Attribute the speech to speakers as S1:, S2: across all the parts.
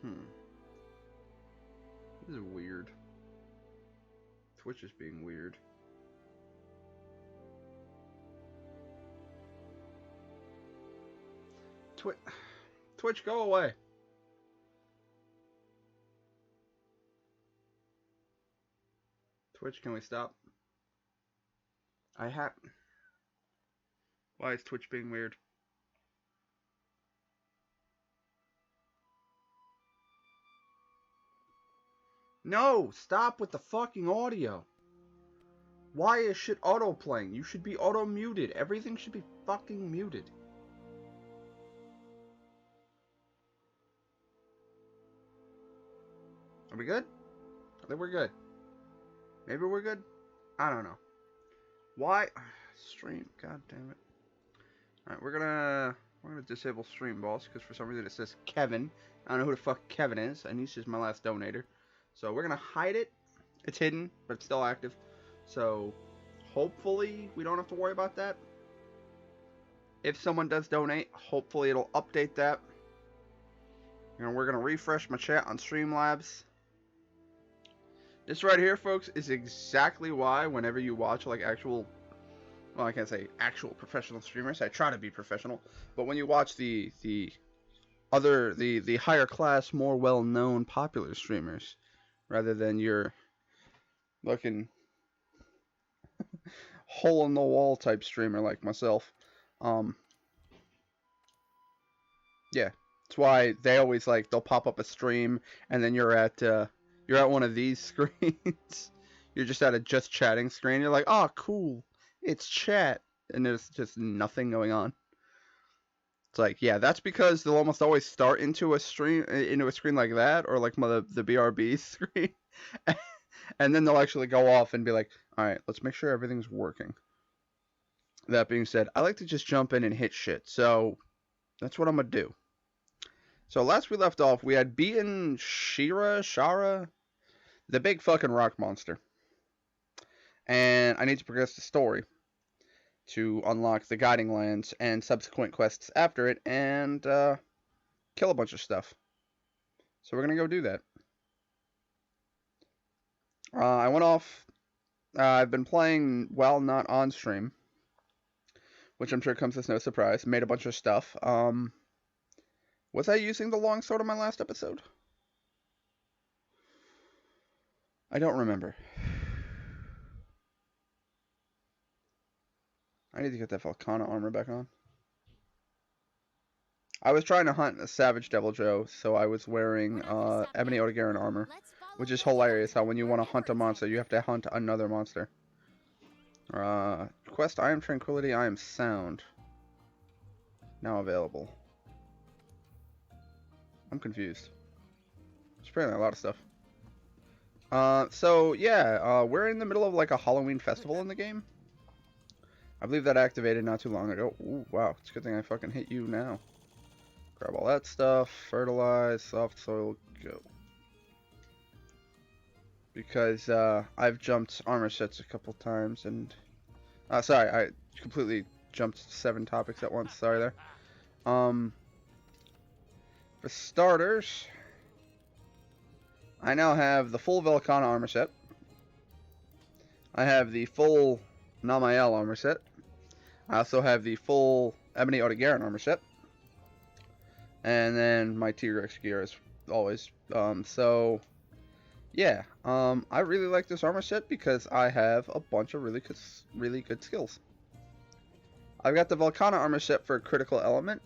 S1: Hmm. This is weird. Twitch is being weird. Twitch, go away. Twitch, can we stop? Why is Twitch being weird? No! Stop with the fucking audio! Why is shit auto-playing? You should be auto-muted. Everything should be fucking muted. Are we good? I think we're good. Maybe we're good? I don't know. Why? Stream. God damn it. Alright, we're gonna disable stream boss because for some reason it says Kevin. I don't know who the fuck Kevin is, and he's just my last donator. So we're gonna hide it. It's hidden, but it's still active. So hopefully we don't have to worry about that. If someone does donate, hopefully it'll update that. You know, we're gonna refresh my chat on Streamlabs. This right here, folks, is exactly why whenever you watch like actual, well, I can't say actual professional streamers. I try to be professional, but when you watch the higher class, more well-known, popular streamers, rather than your looking hole in the wall type streamer like myself, yeah, that's why they always they'll pop up a stream and then you're at one of these screens. You're just at a just chatting screen. You're like, oh, cool, it's chat, and there's just nothing going on. It's like, yeah, that's because they'll almost always start into a screen like that, or like the BRB screen, and then they'll actually go off and be like, all right, let's make sure everything's working. That being said, I like to just jump in and hit shit, so that's what I'm gonna do. So last we left off, we had beaten Shara, the big fucking rock monster. And I need to progress the story to unlock the Guiding Lands and subsequent quests after it and kill a bunch of stuff. So we're going to go do that. I went off. I've been playing while not on stream, which I'm sure comes as no surprise. Made a bunch of stuff. Was I using the longsword on my last episode? I don't remember. I need to get that Volcana armor back on. I was trying to hunt a Savage Devil Joe, so I was wearing Ebony Otogaran armor, which is hilarious how when you want to hunt a monster, you have to hunt another monster. Quest I Am Tranquility, I Am Sound. Now available. I'm confused. There's apparently a lot of stuff. So yeah, we're in the middle of like a Halloween festival in the game. I believe that activated not too long ago. Ooh, wow, it's a good thing I fucking hit you now. Grab all that stuff, fertilize, soft soil, go. Because I've jumped armor sets a couple times and... sorry, I completely jumped 7 topics at once, sorry there. For starters, I now have the full Velcana armor set. I have the full Namael armor set. I also have the full Ebony Otogaran armor set. And then my T-Rex gear as always. So, yeah. I really like this armor set because I have a bunch of really good skills. I've got the Volcana armor set for critical element,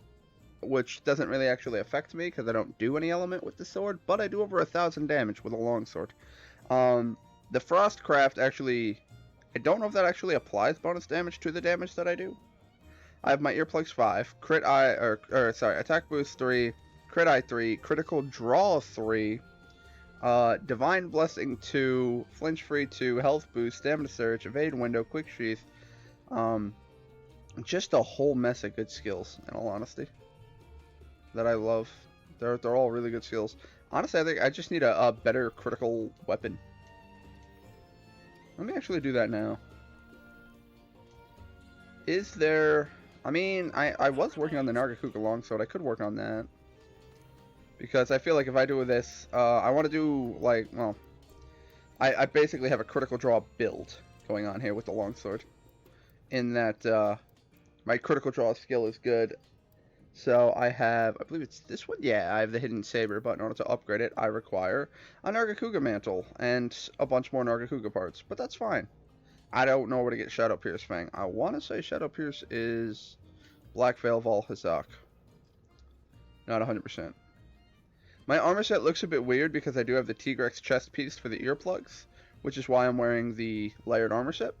S1: which doesn't really actually affect me because I don't do any element with the sword, but I do over 1,000 damage with a longsword. The Frostcraft actually... I don't know if that actually applies bonus damage to the damage that I do. I have my Earplugs 5, crit eye, attack boost 3, crit eye 3, critical draw 3, divine blessing 2, flinch free 2, health boost, stamina surge, evade window, quick sheath. Just a whole mess of good skills, in all honesty, that I love. They're all really good skills. Honestly, I think I just need a better critical weapon. Let me actually do that now. Is there... I mean, I was working on the Nargacuga longsword. I could work on that. Because I feel like if I do this, I want to do, like, well, I basically have a critical draw build going on here with the longsword. In that, my critical draw skill is good. So I have, I believe it's this one? Yeah, I have the hidden saber, but in order to upgrade it, I require a Nargacuga mantle and a bunch more Nargacuga parts. But that's fine. I don't know where to get Shadow Pierce Fang. I want to say Shadow Pierce is Black Veil Vol Hazak. Not 100%. My armor set looks a bit weird because I do have the Tigrex chest piece for the earplugs, which is why I'm wearing the layered armor set.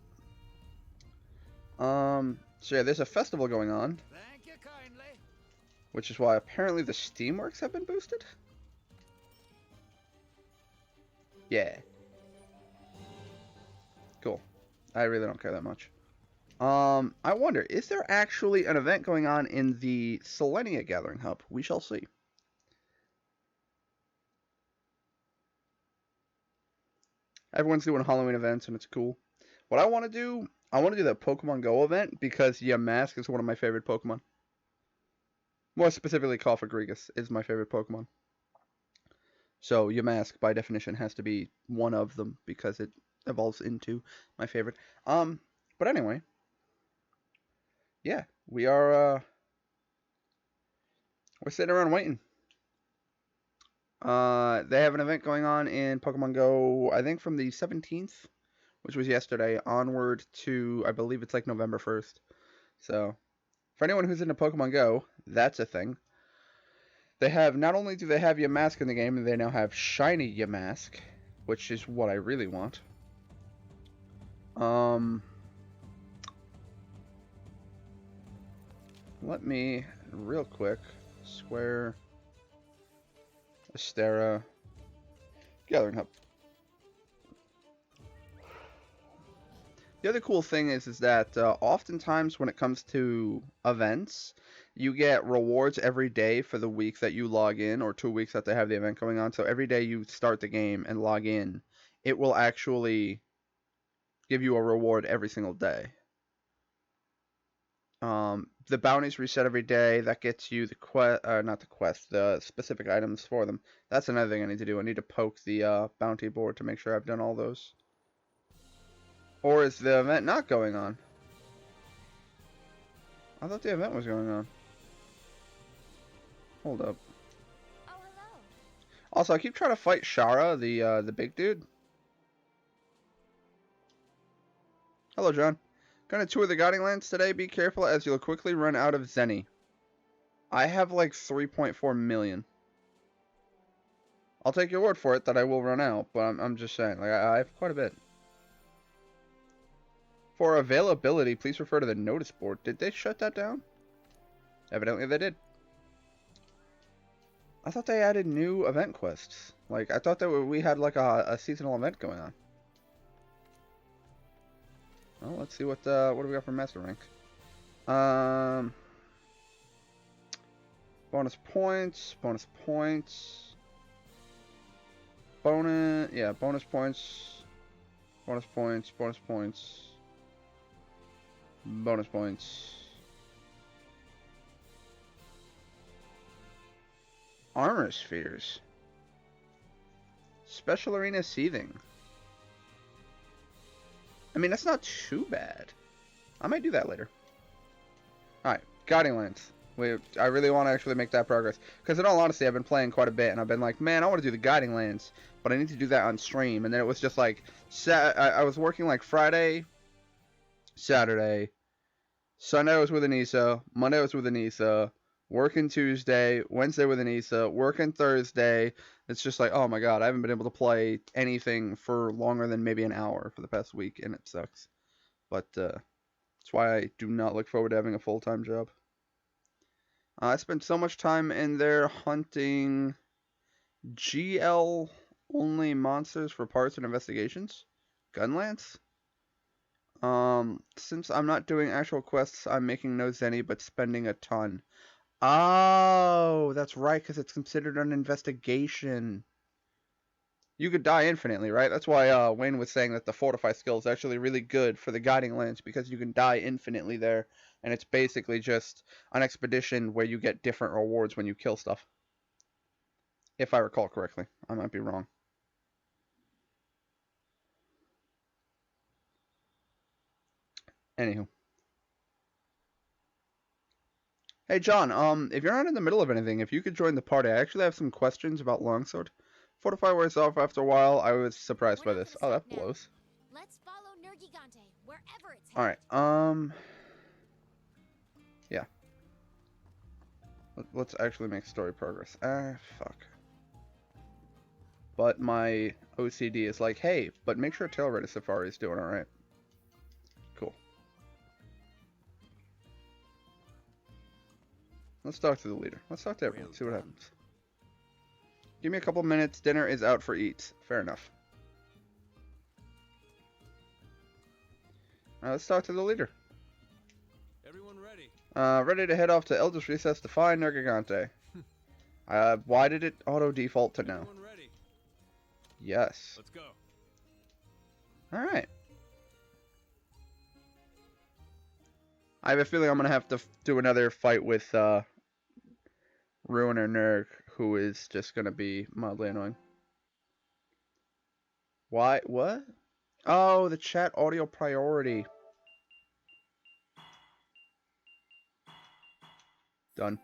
S1: So yeah, there's a festival going on.
S2: Thank you kindly.
S1: Which is why apparently the Steamworks have been boosted? Yeah. Cool. I really don't care that much. I wonder, is there actually an event going on in the Selenia Gathering Hub? We shall see. Everyone's doing Halloween events and it's cool. What I want to do, I want to do that Pokemon Go event because Yamask is one of my favorite Pokemon. More specifically, Cofagrigus is my favorite Pokemon. So Yamask, by definition, has to be one of them because it evolves into my favorite. But anyway, yeah, we're sitting around waiting. They have an event going on in Pokemon Go, I think from the 17th, which was yesterday, onward to, I believe it's like November 1st. So, for anyone who's into Pokemon Go, that's a thing. They have, not only do they have Yamask in the game, they now have Shiny Yamask, which is what I really want. Let me, real quick, Square, Astera, Gathering Hub. The other cool thing is that oftentimes when it comes to events, you get rewards every day for the week that you log in, or 2 weeks that they have the event going on. So every day you start the game and log in, it will actually give you a reward every single day. The bounties reset every day. That gets you the quest, not the quest, the specific items for them. That's another thing I need to do. I need to poke the bounty board to make sure I've done all those. Or is the event not going on? I thought the event was going on. Hold up.
S3: Oh, hello.
S1: Also, I keep trying to fight Shara, the big dude. Hello, John. Gonna tour the Guiding Lands today. Be careful as you'll quickly run out of Zenny. I have like 3.4 million. I'll take your word for it that I will run out, but I'm just saying, like I have quite a bit. For availability, please refer to the notice board. Did they shut that down? Evidently they did. I thought they added new event quests. Like, I thought that we had like a seasonal event going on. Well, let's see what do we got for Master Rank. Bonus points, bonus points. Yeah, bonus points. Bonus points, bonus points. Bonus points. Armor spheres. Special arena seething. I mean, that's not too bad. I might do that later. Alright, Guiding Lands. I really want to actually make that progress. Because in all honesty, I've been playing quite a bit, and I've been like, man, I want to do the Guiding Lands, but I need to do that on stream. And then it was just like, I was working like Friday, Saturday, Sunday I was with Anissa, Monday I was with Anissa, working Tuesday, Wednesday with Anissa, working Thursday. It's just like, oh my god, I haven't been able to play anything for longer than maybe an hour for the past week, and it sucks. But that's why I do not look forward to having a full-time job. I spent so much time in there hunting GL-only monsters for parts and investigations. Gunlance? Since I'm not doing actual quests, I'm making no Zenny, but spending a ton. Oh, that's right, because it's considered an investigation. You could die infinitely, right? That's why Wayne was saying that the Fortify skill is actually really good for the Guiding Lands, because you can die infinitely there, and it's basically just an expedition where you get different rewards when you kill stuff. If I recall correctly. I might be wrong. Anywho. Hey, John, if you're not in the middle of anything, if you could join the party, I actually have some questions about Longsword. Fortify wears off after a while. I was surprised by this. Oh, that blows.
S2: Let's follow Nergigante wherever it's
S1: headed. Alright, yeah. Let's actually make story progress. Fuck. But my OCD is like, hey, but make sure Tailrider Safari is doing alright. Cool. Let's talk to the leader. Let's talk to everyone. See what happens. Give me a couple minutes. Dinner is out for eats. Fair enough. Let's talk to the leader.
S3: Everyone ready?
S1: Ready to head off to Eldritch Recess to find Nergigante. Why did it auto default to no?
S3: Ready?
S1: Yes.
S3: Let's go.
S1: Alright. I have a feeling I'm gonna have to do another fight with Ruiner Nerg, who is just gonna be mildly annoying. Why? What? Oh, the chat audio priority. Done.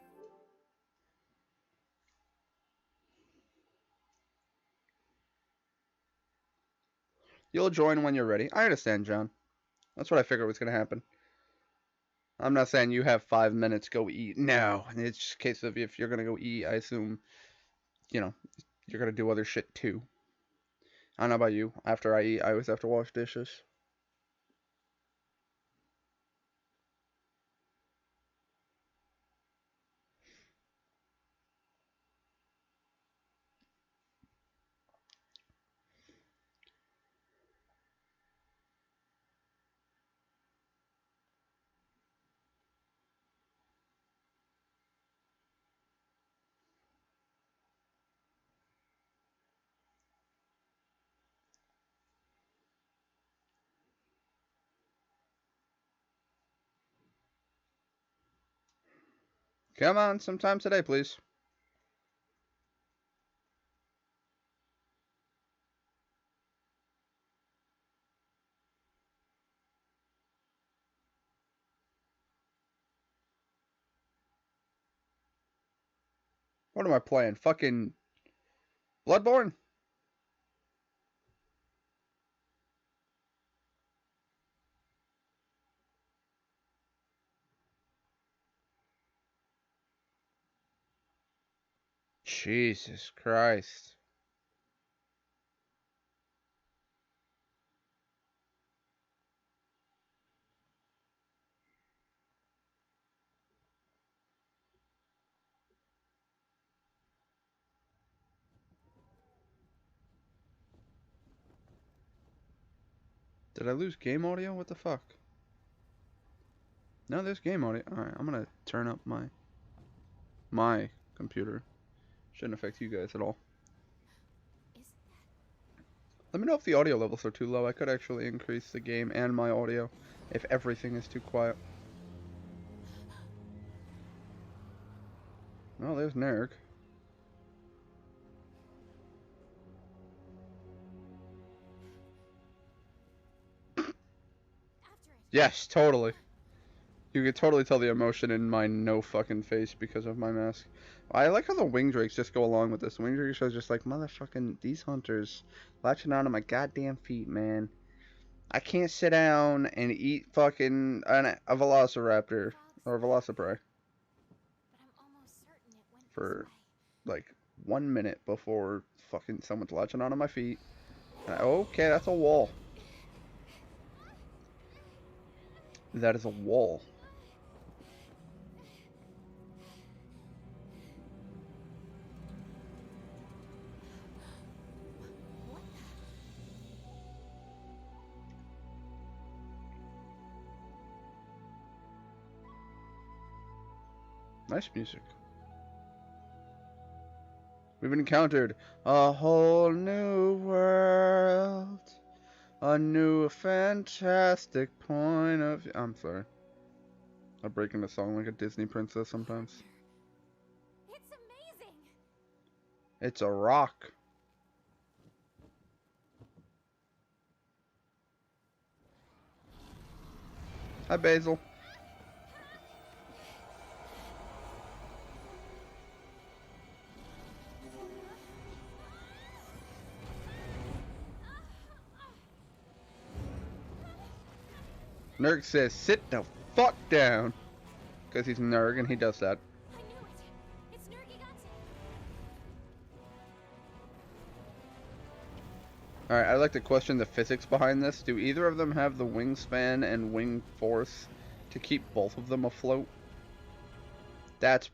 S1: You'll join when you're ready. I understand, John. That's what I figured was going to happen. I'm not saying you have 5 minutes, go eat. No. It's just a case of if you're going to go eat, I assume, you know, you're going to do other shit too. I don't know about you. After I eat, I always have to wash dishes. Come on, sometime today, please. What am I playing? Fucking Bloodborne? Jesus Christ. Did I lose game audio? What the fuck? No, there's game audio. Alright, I'm gonna turn up my computer. Shouldn't affect you guys at all. Let me know if the audio levels are too low. I could actually increase the game and my audio if everything is too quiet. Oh, there's Nerg. Yes, totally. You could totally tell the emotion in my no fucking face because of my mask. I like how the wing drakes just go along with this. The wing drakes are just like, motherfucking, these hunters latching onto my goddamn feet, man. I can't sit down and eat fucking a velociraptor or a velociprey for like 1 minute before fucking someone's latching onto my feet. Okay, that's a wall. That is a wall. Nice music. We've encountered a whole new world. A new fantastic point of... I'm sorry. I break into song like a Disney princess sometimes.
S2: It's amazing.
S1: It's a rock. Hi, Basil. Nurg says, sit the fuck down. Because he's Nurg and he does that.
S2: I knew it. It's Nergigante.
S1: Alright, I'd like to question the physics behind this. Do either of them have the wingspan and wing force to keep both of them afloat? That's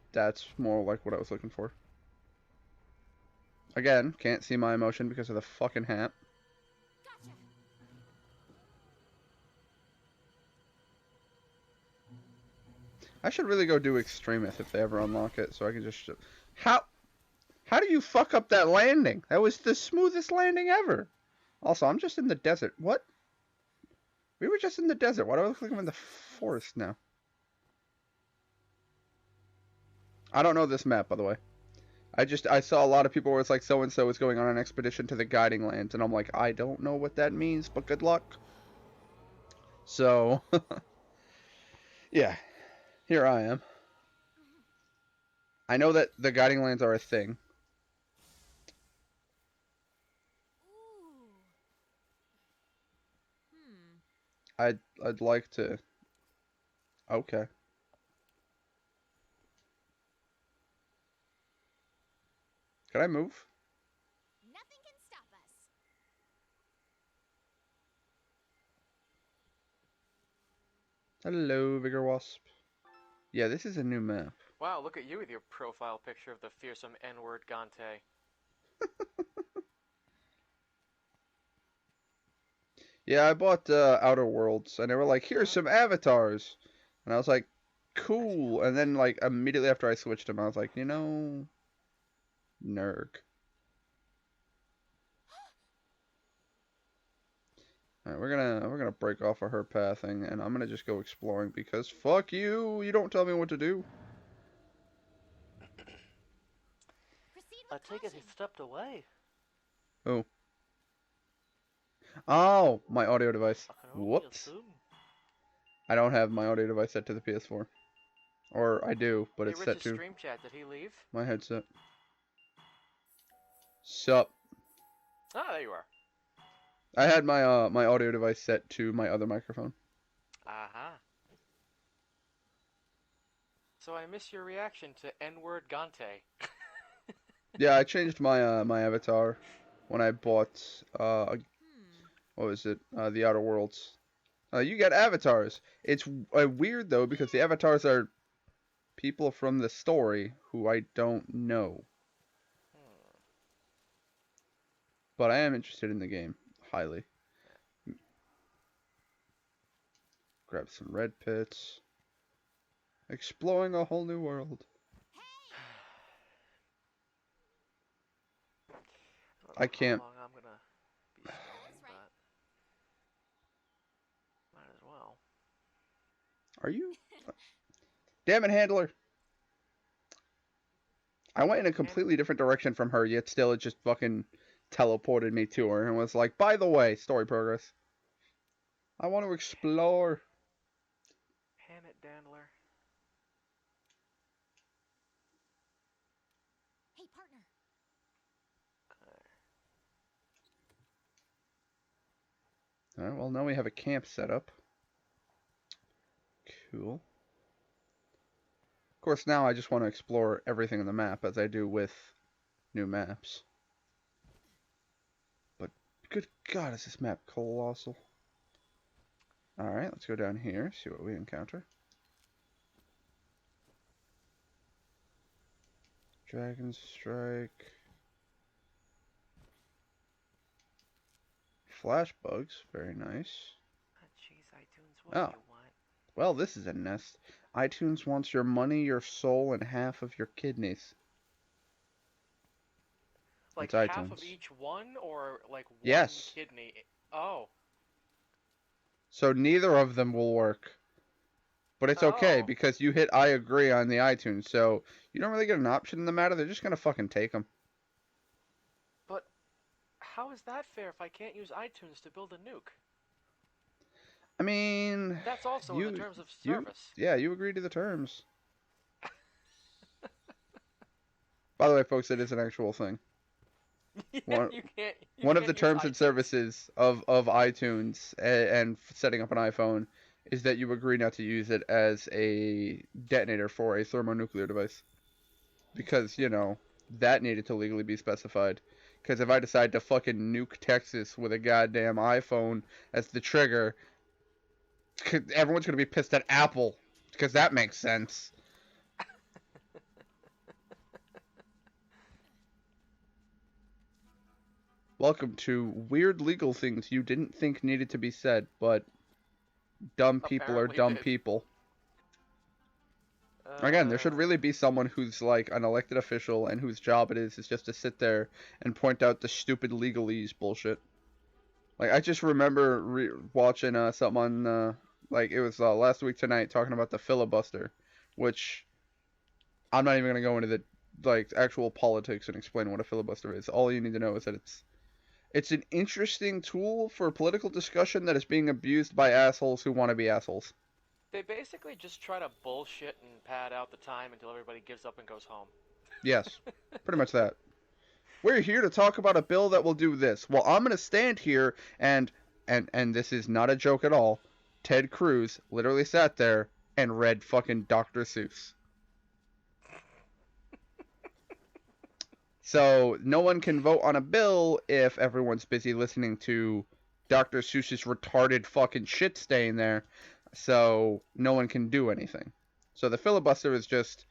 S1: more like what I was looking for. Again, can't see my emotion because of the fucking hat.
S2: Gotcha.
S1: I should really go do Extremith if they ever unlock it, so I can just... How do you fuck up that landing? That was the smoothest landing ever. Also, I'm just in the desert. What? We were just in the desert. Why do I look like I'm in the forest now? I don't know this map, by the way. I saw a lot of people where it's like so-and-so is going on an expedition to the guiding lands, and I'm like, I don't know what that means, but good luck. So, yeah, here I am. I know that the guiding lands are a thing.
S2: Ooh.
S1: I'd like to... Okay. Can I move?
S2: Nothing can stop us.
S1: Hello, Vigor Wasp. Yeah, this is a new map.
S4: Wow, look at you with your profile picture of the fearsome N-word Gante.
S1: Yeah, I bought Outer Worlds, and they were like, here's some avatars. And I was like, cool. And then, like, immediately after I switched them, I was like, you know, Nurg. Alright, we're gonna break off of her pathing, and I'm gonna just go exploring because fuck you, you don't tell me what to do.
S2: Proceed
S4: I
S2: with
S4: take it he
S2: caution.
S4: stepped away.
S1: Oh. Oh, my audio device.
S4: I can only
S1: Whoops.
S4: assume.
S1: I don't have my audio device set to the PS4. Or I do, but
S4: Hey,
S1: it's set
S4: Rich's
S1: to
S4: stream chat, did he leave?
S1: my headset. Sup.
S4: Ah, there you are.
S1: I had my my audio device set to my other microphone.
S4: Uh-huh. So I miss your reaction to N-word Gante.
S1: Yeah, I changed my my avatar when I bought
S2: Hmm.
S1: what was it? The Outer Worlds. You get avatars. It's weird though because the avatars are people from the story who I don't know. But I am interested in the game highly. Grab some red pits. Exploring a whole new world. I can't.
S4: How long I'm gonna be streaming,
S2: That's right.
S4: but might as well.
S1: Are you? Damn it, handler. I went in a completely different direction from her, yet still it just fucking teleported me to her and was like, by the way, story progress. I want to explore.
S4: Ham it, Dandler.
S2: Hey, partner.
S1: Alright, well now we have a camp set up. Cool. Of course, now I just want to explore everything in the map as I do with new maps. But good God, is this map colossal? Alright, let's go down here, see what we encounter. Dragon Strike. Flash bugs, very nice.
S4: Jeez, iTunes, what do you want?
S1: Well, this is a nest. iTunes wants your money, your soul, and half of your kidneys.
S4: Like
S1: It's
S4: half of
S1: iTunes.
S4: each one, or like one
S1: Yes.
S4: kidney? Oh.
S1: So neither of them will work. But it's okay
S4: Oh.
S1: because you hit I agree on the iTunes, so you don't really get an option in the matter. They're just gonna fucking take them.
S4: How is that fair if I can't use iTunes to build a nuke?
S1: I mean,
S4: That's also in the terms of
S1: you,
S4: service.
S1: yeah, you agree to the terms. By the way, folks, it is an actual thing.
S4: Yeah,
S1: One,
S4: you
S1: one of the
S4: can't use
S1: terms and
S4: iTunes.
S1: services of iTunes and setting up an iPhone is that you agree not to use it as a detonator for a thermonuclear device. Because, you know, that needed to legally be specified. Because if I decide to fucking nuke Texas with a goddamn iPhone as the trigger, everyone's going to be pissed at Apple. Because that makes sense. Welcome to weird legal things you didn't think needed to be said, but dumb people are
S4: Apparently
S1: dumb
S4: did.
S1: people. Again, there should really be someone who's like an elected official and whose job it is just to sit there and point out the stupid legalese bullshit. Like I just remember watching something on like it was last week tonight talking about the filibuster, which I'm not even gonna go into the like actual politics and explain what a filibuster is. All you need to know is that it's an interesting tool for political discussion that is being abused by assholes who want to be assholes.
S4: They basically just try to bullshit and pad out the time until everybody gives up and goes home.
S1: Yes, pretty much that. We're here to talk about a bill that will do this. Well, I'm going to stand here and this is not a joke at all. Ted Cruz literally sat there and read fucking Dr. Seuss. So, no one can vote on a bill if everyone's busy listening to Dr. Seuss's retarded fucking shit staying there. So, no one can do anything. So, the filibuster is just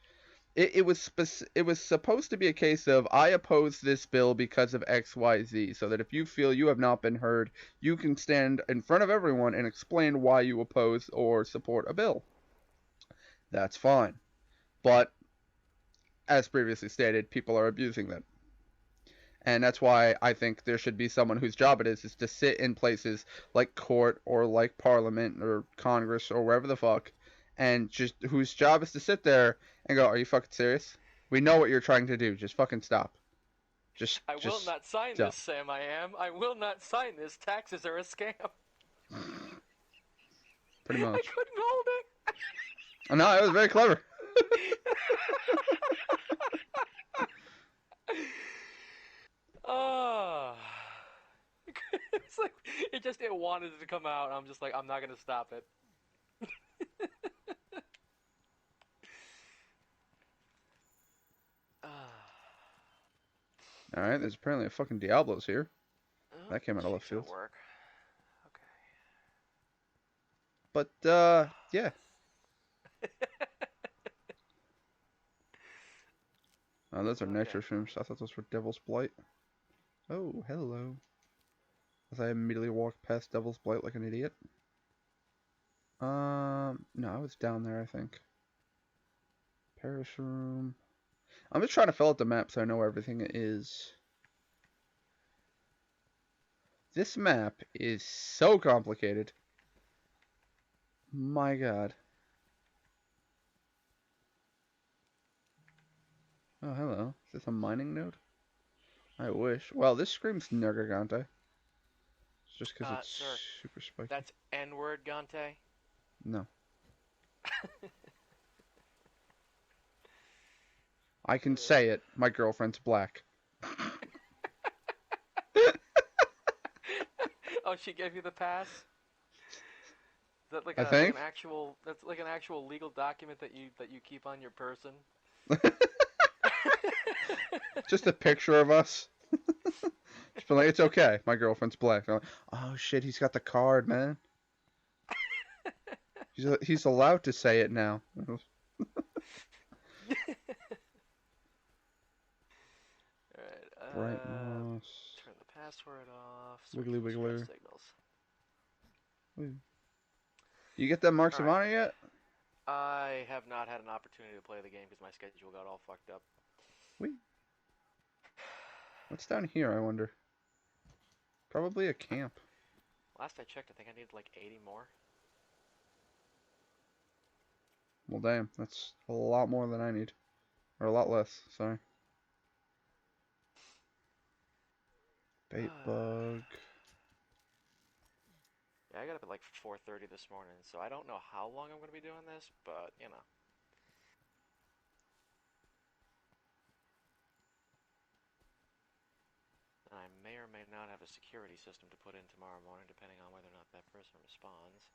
S1: it was supposed to be a case of I oppose this bill because of XYZ, so that if you feel you have not been heard, you can stand in front of everyone and explain why you oppose or support a bill. That's fine. But as previously stated, people are abusing that. And that's why I think there should be someone whose job it is to sit in places like court or like parliament or Congress or wherever the fuck, and just whose job is to sit there and go, "Are you fucking serious? We know what you're trying to do. Just fucking stop.
S4: I will
S1: Just
S4: not sign
S1: stop."
S4: this, Sam. I am. I will not sign this. Taxes are a scam.
S1: Pretty
S4: I
S1: much.
S4: couldn't hold it.
S1: No, it was very clever.
S4: Oh. It's like it wanted it to come out. I'm just like I'm not gonna stop it.
S1: All right, there's apparently a fucking Diablo's here.
S4: Oh,
S1: That came out of left
S4: sheets at
S1: field.
S4: work.
S1: But yeah.
S4: Okay.
S1: Oh, those are
S4: Okay.
S1: nitro shrooms. I thought those were Devil's Blight. Oh, hello. As I immediately walked past Devil's Blight like an idiot. No, I was down there, I think. Parish room. I'm just trying to fill out the map so I know where everything is. This map is so complicated. My god. Oh, hello. Is this a mining node? I wish. Well, this screams Nergigante. It's just because it's
S4: Sir,
S1: super spiky.
S4: that's N-word, Gante.
S1: No. I can say it. My girlfriend's black.
S4: Oh, she gave you the pass. Is that like
S1: I think.
S4: That's like an actual legal document that you keep on your person.
S1: Just a picture of us. Just be like, it's okay. My girlfriend's black. I'm like, oh shit, he's got the card, man. He's allowed to say it now.
S4: Alright,
S1: Bright moss.
S4: turn the password off.
S1: Wiggly wiggler.
S4: Signals.
S1: You get that Marks of
S4: Alright.
S1: Honor yet?
S4: I have not had an opportunity to play the game because my schedule got all fucked up.
S1: Wait. What's down here, I wonder? Probably a camp.
S4: Last I checked, I think I needed like 80 more.
S1: Well, damn. That's a lot more than I need. Or a lot less, sorry. Bait bug.
S4: Yeah, I got up at like 4:30 this morning, so I don't know how long I'm going to be doing this, but you know. And I may or may not have a security system to put in tomorrow morning, depending on whether or not that person responds.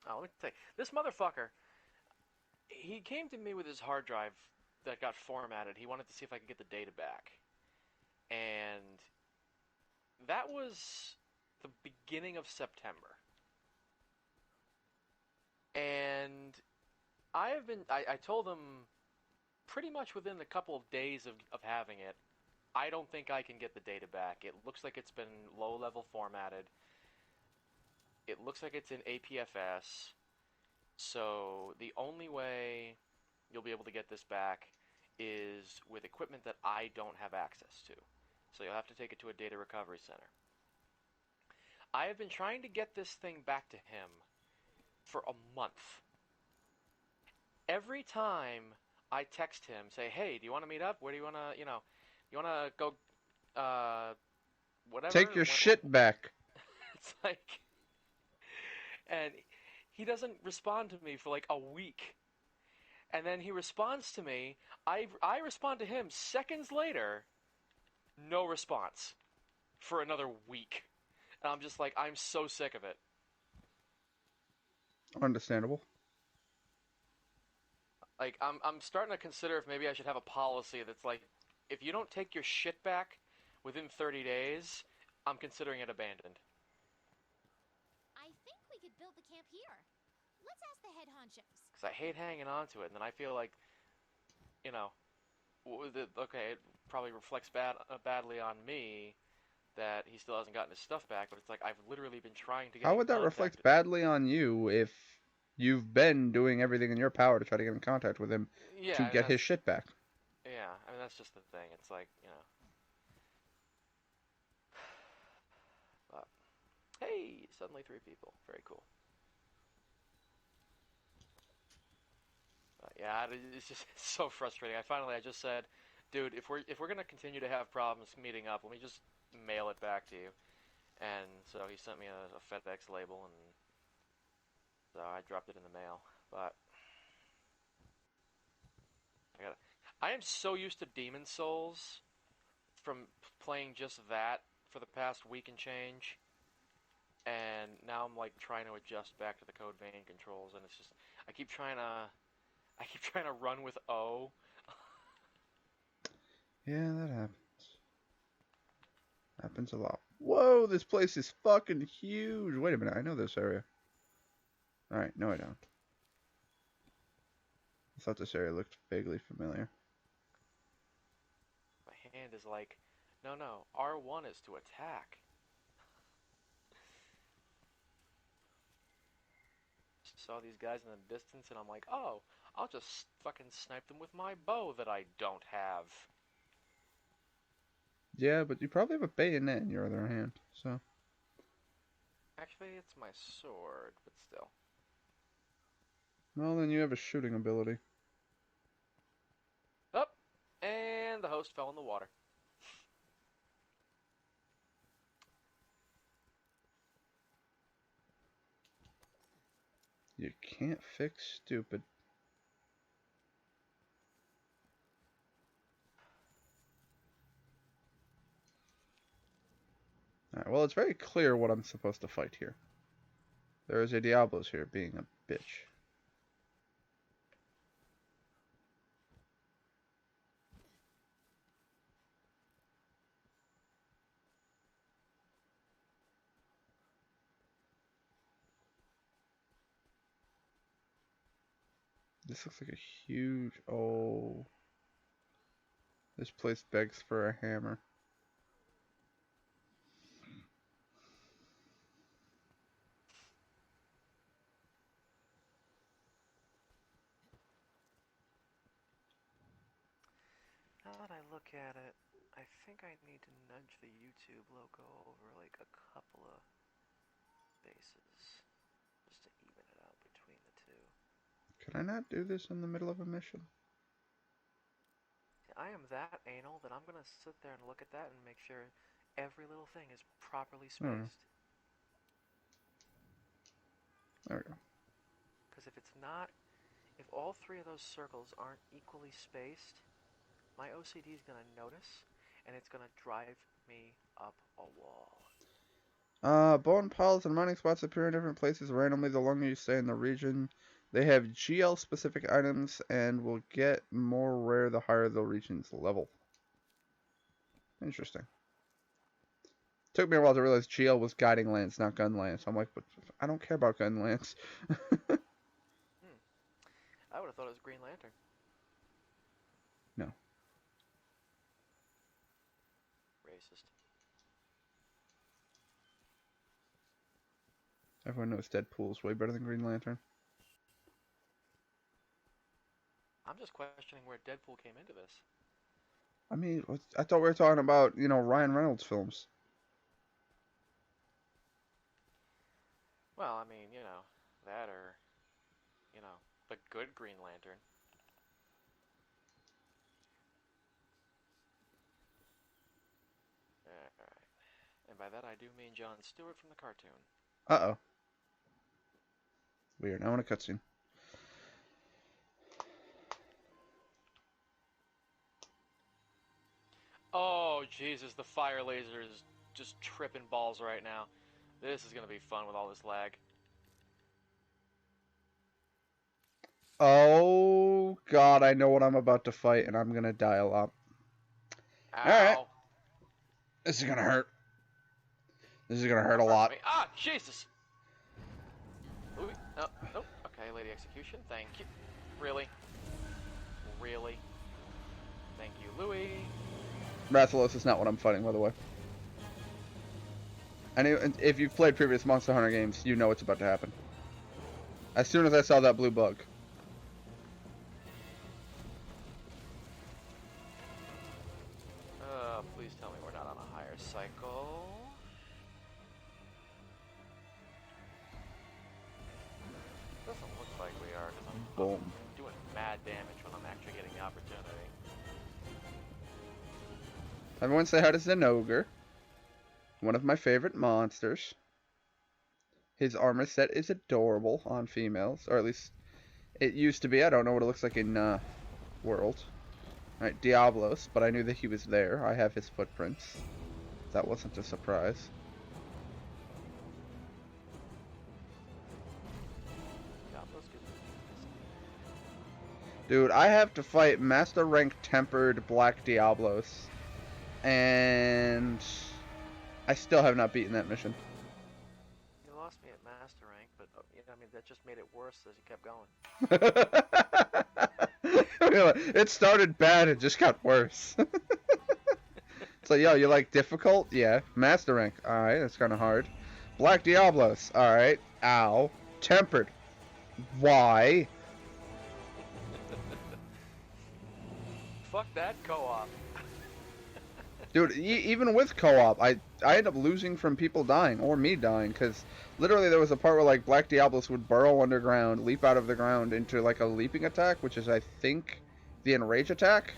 S4: Oh, let me tell you, this motherfucker, he came to me with his hard drive that got formatted. He wanted to see if I could get the data back. And that was the beginning of September. And I told him pretty much within a couple of days of having it, I don't think I can get the data back. It looks like it's been low level formatted. It looks like it's in APFS. So the only way you'll be able to get this back is with equipment that I don't have access to. So you'll have to take it to a data recovery center. I have been trying to get this thing back to him for a month. Every time I text him, say, "Hey, do you want to meet up? Where do you want to, you want to go, whatever?"
S1: Take your shit back.
S4: It's like, and he doesn't respond to me for like a week. And then he responds to me. I respond to him seconds later. No response for another week. And I'm just like, I'm so sick of it.
S1: Understandable.
S4: Like, I'm starting to consider if maybe I should have a policy that's like, if you don't take your shit back within 30 days, I'm considering it abandoned.
S2: I think we could build the camp here. Let's ask the head honchos.
S4: Because I hate hanging on to it, and then I feel like, you know, okay, it probably reflects badly on me that he still hasn't gotten his stuff back, but it's like I've literally been trying to get
S1: How
S4: in
S1: would that
S4: contact
S1: reflect
S4: with
S1: badly on you if you've been doing everything in your power to try to get in contact with him
S4: him. Yeah,
S1: to
S4: I mean
S1: get his
S4: that's
S1: shit back?
S4: yeah, I mean that's just the thing. It's like, but hey, suddenly 3 people. Very cool. Yeah, it's just it's so frustrating. I just said, dude, if we're gonna continue to have problems meeting up, let me just mail it back to you. And so he sent me a FedEx label, and so I dropped it in the mail. But I got I am so used to Demon Souls from playing just that for the past week and change, and now I'm like trying to adjust back to the Code Vein controls, and it's just I keep trying to run with O.
S1: Yeah, that happens. Happens a lot. Whoa, this place is fucking huge. Wait a minute, I know this area. Alright, no I don't. I thought this area looked vaguely familiar.
S4: My hand is like, no, R1 is to attack. Saw these guys in the distance, and I'm like, oh, I'll just fucking snipe them with my bow that I don't have.
S1: Yeah, but you probably have a bayonet in your other hand, so.
S4: Actually, it's my sword, but still.
S1: Well, then you have a shooting ability.
S4: Up, and the host fell in the water.
S1: You can't fix stupid. Alright, well, it's very clear what I'm supposed to fight here. There is a Diablos here being a bitch. This looks like a huge... Oh. This place begs for a hammer.
S4: Now that I look at it, I think I need to nudge the YouTube logo over like a couple of bases just to even it out between the two.
S1: Can I not do this in the middle of a mission?
S4: I am that anal that I'm gonna sit there and look at that and make sure every little thing is properly
S1: Oh,
S4: spaced.
S1: there we go.
S4: Because if it's not, if all three of those circles aren't equally spaced, my OCD is gonna notice, and it's gonna drive me up a wall.
S1: Bone piles and mining spots appear in different places randomly the longer you stay in the region. They have GL specific items and will get more rare the higher the region's level. Interesting. Took me a while to realize GL was guiding lance, not gun lance. I'm like, but I don't care about gun lance.
S4: I would have thought it was Green Lantern.
S1: No.
S4: Racist.
S1: Everyone knows Deadpool's way better than Green Lantern.
S4: I'm just questioning where Deadpool came into this.
S1: I mean, I thought we were talking about, Ryan Reynolds films.
S4: Well, I mean, that or, the good Green Lantern. Alright. And by that I do mean Jon Stewart from the cartoon.
S1: Uh-oh. Weird. I want a cutscene.
S4: Oh, Jesus, the fire laser is just tripping balls right now. This is gonna be fun with all this lag.
S1: Oh, God, I know what I'm about to fight, and I'm gonna die a lot.
S4: Ow.
S1: Alright. This is gonna hurt. This is gonna hurt a lot.
S4: Ah, Jesus! Louis? No, nope. Okay, Lady Execution, thank you. Really? Really? Thank you, Louis.
S1: Rathalos is not what I'm fighting, by the way. And if you've played previous Monster Hunter games, you know what's about to happen. As soon as I saw that blue bug.
S4: Please tell me we're not on a higher cycle. Doesn't look like we are, because I'm
S1: Boom.
S4: doing mad damage when I'm actually getting the opportunity.
S1: Everyone say hi to Zenogre. One of my favorite monsters. His armor set is adorable on females, or at least it used to be. I don't know what it looks like in World. Alright, Diablos, but I knew that he was there. I have his footprints. That wasn't a surprise. Dude, I have to fight Master Rank Tempered Black Diablos. And I still have not beaten that mission.
S4: You lost me at Master Rank, but that just made it worse as you kept going.
S1: It started bad, it just got worse. So, yo, you like difficult? Yeah. Master Rank. Alright, that's kind of hard. Black Diablos. Alright. Ow. Tempered. Why?
S4: Fuck that co-op.
S1: Dude, even with co-op, I end up losing from people dying, or me dying, because literally there was a part where, like, Black Diablos would burrow underground, leap out of the ground into, like, a leaping attack, which is, I think, the Enrage attack.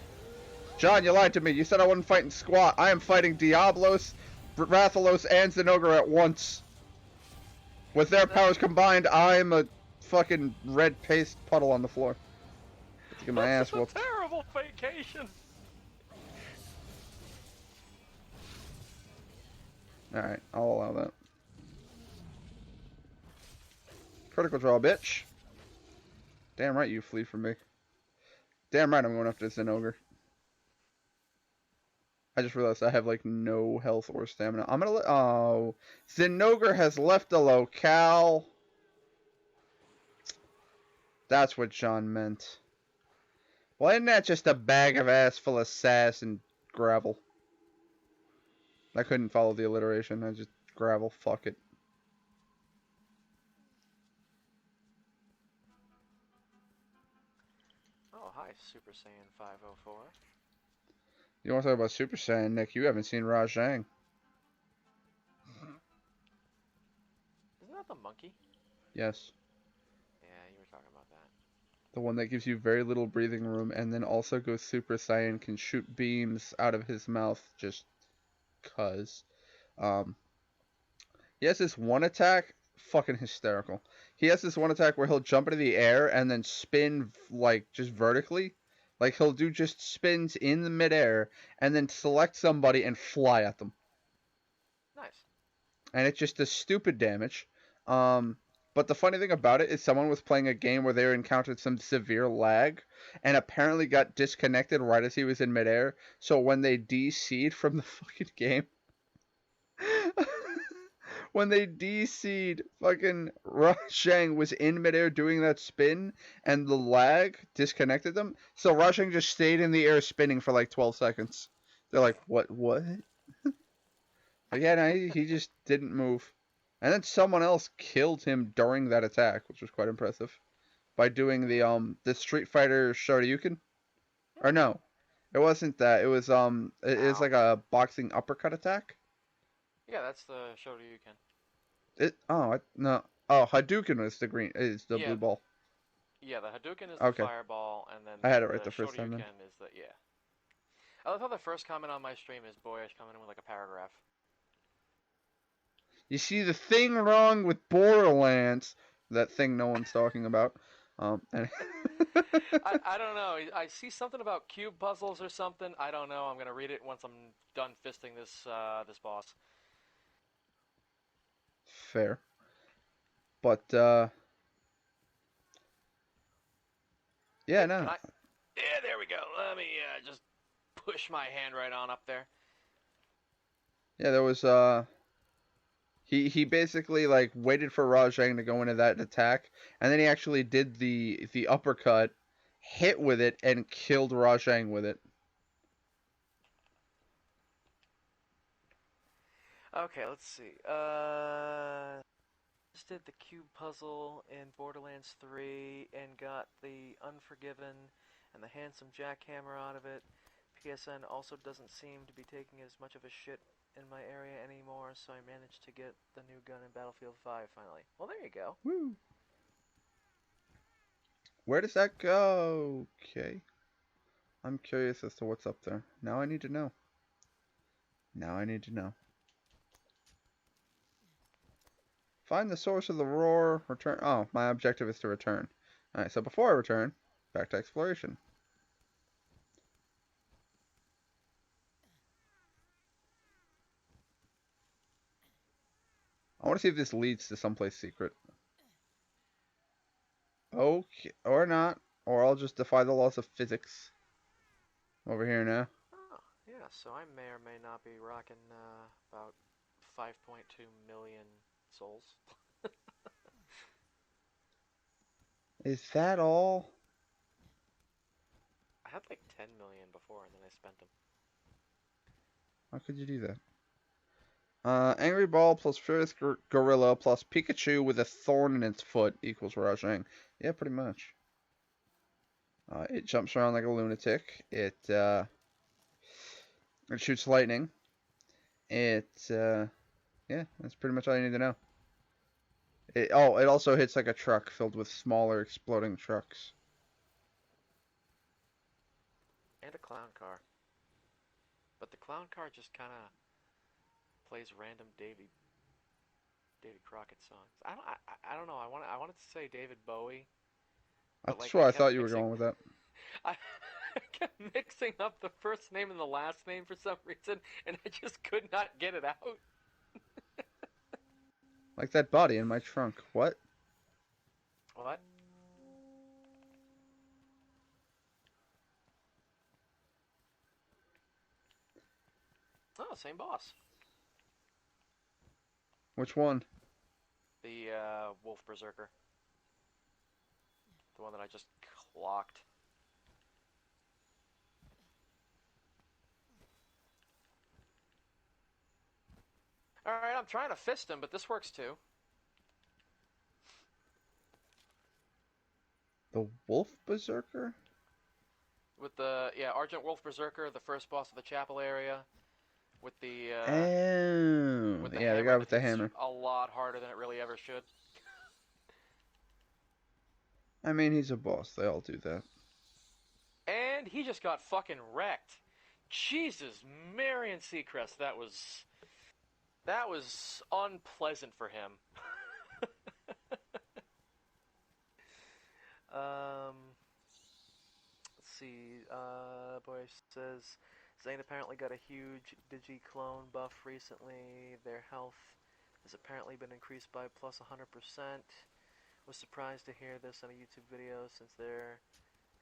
S1: John, you lied to me. You said I wasn't fighting squat. I am fighting Diablos, Rathalos, and Zenogre at once. With their powers combined, I'm a fucking red paste puddle on the floor. Let's get my ass whooped.
S4: That's a terrible vacation.
S1: Alright, I'll allow that. Critical draw, bitch. Damn right you flee from me. Damn right I'm going after Zenogre. I just realized I have, like, no health or stamina. I'm gonna let... Oh. Zenogre has left the locale. That's what John meant. Well, isn't that just a bag of ass full of sass and gravel? I couldn't follow the alliteration. I just... Gravel. Fuck it.
S4: Oh, hi, Super Saiyan 504.
S1: You want to talk about Super Saiyan, Nick? You haven't seen Rajang.
S4: Isn't that the monkey?
S1: Yes.
S4: Yeah, you were talking about that.
S1: The one that gives you very little breathing room and then also goes Super Saiyan, can shoot beams out of his mouth just cuz. Um, he has this one attack, fucking hysterical. He has this one attack where he'll jump into the air and then spin like just vertically. Like he'll do just spins in the midair and then select somebody and fly at them.
S4: Nice.
S1: And it just does stupid damage. Um, but the funny thing about it is someone was playing a game where they encountered some severe lag and apparently got disconnected right as he was in midair. So when they DC'd from the fucking game, when they DC'd, fucking Rashang was in midair doing that spin and the lag disconnected them. So Rashang just stayed in the air spinning for like 12 seconds. They're like, what? But yeah, no, he just didn't move. And then someone else killed him during that attack, which was quite impressive. By doing the Street Fighter Shoryuken. Or no. It wasn't that. It was it was
S4: Ow.
S1: like a boxing uppercut attack.
S4: Yeah, that's the Shoryuken.
S1: No. Oh, Hadouken was the green is the
S4: Yeah,
S1: blue ball.
S4: yeah. The Hadouken is the
S1: Okay.
S4: fireball, and then
S1: I had it
S4: the
S1: right the first time then.
S4: Shoryuken is the yeah. I love how the first comment on my stream is boyish coming in with like a paragraph.
S1: You see the thing wrong with Borderlands, that thing no one's talking about. And
S4: I don't know. I see something about cube puzzles or something. I don't know. I'm gonna read it once I'm done fisting this boss.
S1: fair. But yeah,
S4: Can
S1: no.
S4: I? Yeah, there we go. Let me just push my hand right on up there.
S1: Yeah, there was he basically like waited for Rajang to go into that attack, and then he actually did the uppercut, hit with it, and killed Rajang with it.
S4: Okay, let's see. Just did the cube puzzle in Borderlands 3 and got the Unforgiven and the Handsome Jackhammer out of it. PSN also doesn't seem to be taking as much of a shit in my area anymore, so I managed to get the new gun in Battlefield 5 finally. Well, there you go.
S1: Woo! Where does that go? Okay. I'm curious as to what's up there. Now I need to know. Now I need to know. Find the source of the roar. Return. Oh, my objective is to return. Alright, so before I return, back to exploration. I want to see if this leads to someplace secret. Okay, or not. Or I'll just defy the laws of physics. Over here now.
S4: Oh, yeah, so I may or may not be rocking about 5.2 million souls.
S1: Is that all?
S4: I had like 10 million before and then I spent them.
S1: How could you do that? Angry Ball plus Furious Gorilla plus Pikachu with a thorn in its foot equals Rajang. Yeah, pretty much. It jumps around like a lunatic. It shoots lightning. Yeah, that's pretty much all you need to know. It also hits like a truck filled with smaller exploding trucks.
S4: And a clown car. But the clown car just kind of plays random Davy Crockett songs. I don't know. I wanted to say David Bowie. But
S1: That's
S4: like
S1: where
S4: I
S1: I
S4: kept
S1: thought you were
S4: mixing,
S1: going with that.
S4: I kept mixing up the first name and the last name for some reason, and I just could not get it out.
S1: Like that body in my trunk. What?
S4: What? Oh, same boss.
S1: Which one?
S4: The Wolf Berserker. The one that I just clocked. Alright, I'm trying to fist him, but this works too.
S1: The Wolf Berserker?
S4: With the, yeah, Argent Wolf Berserker, the first boss of the chapel area. With the,
S1: Oh,
S4: with the
S1: yeah,
S4: hammer
S1: the guy with
S4: that
S1: the
S4: hits
S1: hammer.
S4: a lot harder than it really ever should.
S1: I mean, he's a boss. They all do that.
S4: And he just got fucking wrecked. Jesus, Marion Seacrest, that was unpleasant for him. um, let's see. Boy says Zane apparently got a huge Digi-clone buff recently. Their health has apparently been increased by plus 100%. Was surprised to hear this on a YouTube video since there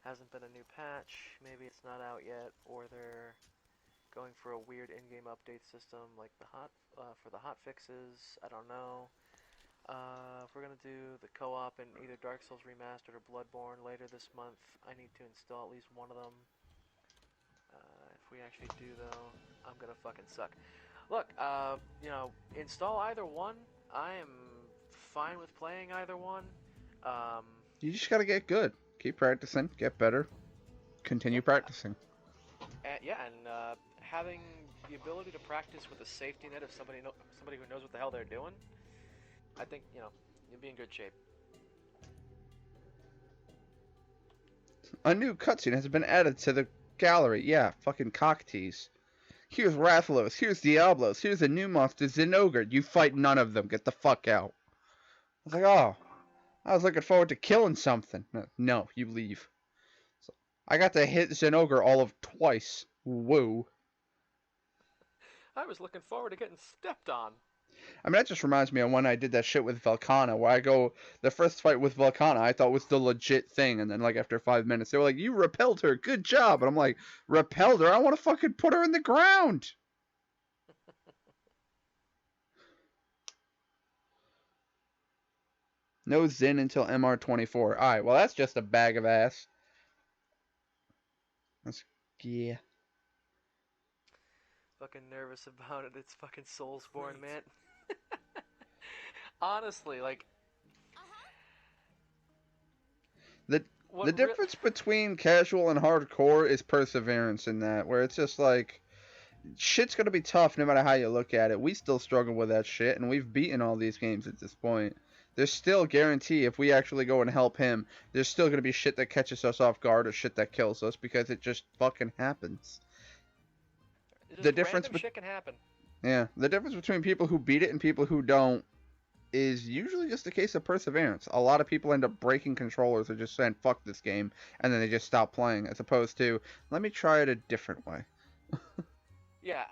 S4: hasn't been a new patch. Maybe it's not out yet, or they're going for a weird in-game update system like the for the hot fixes. I don't know. If we're gonna do the co-op in either Dark Souls Remastered or Bloodborne later this month, I need to install at least one of them. If we actually do though, I'm gonna fucking suck. Look, install either one. I am fine with playing either one. Um,
S1: You just gotta get good. Keep practicing. Get better. Continue
S4: yeah,
S1: practicing.
S4: and having the ability to practice with a safety net of somebody who knows what the hell they're doing, I think you'll be in good shape.
S1: A new cutscene has been added to the gallery. Yeah, fucking cock tease. Here's Rathalos. Here's Diablos. Here's a new monster, Zinogre. You fight none of them. Get the fuck out. I was like, oh, I was looking forward to killing something. No, you leave. So, I got to hit Zinogre all of twice. Whoa.
S4: I was looking forward to getting stepped on.
S1: I mean, that just reminds me of when I did that shit with Velkhana, where I go, the first fight with Velkhana, I thought was the legit thing, and then, like, after 5 minutes, they were like, you repelled her, good job, and I'm like, repelled her? I want to fucking put her in the ground! No Zin until MR24. Alright, well, that's just a bag of ass. That's, yeah.
S4: Fucking nervous about it. It's fucking Soulsborne, man. Honestly, like,
S1: The difference between casual and hardcore is perseverance in that, where it's just like, shit's gonna be tough no matter how you look at it. We still struggle with that shit, and we've beaten all these games at this point. There's still guarantee if we actually go and help him, there's still gonna be shit that catches us off guard or shit that kills us because it just fucking happens.
S4: just
S1: The difference,
S4: random shit can happen.
S1: yeah, the difference between people who beat it and people who don't is usually just a case of perseverance. A lot of people end up breaking controllers or just saying fuck this game, and then they just stop playing, as opposed to let me try it a different way.
S4: Yeah,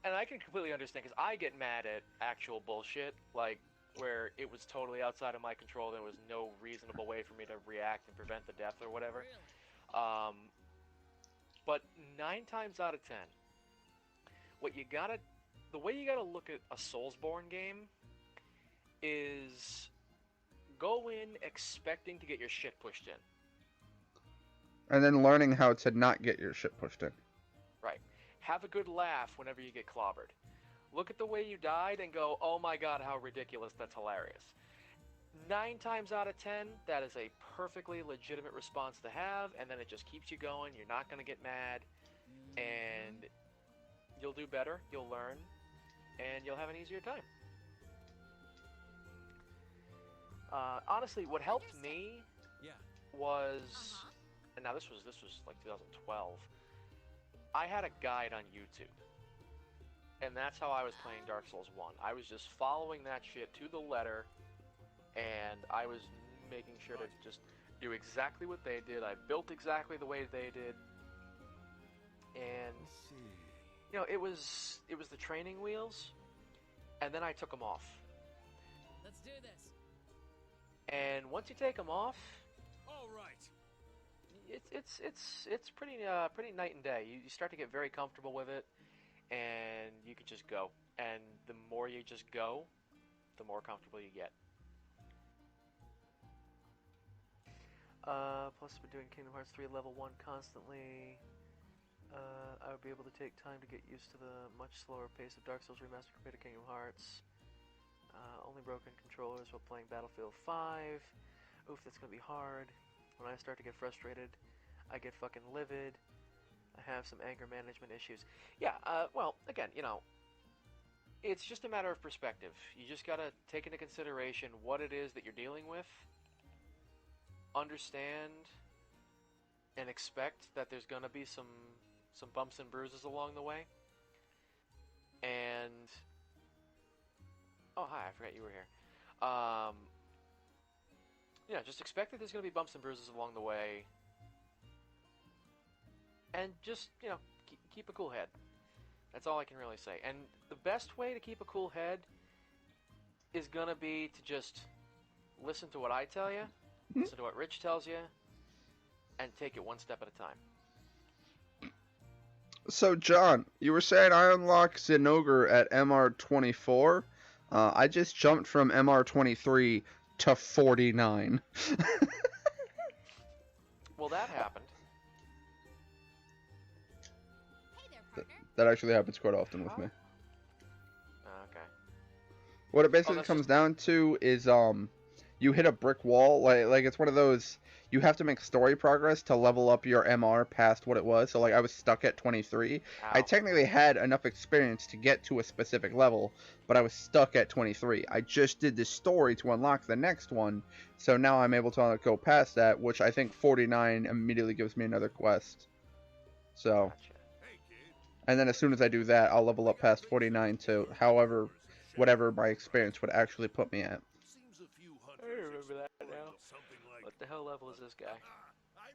S4: and I can completely understand because I get mad at actual bullshit, like where it was totally outside of my control. There was no reasonable way for me to react and prevent the death or whatever. But 9 times out of 10, the way you gotta look at a Soulsborne game is go in expecting to get your shit pushed in.
S1: And then learning how to not get your shit pushed in.
S4: Right. Have a good laugh whenever you get clobbered. Look at the way you died and go, oh my god, how ridiculous, that's hilarious. 9 times out of 10, that is a perfectly legitimate response to have, and then it just keeps you going, you're not going to get mad, and you'll do better, you'll learn, and you'll have an easier time. Honestly, what helped me was, and now this was like 2012. I had a guide on YouTube, and that's how I was playing Dark Souls 1. I was just following that shit to the letter, and I was making sure to just do exactly what they did. I built exactly the way they did, and it was the training wheels, and then I took them off.
S3: Let's do this.
S4: And once you take them off,
S3: All right.
S4: it's pretty night and day. You start to get very comfortable with it, and you can just go. And the more you just go, the more comfortable you get. Plus, we're doing Kingdom Hearts 3 level 1 constantly. I would be able to take time to get used to the much slower pace of Dark Souls Remastered compared to Kingdom Hearts. Only broken controllers while playing Battlefield 5. Oof, that's gonna be hard. When I start to get frustrated, I get fucking livid. I have some anger management issues. Yeah, well, again, it's just a matter of perspective. You just gotta take into consideration what it is that you're dealing with, understand and expect that there's gonna be some bumps and bruises along the way. And oh hi, I forgot you were here. Yeah, just expect that there's gonna be bumps and bruises along the way, and just keep a cool head. That's all I can really say. And the best way to keep a cool head is gonna be to just listen to what I tell you, listen to what Rich tells you, and take it one step at a time.
S1: So, John, you were saying I unlocked Zinogre at MR24. I just jumped from MR23 to 49.
S4: Well, that happened.
S2: Hey there, partner.
S1: That actually happens quite often with
S4: Huh?
S1: me.
S4: Okay.
S1: What it basically
S4: that's
S1: comes
S4: just-
S1: down to is you hit a brick wall. Like it's one of those, you have to make story progress to level up your MR past what it was. So like I was stuck at 23. I
S4: Ow.
S1: technically had enough experience to get to a specific level, but I was stuck at 23. I just did the story to unlock the next one, so now I'm able to go past that, which I think 49 immediately gives me another quest. So,
S4: Gotcha.
S1: and then as soon as I do that, I'll level up past 49 to whatever my experience would actually put me at.
S4: I remember that now. What the hell level is this guy?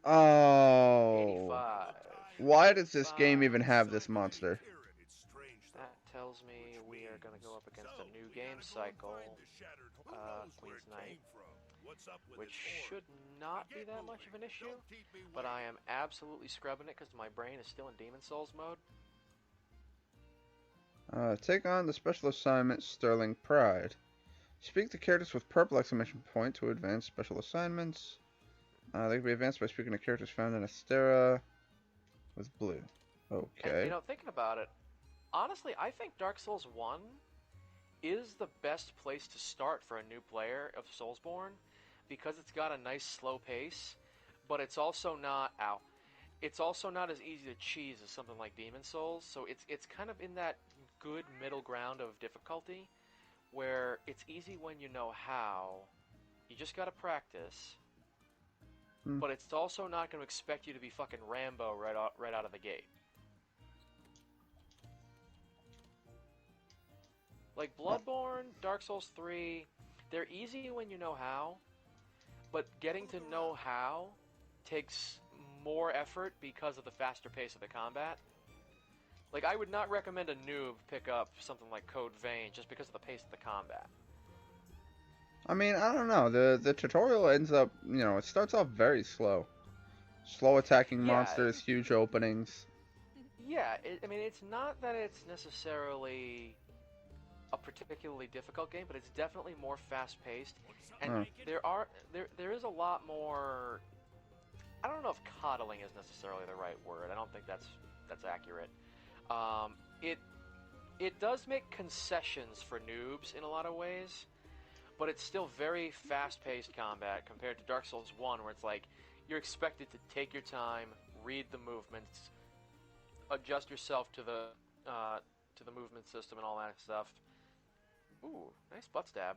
S1: Oh.
S4: 85.
S1: Why does this game even have this monster?
S4: That tells me we are going to go up against a new game cycle, Queen's Knight, which should not be that much of an issue, but I am absolutely scrubbing it because my brain is still in Demon Souls mode.
S1: Take on the special assignment Sterling Pride. Speak to characters with purple exclamation point to advance special assignments. They can be advanced by speaking to characters found in Astera with blue. Okay.
S4: And thinking about it, honestly, I think Dark Souls 1 is the best place to start for a new player of Soulsborne because it's got a nice slow pace, but it's also not it's also not as easy to cheese as something like Demon Souls. So it's kind of in that good middle ground of difficulty where it's easy when you know how. You just got to practice. But it's also not going to expect you to be fucking Rambo right out of the gate. Like Bloodborne, Dark Souls 3, they're easy when you know how, but getting to know how takes more effort because of the faster pace of the combat. Like, I would not recommend a noob pick up something like Code Vein just because of the pace of the combat.
S1: I mean, I don't know. The tutorial ends up, it starts off very slow. Slow attacking monsters, huge openings.
S4: Yeah, I mean, it's not that it's necessarily a particularly difficult game, but it's definitely more fast-paced, and there is a lot more. I don't know if coddling is necessarily the right word. I don't think that's accurate. It does make concessions for noobs in a lot of ways, but it's still very fast-paced combat compared to Dark Souls 1, where it's like you're expected to take your time, read the movements, adjust yourself to the movement system and all that stuff. Ooh, nice butt stab.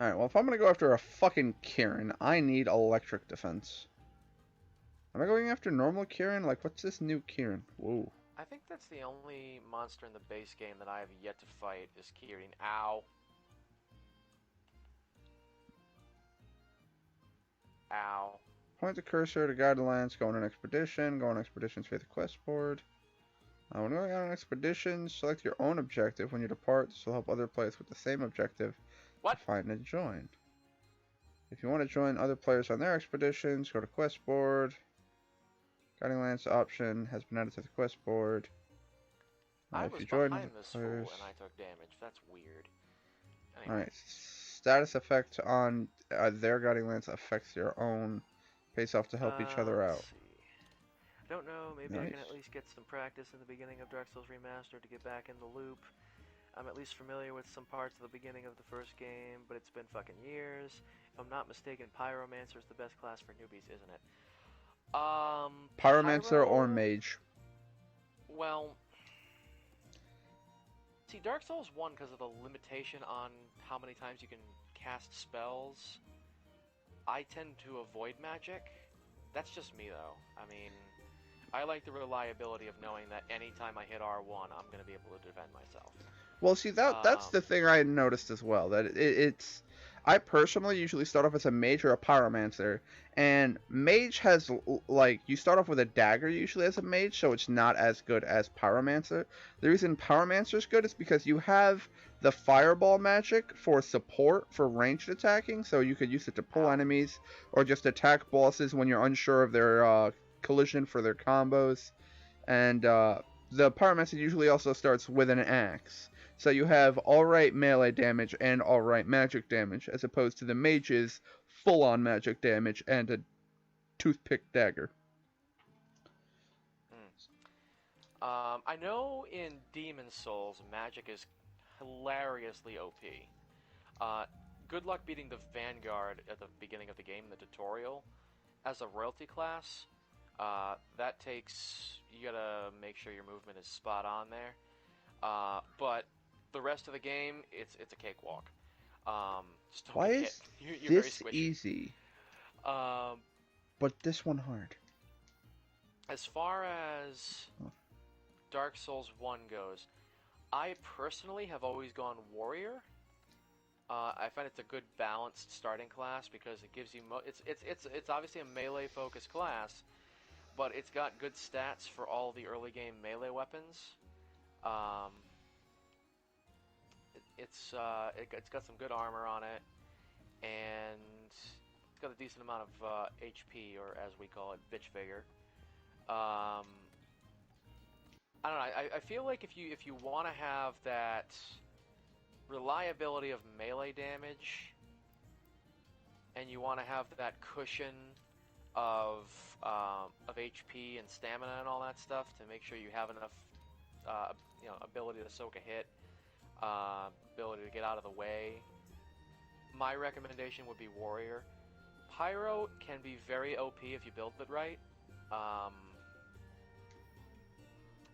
S1: Alright, well, if I'm gonna go after a fucking Kieran, I need electric defense. Am I going after normal Kieran? Like, what's this new Kieran? Whoa.
S4: I think that's the only monster in the base game that I have yet to fight is Kirin. Ow. Ow.
S1: Point the cursor to guide the lance, go on an expedition, go on expeditions via the quest board. When going on an expedition, select your own objective. When you depart, this will help other players with the same objective
S4: What?
S1: to find and join. If you want to join other players on their expeditions, go to quest board. Guiding Lance option has been added to the quest board.
S4: I
S1: If
S4: was
S1: you join
S4: behind
S1: the
S4: this fool
S1: players...
S4: and I took damage. That's weird. Anyway.
S1: Alright, status effect on their Guiding Lance affects your own. Pays off to help each other
S4: Let's
S1: out.
S4: see. I don't know, maybe I can
S1: Nice.
S4: at least get some practice in the beginning of Dark Souls Remastered to get back in the loop. I'm at least familiar with some parts of the beginning of the first game, but it's been fucking years. If I'm not mistaken, Pyromancer is the best class for newbies, isn't it?
S1: Pyromancer or
S4: Pyro...
S1: Mage?
S4: Well... See, Dark Souls 1, because of the limitation on how many times you can cast spells. I tend to avoid magic. That's just me, though. I mean, I like the reliability of knowing that anytime I hit R1, I'm going to be able to defend myself.
S1: Well, see, that's the thing I noticed as well. That it's I personally usually start off as a mage or a pyromancer, and mage has like you start off with a dagger usually as a mage, so it's not as good as pyromancer. The reason pyromancer is good is because you have the fireball magic for support for ranged attacking, so you could use it to pull
S4: Ow.
S1: enemies or just attack bosses when you're unsure of their collision for their combos. And the pyromancer usually also starts with an axe. So you have alright melee damage and alright magic damage, as opposed to the mage's full-on magic damage and a toothpick dagger.
S4: I know in Demon Souls, magic is hilariously OP. Good luck beating the Vanguard at the beginning of the game, the tutorial. As a royalty class, that takes... You gotta make sure your movement is spot on there. But the rest of the game, it's a cakewalk. Just don't
S1: Why
S4: get
S1: is
S4: hit. You're very
S1: this
S4: squishy.
S1: easy,
S4: Um,
S1: but this one hard?
S4: as far as Dark Souls 1 goes, I personally have always gone Warrior. I find it's a good balanced starting class because it gives you it's obviously a melee focused class, but it's got good stats for all the early game melee weapons. It's got some good armor on it, and it's got a decent amount of HP, or as we call it, bitch vigor. I don't know. I feel like if you want to have that reliability of melee damage, and you want to have that cushion of HP and stamina and all that stuff to make sure you have enough, ability to soak a hit, ability to get out of the way, my recommendation would be Warrior. Pyro can be very OP if you build it right.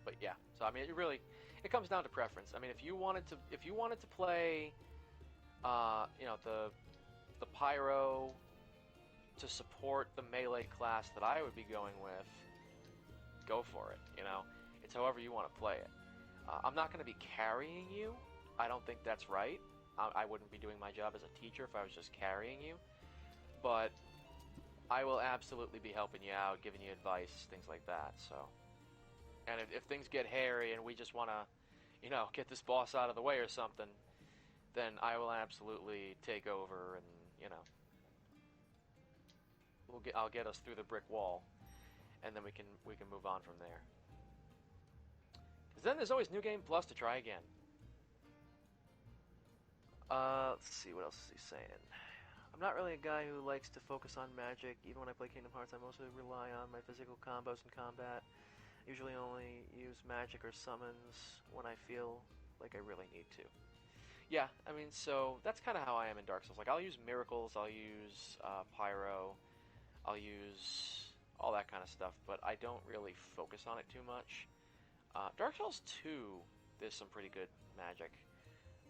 S4: But yeah, so I mean, it comes down to preference. I mean, if you wanted to play, the Pyro to support the melee class that I would be going with, go for it. It's however you want to play it. I'm not going to be carrying you. I don't think that's right. I wouldn't be doing my job as a teacher if I was just carrying you. But I will absolutely be helping you out, giving you advice, things like that. So. And if things get hairy and we just want to, get this boss out of the way or something, then I will absolutely take over and, I'll get us through the brick wall, and then we can move on from there. Because then there's always New Game Plus to try again. Let's see, what else is he saying? I'm not really a guy who likes to focus on magic. Even when I play Kingdom Hearts, I mostly rely on my physical combos in combat. Usually only use magic or summons when I feel like I really need to. Yeah, I mean, so that's kind of how I am in Dark Souls. Like, I'll use miracles, I'll use pyro, I'll use all that kind of stuff, but I don't really focus on it too much. Dark Souls 2, there's some pretty good magic.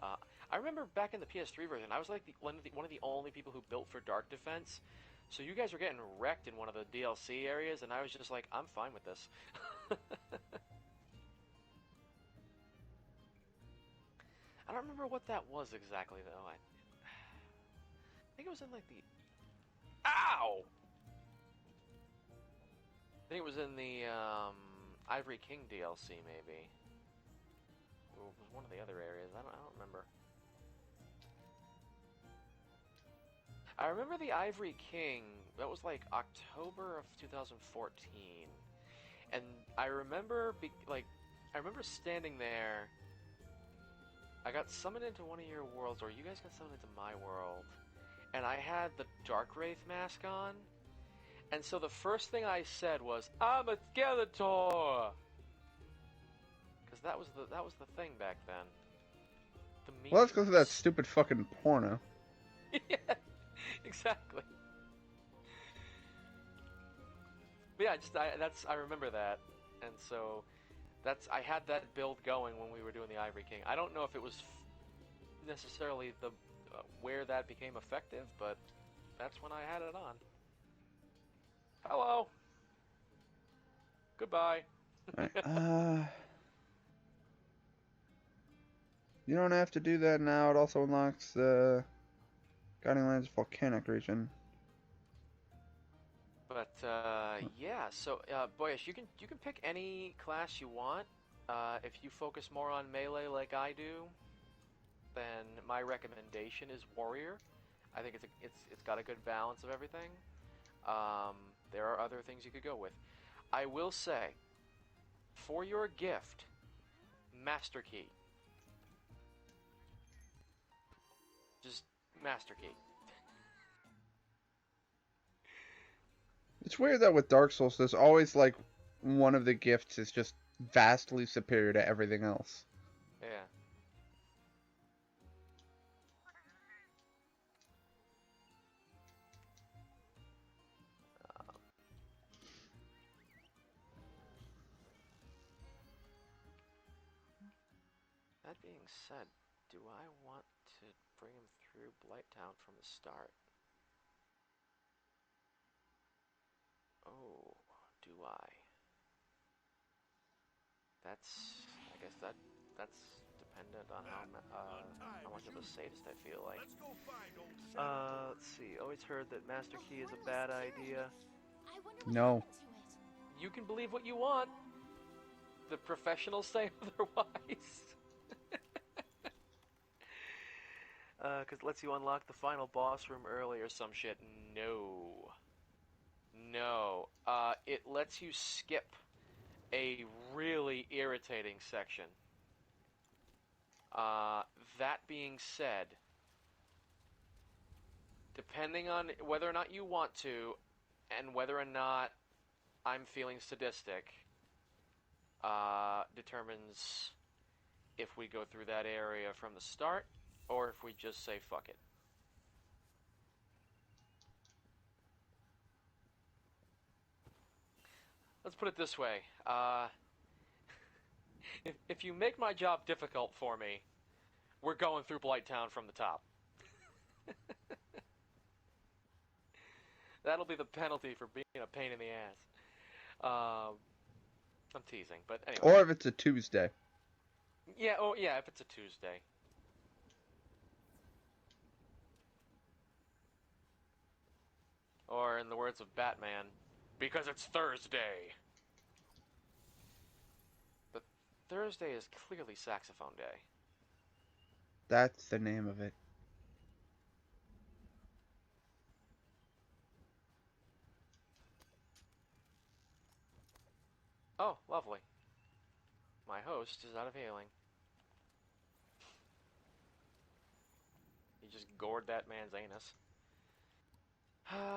S4: I remember back in the PS3 version, I was like one of the only people who built for Dark Defense. So you guys were getting wrecked in one of the DLC areas, and I was just like, I'm fine with this. I don't remember what that was exactly, though. I think it was in, like, the... Ow! I think it was in the, Ivory King DLC, maybe. Or it was one of the other areas. I don't remember. I remember the Ivory King, that was like October of 2014, and I remember standing there. I got summoned into one of your worlds, or you guys got summoned into my world, and I had the Dark Wraith mask on, and so the first thing I said was, "I'm a Skeletor," because that was the thing back then.
S1: Well, let's go through that stupid fucking porno.
S4: Yeah. Exactly. But yeah, I remember that, and so I had that build going when we were doing the Ivory King. I don't know if it was necessarily the where that became effective, but that's when I had it on. Hello. Goodbye.
S1: Alright, you don't have to do that now. It also unlocks the Guiding Lands volcanic region.
S4: But yeah, so Boyish, you can pick any class you want. If you focus more on melee like I do, then my recommendation is warrior. I think it's got a good balance of everything. There are other things you could go with. I will say, for your gift, Master Key. Just Master Key.
S1: It's weird that with Dark Souls, there's always like one of the gifts is just vastly superior to everything else.
S4: Yeah. That being said, do I want to bring him through Blighttown from the start? Oh, do I? I guess that's dependent on how much of a sadist I feel like. Let's see. Always heard that Master Key is a bad idea.
S2: I wonder what
S1: No.
S2: happened to it.
S4: You can believe what you want. The professionals say otherwise. Because it lets you unlock the final boss room early or some shit. No. No. It lets you skip a really irritating section. That being said, depending on whether or not you want to, and whether or not I'm feeling sadistic, determines if we go through that area from the start, or if we just say fuck it. Let's put it this way. If you make my job difficult for me, we're going through Blighttown from the top. That'll be the penalty for being a pain in the ass. I'm teasing, but anyway.
S1: Or if it's a Tuesday.
S4: Yeah, oh yeah, if it's a Tuesday. Or in the words of Batman, because it's Thursday. But Thursday is clearly saxophone day.
S1: That's the name of it.
S4: Oh, lovely. My host is out of healing. He just gored that man's anus.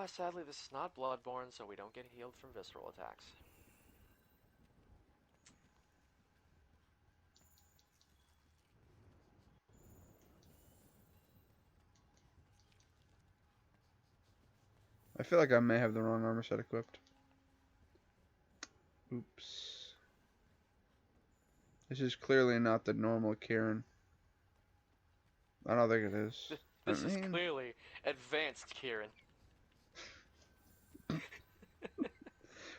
S4: Sadly, this is not Bloodborne, so we don't get healed from visceral attacks.
S1: I feel like I may have the wrong armor set equipped. Oops. This is clearly not the normal Kieran. I don't think it is.
S4: This is clearly advanced Kieran.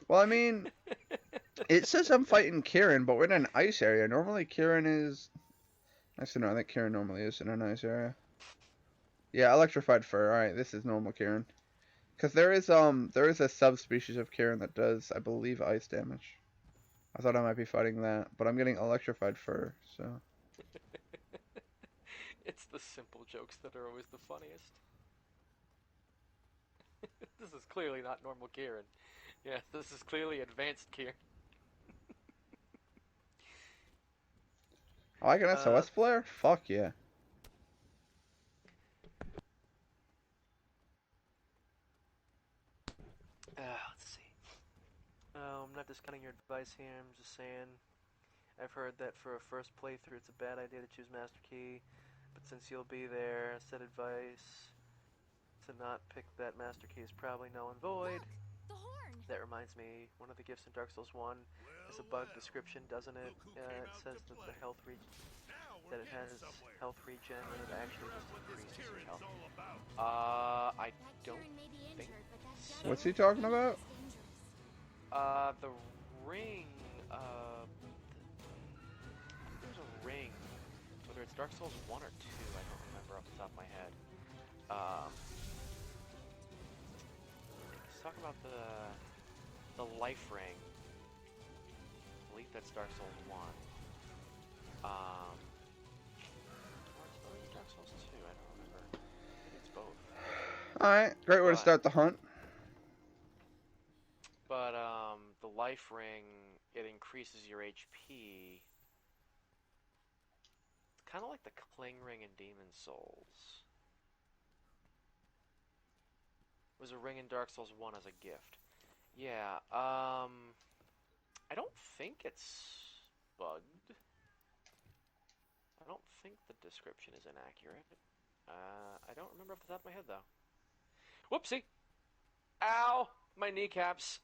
S1: Well, I mean, it says I'm fighting Kieran, but we're in an ice area. Normally Kieran is... Actually, no, I think Kieran normally is in an ice area. Yeah, electrified fur. Alright, this is normal Kieran. Because there is a subspecies of Kieran that does, I believe, ice damage. I thought I might be fighting that, but I'm getting electrified fur, so...
S4: It's the simple jokes that are always the funniest. This is clearly not normal Kieran. Yeah, this is clearly advanced Kieran.
S1: Oh, I can SOS flare? Fuck yeah.
S4: Let's see. I'm not discounting your advice here, I'm just saying. I've heard that for a first playthrough it's a bad idea to choose Master Key, but since you'll be there, said advice to not pick that Master Key is probably null and void.
S2: Look, the horn.
S4: That reminds me, one of the gifts in Dark Souls 1 has a bug description, doesn't it? It says that the health that it has health regen and it actually just increases your health? I
S2: That
S4: don't
S2: Kieran may be
S4: think
S2: injured, but that
S4: so.
S2: doesn't
S1: What's he
S2: mean
S1: talking
S2: any
S1: about?
S2: less dangerous.
S4: The ring, there's a ring, whether it's Dark Souls 1 or 2, I don't remember off the top of my head. Let's talk about the life ring. I believe that's Dark Souls 1. Or it's Dark Souls 2, I don't remember. Maybe it's both.
S1: Alright, great way to start the hunt.
S4: But, the life ring, it increases your HP. It's kind of like the Cling Ring in Demon Souls. It was a ring in Dark Souls 1 as a gift. Yeah, I don't think it's bugged. I don't think the description is inaccurate. I don't remember off the top of my head, though. Whoopsie! Ow! My kneecaps!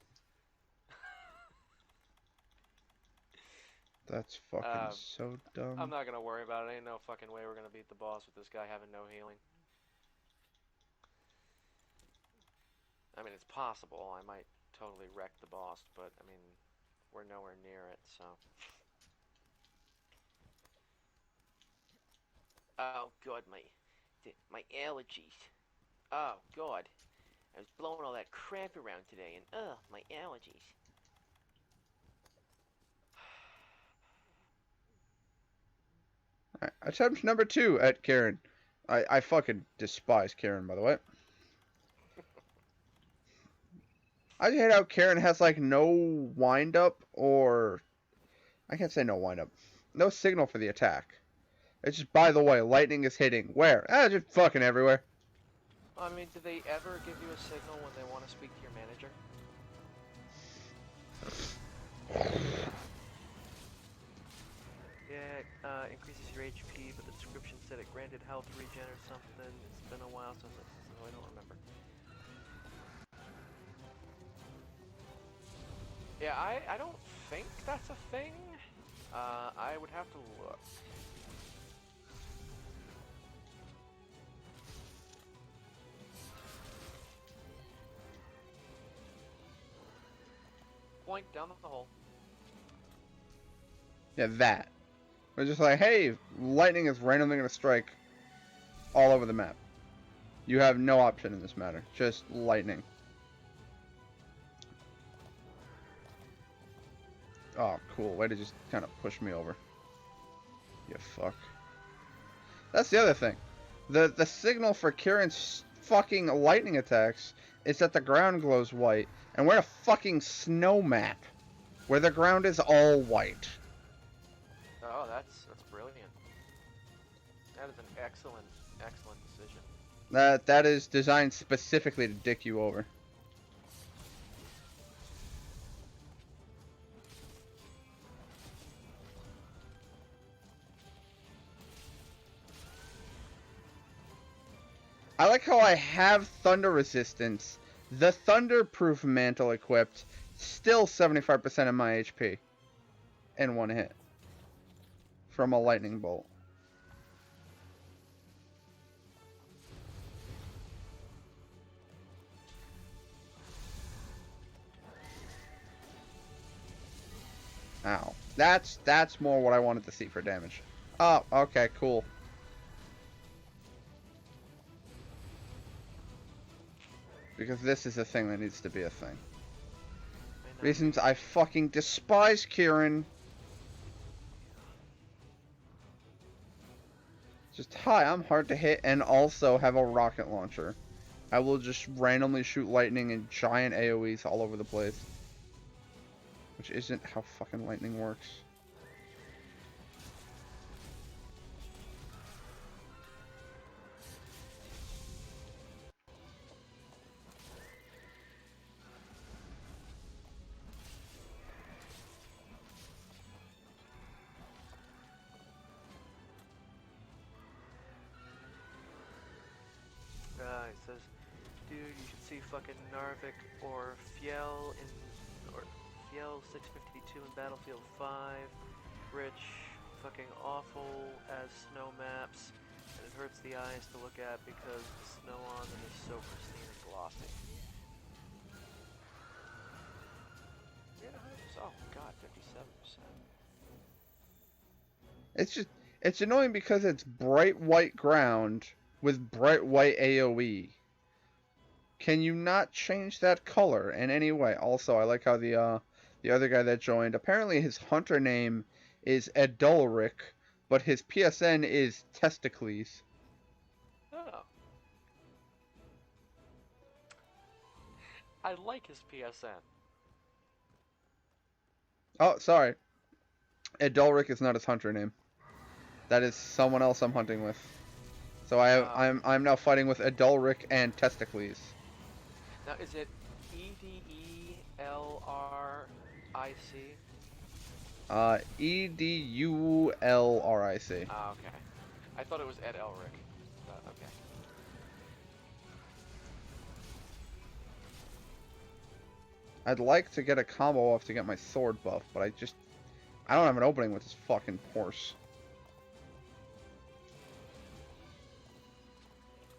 S1: That's fucking so dumb.
S4: I'm not gonna worry about it. Ain't no fucking way we're gonna beat the boss with this guy having no healing. I mean, it's possible. I might totally wreck the boss, but, I mean, we're nowhere near it, so... Oh, God, my allergies. Oh, God. I was blowing all that crap around today, and, my allergies.
S1: Alright, attempt number 2 at Karen. I fucking despise Karen, by the way. I just hate how Karen has, like, no wind-up or... I can't say no wind-up. No signal for the attack. It's just, by the way, lightning is hitting. Where? Just fucking everywhere.
S4: I mean, do they ever give you a signal when they want to speak to your manager? Yeah, increases your HP, but the description said it granted health regen or something. It's been a while since I don't remember. Yeah, I don't think that's a thing. I would have to look. Point down the hole.
S1: Yeah, that. It's just like, hey, lightning is randomly going to strike all over the map. You have no option in this matter. Just lightning. Oh, cool. Way to just kind of push me over. You fuck. That's the other thing. The signal for Kieran's fucking lightning attacks is that the ground glows white. And we're in a fucking snow map. Where the ground is all white.
S4: Oh, that's brilliant. That is an excellent decision.
S1: That is designed specifically to dick you over. I like how I have thunder resistance, the thunderproof mantle equipped, still 75% of my HP in one hit from a lightning bolt. Ow. That's more what I wanted to see for damage. Oh, okay, cool. Because this is a thing that needs to be a thing. Reasons I fucking despise Kieran. Just, hi, I'm hard to hit and also have a rocket launcher. I will just randomly shoot lightning and giant AoEs all over the place. Which isn't how fucking lightning works.
S4: It says, dude, you should see fucking Narvik or Fiel in, or Fiel 652 in Battlefield 5, Rich fucking awful as snow maps, and it hurts the eyes to look at because the snow on them is so pristine and glossy. Yeah, oh god, 57%.
S1: It's annoying because it's bright white ground with bright white AoE. Can you not change that color in any way? Also, I like how the other guy that joined, apparently his hunter name is Edulric, but his PSN is Testicles.
S4: Oh. I like his PSN.
S1: Oh, sorry. Edulric is not his hunter name. That is someone else I'm hunting with. So I'm now fighting with Edulric and Testicles.
S4: Now, is it Edulric?
S1: Edulric.
S4: Ah, okay. I thought it was Ed Elric, but okay.
S1: I'd like to get a combo off to get my sword buff, but I don't have an opening with this fucking horse.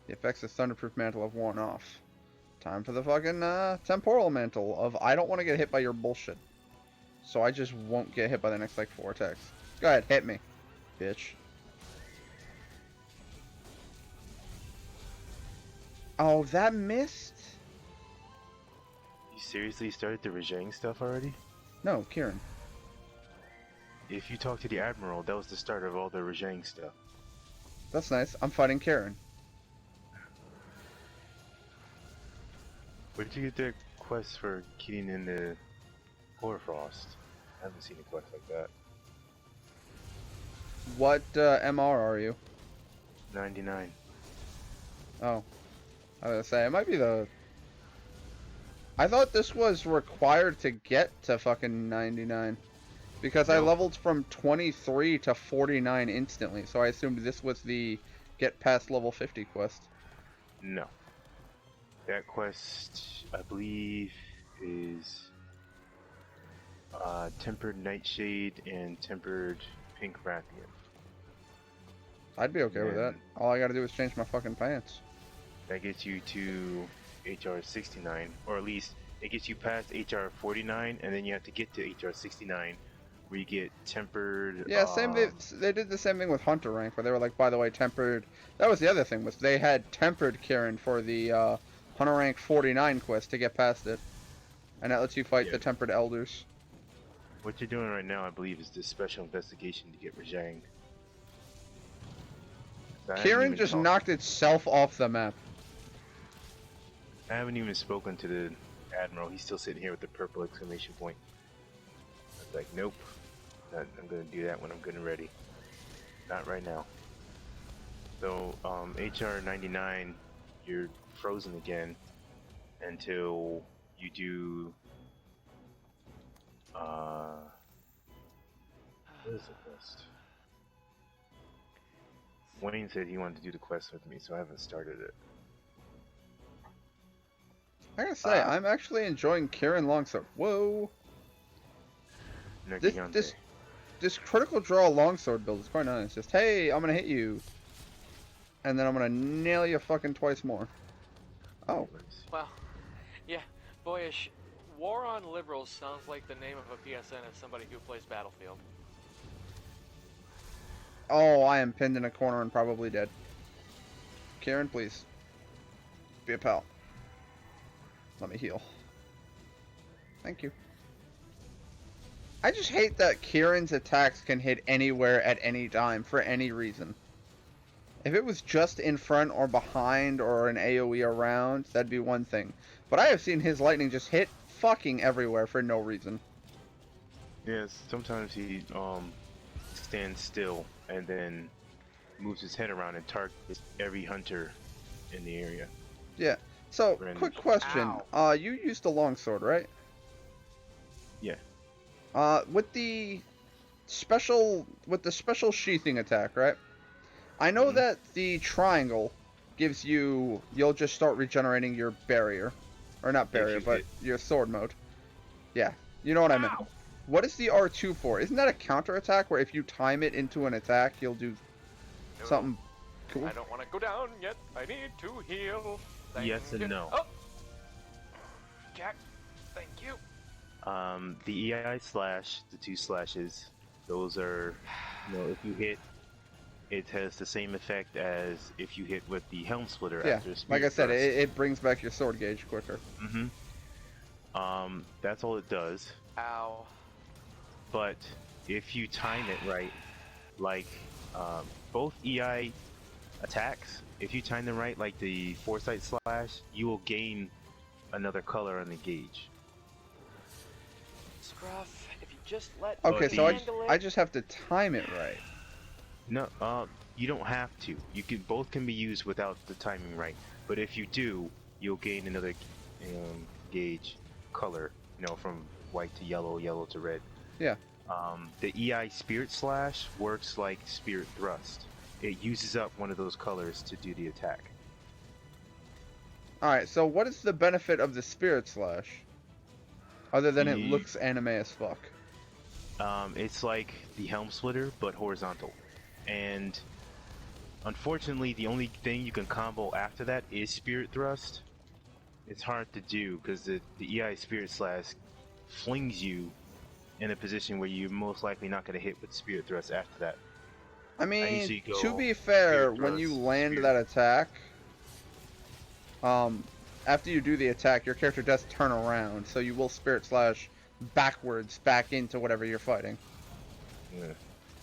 S1: The effects of Thunderproof Mantle have worn off. Time for the fucking Temporal Mantle of I don't want to get hit by your bullshit. So I just won't get hit by the next like 4 attacks. Go ahead, hit me, bitch. Oh, that missed?
S5: You seriously started the Rajang stuff already?
S1: No, Kieran.
S5: If you talk to the Admiral, that was the start of all the Rajang stuff.
S1: That's nice. I'm fighting Kieran.
S5: Where did you get the quest for getting into Hoarfrost? I haven't seen a quest like that.
S1: What MR are you?
S5: 99.
S1: Oh. I was gonna say, it might be the... I thought this was required to get to fucking 99. Because I
S5: Nope.
S1: leveled from 23 to 49 instantly, so I assumed this was the get past level 50 quest.
S5: No. That quest, I believe, is Tempered Nightshade and Tempered Pink Rathian.
S1: I'd be okay with that.
S5: And
S1: All I gotta do is change my fucking pants.
S5: that gets you to HR 69, or at least it gets you past HR 49, and then you have to get to HR 69, where you get tempered.
S1: Yeah, they did the same thing with Hunter rank, where they were like, by the way, tempered. That was the other thing, was they had tempered Kieran for the Hunter rank 49 quest to get past it, and that lets you fight the tempered elders.
S5: What you're doing right now, I believe, is this special investigation to get Rajang.
S1: Kieran just knocked itself off the map.
S5: I haven't even spoken to the Admiral. He's still sitting here with the purple exclamation point. I was like, nope. I'm gonna do that when I'm good and ready. Not right now. So, HR 99, you're frozen again until you do. What is the quest? Wayne said he wanted to do the quest with me, so I haven't started it.
S1: I gotta say, I'm actually enjoying Kieran Longsword. Whoa! This critical draw longsword build is quite nice. Just, hey, I'm gonna hit you. And then I'm gonna nail you fucking twice more. Oh.
S4: Well, yeah, boyish. War on Liberals sounds like the name of a PSN as somebody who plays Battlefield.
S1: Oh, I am pinned in a corner and probably dead. Kieran, please. Be a pal. Let me heal. Thank you. I just hate that Kieran's attacks can hit anywhere at any time for any reason. If it was just in front or behind or an AoE around, that'd be one thing. But I have seen his lightning just hit fucking everywhere for no reason.
S5: Yes, sometimes he stands still and then moves his head around and targets every hunter in the area.
S1: Yeah. So,
S5: Random.
S1: quick question. You used the longsword, right?
S5: Yeah.
S1: With the special sheathing attack, right? I know that the triangle gives you, you'll just start regenerating your barrier. Or not barrier, but your sword mode. Yeah, you know what I meant. What is the R2 for? Isn't that a counter attack where if you time it into an attack, you'll do
S4: No,
S1: something cool?
S4: I don't want to go down yet. I need to heal. Thank
S5: Yes and
S4: you.
S5: no.
S4: Oh! Jack, thank you.
S5: The EI slash, the 2 slashes, those are, if you hit, it has the same effect as if you hit with the Helm Splitter
S1: Yeah,
S5: after a
S1: like I
S5: Spirit
S1: said,
S5: Thrust.
S1: it brings back your sword gauge quicker.
S5: That's all it does.
S4: Ow.
S5: But if you time it right, like both EI attacks, if you time them right, like the Foresight slash, you will gain another color on the gauge.
S4: Scruff, if you just let
S1: Okay,
S4: me
S1: so
S4: handle
S1: I
S4: it.
S1: just have to time it right.
S5: No, you don't have to. Both can be used without the timing right. But if you do, you'll gain another gauge color. From white to yellow, yellow to red.
S1: Yeah.
S5: The EI Spirit Slash works like Spirit Thrust. It uses up one of those colors to do the attack.
S1: Alright, so what is the benefit of the Spirit Slash? Other than it looks anime as fuck.
S5: It's like the Helm Splitter, but horizontal. And unfortunately, the only thing you can combo after that is Spirit Thrust. It's hard to do because the EI Spirit Slash flings you in a position where you're most likely not going to hit with Spirit Thrust after that.
S1: I mean,
S5: usually go
S1: to be fair,
S5: Spirit
S1: when you
S5: Thrust,
S1: land
S5: Spirit.
S1: that attack, after you do the attack, your character does turn around, so you will Spirit Slash backwards back into whatever you're fighting.
S5: Yeah.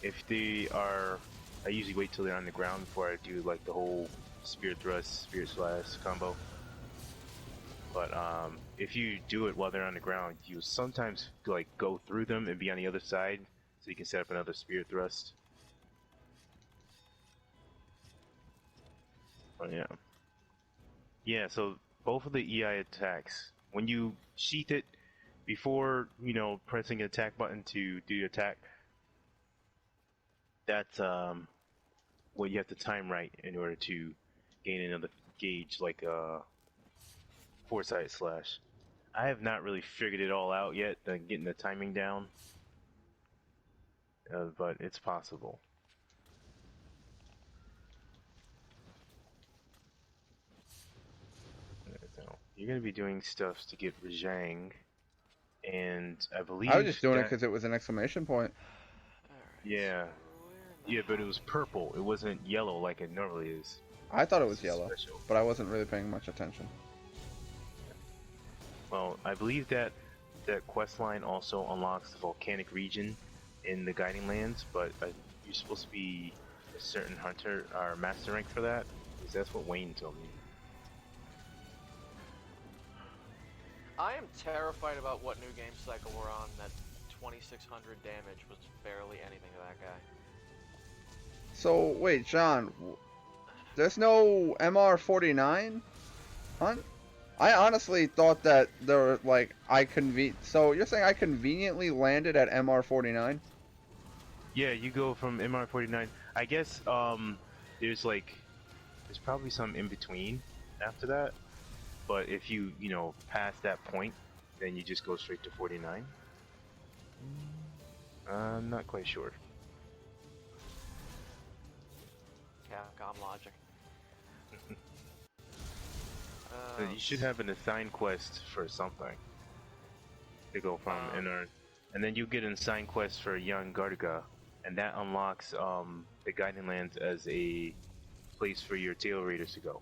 S5: If they are, I usually wait till they're on the ground before I do like the whole Spirit Thrust, Spirit Slash combo. But if you do it while they're on the ground, you sometimes like go through them and be on the other side, so you can set up another Spirit Thrust. But yeah. Yeah, so both of the EI attacks, when you sheath it before, pressing an attack button to do your attack, that's what you have to time right in order to gain another gauge like Foresight Slash. I have not really figured it all out yet, getting the timing down, but it's possible. So, you're going to be doing stuff to get Rajang, and I believe
S1: I was just doing it
S5: that,
S1: because it was an exclamation point.
S5: yeah, but it was purple. It wasn't yellow like it normally is.
S1: I thought it was yellow,
S5: Special.
S1: but I wasn't really paying much attention.
S5: Well, I believe that quest line also unlocks the volcanic region in the Guiding Lands, but you're supposed to be a certain hunter or master rank for that, because that's what Wayne told me.
S4: I am terrified about what new game cycle we're on. That 2600 damage was barely anything to that guy.
S1: So, wait, John, there's no MR49 hunt? I honestly thought that there were, like, so you're saying I conveniently landed at MR49?
S5: Yeah, you go from MR49. I guess there's probably some in between after that, but if you pass that point, then you just go straight to 49. I'm not quite sure.
S4: Capcom logic.
S5: You should have an assigned quest for something to go from and then you get an assigned quest for young Gardiga, and that unlocks the Guiding Lands as a place for your tail raiders to go.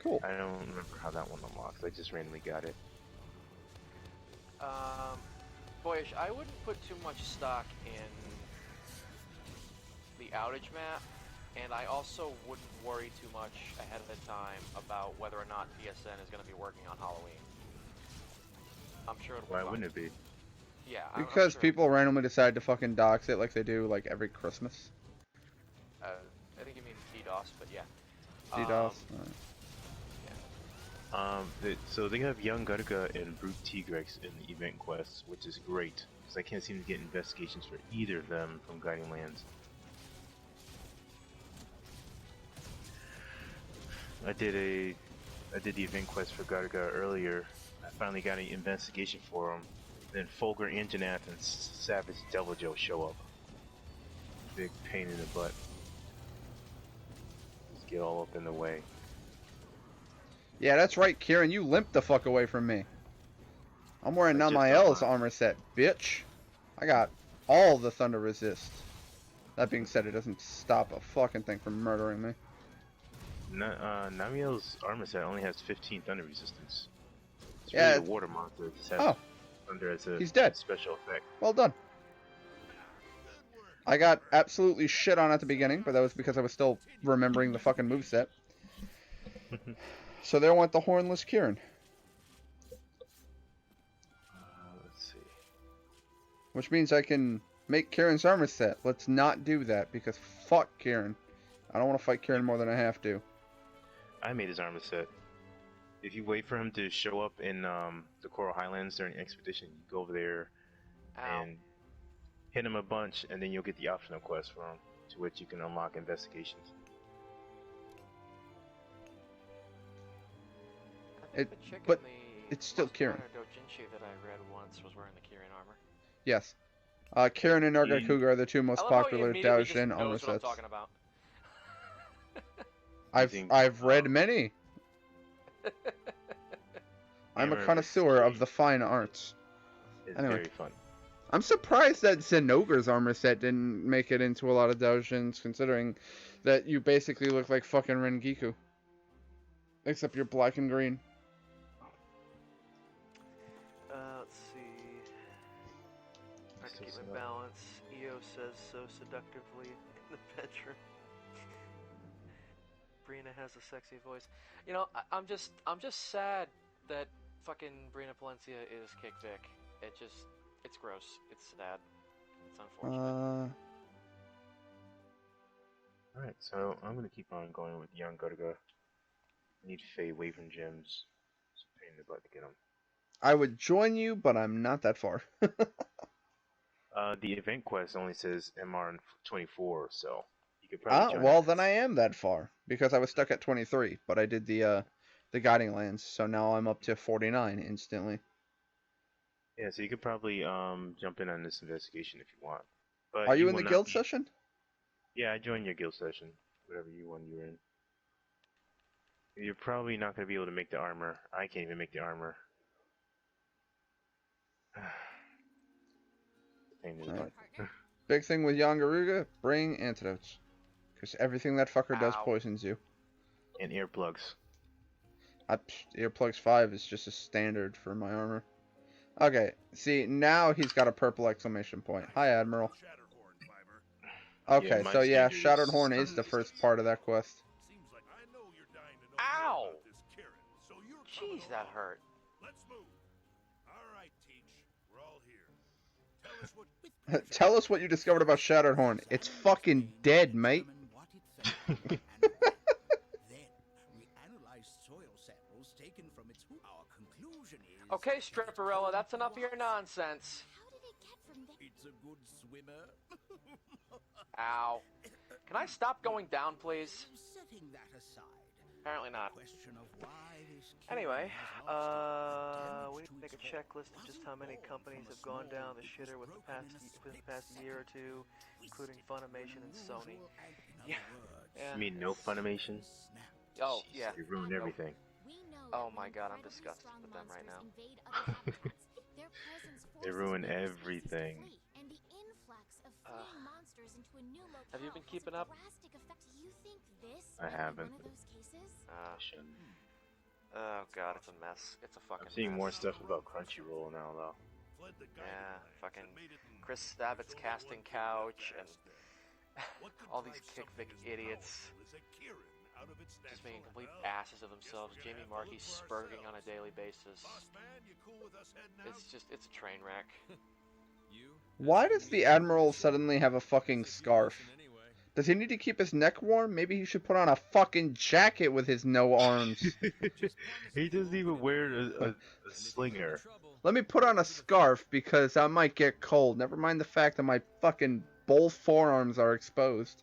S1: Cool.
S5: I don't remember how that one unlocks. I just randomly got it.
S4: Boyish, I wouldn't put too much stock in the outage map, and I also wouldn't worry too much ahead of the time about whether or not PSN is going to be working on Halloween. I'm sure it'll be
S5: Why
S4: fine.
S5: wouldn't it be?
S4: Yeah, I'm
S1: Because
S4: sure.
S1: people randomly decide to fucking dox it like they do, like, every Christmas.
S4: I think you mean DDoS, but yeah.
S1: DDoS.
S5: So they have young Gardiga and Brute Tigrex in the event quests, which is great, because I can't seem to get investigations for either of them from Guiding Lands. I did the event quest for Gardiga earlier I finally got an investigation for him. Then Folger, Anjanath, and Savage Devil Joe show up. Big pain in the butt. Just get all up in the way.
S1: Yeah, that's right, Kieran. You limped the fuck away from me. I'm wearing
S5: I just
S1: Namael's
S5: unlocked.
S1: armor set, bitch. I got all the thunder resist. That being said, it doesn't stop a fucking thing from murdering me.
S5: Namiel's armor set only has 15 thunder resistance. It's
S1: Yeah,
S5: really a water monster. It just has
S1: oh,
S5: thunder as a
S1: he's dead.
S5: special effect.
S1: Well done. I got absolutely shit on at the beginning, but that was because I was still remembering the fucking moveset. So there went the hornless Kieran.
S5: Let's see.
S1: Which means I can make Kieran's armor set. Let's not do that, because fuck Kieran. I don't want to fight Kieran more than I have to.
S5: I made his armor set. If you wait for him to show up in the Coral Highlands during expedition, you go over there
S4: Ow.
S5: and hit him a bunch, and then you'll get the optional quest for him, to which you can unlock investigations.
S4: I think the chick
S1: but
S4: in the
S1: it's still Kieran.
S4: Master Dojinshi that I read once was wearing the Kieran armor.
S1: Yes. Kieran and Narga Cougar are the two most
S4: I love how he
S1: popular
S4: immediately just
S1: Daojin
S4: knows
S1: armor
S4: what I'm
S1: sets.
S4: talking about.
S1: I've read many. I'm a
S5: Hammer
S1: connoisseur of
S5: Escape
S1: the fine arts.
S5: is
S1: Anyway.
S5: very fun.
S1: I'm surprised that Zenogre's armor set didn't make it into a lot of Daojins, considering that you basically look like fucking Rengiku. Except you're black and green.
S4: Let's see. I have to keep my balance. EO says so seductively in the bedroom. Brina has a sexy voice. You know, I'm just sad that fucking Brina Palencia is Kick Vic. It's gross. It's sad. It's unfortunate.
S5: Alright, so I'm gonna keep on going with Young Gurga. I need Fey Wyvern Gems. It's a pain in the butt to get them.
S1: I would join you, but I'm not that far.
S5: The event quest only says MR 24, so you could probably join
S1: Well
S5: that.
S1: then I am that far, because I was stuck at 23, but I did the Guiding Lands, so now I'm up to 49 instantly.
S5: Yeah, so you could probably jump in on this investigation if you want. But
S1: Are you in
S5: will
S1: the
S5: not
S1: guild
S5: be-
S1: session?
S5: Yeah, I joined your guild session, whatever one you're in. You're probably not going to be able to make the armor. I can't even make the armor. Pain in the butt.
S1: Big thing with Yangaruga, bring antidotes. Because everything that fucker does
S4: Ow.
S1: poisons you.
S5: And earplugs.
S1: Earplugs 5 is just a standard for my armor. Okay, see, now he's got a purple exclamation point. Hi, Admiral. Okay,
S5: my
S1: so yeah,
S5: standard
S1: Shattered
S5: is-
S1: Horn is the first part of that quest.
S4: Ow! Jeez, that hurt.
S3: Let's move. All right, Teach. We're all here. Tell us what
S1: Tell us what you discovered about Shattered Horn. It's fucking dead, mate.
S6: Then we analyzed soil samples taken from its. Our conclusion is.
S4: Okay, Stripperella, that's enough of your nonsense.
S2: How did it get from there?
S6: It's a good swimmer.
S4: Ow. Can I stop going down, please?
S6: Setting that aside.
S4: Apparently not.
S6: Question of why this
S4: Anyway,
S6: kid has lost its
S4: we need to make a
S6: intent
S4: checklist of just how many companies have gone down the shitter within the past year or two, including Funimation and Sony. Yeah. Yeah.
S5: You mean no Funimation?
S4: Oh, yeah.
S5: They ruined everything.
S2: We know
S4: Oh
S2: that
S4: my
S2: when
S4: God, I'm
S2: incredibly
S4: disgusted
S2: strong
S4: with them right now.
S2: monsters invade other habitats, their presence
S5: They
S2: forces
S5: ruin
S2: those
S5: everything.
S2: species to flee, and the influx of fleeing monsters into a new locale
S4: Have you been
S2: has
S4: keeping
S2: a
S4: up?
S2: drastic effect. Do you think this
S5: I
S2: might be
S5: haven't.
S2: one of those cases?
S4: Oh God, it's a mess. It's a fucking
S5: I'm seeing
S4: mess.
S5: more stuff about Crunchyroll now, though.
S4: Yeah, fucking Chris Sabat's casting couch and all these kick Vic idiots just making complete asses of themselves. Jamie Markey spurging on a daily basis. It's a train wreck.
S1: Why does the Admiral suddenly have a fucking scarf? Does he need to keep his neck warm? Maybe he should put on a fucking jacket with his no arms.
S5: He doesn't even wear a slinger.
S1: Let me put on a scarf because I might get cold. Never mind the fact that my fucking both forearms are exposed.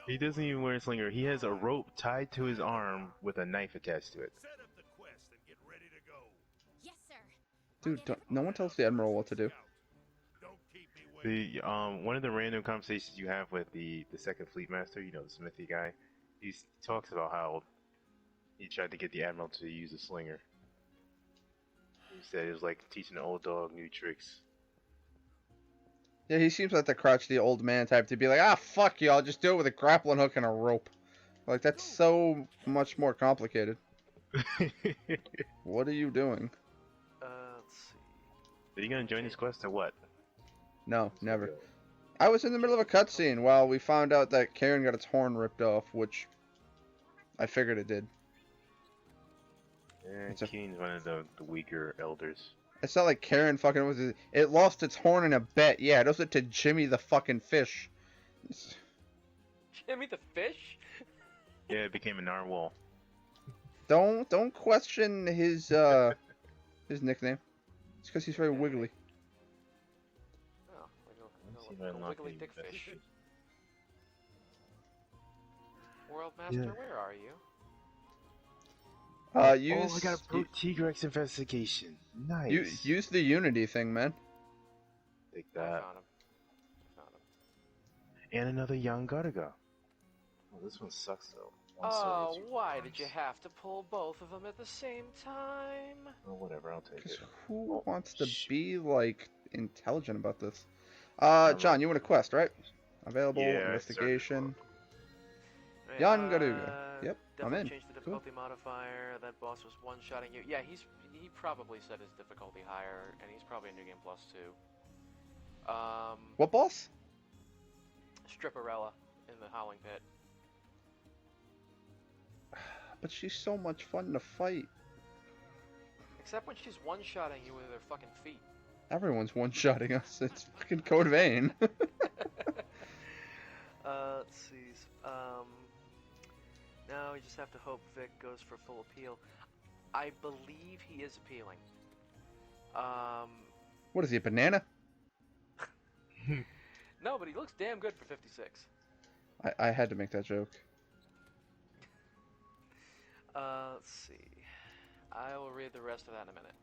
S5: He doesn't even wear a slinger. He has a rope tied to his arm with a knife attached to it.
S3: Set up the quest and get ready to go.
S2: Yes,
S1: Dude, no one tells the Admiral what to do.
S3: Don't keep me waiting.
S5: The one of the random conversations you have with the second fleet master, you know, the Smithy guy, he talks about how he tried to get the admiral to use a slinger. He said it was like teaching an old dog new tricks.
S1: Yeah, he seems like the crotchety old man type to be like, ah, fuck you, I'll just do it with a grappling hook and a rope. Like, that's so much more complicated. What are you doing?
S4: Let's see.
S5: Are you gonna join this quest or what?
S1: No, never. I was in the middle of a cutscene while we found out that Karen got its horn ripped off, which I figured it did.
S5: Yeah,
S1: It's a-
S5: Keen's one of the weaker elders.
S1: It's not like Karen fucking was. It lost its horn in a bet. Yeah, it owes it to Jimmy the fucking fish.
S4: Jimmy the fish?
S5: Yeah, it became a narwhal.
S1: Don't question his nickname. It's because he's very wiggly.
S4: Oh,
S5: Let's see if I
S4: like a
S5: unlock
S4: wiggly
S5: any
S4: dick fish.
S5: messages.
S4: World Master,
S5: Yeah.
S4: where are you?
S1: Use
S5: Oh, I got a pro Tigrex investigation. Nice.
S1: use the Unity thing, man.
S5: Take
S4: I
S5: that.
S4: found him.
S5: And another young Garga. Oh, this one sucks though. One
S4: Oh,
S5: silver, two
S4: why
S5: bronze.
S4: did you have to pull both of them at the same time?
S5: Oh, whatever, I'll take
S1: 'Cause
S5: it.
S1: who
S5: Oh,
S1: wants to
S5: shoot.
S1: be like intelligent about this?
S5: I
S1: John,
S5: love
S1: you want a
S5: it.
S1: quest, right? Available
S5: Yeah, I started
S1: investigation.
S4: Right,
S1: Jan Garuga. Yep, I'm
S4: definitely
S1: in.
S4: changed the
S1: Cool.
S4: difficulty modifier. That boss was one-shotting you. Yeah, he probably set his difficulty higher, and he's probably a New Game Plus too.
S1: What boss?
S4: Stripperella in the Howling Pit.
S1: But she's so much fun to fight.
S4: Except when she's one-shotting you with her fucking feet.
S1: Everyone's one-shotting us. It's fucking Code Vein.
S4: Let's see. Now we just have to hope Vic goes for full appeal. I believe he is appealing.
S1: What is he, a banana?
S4: No, but he looks damn good for 56.
S1: I had to make that joke.
S4: Let's see. I will read the rest of that in a minute.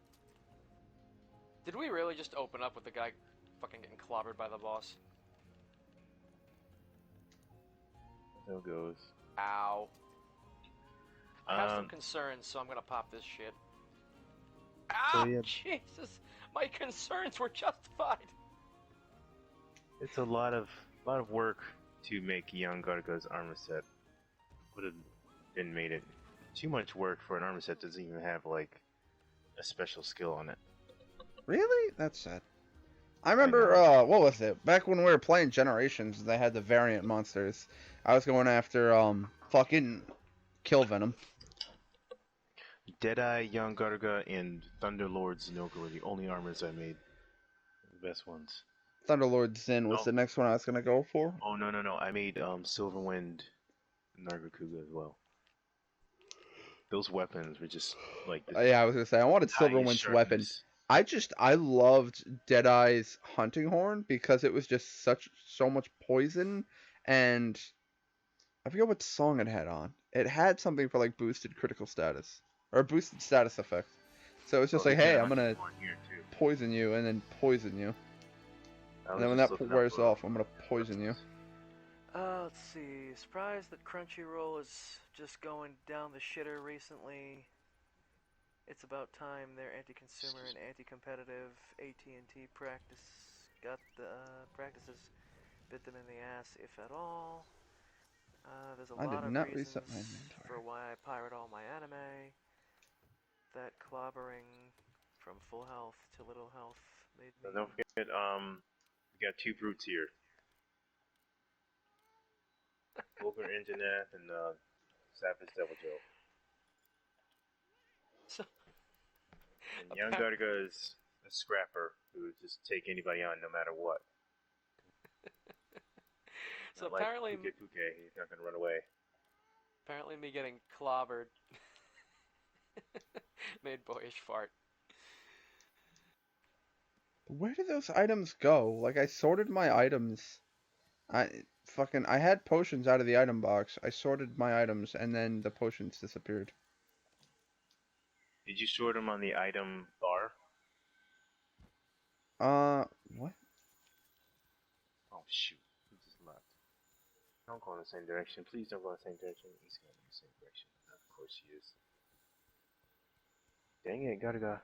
S4: Did we really just open up with the guy fucking getting clobbered by the boss?
S5: There goes.
S4: Ow. I have some concerns, so I'm gonna pop this shit.
S5: So,
S4: Ow!
S5: yeah.
S4: Jesus! My concerns were justified!
S5: It's a lot of work to make young Garga's armor set. Would have been made it too much work for an armor set that doesn't even have like a special skill on it.
S1: Really? That's sad. I remember, what was it? Back when we were playing Generations, they had the variant monsters. I was going after, fucking Kill Venom.
S5: Deadeye, Young Garga, and Thunderlord Zenoka were the only armors I made. The best ones.
S1: Thunderlord Zin was
S5: Oh.
S1: the next one I was gonna go for.
S5: Oh no. I made Silverwind Nargacuga as well. Those weapons were just like the
S1: Yeah, I was gonna say, I wanted
S5: highest
S1: Silverwind's weapon.
S5: sharpness.
S1: I loved Deadeye's hunting horn because it was just so much poison, and I forget what song it had on. It had something for like boosted critical status or boosted status effect. So it's just
S5: Oh,
S1: like,
S5: they
S1: hey,
S5: had
S1: I'm gonna
S5: hunting horn here too.
S1: poison you and then poison you,
S5: I
S1: and
S5: was
S1: then when
S5: just
S1: that
S5: looking
S1: wears
S5: up,
S1: off, I'm gonna poison you.
S4: Let's see. Surprised that Crunchyroll is just going down the shitter recently. It's about time their anti-consumer and anti-competitive AT&T practices bit them in the ass, if at all. There's a
S1: I
S4: lot
S1: did
S4: of
S1: not
S4: reasons
S1: reset my inventory.
S4: for why I pirate all my anime. That clobbering from full health to little health made me...
S5: So don't forget, we got two brutes here. Vulgar Engineer and Savage Devil Joe.
S4: So,
S5: And Young Garga is a scrapper who would just take anybody on no matter what.
S4: so
S5: Not like
S4: apparently,
S5: Puke, he's not gonna run away.
S4: apparently me getting clobbered made boyish fart.
S1: Where did those items go? Like, I sorted my items. I had potions out of the item box. I sorted my items, and then the potions disappeared.
S5: Did you sort them on the item bar?
S1: What?
S5: Oh shoot, he just left. Don't go in the same direction. Please don't go in the same direction. He's going in the same direction. Of course he is. Dang it, gotta go.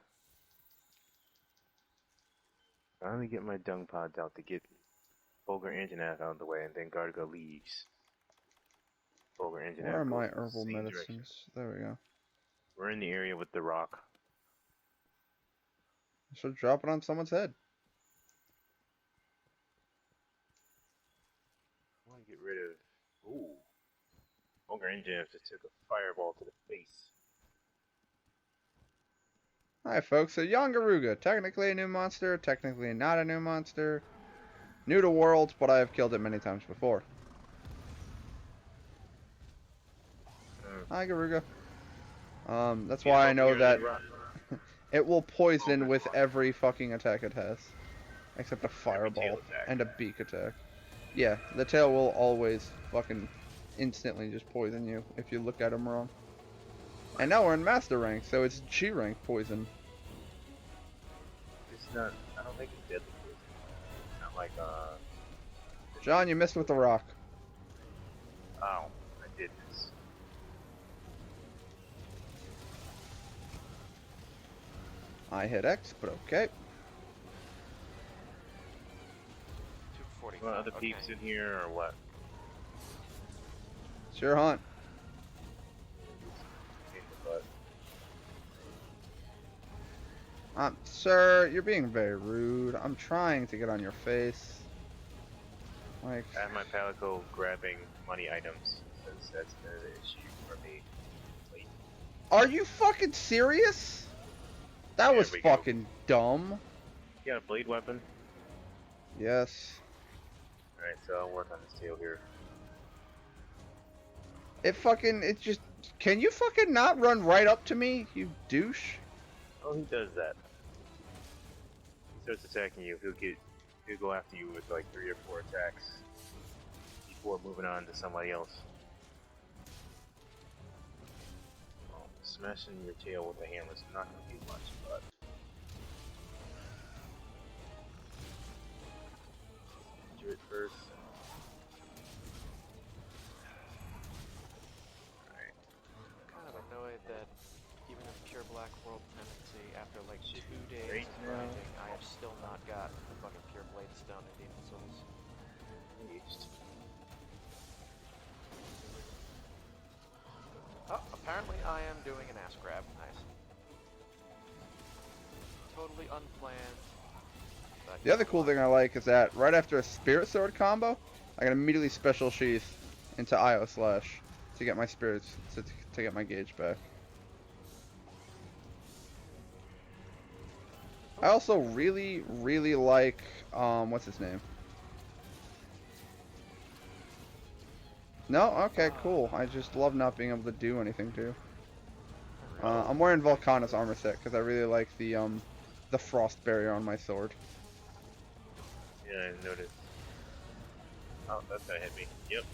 S5: Finally get my dung pods out to get Vulgar Anjanath out of the way, and then Garga leaves. Vulgar
S1: Where
S5: Anjanath
S1: are my
S5: goes in the
S1: herbal
S5: same
S1: medicines?
S5: direction.
S1: There we go.
S5: We're in the area with the rock.
S1: I should drop it on someone's head.
S5: I want to get rid of. Ooh. Vulgar Anjanath just took a fireball to the face.
S1: Hi folks, so Yangaruga, technically a new monster, technically not a new monster. New to world, but I have killed it many times before. Hi Garuga. That's why I know that it will poison with every fucking attack it has. Except a fireball and a beak attack. Yeah, the tail will always fucking instantly just poison you if you look at him wrong. And now we're in master rank, so it's G rank poison.
S5: It's not. I don't think it's deadly poison. It's not like
S1: John, you missed with the rock.
S5: Ow! I did this.
S1: I hit X, but okay.
S4: 245.
S5: Want other
S4: okay.
S5: peeps in here or what?
S1: It's your hunt.
S5: In the butt.
S1: Sir, you're being very rude. I'm trying to get on your face. Like,
S5: I have my Palico grabbing money items since that's the issue for me. Wait.
S1: are you fucking serious? That
S5: There
S1: was
S5: we go.
S1: fucking dumb.
S5: You got a blade weapon?
S1: Yes.
S5: Alright, so I'll work on this tail here.
S1: It just, can you fucking not run right up to me, you douche?
S5: Oh, he does that. He starts attacking you. He'll go after you with like 3 or 4 attacks before moving on to somebody else. Oh, smashing your tail with a hammer is not going to do much, but injure it first. Alright.
S4: Kind of annoyed that even in Pure Black World Tendency, after like 2 days
S5: Great
S4: of grinding, I have still not got the fucking Pure Blade Stone in Demon Souls.
S5: Engaged.
S4: Oh, apparently I am doing an ass grab. Nice. Totally unplanned. But
S1: The other cool thing I like is that right after a Spirit Sword combo, I can immediately Special Sheath into Io Slash to get my spirits, to get my gauge back. I also really, really like, what's his name? No? Okay, cool. I just love not being able to do anything too. I'm wearing Volcana's armor set because I really like the frost barrier on my sword.
S5: Yeah, I noticed. Oh, that's gonna hit me. Yep.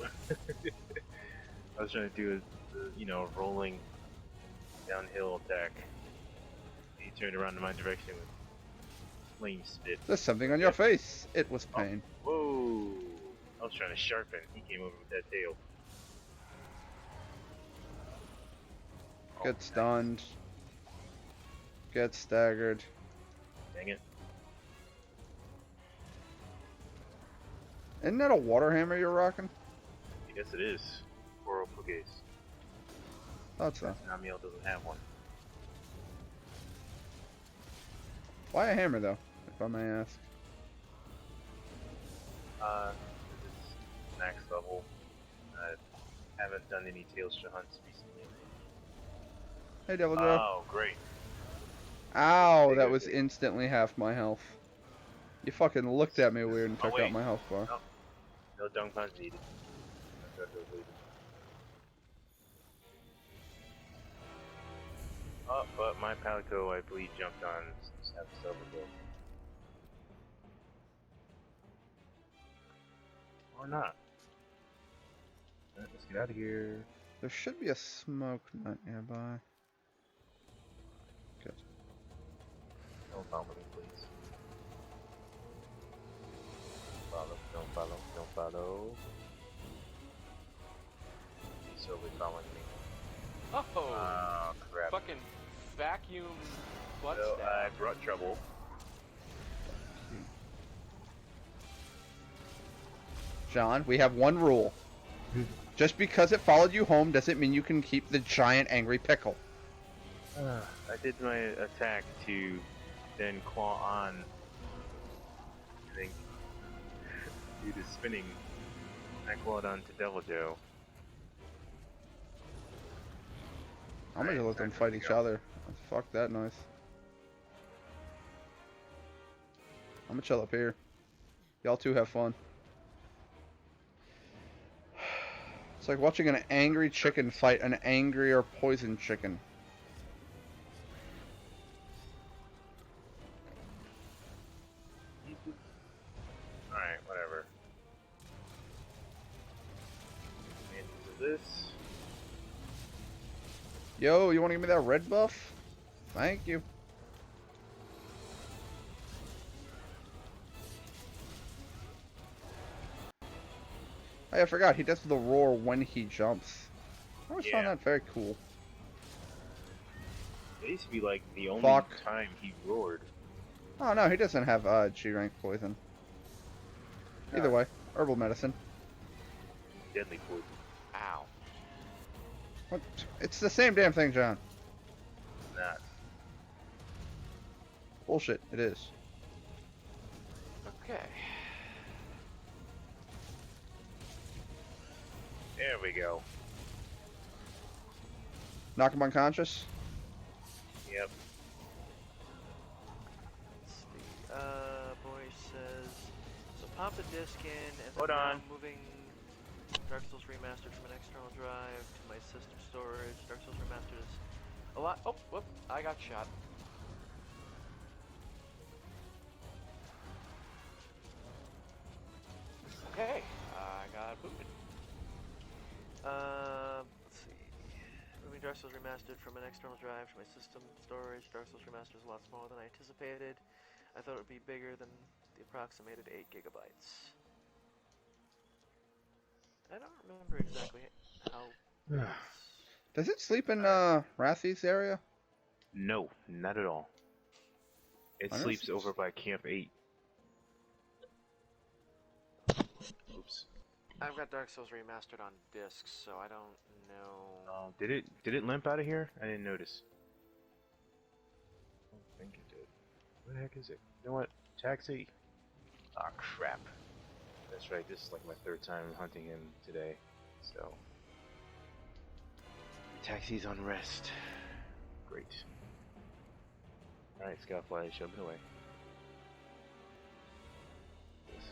S5: I was trying to do a rolling downhill attack. He turned around in my direction with flame spit.
S1: There's something on your face. It was pain.
S5: Whoa! I was trying to sharpen. He came over with that tail.
S1: Get stunned. Get staggered.
S5: Dang it.
S1: Isn't that a water hammer you're rocking?
S5: I guess it is. Coral Puges.
S1: Thought so.
S5: Namiel doesn't have one.
S1: Why a hammer though, if I may ask?
S5: It's max level. I haven't done any Tailstra hunts recently.
S1: Hey Devil Joe.
S5: Oh, great.
S1: Ow, that was instantly half my health. You fucking looked at me weird and
S5: Oh,
S1: took
S5: wait.
S1: out my health bar.
S5: No dung punch needed. That's what I was leaving. Oh, but my Palico, I believe, jumped on have silver bill. Or not. Alright, let's get out of here.
S1: There should be a smoke nut nearby. Good.
S5: Don't follow me, please. Don't follow. Don't follow. He's slowly following me.
S4: Oh,
S5: Oh crap.
S4: fucking vacuum butt
S5: So I
S4: stab.
S5: brought trouble.
S1: John, we have one rule. Just because it followed you home doesn't mean you can keep the giant angry pickle.
S5: I did my attack to then claw on and then do the spinning. I clawed on to Devil Joe.
S1: I'm gonna
S5: Alright,
S1: let them
S5: time
S1: fight
S5: to
S1: each
S5: go.
S1: other. Fuck that noise. I'm gonna chill up here. Y'all two have fun. It's like watching an angry chicken fight an angrier poison chicken.
S5: Alright, whatever. Into this.
S1: Yo, you wanna give me that red buff? Thank you. Hey, I forgot, he does the roar when he jumps. I always found
S5: Yeah.
S1: that very cool.
S5: It used to be like the only
S1: Fuck.
S5: time he roared.
S1: Oh no, he doesn't have G-rank poison. Either way, herbal medicine.
S5: Deadly poison.
S4: Ow.
S1: What? It's the same damn thing, John.
S5: Not.
S1: Bullshit, it is.
S4: Okay.
S5: There we go.
S1: Knock him unconscious.
S5: Yep.
S4: Let's see. Boy says, so pop the disc in, and
S5: Hold
S4: then now
S5: on.
S4: moving Dark Souls Remastered from an external drive to my system storage. Dark Souls Remastered is a lot. Oh, whoop! I got shot. Okay, I got booted. Let's see. Moving Dark Souls Remastered from an external drive to my system storage. Dark Souls Remastered is a lot smaller than I anticipated. I thought it would be bigger than the approximated 8 gigabytes. I don't remember exactly how.
S1: Does it sleep in Rathi's area?
S5: No, not at all. It
S1: I know
S5: sleeps
S1: it's-
S5: over by Camp 8. Oops.
S4: I've got Dark Souls Remastered on discs, so I don't know.
S5: Did it limp out of here? I didn't notice. I don't think it did. Where the heck is it? You know what? Taxi. Ah, crap. That's right. This is like my third time hunting him today. So, taxi's on rest. Great. All right, Scoutfly, shove it away. This.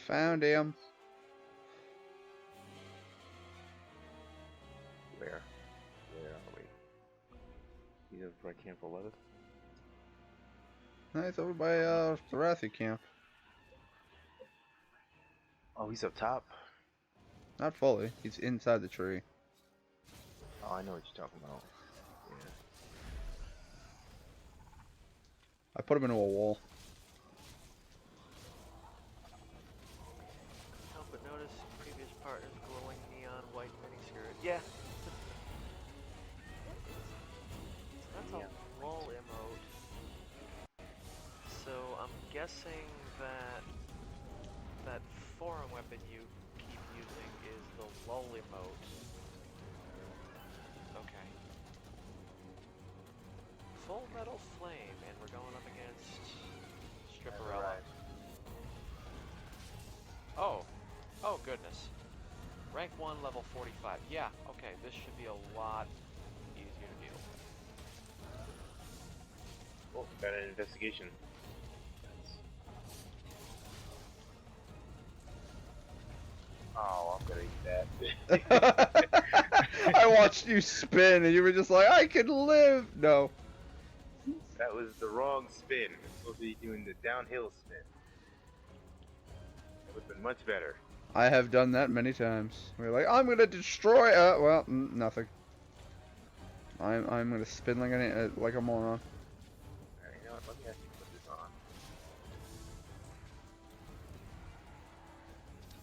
S1: Found him.
S5: Where? Where are we? He's over by Camp 11?
S1: Nice, over by the Rathi camp.
S5: Oh, he's up top?
S1: Not fully. He's inside the tree.
S5: Oh, I know what you're talking about. Yeah.
S1: I put him into a wall.
S4: Help but notice previous partner's glowing neon white miniskirt. Yeah. That's a roll emote. So I'm guessing that that forum weapon you keep using is the lull emote. Okay. Full Metal Flame, and we're going up against Stripperella. Oh. Oh, goodness. Rank 1, level 45. Yeah, okay, this should be a lot easier to deal with.
S5: Oh, got an investigation. Oh, I'm gonna eat that.
S1: I watched you spin and you were just like, I can live! No.
S5: That was the wrong spin. I'm supposed to be doing the downhill spin. That would have been much better.
S1: I have done that many times. We're like, I'm gonna destroy, well, nothing. I'm gonna spin like a moron.
S5: Alright, you know what? Let me actually put this on.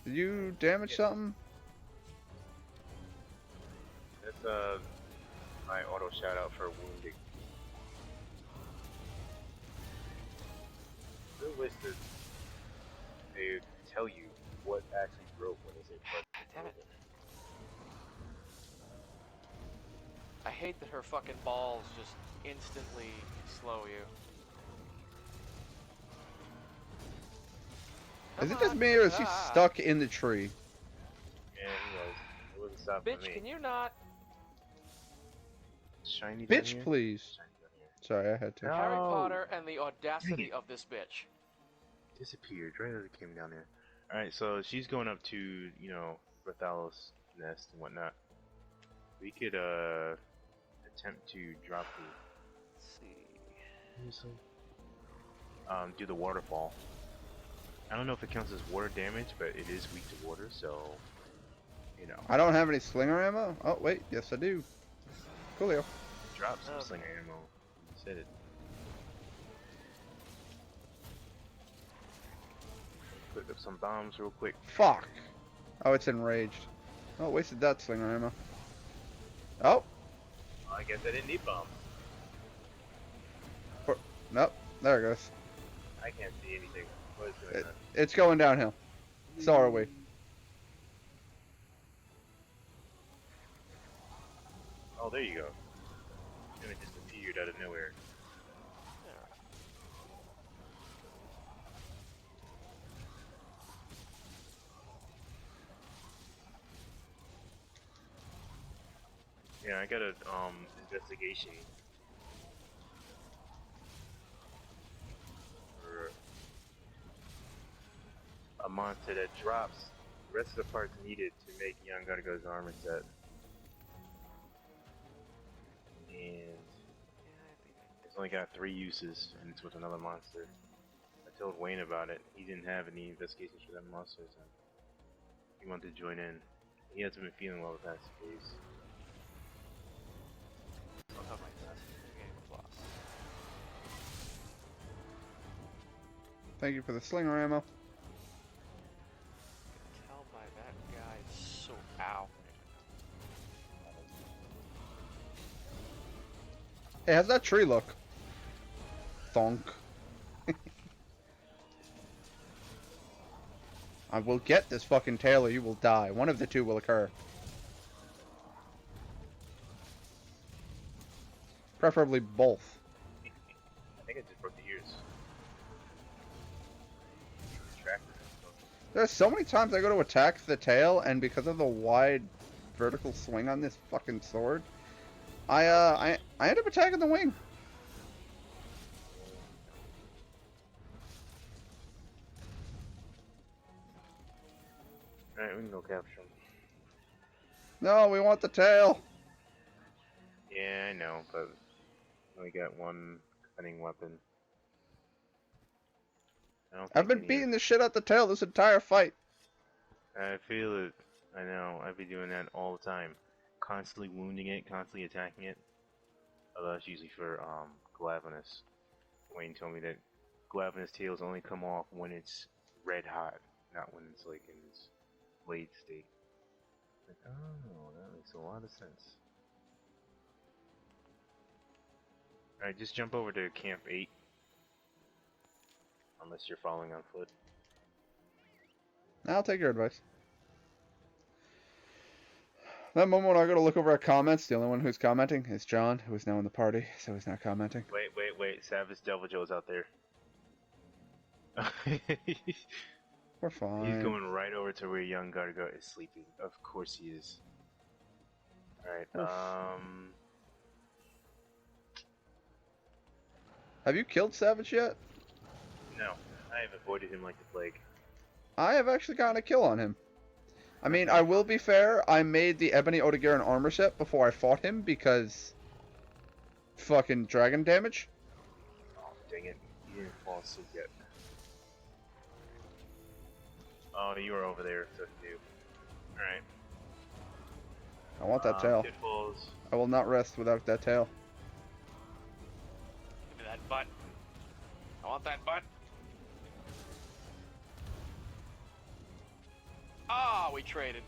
S1: Did you damage something?
S5: That's my auto shout out for wounding. I wish that they would tell you what actually broke when they say part.
S4: Damn it. I hate that her fucking balls just instantly slow you.
S1: Is it
S4: Come
S1: just
S4: on.
S1: me or is she
S4: Ah.
S1: stuck in the tree?
S5: Yeah, he was. It wasn't stopping
S4: Bitch,
S5: me.
S4: can you not?
S5: Shiny down here?
S1: Bitch, please.
S5: Shiny down here.
S1: Sorry, I had to.
S5: No.
S4: Harry Potter and the audacity of this bitch.
S5: Disappeared right as it came down there. Alright, so she's going up to, you know, Rathalos' nest and whatnot. We could, attempt to drop
S4: Let's see.
S5: do the waterfall. I don't know if it counts as water damage, but it is weak to water, so, you know.
S1: I don't have any slinger ammo? Oh, wait. Yes, I do. Coolio.
S5: Drop some
S4: Okay.
S5: slinger ammo. You said it. Put up some bombs real quick.
S1: Fuck. Oh, it's enraged. Oh, wasted that slinger ammo. Oh.
S5: I guess I didn't need bombs.
S1: Nope. There it goes.
S5: I can't see anything. What is going on?
S1: It's going downhill. So are we.
S5: Oh, there you go. And it just appeared out of nowhere. Yeah, I got a investigation for a monster that drops the rest of the parts needed to make Young Gargo's armor set. And it's only got 3 uses, and it's with another monster. I told Wayne about it. He didn't have any investigations for that monster, so he wanted to join in. He hasn't been feeling well the past few days.
S4: Don't have my test. Game plus.
S1: Thank you for the slinger ammo.
S4: Tell by that guy so ow.
S1: Hey, how's that tree look? Thonk. I will get this fucking tail or you will die. One of the two will occur. Preferably both.
S5: I think I just broke the ears. Retracted it.
S1: There's so many times I go to attack the tail, and because of the wide vertical swing on this fucking sword, I end up attacking the wing.
S5: Alright, we can go capture him.
S1: No, we want the tail.
S5: Yeah, I know, but we got one cutting weapon. I don't
S1: I've
S5: think
S1: been beating the shit out the tail this entire fight.
S5: I feel it. I know. I've been doing that all the time. Constantly wounding it, constantly attacking it. Although that's usually for Glavenus. Wayne told me that Glavenus tails only come off when it's red hot, not when it's like in its blade state. Like, oh, that makes a lot of sense. Alright, just jump over to Camp 8. Unless you're following on foot.
S1: I'll take your advice. That moment when I go to look over our comments, the only one who's commenting is John, who is now in the party, so he's not commenting.
S5: Wait. Savage Devil Joe's out there.
S1: We're fine.
S5: He's going right over to where young Gargo is sleeping. Of course he is. Alright,
S1: Oof. Have you killed Savage yet?
S5: No. I have avoided him like the plague.
S1: I have actually gotten a kill on him. I mean, I will be fair, I made the Ebony Odegaran armor set before I fought him because... fucking dragon damage.
S5: Oh, dang it. You didn't fall asleep yet. Oh, you were over there, so new. Alright.
S1: I want that tail.
S5: Pitfalls.
S1: I will not rest without that tail.
S4: Give me that butt. I want that butt. Ah, we traded.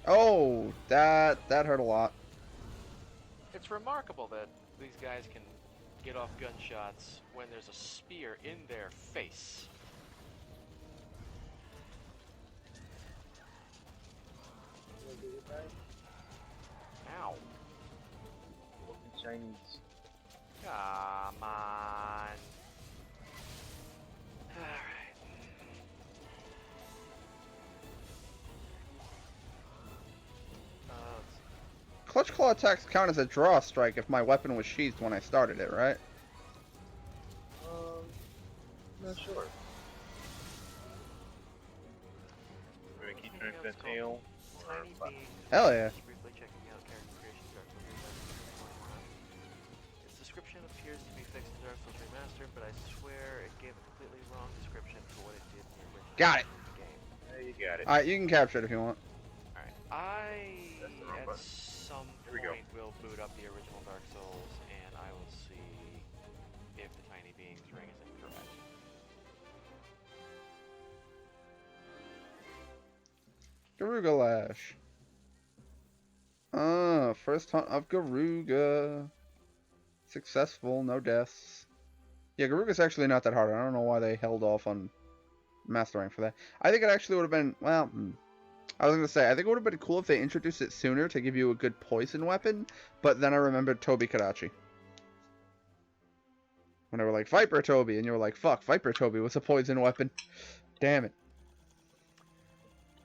S1: Oh, that hurt a lot.
S4: It's remarkable that these guys can get off gunshots when there's a spear in their face. Ow.
S5: Chinese.
S4: Come on. Alright. Let's see.
S1: Clutch claw attacks count as a draw strike if my weapon was sheathed when I started it, right?
S5: Not sure. We're gonna keep trying for that tail.
S4: Tiny
S5: Or
S4: being.
S1: Hell yeah.
S4: Briefly checking out character creation Dark Souls Remastered 2.1. Its description appears to be fixed in Dark Souls Remastered, but I swear it gave a completely wrong description for what it did in the original
S1: Got it.
S4: game.
S5: There you got it.
S1: Alright, you can capture it if you want.
S4: Alright,
S5: That's the wrong
S4: at
S5: button.
S4: some
S5: Here we go.
S4: point will boot up the original Dark Souls, and I will see if the Tiny Beings ring is incorrect.
S1: Garuga Lash. First hunt of Garuga. Successful, no deaths. Yeah, Garuga's actually not that hard. I don't know why they held off on mastering for that. I think it actually would have been, well, I was going to say, I think it would have been cool if they introduced it sooner to give you a good poison weapon, but then I remembered Toby Kadachi. When they were like, Viper Toby, and you were like, fuck, Viper Toby was a poison weapon. Damn it.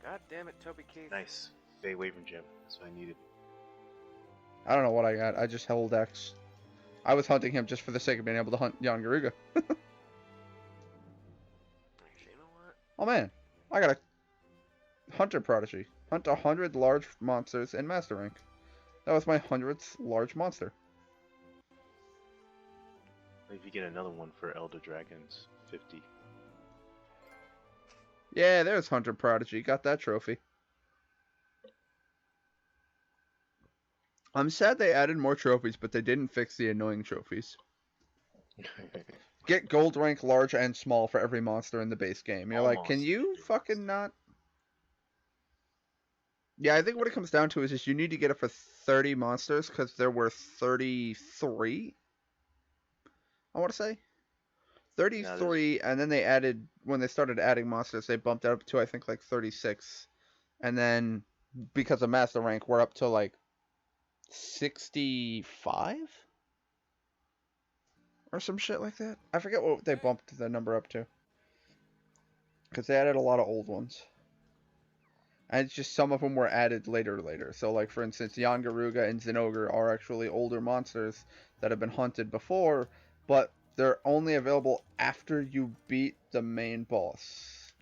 S4: God damn it, Toby Keith.
S5: Nice. Fey Wyvern Gem. That's what I needed.
S1: I don't know what I got. I just held X. I was hunting him just for the sake of being able to hunt Jan Garuga.
S4: Actually, you know what?
S1: Oh man, I got a Hunter Prodigy. Hunt 100 large monsters in Master Rank. That was my 100th large monster.
S5: If you get another one for Elder Dragons, 50.
S1: Yeah, there's Hunter Prodigy. Got that trophy. I'm sad they added more trophies, but they didn't fix the annoying trophies. Get gold rank large and small for every monster in the base game. You're like, can
S5: Almost
S1: you
S5: every
S1: fucking not? Yeah, I think what it comes down to is just you need to get it for 30 monsters because there were 33. I want to say 33, and then they added when they started adding monsters, they bumped it up to I think like 36, and then because of Master Rank, we're up to like 65 or some shit like that. I forget what they bumped the number up to because they added a lot of old ones. And it's just some of them were added later. So, like, for instance, Jan Garuga and Zinogre are actually older monsters that have been hunted before, but they're only available after you beat the main boss.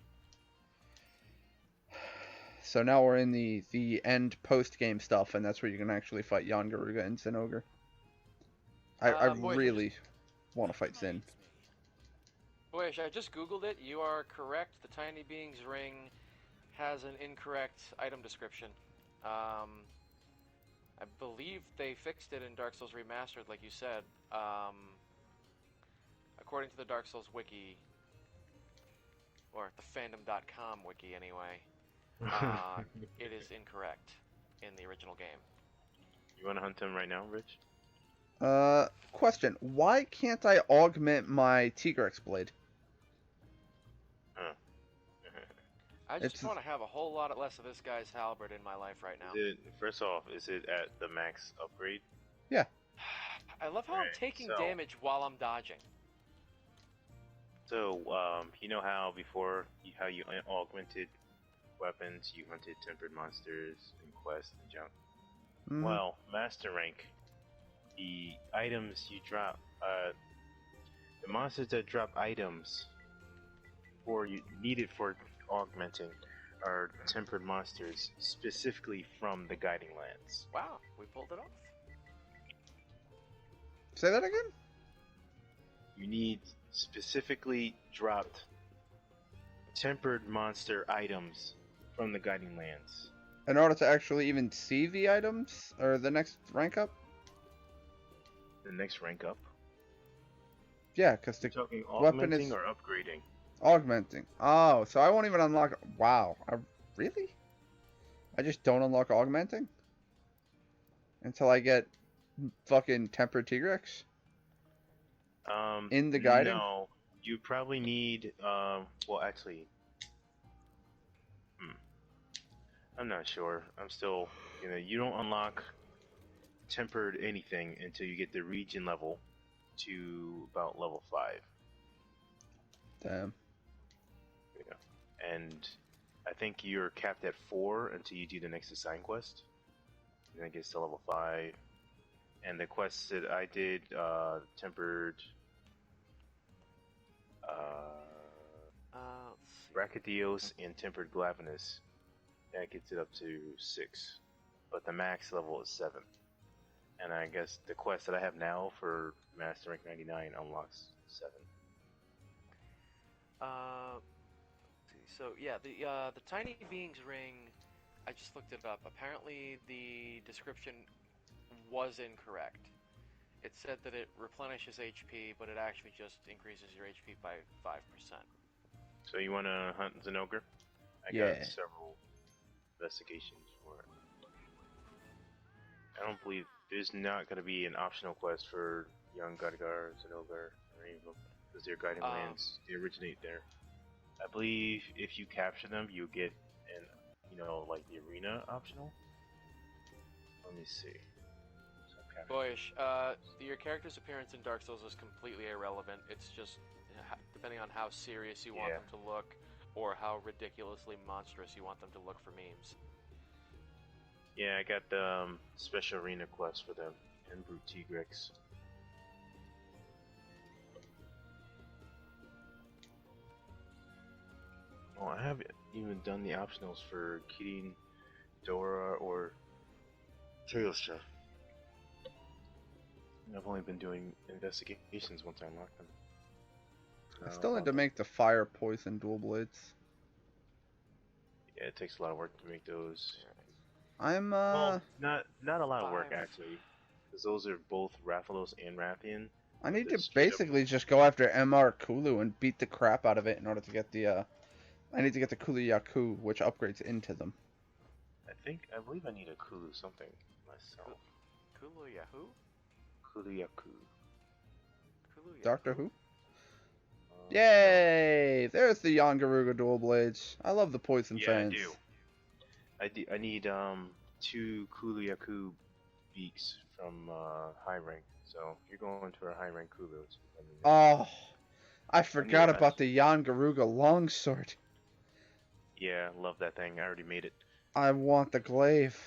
S1: So now we're in the end post-game stuff, and that's where you can actually fight Jan Garuga and Zinogre. I
S4: Boy,
S1: really want to fight Zin.
S4: Boyish, I just googled it. You are correct. The Tiny Beings ring has an incorrect item description. I believe they fixed it in Dark Souls Remastered, like you said. According to the Dark Souls wiki, or the fandom.com wiki anyway, it is incorrect in the original game.
S5: You want to hunt him right now, Rich?
S1: Question. Why can't I augment my Tigrex blade?
S4: I just want to have a whole lot less of this guy's halberd in my life right now.
S5: First off, is it at the max upgrade?
S1: Yeah.
S4: I love how I'm taking damage while I'm dodging.
S5: So, you know how before, how you augmented weapons, you hunted tempered monsters and quests and junk?
S1: Mm.
S5: Well, Master Rank, the items you drop, the monsters that drop items or you needed for augmenting are tempered monsters specifically from the Guiding Lands.
S4: Wow, we pulled it off.
S1: Say that again?
S5: You need specifically dropped tempered monster items from the Guiding Lands.
S1: In order to actually even see the items? Or the next rank up?
S5: The next rank up?
S1: Yeah, because the
S5: You're talking
S1: weapon
S5: augmenting
S1: is...
S5: or upgrading?
S1: Augmenting. Oh, so I won't even unlock. Wow. Really? I just don't unlock augmenting until I get fucking tempered Tigrex in the guiding.
S5: No. You probably need, well, actually, hmm, I'm not sure. I'm still, you don't unlock tempered anything until you get the region level to about level 5.
S1: Damn.
S5: Yeah. And I think you're capped at 4 until you do the next assign quest. And then it gets to level 5. And the quests that I did, tempered,
S4: Let's see.
S5: Brachydios and tempered Glavenus, that gets it up to 6. But the max level is 7. And I guess the quest that I have now for Master Rank 99 unlocks 7.
S4: Let's see. So yeah, the Tiny Beings ring, I just looked it up. Apparently, the description was incorrect. It said that it replenishes HP, but it actually just increases your HP by 5%.
S5: So you want to hunt Zenogre? I
S1: Yeah.
S5: got several investigations for it. I don't believe there's not going to be an optional quest for young Gadgar, Zenogre, or any of them, because they're guiding lands. They originate there. I believe if you capture them, you get an, like the arena optional. Let me see. So
S4: Boyish, your character's appearance in Dark Souls is completely irrelevant. It's just depending on how serious you want them to look, or how ridiculously monstrous you want them to look for memes.
S5: Yeah, I got the special arena quest for them and Brute Tigrex. Oh, I haven't even done the optionals for Kirin, Dora, or Teostra. I've only been doing investigations once I unlock them.
S1: I still need to make the fire poison dual blades.
S5: Yeah, it takes a lot of work to make those.
S1: I'm
S5: Well, not a lot of work actually, because those are both Rathalos and Rathian.
S1: I need to basically just go after MR Kulu and beat the crap out of it in order to get the I need to get the Kulu Yaku, which upgrades into them.
S5: I believe I need a Kulu something myself.
S4: Kulu Yahoo?
S5: Kulu Yaku.
S1: Doctor Who? Yay! There's the Yangaruga dual blades. I love the poison fans.
S5: I do. I need 2 Kulu Yaku beaks from high rank. So you're going to our high rank Kulus.
S1: Oh, I forgot about the Yangaruga longsword.
S5: Yeah, love that thing. I already made it.
S1: I want the glaive.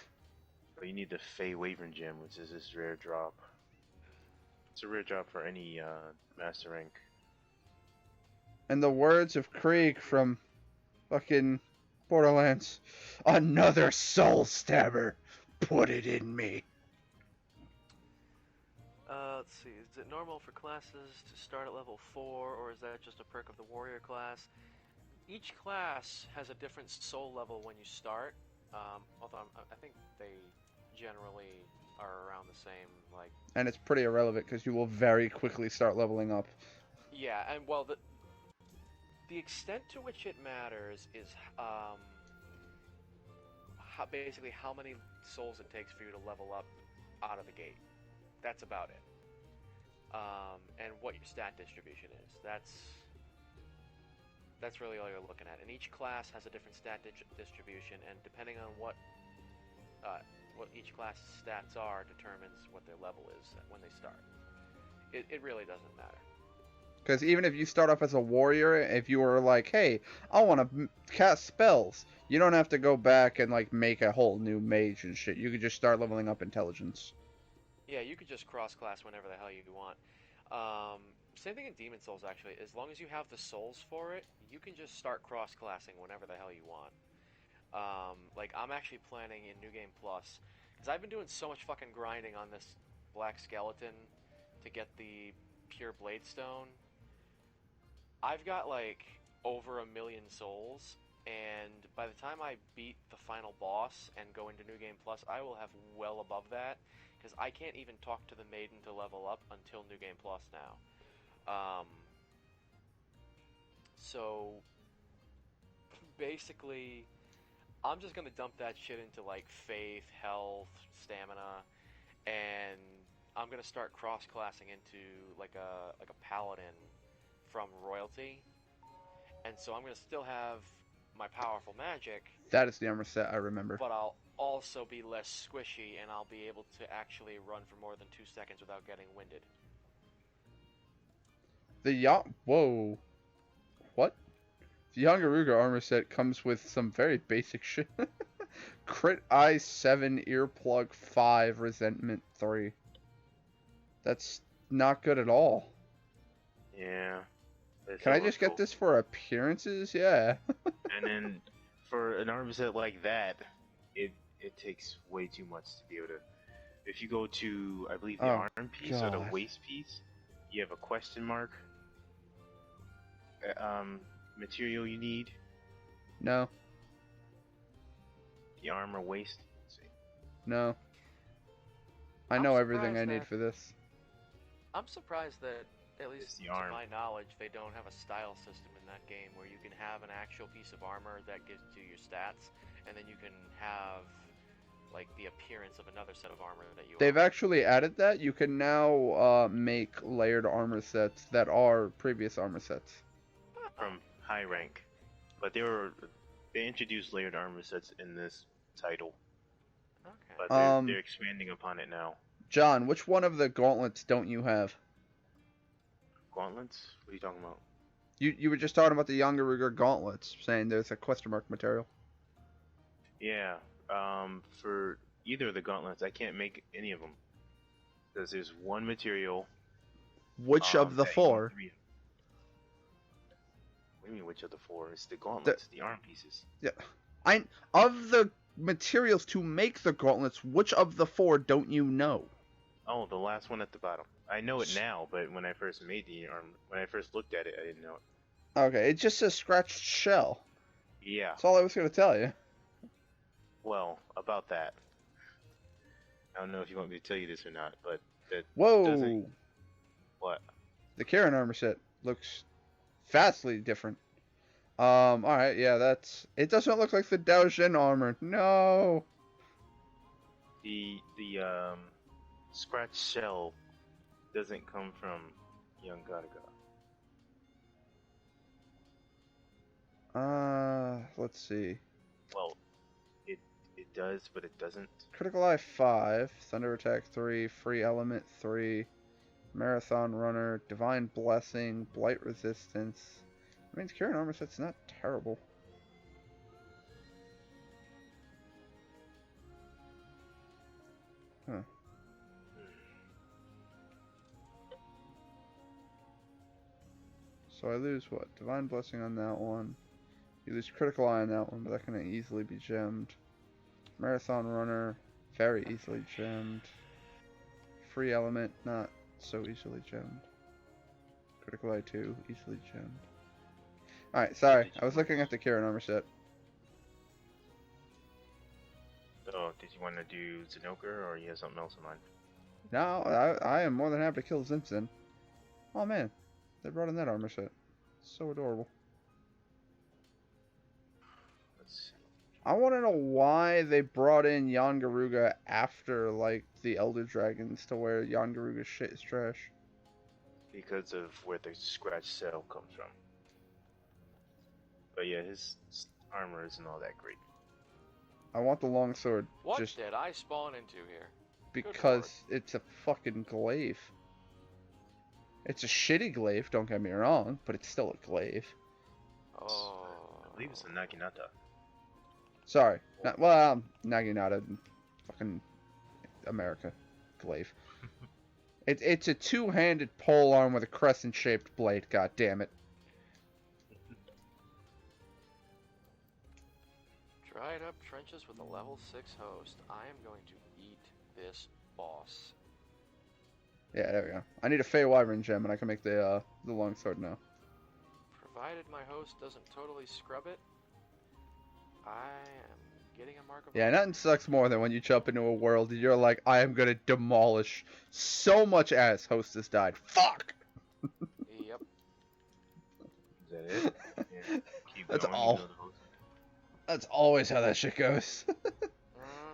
S5: But you need the Fey Wyvern Gem, which is this rare drop. It's a rare drop for any master rank.
S1: In the words of Krieg from fucking Borderlands, another soul stabber. Put it in me.
S4: Let's see. Is it normal for classes to start at level 4, or is that just a perk of the warrior class? Each class has a different soul level when you start. Although I think they generally are around the same, like.
S1: And it's pretty irrelevant because you will very quickly start leveling up.
S4: Yeah, and well, the extent to which it matters is basically how many souls it takes for you to level up out of the gate. That's about it. And what your stat distribution is. That's really all you're looking at. And each class has a different stat distribution, and depending on what each class's stats are, determines what their level is when they start. It really doesn't matter.
S1: Because even if you start off as a warrior, if you were like, hey, I want to cast spells, you don't have to go back and like make a whole new mage and shit. You could just start leveling up intelligence.
S4: Yeah, you could just cross-class whenever the hell you want. Same thing in Demon Souls, actually. As long as you have the souls for it, you can just start cross-classing whenever the hell you want. Like, I'm actually planning in New Game Plus, because I've been doing so much fucking grinding on this Black Skeleton to get the Pure Blade Stone. I've got, like, over 1 million souls, and by the time I beat the final boss and go into New Game Plus, I will have well above that, because I can't even talk to the maiden to level up until New Game Plus now. So basically, I'm just gonna dump that shit into like faith, health, stamina, and I'm gonna start cross-classing into like a paladin from royalty, and so I'm gonna still have my powerful magic,
S1: That is the armor set I remember.
S4: but I'll also be less squishy, and I'll be able to actually run for more than 2 seconds without getting winded.
S1: Whoa. What? The Yangaruga armor set comes with some very basic shit. Crit Eye 7, Earplug 5, Resentment 3. That's not good at all.
S5: Yeah.
S1: Can I just get this for appearances? Yeah.
S5: And then for an armor set like that, it takes way too much to be able to. If you go to, I believe, the
S1: Oh,
S5: arm piece or the
S1: God.
S5: waist piece, you have a question mark. Material you need,
S1: No.
S5: the armor waist. Let's see.
S1: No. I
S4: I'm
S1: know everything I
S4: surprised
S1: need
S4: that-
S1: for this.
S4: I'm surprised that, at
S5: It's
S4: least
S5: the
S4: to
S5: arm.
S4: my knowledge, they don't have a style system in that game where you can have an actual piece of armor that gives you your stats, and then you can have like the appearance of another set of armor that you
S1: They've
S4: own.
S1: actually added that. You can now make layered armor sets that are previous armor sets.
S5: From high rank, but they introduced layered armor sets in this title,
S4: Okay.
S5: but they're expanding upon it now.
S1: John, which one of the gauntlets don't you have?
S5: Gauntlets? What are you talking about?
S1: You were just talking about the Yangaruga gauntlets, saying there's a question mark material.
S5: Yeah. For either of the gauntlets, I can't make any of them because there's one material.
S1: Which of the
S5: that you need
S1: four?
S5: 3 of. What do you mean, which of the 4? It's the gauntlets, the arm pieces.
S1: Of the materials to make the gauntlets, which of the four don't you know?
S5: Oh, the last one at the bottom. I know it now, but when I first made the arm, when I first looked at it, I didn't know it.
S1: Okay, it just says scratched shell.
S5: Yeah.
S1: That's all I was going to tell you.
S5: Well, about that. I don't know if you want me to tell you this or not, but that
S1: Whoa!
S5: doesn't. What?
S1: The Karen armor set looks vastly different. Alright, yeah, it doesn't look like the Daojin armor. No!
S5: The scratch shell doesn't come from Young Gattaca.
S1: Let's see.
S5: Well, it does, but it doesn't.
S1: Critical Eye 5, Thunder Attack 3, Free Element 3, Marathon Runner, Divine Blessing, Blight Resistance. I mean, the Karen armor set's not terrible. Huh. So I lose what? Divine Blessing on that one. You lose Critical Eye on that one, but that can easily be gemmed. Marathon Runner, very easily gemmed. Free Element, not so easily gemmed. Critical Eye 2, easily gemmed. Alright, sorry. I was looking at the Karen armor set.
S5: So, did you want to do Zenoker, or you have something else in mind?
S1: No, I am more than happy to kill Zinzin. Oh man, they brought in that armor set. So adorable.
S5: Let's see.
S1: I want to know why they brought in Yangaruga after, like, the Elder Dragons to where Yangaruga's shit is trash.
S5: Because of where the scratch cell comes from. But yeah, his armor isn't all that great.
S1: I want the longsword
S4: What
S1: just
S4: did I spawn into here?
S1: because it's a fucking glaive. It's a shitty glaive, don't get me wrong, but it's still a glaive.
S4: Oh.
S5: I believe it's a Naginata.
S1: Sorry. Well, Naginata, fucking America. Glaive. It's a two-handed pole arm with a crescent-shaped blade, god damn it.
S4: Dried up trenches with a level 6 host. I am going to eat this boss.
S1: Yeah, there we go. I need a Fey Wyvern gem, and I can make the longsword now.
S4: Provided my host doesn't totally scrub it, I am getting a mark of
S1: Yeah,
S4: honor.
S1: nothing sucks more than when you jump into a world and you're like, I am gonna demolish so much as host has died. Fuck!
S4: Yep.
S5: that it? Yeah. Keep
S1: That's
S5: going.
S1: all.
S5: You know the host.
S1: That's always how that shit goes.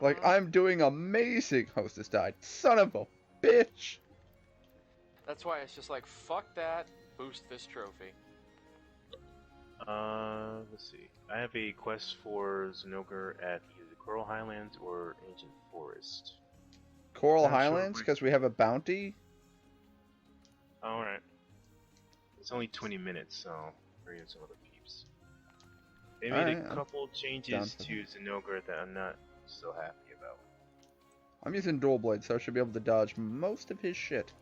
S1: Like,
S4: Mhm.
S1: I'm doing amazing. Hostess died. Son of a bitch.
S4: That's why it's just like, fuck that, boost this trophy.
S5: Let's see. I have a quest for Zinogre at either the Coral Highlands or Ancient Forest.
S1: Coral
S5: Not sure
S1: Highlands,
S5: which-
S1: because we have a bounty.
S5: Alright. It's only 20 minutes, so we're getting some other peeps. They made
S1: Alright,
S5: a
S1: I'm
S5: couple
S1: down
S5: changes
S1: for
S5: to Zinogre that I'm not so happy about.
S1: I'm using dual blade, so I should be able to dodge most of his shit.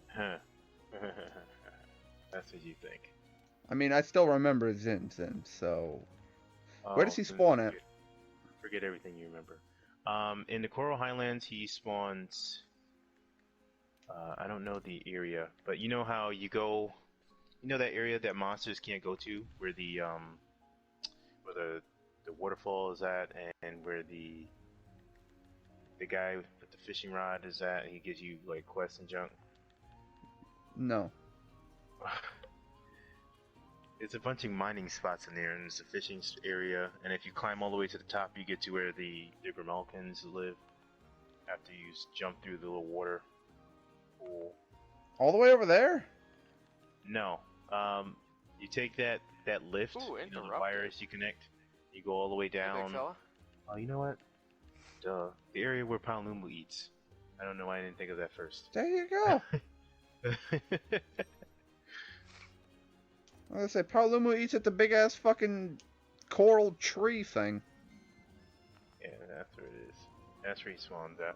S5: Huh. That's what you think.
S1: I mean, I still remember Zin, so... Where does
S5: Oh,
S1: he
S5: then
S1: spawn at?
S5: forget everything you remember. In the Coral Highlands, he spawns. I don't know the area, but you know how you go. You know that area that monsters can't go to, where the waterfall is at, and where the guy with the fishing rod is at, and he gives you like quests and junk.
S1: No.
S5: There's a bunch of mining spots in there, and there's a fishing area, and if you climb all the way to the top, you get to where the Grimalkins live. After you jump through the little water pool.
S1: All the way over there?
S5: No. You take that lift,
S4: Ooh,
S5: you know, the
S4: interrupted.
S5: wires you connect, you go all the way
S4: Hey, big
S5: down.
S4: fella.
S5: Oh, you know what? Duh. The area where Paolumu eats. I don't know why I didn't think of that first.
S1: There you go. I was gonna say, Paolumu eats at the big ass fucking coral tree thing.
S5: Yeah, that's where it is. That's where he spawns at.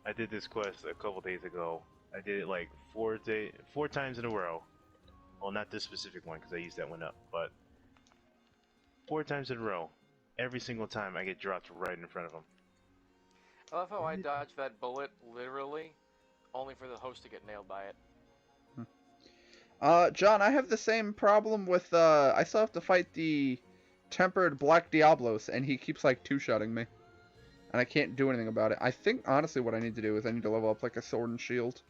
S5: I did this quest a couple days ago. I did it like 4 times in a row. Well, not this specific one because I used that one up, but 4 times in a row. Every single time I get dropped right in front of him.
S4: I love how I dodged that bullet, literally, only for the host to get nailed by it.
S1: John, I have the same problem with, I still have to fight the tempered Black Diablos, and he keeps, like, two-shotting me. And I can't do anything about it. I think, honestly, what I need to do is I need to level up, like, a sword and shield.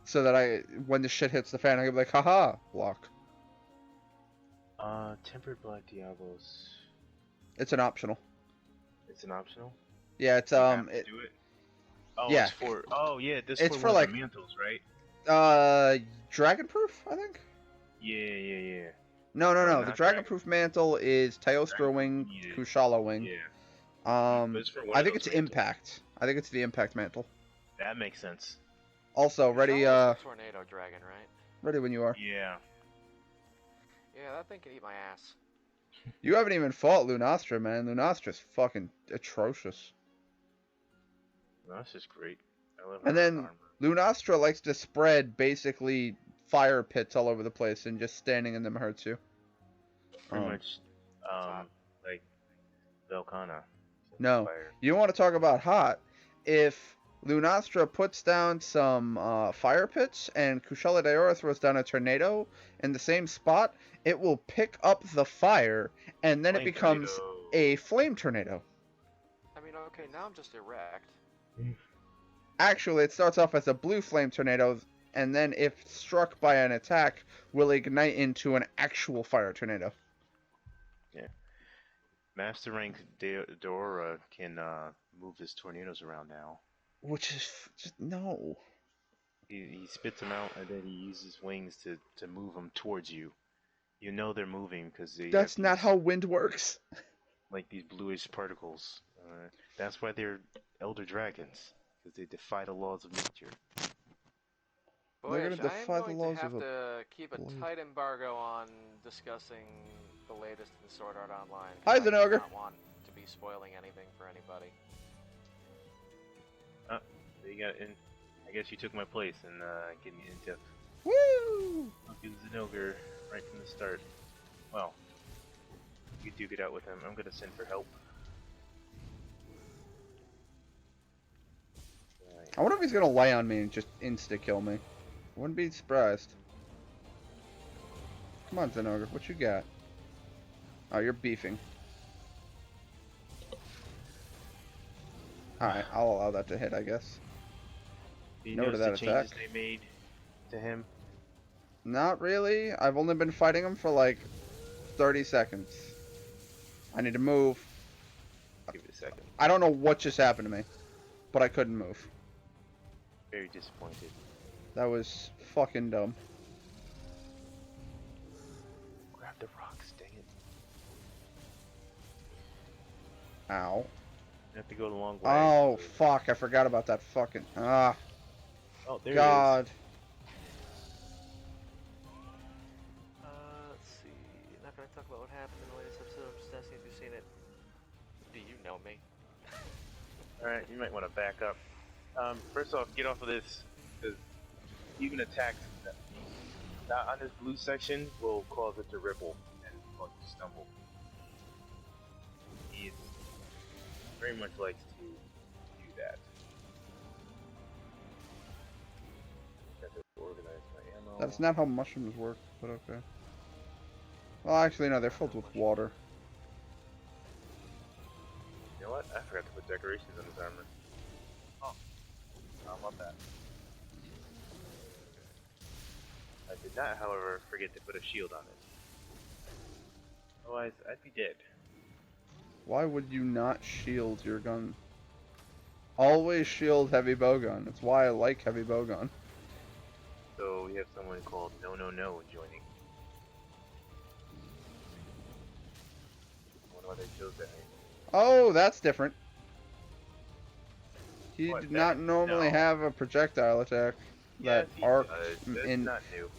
S1: So that when the shit hits the fan, I can be like, haha, block.
S5: Tempered Black Diablos.
S1: It's an optional.
S5: It's an optional?
S1: Yeah, it's,
S5: You have to do it? Oh,
S1: yeah.
S5: it's for, oh yeah, this
S1: It's
S5: for
S1: for,
S5: one
S1: like-
S5: of the mantles, right?
S1: Dragon Proof, I think?
S5: Yeah.
S1: No.
S5: not
S1: The Dragon Proof mantle is Teostra
S5: Dragon
S1: Wing,
S5: Proof, yeah.
S1: Kushala Wing.
S5: Yeah. But it's for one
S1: I
S5: of
S1: think
S5: those
S1: it's
S5: mantles.
S1: Impact. I think it's the Impact mantle.
S5: That makes sense.
S1: Also, ready,
S4: Kushala is the tornado dragon, right?
S1: ready when you are.
S5: Yeah.
S4: Yeah, that thing can eat my ass.
S1: You haven't even fought Lunastra, man. Lunastra's fucking atrocious.
S5: No, that's just great. I love her
S1: And then
S5: armor.
S1: Lunastra likes to spread basically fire pits all over the place, and just standing in them hurts you.
S5: Pretty
S1: Um,
S5: much, like Velkhana.
S1: No.
S5: Fire.
S1: You want to talk about hot? If Lunastra puts down some fire pits and Kushala Daora throws down a tornado in the same spot, it will pick up the fire, and then it
S5: Flame
S1: becomes
S5: tornado.
S1: a flame tornado.
S4: I mean, okay, now I'm just erect.
S1: Actually, it starts off as a blue flame tornado, and then if struck by an attack, will ignite into an actual fire tornado.
S5: Master rank Daora can move his tornadoes around now.
S1: Which is just no.
S5: He spits them out and then he uses wings to move them towards you. You know they're moving because they
S1: That's
S5: have
S1: not
S5: these,
S1: how wind works.
S5: like these bluish particles. That's why they're elder dragons because they defy the laws of nature.
S1: They're gonna
S4: Boyish,
S1: defy
S4: I'm
S1: the
S4: going
S1: laws
S4: to
S1: of
S4: have
S1: a
S4: to keep a
S1: blade.
S4: tight embargo on discussing the latest in Sword Art Online. 'Cause
S1: Hi,
S4: I do
S1: Zenogre.
S4: not want to be spoiling anything for anybody.
S5: They got in. I guess you took my place and getting me in depth.
S1: Woo!
S5: I'll give Zenogre right from the start. Well, you do get out with him. I'm gonna send for help.
S1: I wonder if he's gonna lay on me and just insta kill me. Wouldn't be surprised. Come on, Zenogre, what you got? Oh, you're beefing. Alright, I'll allow that to hit, I guess.
S5: Do you
S1: No to
S5: notice the
S1: that
S5: changes
S1: attack.
S5: they made to him?
S1: Not really. I've only been fighting him for like 30 seconds. I need to move.
S5: Give it a second.
S1: I don't know what just happened to me, but I couldn't move.
S5: Very disappointed.
S1: That was fucking dumb.
S5: Grab the rocks, dang it.
S1: Ow.
S5: You have to go the long way.
S1: Oh, fuck. I forgot about that fucking... Ah.
S5: Oh, there
S1: God.
S4: Let's see. Not gonna talk about what happened in the latest episode. I'm just asking if you've seen it. Do you know me?
S5: Alright, you might want to back up. First off, get off of this. Because even attacks not on this blue section will cause it to ripple and cause it to stumble. He very much likes to do that. Got to organize my ammo.
S1: That's not how mushrooms work, but okay. Well, actually, no. They're filled with water.
S5: You know what? I forgot to put decorations on his armor. Oh. How about that? I did not, however, forget to put a shield on it. Otherwise, I'd be dead.
S1: Why would you not shield your gun? Always shield heavy bowgun. That's why I like heavy bowgun.
S5: So we have someone called No joining. I wonder why they chose that name.
S1: Oh, that's different. He
S5: What,
S1: did
S5: that?
S1: not normally
S5: No.
S1: have a projectile attack that
S5: Yes, he
S1: arc
S5: does. That's
S1: in
S5: not new.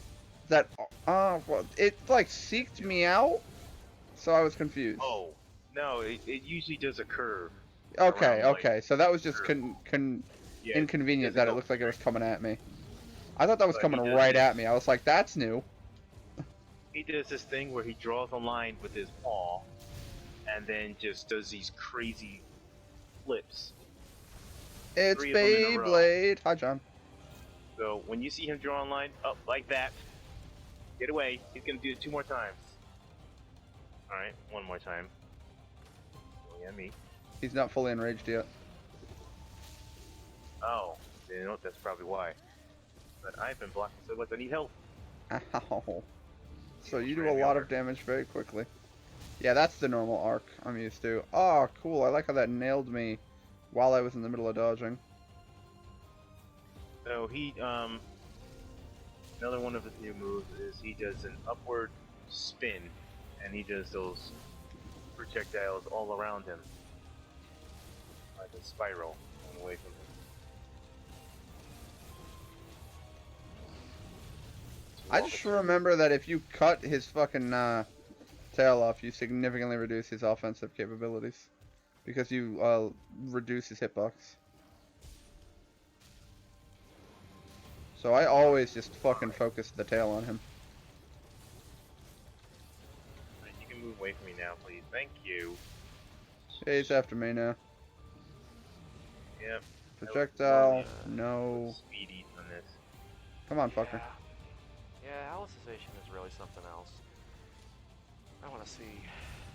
S1: that. Well, it like seeked me out, so I was confused.
S5: Oh, no, it usually does a curve.
S1: Okay,
S5: around, like,
S1: okay. So that was just
S5: Yeah,
S1: inconvenient
S5: doesn't
S1: that it
S5: go
S1: looked like it was coming at me. I thought that was
S5: But
S1: coming
S5: he does
S1: right
S5: this.
S1: at me. I was like, that's new.
S5: He does this thing where he draws a line with his paw, and then just does these crazy flips.
S1: It's
S5: 3 of them in a row.
S1: Beyblade. Hi, John.
S5: So when you see him draw a line up like that, get away. He's gonna do it 2 more times. All right, 1 more time. Oh yeah, me.
S1: He's not fully enraged yet.
S5: Oh, you know that's probably why. But I've been blocking so much. I need help.
S1: Ow. So you do a
S5: Ram
S1: lot
S5: over.
S1: of damage very quickly. Yeah, that's the normal arc I'm used to. Oh, cool. I like how that nailed me while I was in the middle of dodging.
S5: So he another one of his new moves is he does an upward spin, and he does those projectiles all around him, like a spiral going away from him.
S1: I just remember that if you cut his fucking tail off, you significantly reduce his offensive capabilities. Because you reduce his hitbox. So I always just fucking focus the tail on him.
S5: Alright, you can move away from me now, please. Thank you.
S1: Hey, he's after me now.
S5: Yep.
S1: Projectile, no.
S5: Speedy on this.
S1: Come on, fucker.
S4: Yeah, alicization is really something else. I want to see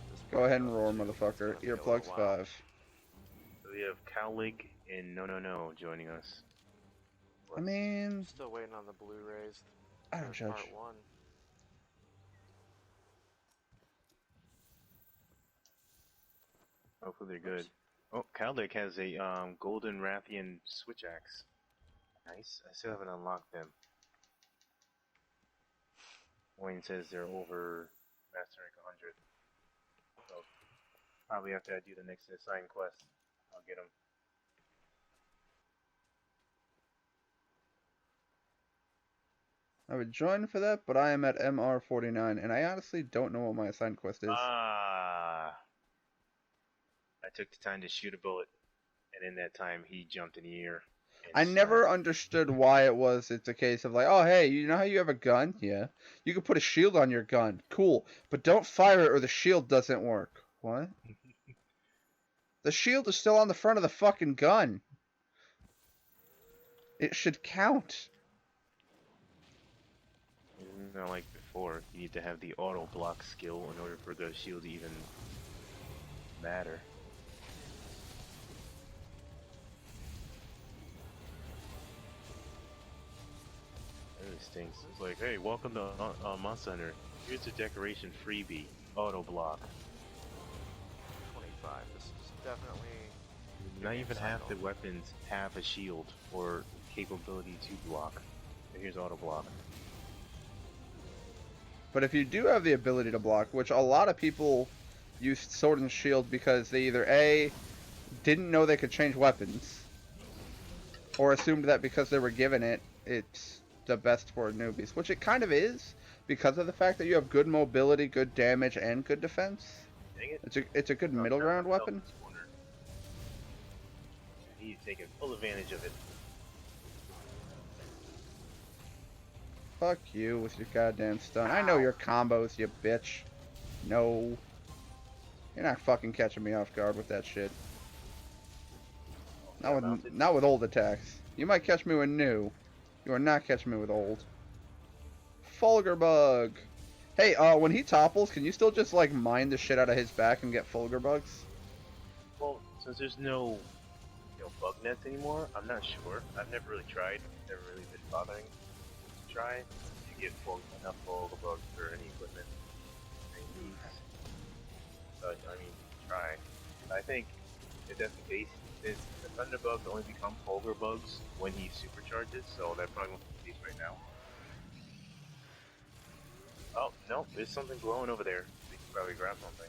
S4: this.
S1: Go ahead and
S4: part
S1: roar,
S4: go, 'cause it's
S1: motherfucker.
S4: gonna take a little
S1: Earplugs
S4: while.
S1: 5.
S5: So we have Cowlig and No joining us.
S1: I mean,
S4: Still waiting on the Blu-rays.
S1: I don't
S4: for
S1: judge.
S4: Part 1.
S5: Hopefully they're good. Oh, Cowlig has a golden Rathian switch axe. Nice. I still haven't unlocked them. Wayne says they're over Master Rank 100. So probably after I do the next assigned quest, I'll get them.
S1: I would join for that, but I am at MR49, and I honestly don't know what my assigned quest is.
S5: Ah! I took the time to shoot a bullet, and in that time he jumped in the air.
S1: I never understood why it's a case of like, oh hey, you know how you have a gun? Yeah. You can put a shield on your gun. Cool. But don't fire it or the shield doesn't work. What? The shield is still on the front of the fucking gun. It should count.
S5: Not like before. You need to have the auto block skill in order for the shield to even matter. That is stinks. It's like, hey, welcome to Monster Hunter. Here's a decoration freebie. Auto block.
S4: 25. This is definitely.
S5: Not even half the weapons have a shield or capability to block. And here's auto block.
S1: But if you do have the ability to block, which a lot of people use Sword and Shield because they either A, didn't know they could change weapons, or assumed that because they were given it, it's the best for newbies, which it kind of is, because of the fact that you have good mobility, good damage, and good defense.
S5: Dang it.
S1: It's a good
S5: I'll
S1: middle
S5: turn
S1: ground
S5: myself
S1: weapon.
S5: in this corner. He's taking full advantage of it.
S1: Fuck you with your goddamn stun. I know your combos, you bitch. No. You're not fucking catching me off guard with that shit. Not with old attacks. You might catch me with new. You are not catching me with old. Fulgur Bug. Hey, when he topples, can you still just like mine the shit out of his back and get Fulgur Bugs?
S5: Well, since there's no, bug nets anymore, I'm not sure. I've never really tried. Never really been bothering to try to get enough Fulgur Bugs for any equipment I need. But I mean, try. I think if that's the case, the Thunder Bugs only become Fulgur Bugs when he supercharges, so that probably won't be the case right now. Oh, no, there's something glowing over there. We can probably grab something.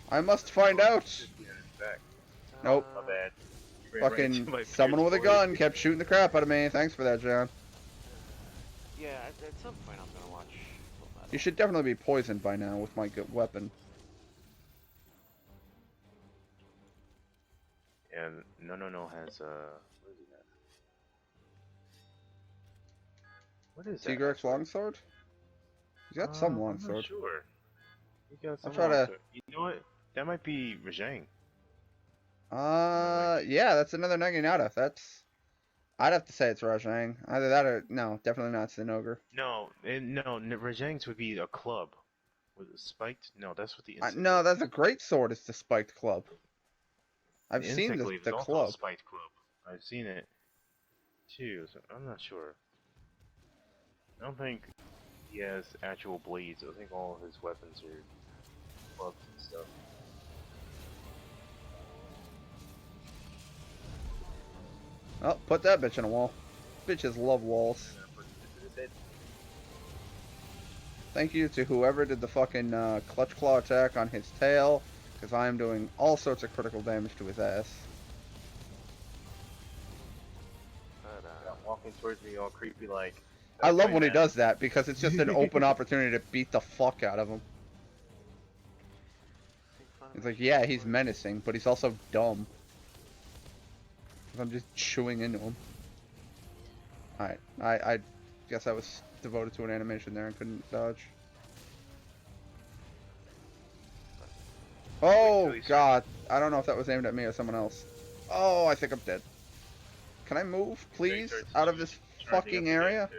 S1: I must find out.
S5: Back.
S1: Nope.
S5: My bad. You ran right into
S1: Fucking
S5: my
S1: someone with a
S5: pierced
S1: gun
S5: voice.
S1: kept shooting the crap out of me. Thanks for that, John.
S4: Yeah, at some point I'm gonna watch Full Metal.
S1: You should definitely be poisoned by now with my good weapon.
S5: And no has what is he got? What is that?
S1: Tigrex longsword? He's got some
S5: I'm
S1: longsword.
S5: not sure. He got some
S1: try to-
S5: longsword. You know what? That might be Rajang.
S1: Yeah, that's another Naginata. I'd have to say it's Rajang. Either that or no, definitely not Sinogre.
S5: No, Rajang's would be a club. Was it spiked? No, that's what the insect.
S1: No, that's a great sword. It's the spiked club. I've
S5: the
S1: seen
S5: insect glaive
S1: the
S5: is also
S1: club.
S5: a spiked club. I've seen it too. So I'm not sure. I don't think he has actual blades. I think all of his weapons are clubs and stuff.
S1: Oh, put that bitch in a wall. Bitches love walls.
S5: I'm gonna put it in his head.
S1: Thank you to whoever did the fucking clutch claw attack on his tail, because I am doing all sorts of critical damage to his ass.
S4: But,
S5: Yeah, walking towards me all creepy like.
S1: I love when he
S5: man.
S1: does that, because it's just an open opportunity to beat the fuck out of him. It's like, yeah, he's menacing, but he's also dumb. 'Cause I'm just chewing into him. Alright, I guess I was devoted to an animation there and couldn't dodge. Oh, God. I don't know if that was aimed at me or someone else. Oh, I think I'm dead. Can I move, please, out of this fucking area?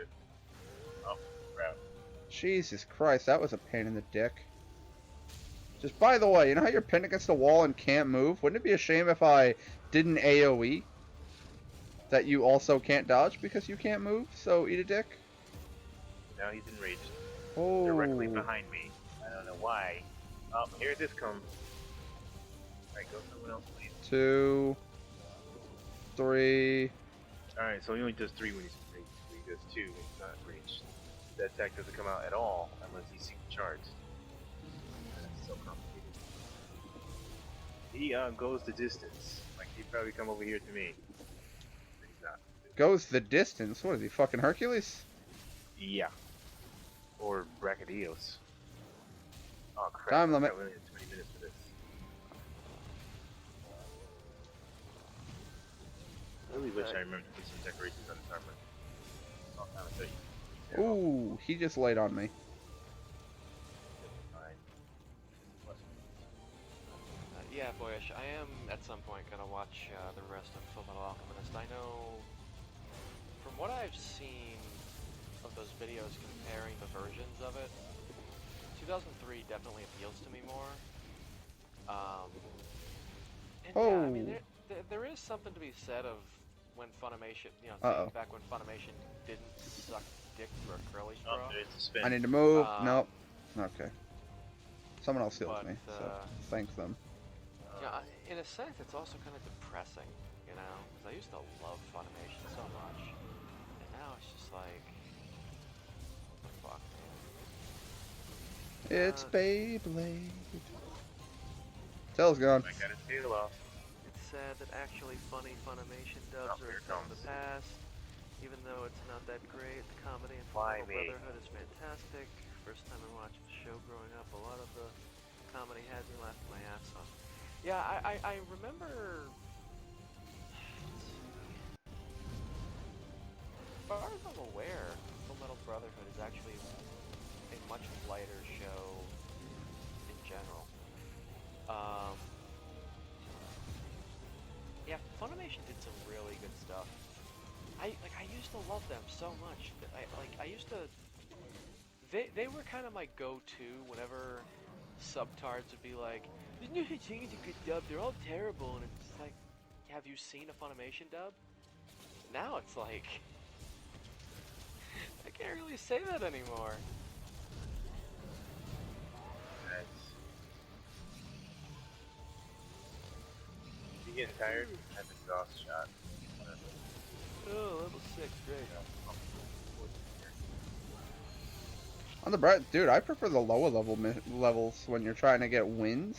S5: Oh, crap.
S1: Jesus Christ, that was a pain in the dick. Just by the way, you know how you're pinned against the wall and can't move? Wouldn't it be a shame if I did an AoE? That you also can't dodge because you can't move? So eat a dick?
S5: Now he's enraged.
S1: Oh.
S5: Directly behind me. I don't know why. Oh, here this comes. Alright, go someone else, please.
S1: 2, 3.
S5: Alright, so he only does 3 when he's enraged. So he does 2 when he's not enraged. That attack doesn't come out at all unless he's supercharged. That's so complicated. He goes the distance. Like he'd probably come over here to me. But he's not.
S1: Goes the distance. What is he, fucking Hercules?
S5: Yeah. Or Brachydios. Oh crap.
S1: Time limit.
S5: I only had 20 minutes for this. I really wish I remembered to put some decorations on this armor. I'll kind of tell you.
S1: Ooh, he just laid on me.
S5: Fine.
S4: yeah, Boyish, I am at some point gonna watch the rest of Fullmetal Alchemist. I know, from what I've seen of those videos comparing the versions of it, 2003 definitely appeals to me more. And yeah, I mean, there is something to be said of when Funimation, you know,
S1: Uh-oh.
S4: back when Funimation didn't suck dick through a curly
S5: Oh,
S4: straw.
S5: there's a spin.
S1: I need to move.
S4: Um,
S1: Nope. Okay. Someone else heals
S4: but
S1: me, so thank them.
S4: yeah, in a sense, it's also kind of depressing, you know, because I used to love Funimation so much, and now it's just like, what the fuck, man?
S1: It's Beyblade. Tail's gone.
S5: I got his tail off.
S4: It's sad that actually funny Funimation
S5: Oh,
S4: dubs are
S5: here
S4: a
S5: it
S4: thing of
S5: comes.
S4: the past. Even though it's not that great, the comedy in
S5: Why
S4: Fullmetal
S5: me?
S4: Brotherhood is fantastic. First time I watched the show growing up, a lot of the comedy had me laughing my ass off. Yeah, I remember. As far as I'm aware, Fullmetal Brotherhood is actually a much lighter show in general. Yeah, Funimation did some really good stuff. I used to love them so much. That I used to. They were kind of my go-to whenever subtards would be like, "There's no such thing as a good dub. They're all terrible." And it's like, have you seen a Funimation dub? Now it's like, I can't really say that anymore.
S5: Nice. You getting tired? I have exhaust shot.
S4: Oh, level 6, great.
S1: On the bright, dude, I prefer the lower levels when you're trying to get wins,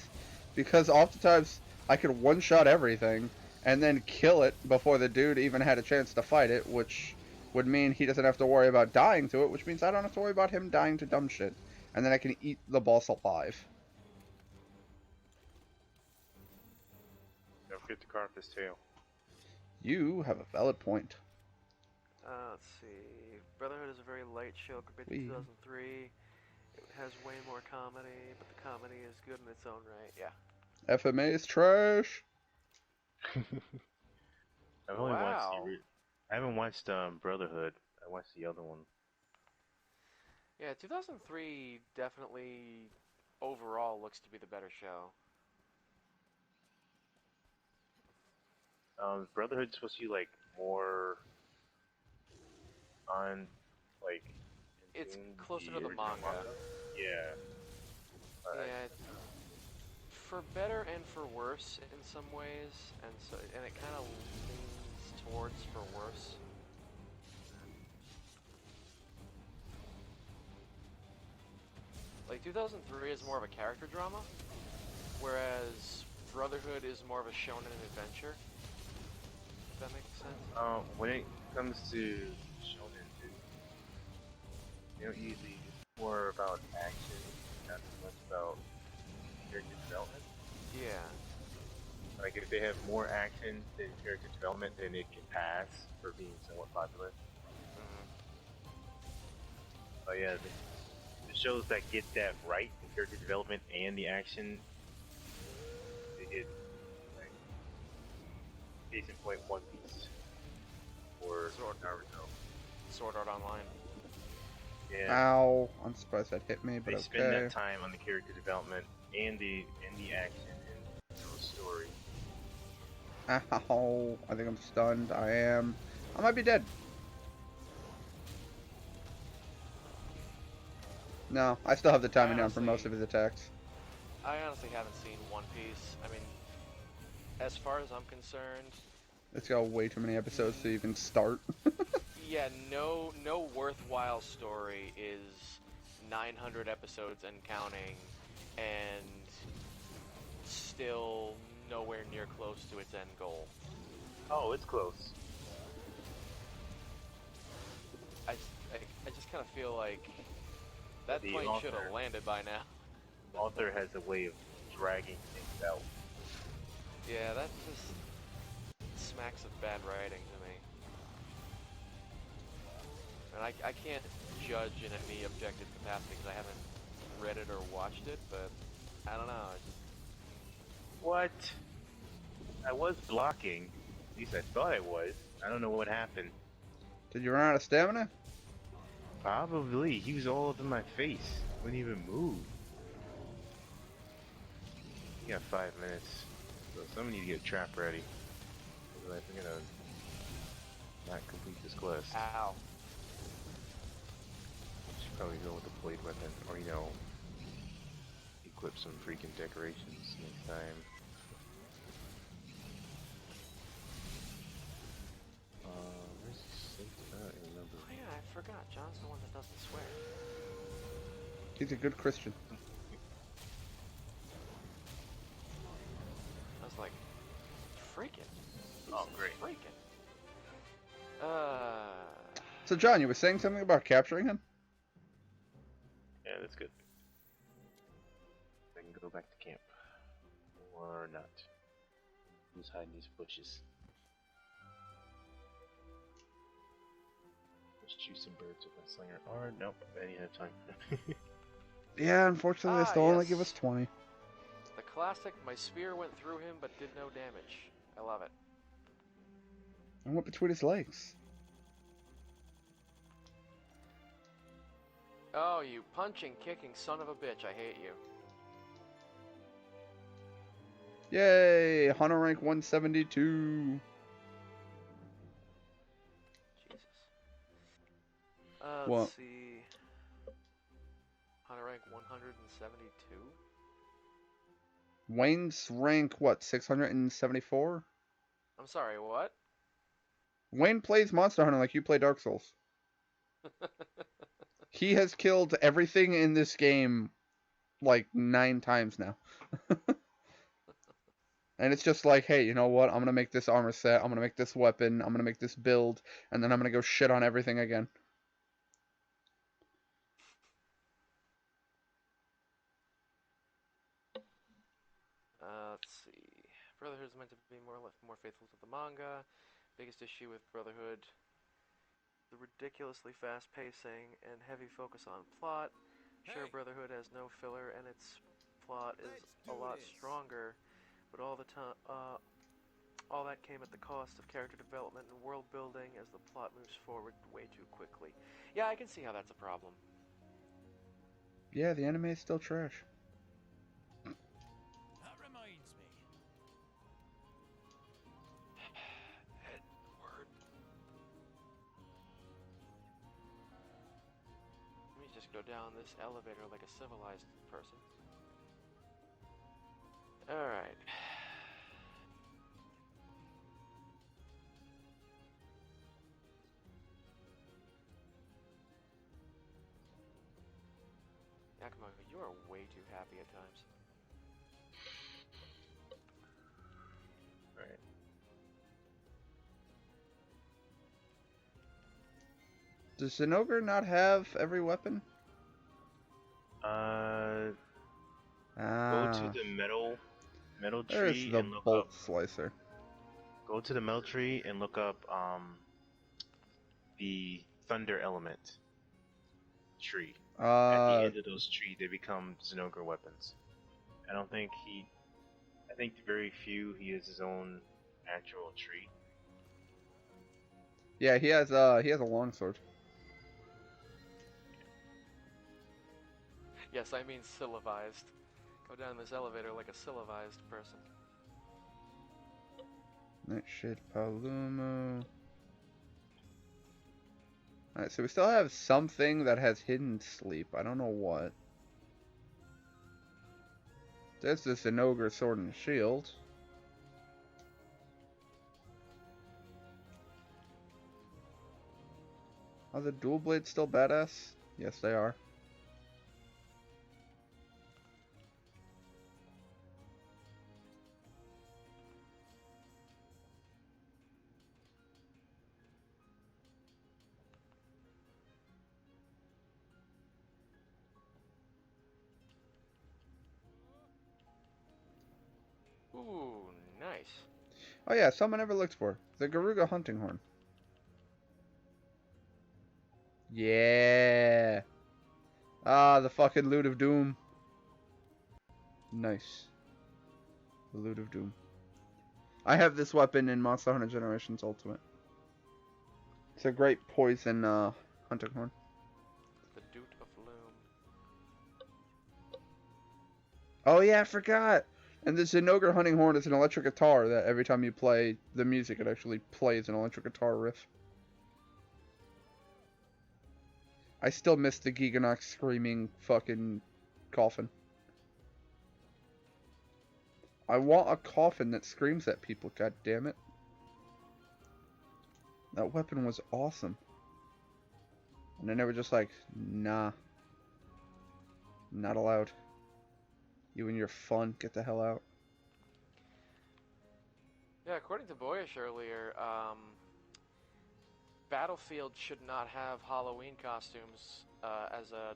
S1: because oftentimes I could one-shot everything and then kill it before the dude even had a chance to fight it, which would mean he doesn't have to worry about dying to it, which means I don't have to worry about him dying to dumb shit, and then I can eat the boss alive.
S5: Don't forget to carve his tail.
S1: You have a valid point.
S4: Let's see. Brotherhood is a very light show compared to
S1: Wee.
S4: 2003. It has way more comedy, but the comedy is good in its own right. Yeah.
S1: FMA is trash.
S5: I've only watched
S4: Wow.
S5: I haven't watched Brotherhood. I watched the other one.
S4: Yeah, 2003 definitely overall looks to be the better show.
S5: Brotherhood's supposed to be like more on like in
S4: It's
S5: tune with
S4: closer to the
S5: original
S4: manga.
S5: Yeah.
S4: Yeah, for better and for worse in some ways, and it kind of leans towards for worse. Like 2003 is more of a character drama, whereas Brotherhood is more of a shonen adventure. If that makes sense.
S5: When it comes to shonen, they don't usually. It's more about action, not so much about character development.
S4: Yeah.
S5: Like if they have more action than character development, then it can pass for being somewhat popular.
S4: Mhm.
S5: But yeah, the shows that get that right, the character development and the action, they get like case in point One Piece or Naruto.
S4: Sword Art Online.
S5: Yeah,
S1: Ow. I'm surprised that hit me, but
S5: they
S1: okay.
S5: spend that time on the character development and the action and the story.
S1: Ow. I think I'm stunned. I am. I might be dead. No, I still have the timing down for most of his attacks.
S4: I honestly haven't seen One Piece. I mean, as far as I'm concerned,
S1: It's got way too many episodes to even start.
S4: yeah, no worthwhile story is 900 episodes and counting, and still nowhere near close to its end goal.
S5: Oh, it's close.
S4: I just kind of feel like that
S5: The
S4: plane
S5: author-
S4: should have landed by now.
S5: The author has a way of dragging things out.
S4: Yeah, that just smacks of bad writing to me. And I can't judge in any objective capacity because I haven't read it or watched it, but I don't know.
S5: What? I was blocking. At least I thought I was. I don't know what happened.
S1: Did you run out of stamina?
S5: Probably. He was all up in my face. Wouldn't even move. You got 5 minutes. So someone need to get a trap ready. Otherwise we're gonna not complete this quest.
S4: Ow.
S5: Should probably go with the blade weapon, or you know, equip some freaking decorations next time. Where's the sink? I don't remember.
S4: Oh yeah, I forgot. John's the one that doesn't swear.
S1: He's a good Christian.
S4: I was like, freaking.
S5: Oh, great.
S4: Freaking.
S1: So, John, you were saying something about capturing him?
S5: Yeah, that's good. I can go back to camp. Or not. Who's hiding these bushes? Let's shoot some birds with my slinger. Or, nope, I didn't have time.
S1: Yeah, unfortunately, they still only give us 20.
S4: The classic, my spear went through him but did no damage. I love it.
S1: I went between his legs.
S4: Oh, you punching, kicking son of a bitch, I hate you.
S1: Yay! Hunter rank 172.
S4: Jesus.
S1: What?
S4: Let's see. Hunter rank 172?
S1: Wayne's rank, what, 674?
S4: I'm sorry, what?
S1: Wayne plays Monster Hunter like you play Dark Souls. He has killed everything in this game like 9 times now. And it's just like, hey, you know what? I'm going to make this armor set. I'm going to make this weapon. I'm going to make this build. And then I'm going to go shit on everything again.
S4: Let's see. Brotherhood is meant to be more faithful to the manga. Biggest issue with Brotherhood: the ridiculously fast pacing and heavy focus on plot. Sure,
S6: Hey.
S4: Brotherhood has no filler and its plot is a lot stronger, but all that came at the cost of character development and world building as the plot moves forward way too quickly. Yeah, I can see how that's a problem.
S1: Yeah, the anime is still trash.
S6: That reminds me.
S4: Edward. Let me just go down this elevator like a civilized person. Alright. Yakima, you are way too happy at times.
S5: Alright.
S1: Does Zinogre not have every weapon?
S5: Go
S1: Ah,
S5: to the metal
S1: there's
S5: tree
S1: the
S5: and look
S1: bolt
S5: up.
S1: slicer.
S5: Go to the metal tree and look up the thunder element tree. At the end of those trees, they become Zinogre weapons. I think very few he has his own actual tree.
S1: Yeah, he has a longsword.
S4: Yes, I mean syllabized. Go down this elevator like a syllabized person.
S1: That shit, Palumo. Alright, so we still have something that has hidden sleep. I don't know what. There's this Zinogre sword and shield. Are the dual blades still badass? Yes, they are.
S4: Ooh, nice.
S1: Oh yeah, something I never looked for. The Garuga hunting horn. Yeah. Ah, the fucking Loot of Doom. Nice. The Loot of Doom. I have this weapon in Monster Hunter Generations Ultimate. It's a great poison hunting horn.
S4: The Doot of Loom.
S1: Oh yeah, I forgot. And the Zinogre hunting horn is an electric guitar that every time you play the music, it actually plays an electric guitar riff. I still miss the Giganox screaming fucking coffin. I want a coffin that screams at people, god damn it. That weapon was awesome. And then they were just like, nah. Not allowed. You and your fun, get the hell out.
S4: Yeah, according to Boyish earlier, Battlefield should not have Halloween costumes as a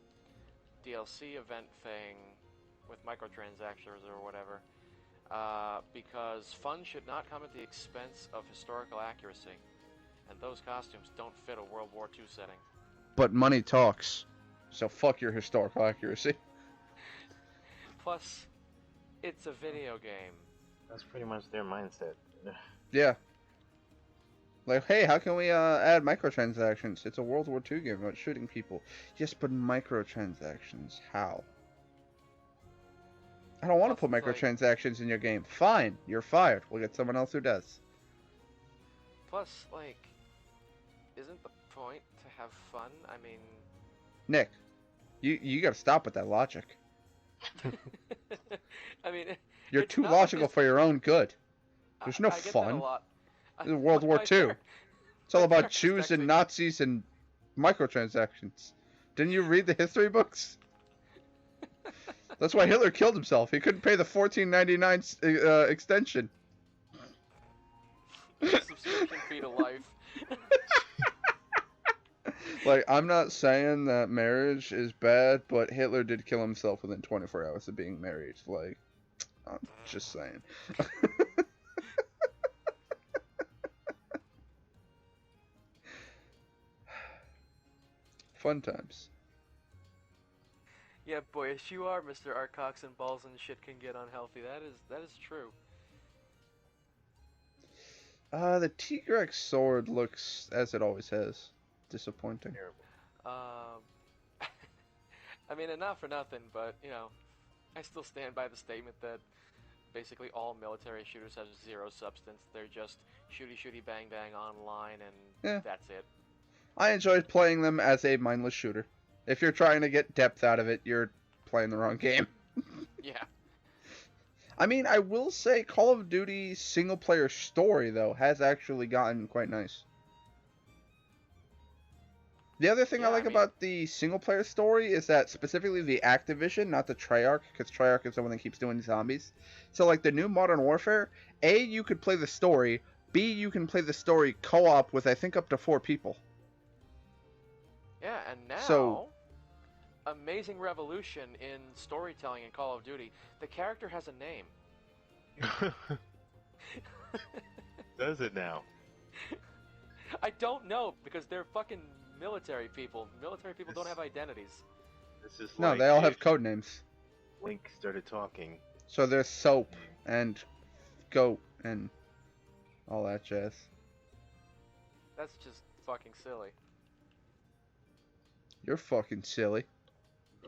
S4: DLC event thing with microtransactions or whatever, because fun should not come at the expense of historical accuracy, and those costumes don't fit a World War II setting.
S1: But money talks, so fuck your historical accuracy.
S4: Plus, it's a video game.
S5: That's pretty much their mindset.
S1: Yeah. Like, hey, how can we add microtransactions? It's a World War II game about shooting people. Yes, but microtransactions, how? I don't want to put
S4: Plus, it's like-
S1: microtransactions in your game. Fine, you're fired. We'll get someone else who does.
S4: Plus, like, isn't the point to have fun? I mean,
S1: Nick, you gotta stop with that logic.
S4: I mean,
S1: You're
S4: it's
S1: too
S4: not like
S1: logical
S4: it's-
S1: for your own good. There's no
S4: I get that a
S1: fun.
S4: lot.
S1: This is World War
S4: My
S1: II.
S4: par-
S1: It's all
S4: my
S1: about
S4: parents
S1: Jews
S4: text
S1: and
S4: me-
S1: Nazis and microtransactions. Didn't you read the history books? That's why Hitler killed himself. He couldn't pay the $14.99 extension.
S4: Subscription fee to life.
S1: Like, I'm not saying that marriage is bad, but Hitler did kill himself within 24 hours of being married. Like, I'm just saying. Fun times.
S4: Yeah, boy, as you are, Mr. Art Cox, and balls and shit can get unhealthy. That is true.
S1: The Tigrex sword looks, as it always has, disappointing.
S5: Terrible.
S4: I mean, and not for nothing, but, you know, I still stand by the statement that basically all military shooters have zero substance. They're just shooty bang bang online, and
S1: Yeah.
S4: that's it.
S1: I enjoyed playing them as a mindless shooter. If you're trying to get depth out of it, you're playing the wrong game.
S4: Yeah.
S1: I mean, I will say Call of Duty's single-player story, though, has actually gotten quite nice. The other thing
S4: Yeah,
S1: I like
S4: I mean-
S1: about the single-player story is that specifically the Activision, not the Treyarch, because Treyarch is the one that keeps doing zombies. So, like, the new Modern Warfare, A, you could play the story, B, you can play the story co-op with, I think, up to 4 people.
S4: Yeah, and now,
S1: So-
S4: amazing revolution in storytelling in Call of Duty. The character has a name.
S5: Does it now?
S4: I don't know, because they're fucking military people. Military people don't have identities.
S5: This is
S1: No,
S5: like
S1: they all have
S5: if
S1: code names.
S5: Link started talking.
S1: So there's Soap and Goat and all that jazz.
S4: That's just fucking silly.
S1: You're fucking silly.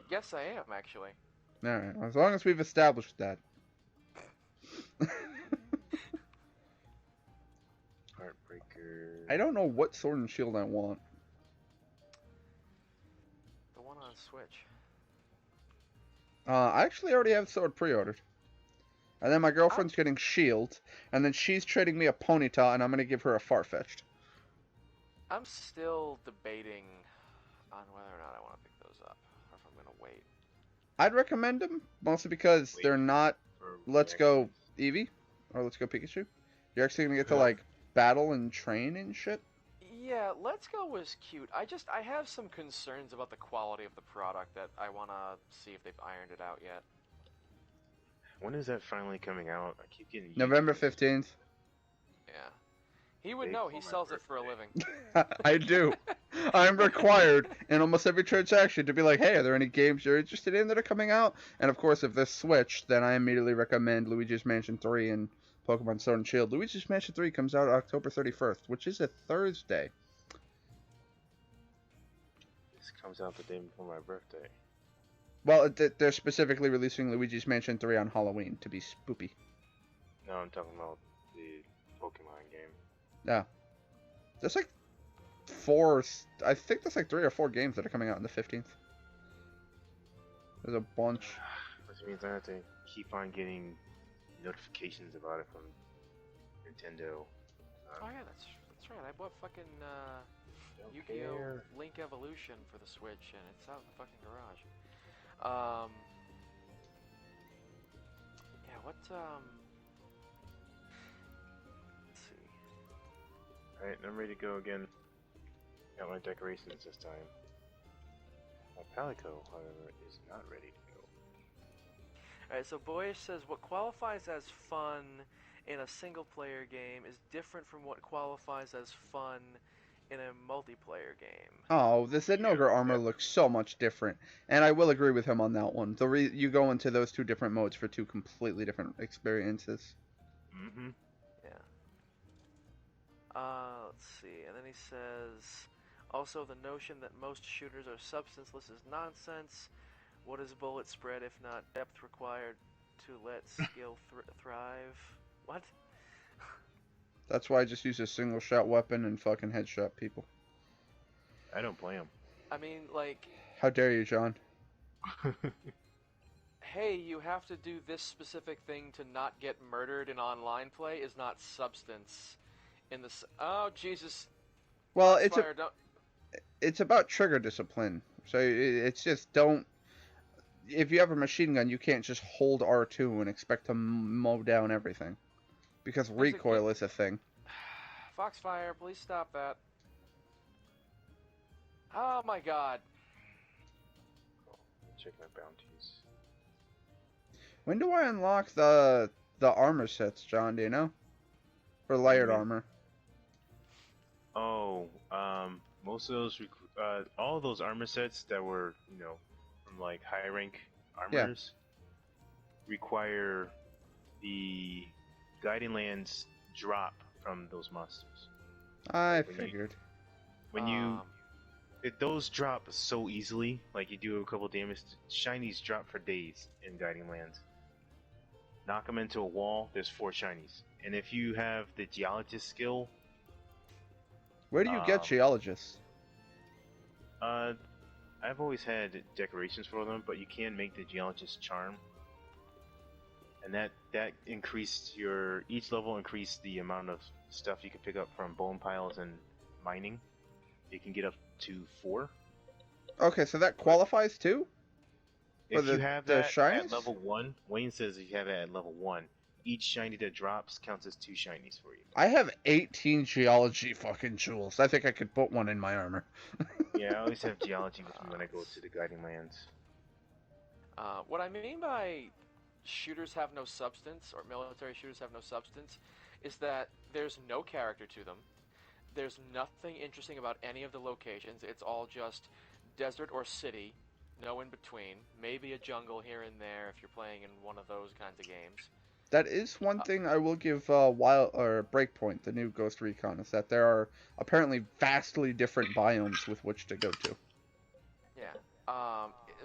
S4: Yes, I am, actually.
S1: Alright, as long as we've established that.
S5: Heartbreaker.
S1: I don't know what Sword and Shield I want.
S4: The one on Switch.
S1: I actually already have Sword pre-ordered. And then my girlfriend's getting Shield, and then she's trading me a Ponyta, and I'm gonna give her a Farfetch'd.
S4: I'm still debating on whether or not I want to pick those up, or if I'm gonna wait.
S1: I'd recommend them, mostly because
S5: Wait.
S1: they're not
S5: For
S1: Let's Go
S5: reactions.
S1: Eevee, or Let's Go Pikachu. You're actually gonna get to, like, battle and train and shit.
S4: Yeah, Let's Go was cute. I have some concerns about the quality of the product that I want to see if they've ironed it out yet.
S5: When is that finally coming out? I keep getting
S1: November
S5: YouTube.
S1: 15th.
S4: Yeah. He would
S5: Big
S4: know.
S5: for
S4: He
S5: my
S4: sells it for a
S5: birthday.
S4: living.
S1: I do. I'm required in almost every transaction to be like, hey, are there any games you're interested in that are coming out? And of course, if they're Switch, then I immediately recommend Luigi's Mansion 3 and Pokemon Sword and Shield. Luigi's Mansion 3 comes out October 31st, which is a Thursday.
S5: This comes out the day before my birthday.
S1: Well, they're specifically releasing Luigi's Mansion 3 on Halloween to be spoopy.
S5: No, I'm talking about the Pokemon game.
S1: Yeah. That's like I think there's like 3 or 4 games that are coming out on the 15th. There's a bunch.
S5: Which means I have to keep on getting notifications about it from Nintendo.
S4: Oh yeah, that's right. I bought fucking
S5: Don't
S4: Yu-Gi-Oh!
S5: care.
S4: Link Evolution for the Switch, and it's out in the fucking garage. Yeah, what, let's see.
S5: Alright, I'm ready to go again. Got my decorations this time. My Palico, however, is not ready to go.
S4: Alright, so Boyish says, what qualifies as fun in a single-player game is different from what qualifies as fun in a multiplayer game.
S1: Oh, the Zednoger armor looks so much different, and I will agree with him on that one. You go into those 2 different modes for 2 completely different experiences.
S5: Mm-hmm.
S4: Yeah. Let's see, and then he says, also the notion that most shooters are substanceless is nonsense. What is bullet spread if not depth required to let skill thrive? What?
S1: That's why I just use a single shot weapon and fucking headshot people.
S5: I don't play them.
S4: I mean, like,
S1: How dare you, John?
S4: hey, you have to do this specific thing to not get murdered in online play is not substance. Oh, Jesus.
S1: Well,
S4: Foxfire,
S1: it's about trigger discipline. So it's just don't. If you have a machine gun, you can't just hold R2 and expect to mow down everything, because recoil is a thing.
S4: Foxfire, please stop that. Oh my god.
S5: Check my bounties.
S1: When do I unlock the armor sets, John? Do you know? For layered armor.
S5: Oh, most of those, all of those armor sets that were, you know, from like high rank armors, require the Guiding Lands drop from those monsters.
S1: I figured.
S5: Those drop so easily, like you do a couple damage, shinies drop for days in Guiding Lands. Knock them into a wall, there's 4 shinies. And if you have the Geologist skill...
S1: Where do you get Geologists?
S5: I've always had decorations for them, but you can make the Geologist charm. And that increased each level increased the amount of stuff you can pick up from bone piles and mining. You can get up to 4.
S1: Okay, so that qualifies too?
S5: If you have that
S1: shinies?
S5: at level 1, Wayne says if you have it at level 1, each shiny that drops counts as 2 shinies for you.
S1: I have 18 geology fucking jewels. I think I could put one in my armor.
S5: Yeah, I always have geology with me when I go to the Guiding Lands.
S4: What I mean by shooters have no substance, or military shooters have no substance, is that there's no character to them. There's nothing interesting about any of the locations. It's all just desert or city, no in between. Maybe a jungle here and there if you're playing in one of those kinds of games.
S1: That is one thing I will give Breakpoint, the new Ghost Recon, is that there are apparently vastly different biomes with which to go to.
S4: Yeah.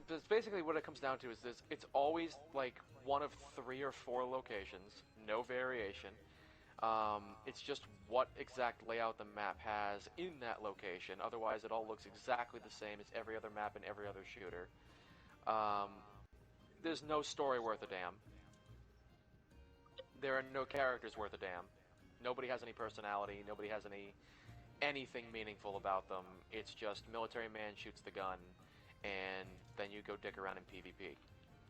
S4: But basically what it comes down to is this: it's always like one of 3 or 4 locations, no variation. It's just what exact layout the map has in that location. Otherwise, it all looks exactly the same as every other map in every other shooter. There's no story worth a damn. There are no characters worth a damn. Nobody has any personality. Nobody has anything meaningful about them. It's just military man shoots the gun, and then you go dick around in PvP.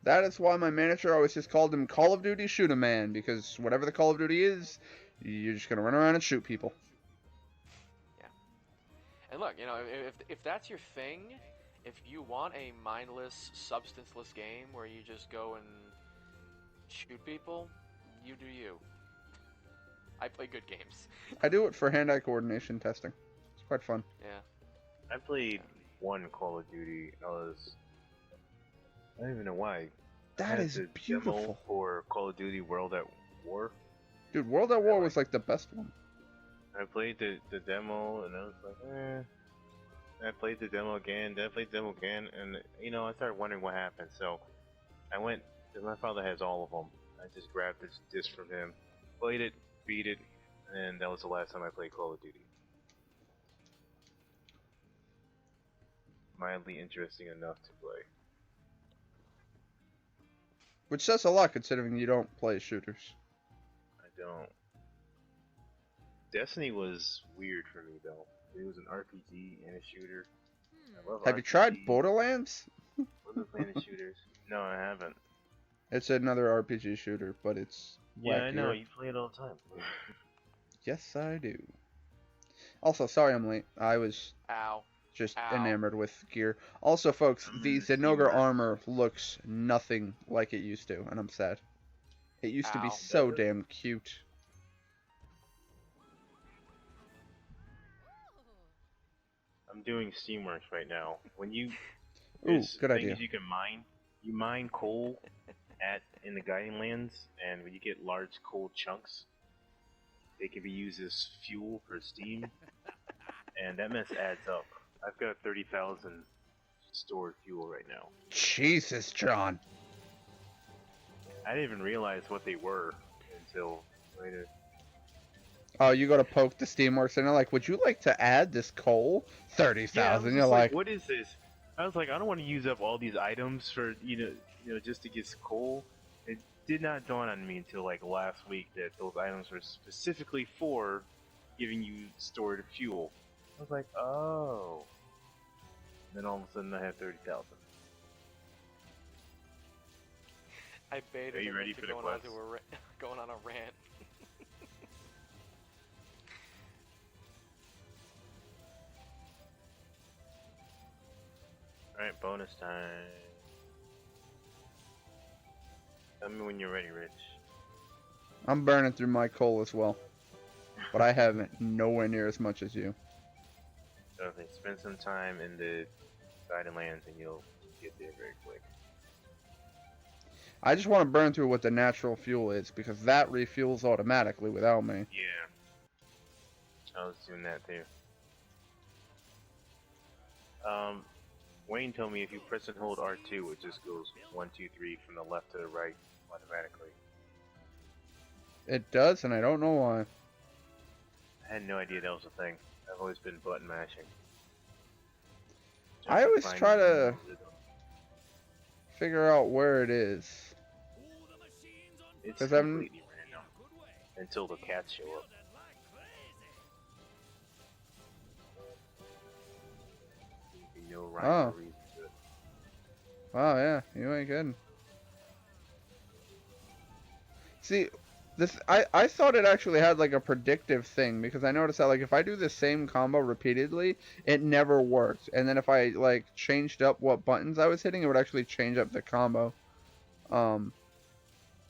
S1: That is why my manager always just called him Call of Duty Shoot a Man, because whatever the Call of Duty is, you're just gonna run around and shoot people.
S4: Yeah. And look, you know, if that's your thing, if you want a mindless, substanceless game where you just go and shoot people, you do you. I play good games.
S1: I do it for hand-eye coordination testing. It's quite fun.
S4: Yeah.
S5: I played one Call of Duty. I don't even know why.
S1: That is beautiful.
S5: Demo for Call of Duty World at War.
S1: Dude, World at War was like the best one.
S5: I played the demo and I was like, eh. I played the demo again, then I played the demo again, and you know, I started wondering what happened. So I went, my father has all of them. I just grabbed this disc from him, played it, beat it, and that was the last time I played Call of Duty. mildly interesting enough to play.
S1: Which says a lot considering you don't play shooters.
S5: I don't. Destiny was weird for me though. It was an RPG and a shooter. I love
S1: Have you tried
S5: RPGs.
S1: Borderlands?
S5: Wasn't playing the shooters. No, I haven't.
S1: It's another RPG shooter, but it's
S5: Yeah, I know.
S1: wackier.
S5: You play it all the time.
S1: Yes, I do. Also, sorry I'm late. I was
S4: Ow.
S1: just
S4: Ow.
S1: enamored with gear. Also, folks,
S5: I'm
S1: the
S5: in the
S1: Zenogre
S5: Steam
S1: armor looks nothing like it used to, and I'm sad. It used to be
S4: Ow.
S1: so
S5: Does it?
S1: damn cute.
S5: I'm doing Steamworks right now. When you
S1: Ooh,
S5: there's
S1: good
S5: things
S1: idea.
S5: you can mine. You mine coal in the Guiding Lands, and when you get large coal chunks, they can be used as fuel for steam, and that mess adds up. I've got 30,000 stored fuel right now.
S1: Jesus, John.
S5: I didn't even realize what they were until later.
S1: Oh, you go to poke the Steamworks, and they're like, would you like to add this coal?
S5: Yeah, I
S1: 30,000.
S5: was
S1: You're
S5: just
S1: like,
S5: what is this? I was like, I don't want to use up all these items for just to get coal. It did not dawn on me until like last week that those items were specifically for giving you stored fuel. I was like, oh. Then all of a sudden I had 30,000.
S4: I baited
S5: Are you
S4: him
S5: ready
S4: into
S5: for the
S4: going,
S5: quest?
S4: going on a rant.
S5: Alright, bonus time. Tell me when you're ready, Rich.
S1: I'm burning through my coal as well. But I haven't nowhere near as much as you.
S5: So if they spend some time in the Guiding Lands and you'll get there very quick.
S1: I just want to burn through what the natural fuel is, because that refuels automatically without me.
S5: Yeah. I was doing that too. Wayne told me if you press and hold R2, it just goes 1, 2, 3 from the left to the right automatically.
S1: It does, and I don't know why.
S5: I had no idea that was a thing. I've always been button mashing.
S1: I always
S5: find
S1: try
S5: the
S1: to
S5: rhythm.
S1: figure out where it is.
S5: It's
S1: 'Cause I'm-
S5: completely random until the cats show up. There'd be no rhyme
S1: Oh.
S5: or reason to it.
S1: Wow, yeah, you ain't kidding. See, I thought it actually had like a predictive thing, because I noticed that like if I do the same combo repeatedly, it never worked. And then if I like changed up what buttons I was hitting, it would actually change up the combo.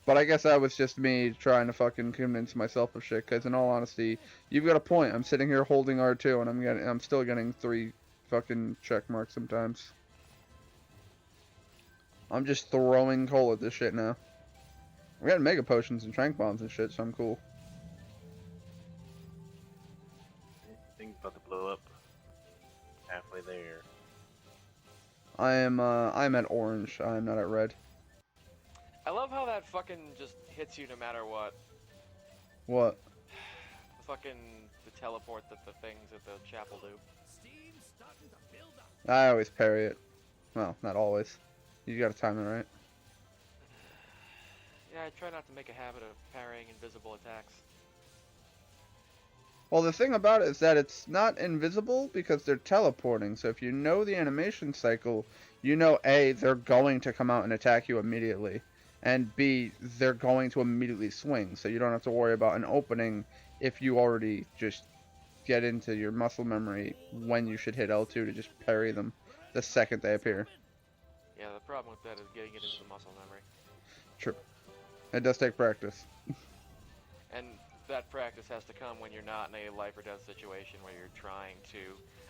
S1: But I guess that was just me trying to fucking convince myself of shit, because in all honesty, you've got a point. I'm sitting here holding R2 and I'm still getting 3 fucking check marks sometimes. I'm just throwing coal at this shit now. I'm getting mega potions and trank bombs and shit, so I'm cool.
S5: Thing's about to blow up. Halfway there.
S1: I'm at orange. I'm not at red.
S4: I love how that fucking just hits you no matter what.
S1: What?
S4: The teleport that the things at the chapel do.
S1: I always parry it. Well, not always. You gotta time it right.
S4: Yeah, I try not to make a habit of parrying invisible attacks.
S1: Well, the thing about it is that it's not invisible because they're teleporting. So if you know the animation cycle, you know A, they're going to come out and attack you immediately. And B, they're going to immediately swing. So you don't have to worry about an opening if you already just get into your muscle memory when you should hit L2 to just parry them the second they appear.
S4: Yeah, the problem with that is getting it into the muscle memory.
S1: True. It does take practice.
S4: And that practice has to come when you're not in a life or death situation where you're trying to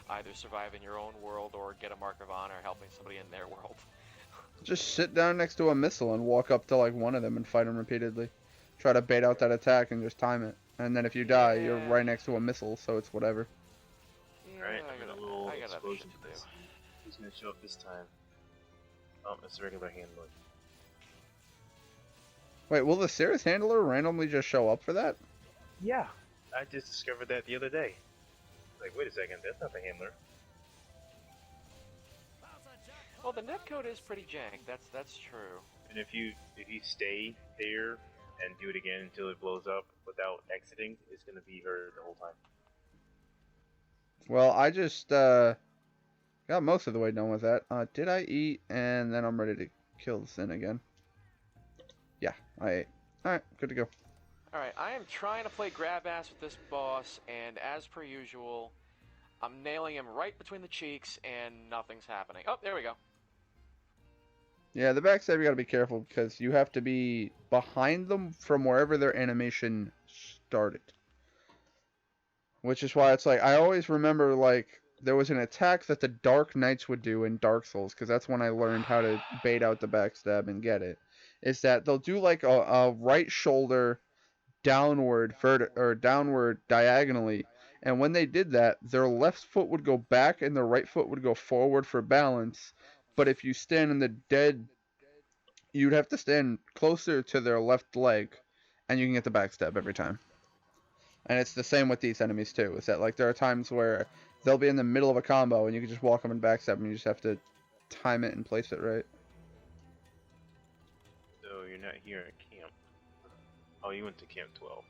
S4: either survive in your own world or get a mark of honor helping somebody in their world.
S1: Just sit down next to a missile and walk up to like one of them and fight them repeatedly. Try to bait out that attack and just time it. And then if you die, you're
S4: Yeah.
S1: right next to a missile, so it's whatever.
S4: Yeah,
S5: Alright, I'm in a little
S4: I got other
S5: explosion
S4: shit
S5: to
S4: to
S5: this.
S4: do.
S5: Who's gonna show up this time? Oh, it's a regular handler.
S1: Wait, will the Cirrus Handler randomly just show up for that?
S5: Yeah, I just discovered that the other day. Like, wait a second, that's not the handler.
S4: Well, the netcode is pretty jank. That's true.
S5: And if you stay there and do it again until it blows up without exiting, it's gonna be her the whole time.
S1: Well, I just got most of the way done with that. Did I eat? And then I'm ready to kill the sin again. Yeah, I ate. Alright, good to go.
S4: Alright, I am trying to play grab ass with this boss, and as per usual, I'm nailing him right between the cheeks, and nothing's happening. Oh, there we go.
S1: Yeah, the backstab you gotta be careful because you have to be behind them from wherever their animation started. Which is why it's like, I always remember, like, there was an attack that the Dark Knights would do in Dark Souls, because that's when I learned how to bait out the backstab and get it. Is that they'll do like a right shoulder downward, or downward diagonally, and when they did that, their left foot would go back and their right foot would go forward for balance. But if you stand in the dead, you'd have to stand closer to their left leg, and you can get the backstab every time. And it's the same with these enemies too. Is that like there are times where they'll be in the middle of a combo and you can just walk them and backstab them. You just have to time it and place it right.
S5: So you're not here at camp. Oh, you went to camp 12.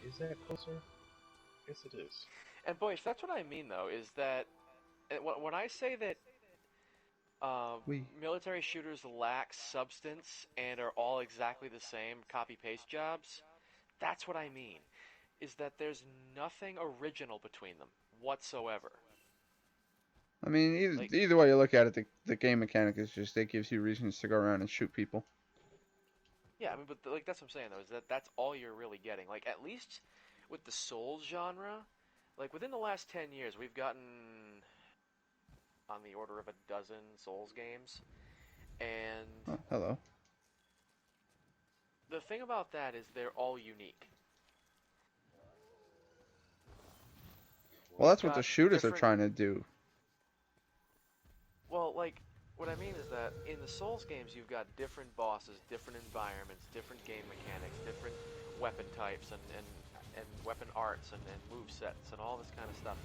S5: Is that closer? Yes, it is.
S4: And boys, that's what I mean though, is that when I say that military shooters lack substance and are all exactly the same copy-paste jobs, that's what I mean. Is that there's nothing original between them whatsoever.
S1: I mean, either way you look at it, the game mechanic is just, it gives you reasons to go around and shoot people.
S4: Yeah, I mean, but like that's what I'm saying though, is that's all you're really getting. Like at least with the Souls genre, like within the last 10 years, we've gotten on the order of a dozen Souls games, and
S1: Oh, hello.
S4: the thing about that is they're all unique.
S1: Well, that's what the shooters are trying to do.
S4: Well, like, what I mean is that in the Souls games, you've got different bosses, different environments, different game mechanics, different weapon types, and weapon arts, and move sets, and all this kind of stuff.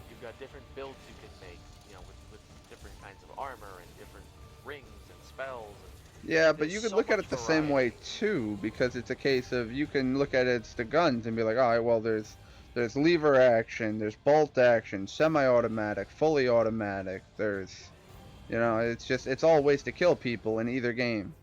S4: You've got different builds you can make, you know, with different kinds of armor and different rings and spells.
S1: Yeah, but you could look at it the same way too, because it's a case of you can look at it as the guns and be like, all right, well, there's lever action, there's bolt action, semi-automatic, fully automatic. There's, you know, it's all ways to kill people in either game.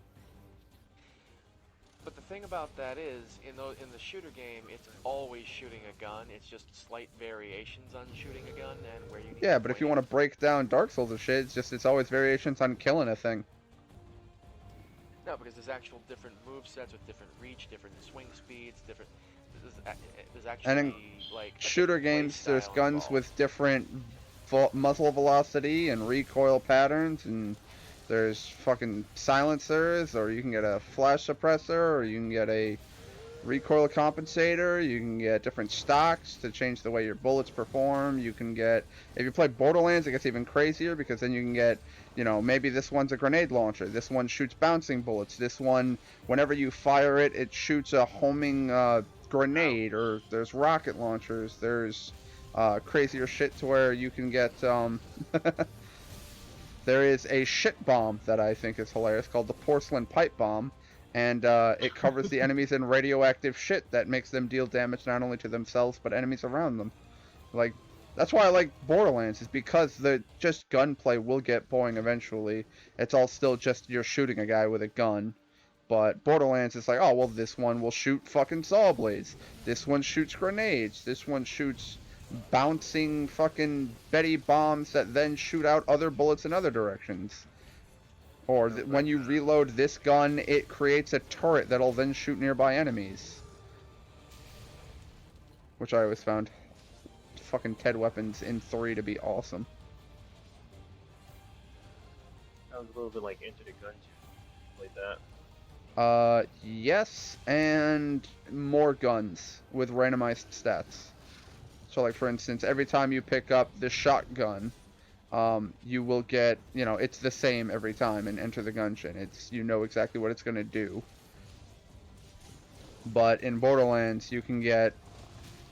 S4: But the thing about that is, in the shooter game, it's always shooting a gun. It's just slight variations on shooting a gun and where you need
S1: Yeah, but if you want to break down Dark Souls and shit, it's always variations on killing a thing.
S4: No, because there's actual different move sets with different reach, different swing speeds, different. There's actually
S1: and in
S4: like
S1: shooter games, there's guns with different muzzle velocity and recoil patterns, and there's fucking silencers, or you can get a flash suppressor, or you can get a recoil compensator, you can get different stocks to change the way your bullets perform. You can get, if you play Borderlands, it gets even crazier, because then you can get, you know, maybe this one's a grenade launcher, this one shoots bouncing bullets, this one, whenever you fire it, it shoots a homing grenade, or there's rocket launchers, there's crazier shit to where you can get, there is a shit bomb that I think is hilarious called the porcelain pipe bomb, and it covers the enemies in radioactive shit that makes them deal damage not only to themselves but enemies around them. Like, that's why I like Borderlands, is because the just gunplay will get boring eventually. It's all still just you're shooting a guy with a gun. But Borderlands is like, oh, well, this one will shoot fucking saw blades. This one shoots grenades. This one shoots bouncing fucking Betty bombs that then shoot out other bullets in other directions. Or when you reload this gun, it creates a turret that'll then shoot nearby enemies. Which I always found fucking TED weapons in 3 to be awesome.
S5: Sounds a little bit like Enter the Gungeon, like that.
S1: Yes, and more guns with randomized stats. So, like, for instance, every time you pick up the shotgun, you will get, you know, it's the same every time in Enter the Gungeon. It's, you know exactly what it's going to do. But in Borderlands, you can get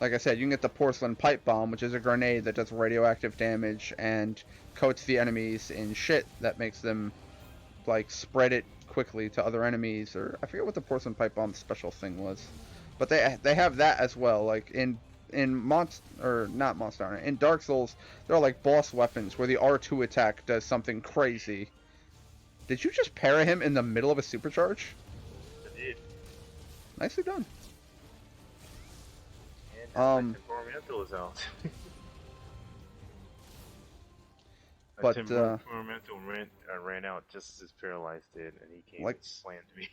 S1: Like I said, you can get the porcelain pipe bomb, which is a grenade that does radioactive damage and coats the enemies in shit that makes them like spread it quickly to other enemies. Or I forget what the porcelain pipe bomb special thing was, but they have that as well. Like in Monster or not Monster Hunter, in Dark Souls, there are like boss weapons where the R2 attack does something crazy. Did you just parry him in the middle of a supercharge?
S5: I did.
S1: Nicely done.
S5: And my temperamental is out. My
S1: But,
S5: temperamental ran out just as Paralyzed did, and he came
S1: like,
S5: and slammed me.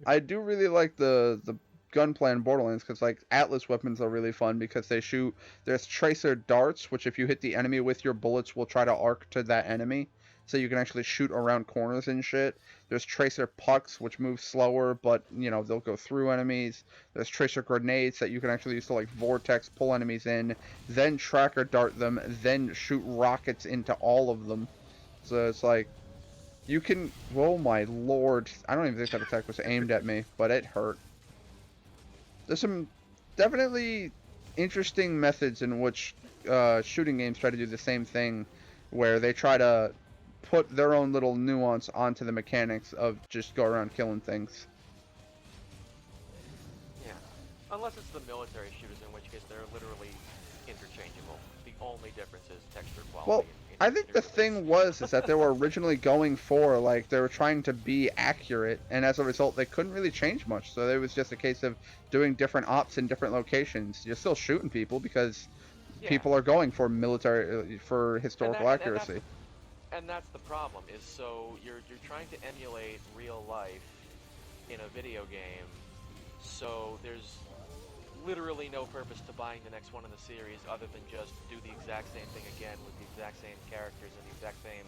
S1: I do really like the gunplay in Borderlands because like Atlas weapons are really fun because they shoot. There's tracer darts, which if you hit the enemy with your bullets, will try to arc to that enemy, so you can actually shoot around corners and shit. There's tracer pucks, which move slower, but you know they'll go through enemies. There's tracer grenades that you can actually use to like vortex pull enemies in, then tracker dart them, then shoot rockets into all of them. So it's like you can. Oh my lord! I don't even think that attack was aimed at me, but it hurt. There's some definitely interesting methods in which shooting games try to do the same thing, where they try to put their own little nuance onto the mechanics of just go around killing things.
S4: Yeah. Unless it's the military shooters, in which case they're literally interchangeable. The only difference is texture quality.
S1: Well, I think the
S4: interface.
S1: thing was is that they were originally going for like they were trying to be accurate, and as a result, they couldn't really change much. So it was just a case of doing different ops in different locations. You're still shooting people because
S4: Yeah.
S1: people are going for military for historical accuracy.
S4: And that's the problem. Is so you're trying to emulate real life in a video game. So there's literally no purpose to buying the next one in the series other than just do the exact same thing again with the exact same characters and the exact same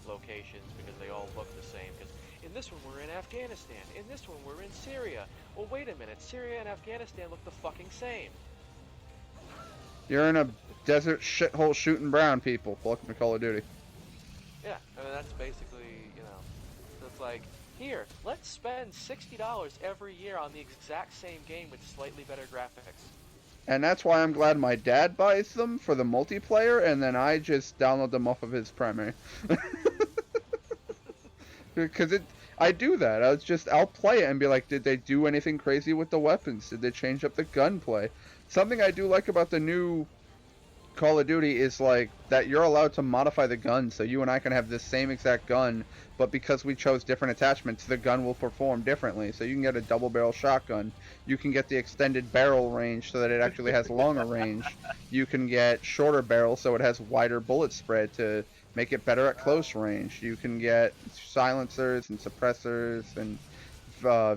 S4: locations because they all look the same. Because in this one we're in Afghanistan, in this one we're in Syria. Well, wait a minute, Syria and Afghanistan look the fucking same.
S1: You're in a desert shithole shooting brown people. Welcome to Call of Duty.
S4: Yeah, I mean that's basically, you know, so it's like, here, let's spend $60 every year on the exact same game with slightly better graphics.
S1: And that's why I'm glad my dad buys them for the multiplayer, and then I just download them off of his primary. Because I do that. I'll play it and be like, did they do anything crazy with the weapons? Did they change up the gunplay? Something I do like about the new Call of Duty is like that you're allowed to modify the gun, so you and I can have the same exact gun, but because we chose different attachments, the gun will perform differently. So you can get a double barrel shotgun, you can get the extended barrel range so that it actually has longer range, you can get shorter barrel so it has wider bullet spread to make it better at close range, you can get silencers and suppressors and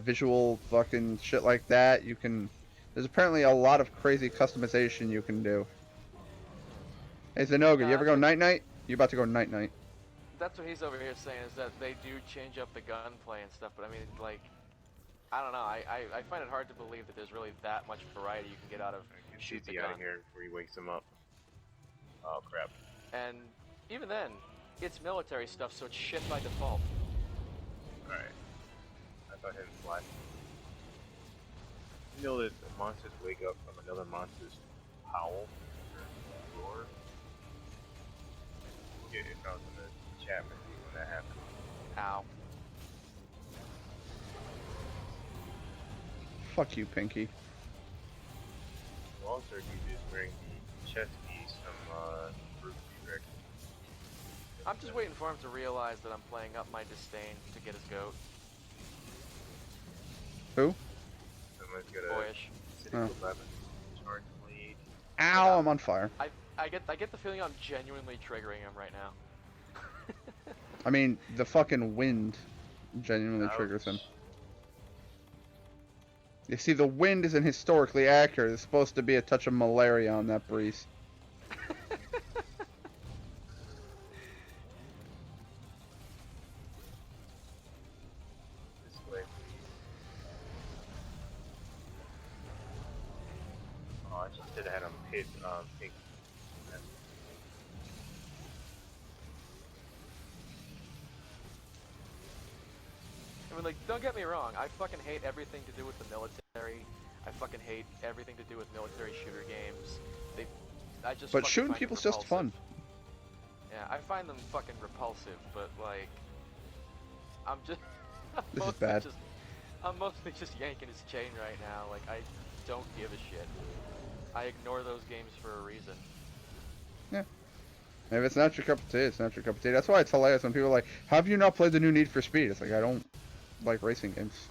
S1: visual fucking shit like that. There's apparently a lot of crazy customization you can do. Hey Zenoga, you ever go night-night? You about to go night-night.
S4: That's what he's over here saying, is that they do change up the gunplay and stuff, but I mean, like, I don't know, I find it hard to believe that there's really that much variety you can get out of shoot the gun.
S5: Out of here before he wakes him up. Oh crap.
S4: And even then, it's military stuff, so it's shit by default.
S5: Alright. I thought him fly. You know that the monsters wake up from another monster's howl or roar? Get your thoughts in the chat maybe when that happens.
S4: Ow.
S1: Fuck you, Pinky.
S5: Well, also, you just wearing the chest piece from Bruce Rex.
S4: I'm just waiting for him to realize that I'm playing up my disdain to get his goat.
S1: Who?
S5: Someone's got a
S4: Boyish.
S5: acidic 11 charge blade.
S1: Ow, I'm on fire.
S4: I get the feeling I'm genuinely triggering him right now.
S1: I mean, the fucking wind genuinely triggers him. You see, the wind isn't historically accurate. There's supposed to be a touch of malaria on that breeze.
S5: This way, please. Oh, I just did have him hit pink.
S4: I mean, like, don't get me wrong, I fucking hate everything to do with the military. I fucking hate everything to do with military shooter games. I just
S1: But
S4: fucking
S1: shooting
S4: find it
S1: people's just fun.
S4: repulsive. Yeah, I find them fucking repulsive, but like, I'm just,
S1: This is
S4: mostly
S1: bad.
S4: I'm mostly just yanking his chain right now. Like, I don't give a shit. I ignore those games for a reason.
S1: Yeah. If it's not your cup of tea, it's not your cup of tea. That's why it's hilarious when people are like, have you not played the new Need for Speed? It's like, I don't like racing games.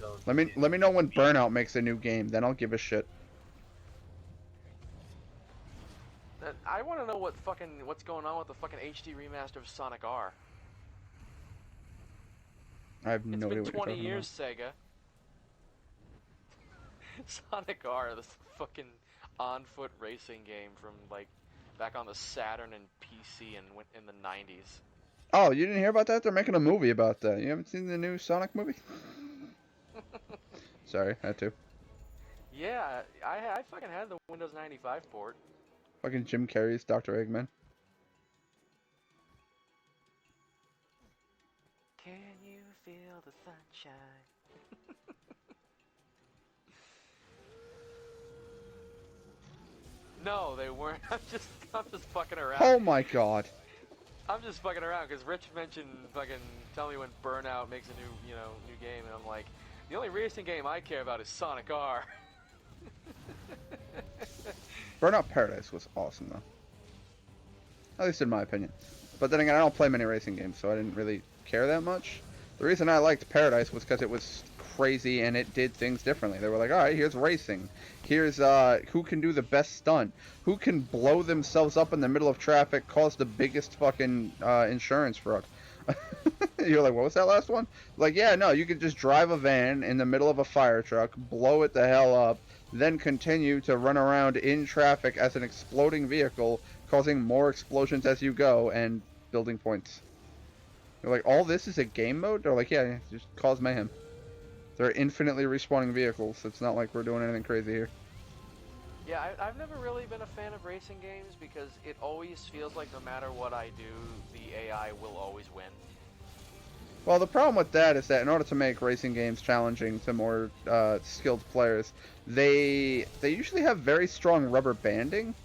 S4: Yeah.
S1: Let me know when Burnout makes a new game, then I'll give a shit.
S4: I want to know what's going on with the fucking HD remaster of Sonic R.
S1: I have
S4: It's
S1: no idea
S4: been
S1: what you're
S4: 20
S1: talking
S4: years, Sega. Sonic R, this fucking on-foot racing game from like back on the Saturn and PC and in the 90s.
S1: about. Oh, you didn't hear about that? They're making a movie about that. You haven't seen the new Sonic movie? Sorry, had to.
S4: Yeah, I fucking had the Windows 95 port.
S1: Fucking Jim Carrey's Dr. Eggman.
S4: Can you feel the sunshine? No, they weren't. I'm just fucking around.
S1: Oh my god.
S4: I'm just fucking around because Rich mentioned fucking tell me when Burnout makes a new new game, and I'm like, the only racing game I care about is Sonic R.
S1: Burnout Paradise was awesome though. At least in my opinion. But then again, I don't play many racing games, so I didn't really care that much. The reason I liked Paradise was because it was crazy and it did things differently. They were like, alright, here's racing. Here's who can do the best stunt. Who can blow themselves up in the middle of traffic, cause the biggest fucking insurance fraud. You're like, what was that last one? Like, yeah, no, you could just drive a van in the middle of a fire truck, blow it the hell up, then continue to run around in traffic as an exploding vehicle, causing more explosions as you go, and building points. You're like, all this is a game mode? They're like, yeah, just cause mayhem. They're infinitely respawning vehicles. It's not like we're doing anything crazy here.
S4: Yeah, I've never really been a fan of racing games because it always feels like no matter what I do, the AI will always win.
S1: Well, the problem with that is that in order to make racing games challenging to more skilled players, they usually have very strong rubber banding.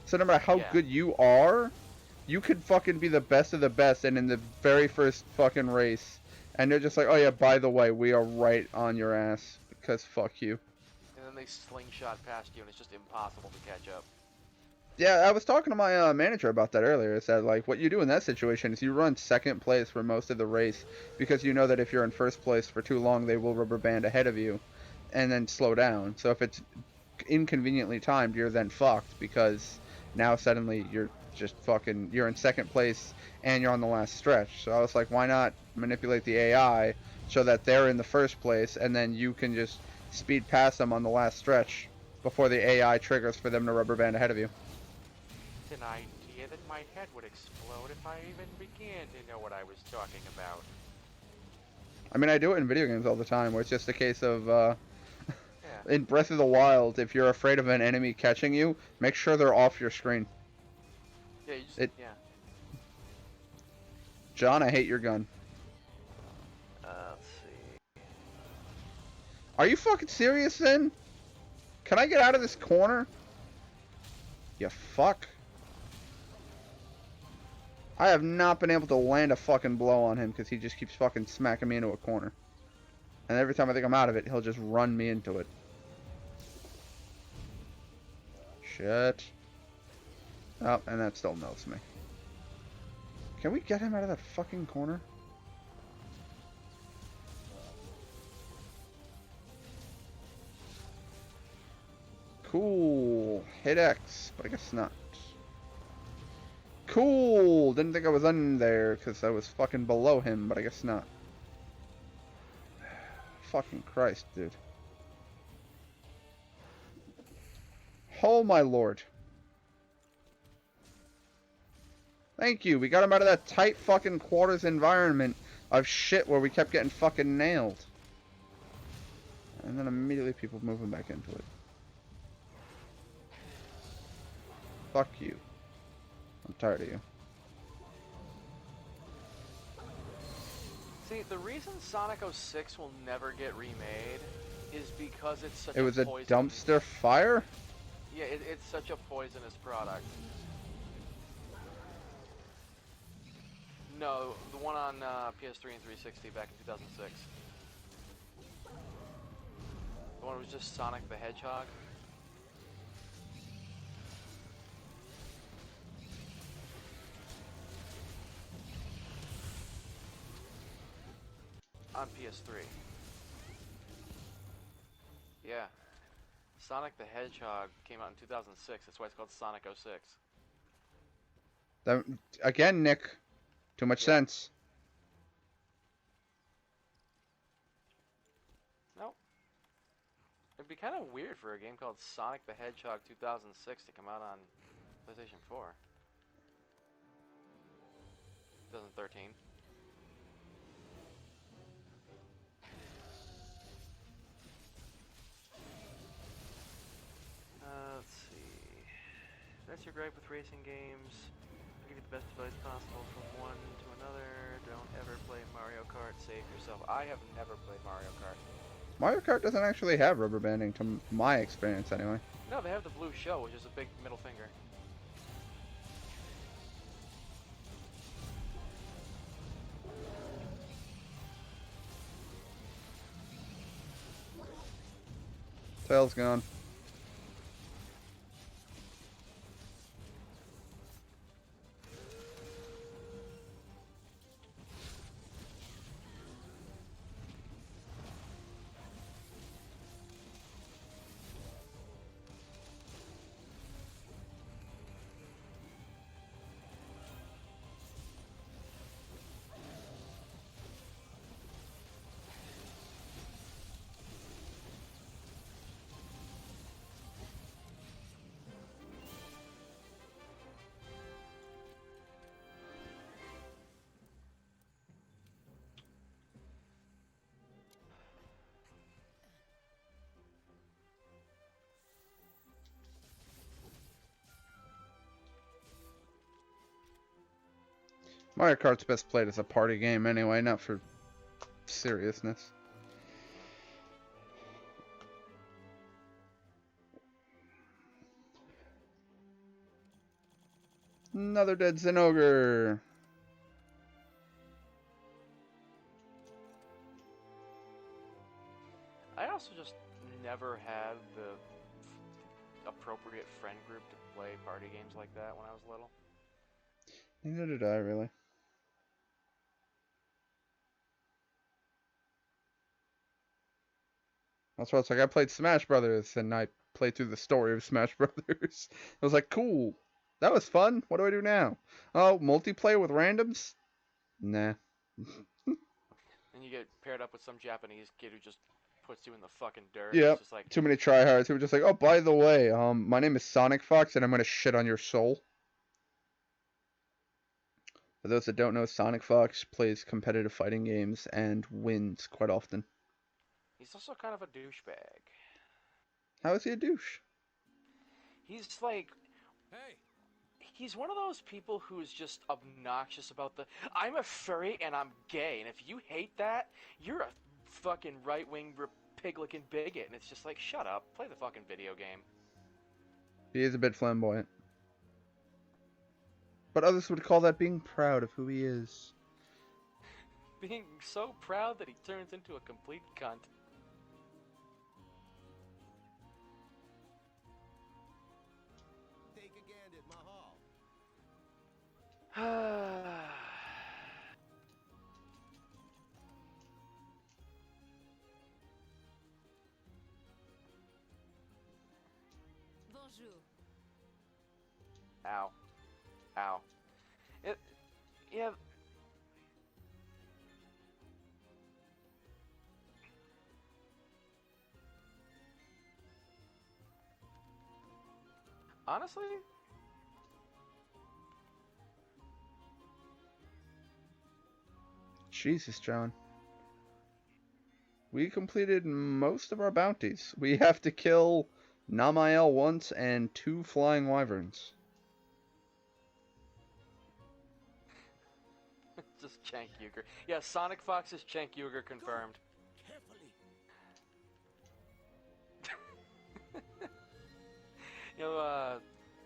S1: So no matter how good you are, you could fucking be the best of the best, and in the very first fucking race, and they're just like, oh yeah, by the way, we are right on your ass, because fuck you.
S4: And then they slingshot past you and it's just impossible to catch up.
S1: Yeah, I was talking to my manager about that earlier. Is that like what you do in that situation is you run second place for most of the race because you know that if you're in first place for too long, they will rubber band ahead of you, and then slow down. So if it's inconveniently timed, you're then fucked because now suddenly you're just fucking you're in second place and you're on the last stretch. So I was like, why not manipulate the AI so that they're in the first place and then you can just speed past them on the last stretch before the AI triggers for them to rubber band ahead of you.
S4: An idea that my head would explode if I even began to know what I was talking about.
S1: I mean, I do it in video games all the time, where it's just a case of,
S4: Yeah.
S1: in Breath of the Wild, if you're afraid of an enemy catching you, make sure they're off your screen.
S4: Yeah, you just, yeah.
S1: John, I hate your gun.
S4: Let's see.
S1: Are you fucking serious, then? Can I get out of this corner? You fuck. I have not been able to land a fucking blow on him because he just keeps fucking smacking me into a corner. And every time I think I'm out of it, he'll just run me into it. Shit. Oh, and that still melts me. Can we get him out of that fucking corner? Cool. Hit X, but I guess not. Cool! Didn't think I was in there because I was fucking below him, but I guess not. Fucking Christ, dude. Oh my lord. Thank you. We got him out of that tight fucking quarters environment of shit where we kept getting fucking nailed. And then immediately people moving back into it. Fuck you. I'm tired of you.
S4: See, the reason Sonic 06 will never get remade is because it's such
S1: It was
S4: a
S1: a
S4: poison.
S1: dumpster fire?
S4: Yeah, it's such a poisonous product. No, the one on PS3 and 360 back in 2006. The one that was just Sonic the Hedgehog. On PS3. Yeah. Sonic the Hedgehog came out in 2006. That's why it's called Sonic 06.
S1: That, again, Nick. Too much
S4: Yeah.
S1: sense.
S4: Nope. It'd be kind of weird for a game called Sonic the Hedgehog 2006 to come out on PlayStation 4. 2013. Let's see. That's your gripe with racing games. I'll give you the best advice possible from one to another. Don't ever play Mario Kart. Save yourself. I have never played Mario Kart.
S1: Mario Kart doesn't actually have rubber banding, to my experience anyway.
S4: No, they have the blue shell, which is a big middle finger.
S1: Tail's gone. Mario Kart's best played as a party game anyway, not for seriousness. Another dead Zinogre.
S4: I also just never had the appropriate friend group to play party games like that when I was little.
S1: Neither did I, really. That's why it's like I played Smash Brothers and I played through the story of Smash Brothers. I was like, cool. That was fun. What do I do now? Oh, multiplayer with randoms? Nah.
S4: And you get paired up with some Japanese kid who just puts you in the fucking dirt.
S1: Yep.
S4: It's just like,
S1: Too many tryhards who were just like, oh, by the way, my name is Sonic Fox and I'm gonna shit on your soul. For those that don't know, Sonic Fox plays competitive fighting games and wins quite often.
S4: he's also kind of a douchebag.
S1: How is he a douche?
S4: He's like,
S3: Hey,
S4: he's one of those people who's just obnoxious about I'm a furry and I'm gay, and if you hate that, you're a fucking right-wing pig-looking bigot, and it's just like, shut up, play the fucking video game.
S1: He is a bit flamboyant. But others would call that being proud of who he is.
S4: Being so proud that he turns into a complete cunt.
S6: Take a gander at my hall.
S2: Bonjour.
S4: Ow. Ow. Yeah. Honestly,
S1: Jesus, John. We completed most of our bounties. We have to kill Namael once and 2 flying wyverns.
S4: just Cenk Uygur. Yeah, Sonic Fox's Cenk Uygur confirmed.
S6: Carefully.
S4: You know,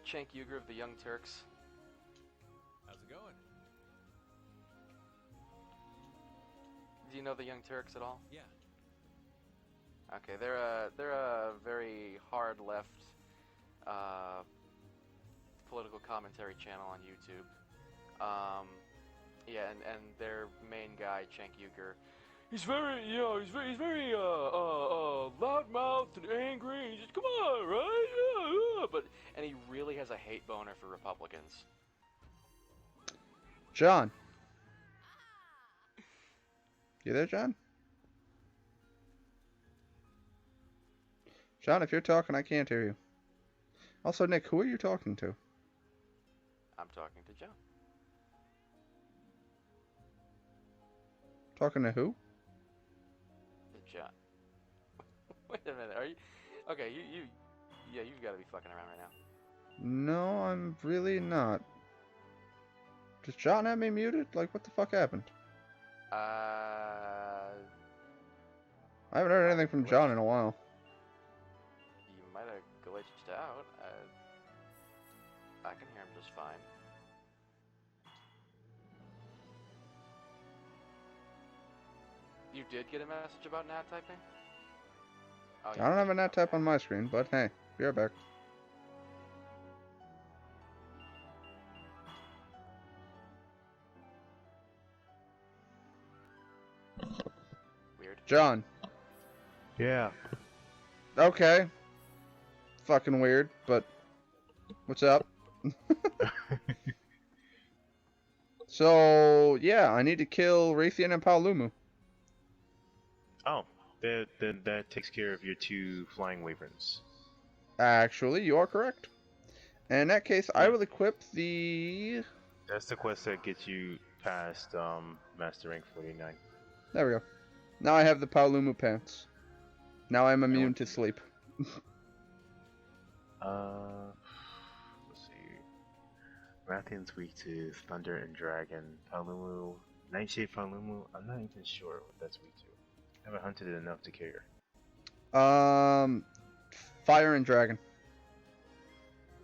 S4: Cenk Uygur of the Young Turks?
S3: How's it going?
S4: Do you know the Young Turks at all?
S3: Yeah.
S4: Okay, they're a very hard left political commentary channel on YouTube. Yeah, and their main guy, Cenk Uygur, he's very, he's very loudmouthed and angry. He's just, come on, right? And he really has a hate boner for Republicans.
S1: John. You there, John? John, if you're talking, I can't hear you. Also, Nick, who are you talking to?
S4: I'm talking to Joe.
S1: Talking to who?
S4: To John. Wait a minute, are you? Okay, yeah, you've got to be fucking around right now.
S1: No, I'm really not. Does John have me muted? Like, what the fuck happened? I haven't heard anything from John in a while.
S4: You might have glitched out. I can hear him just fine. You did get a message about NAT typing? Oh,
S1: I don't have a NAT type on my screen, but hey, be right back.
S4: Weird.
S1: John.
S5: Yeah.
S1: Okay. Fucking weird, but what's up? So, yeah, I need to kill Raytheon and Paolumu.
S5: Oh, that takes care of your 2 flying wyverns.
S1: Actually, you are correct. And in that case, I will equip the...
S5: That's the quest that gets you past Master Rank 49.
S1: There we go. Now I have the Paolumu pants. Now I'm immune to sleep.
S5: Let's see. Rathian's weak to Thunder and Dragon. Paolumu, Nightshade Paolumu, I'm not even sure what that's weak to. I haven't hunted it enough to care.
S1: Fire and Dragon.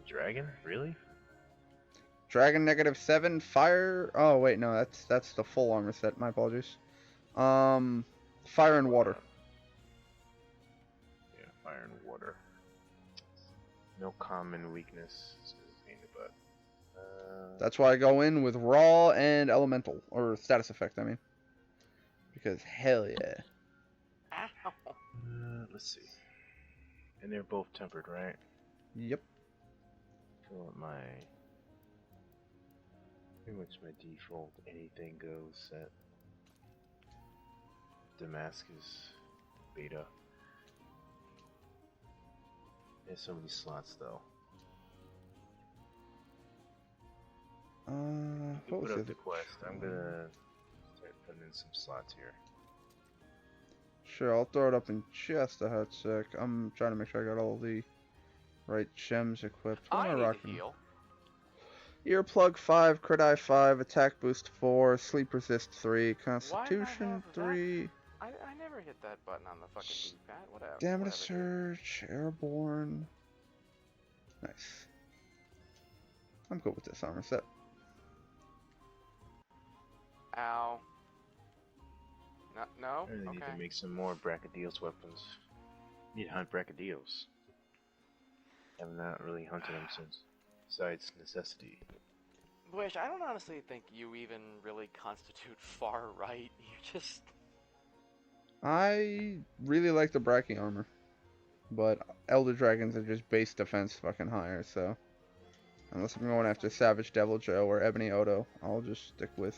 S5: Dragon? Really?
S1: Dragon -7, fire... Oh, wait, no, that's the full armor set. My apologies. Fire and water.
S5: Yeah, fire and water. No common weakness. It's a pain in the butt.
S1: That's why I go in with raw and elemental. Or status effect, I mean. Because hell yeah.
S4: Ow.
S5: Let's see. And they're both tempered, right?
S1: Yep.
S5: Fill up my... Pretty much my default anything goes set. Damascus beta. There's so many slots though.
S1: What was
S5: Put up
S1: it?
S5: the quest. I'm gonna start putting in some slots here.
S1: Sure, I'll throw it up in just a hot sec. I'm trying to make sure I got all the right gems equipped. What
S4: I
S1: am I
S4: need to
S1: rocking?
S4: heal.
S1: Earplug 5, crit eye 5, attack boost 4, sleep resist 3,
S4: Why did I
S1: constitution
S4: have that?
S1: 3,
S4: I never hit that button on the fucking D-pad. Whatever.
S1: damage
S4: whatever, dude.
S1: surge, airborne. Nice. I'm good with this armor set.
S4: Ow. No?
S5: I really need
S4: Okay.
S5: to make some more Brachydios weapons. Need to hunt Brachydios. I've not really hunted them since. Besides necessity.
S4: Wish, I don't honestly think you even really constitute far right. You're just...
S1: I really like the Brachy armor. But Elder Dragons are just base defense fucking higher, so... Unless I'm going after Savage Devil Joe or Ebony Odo, I'll just stick with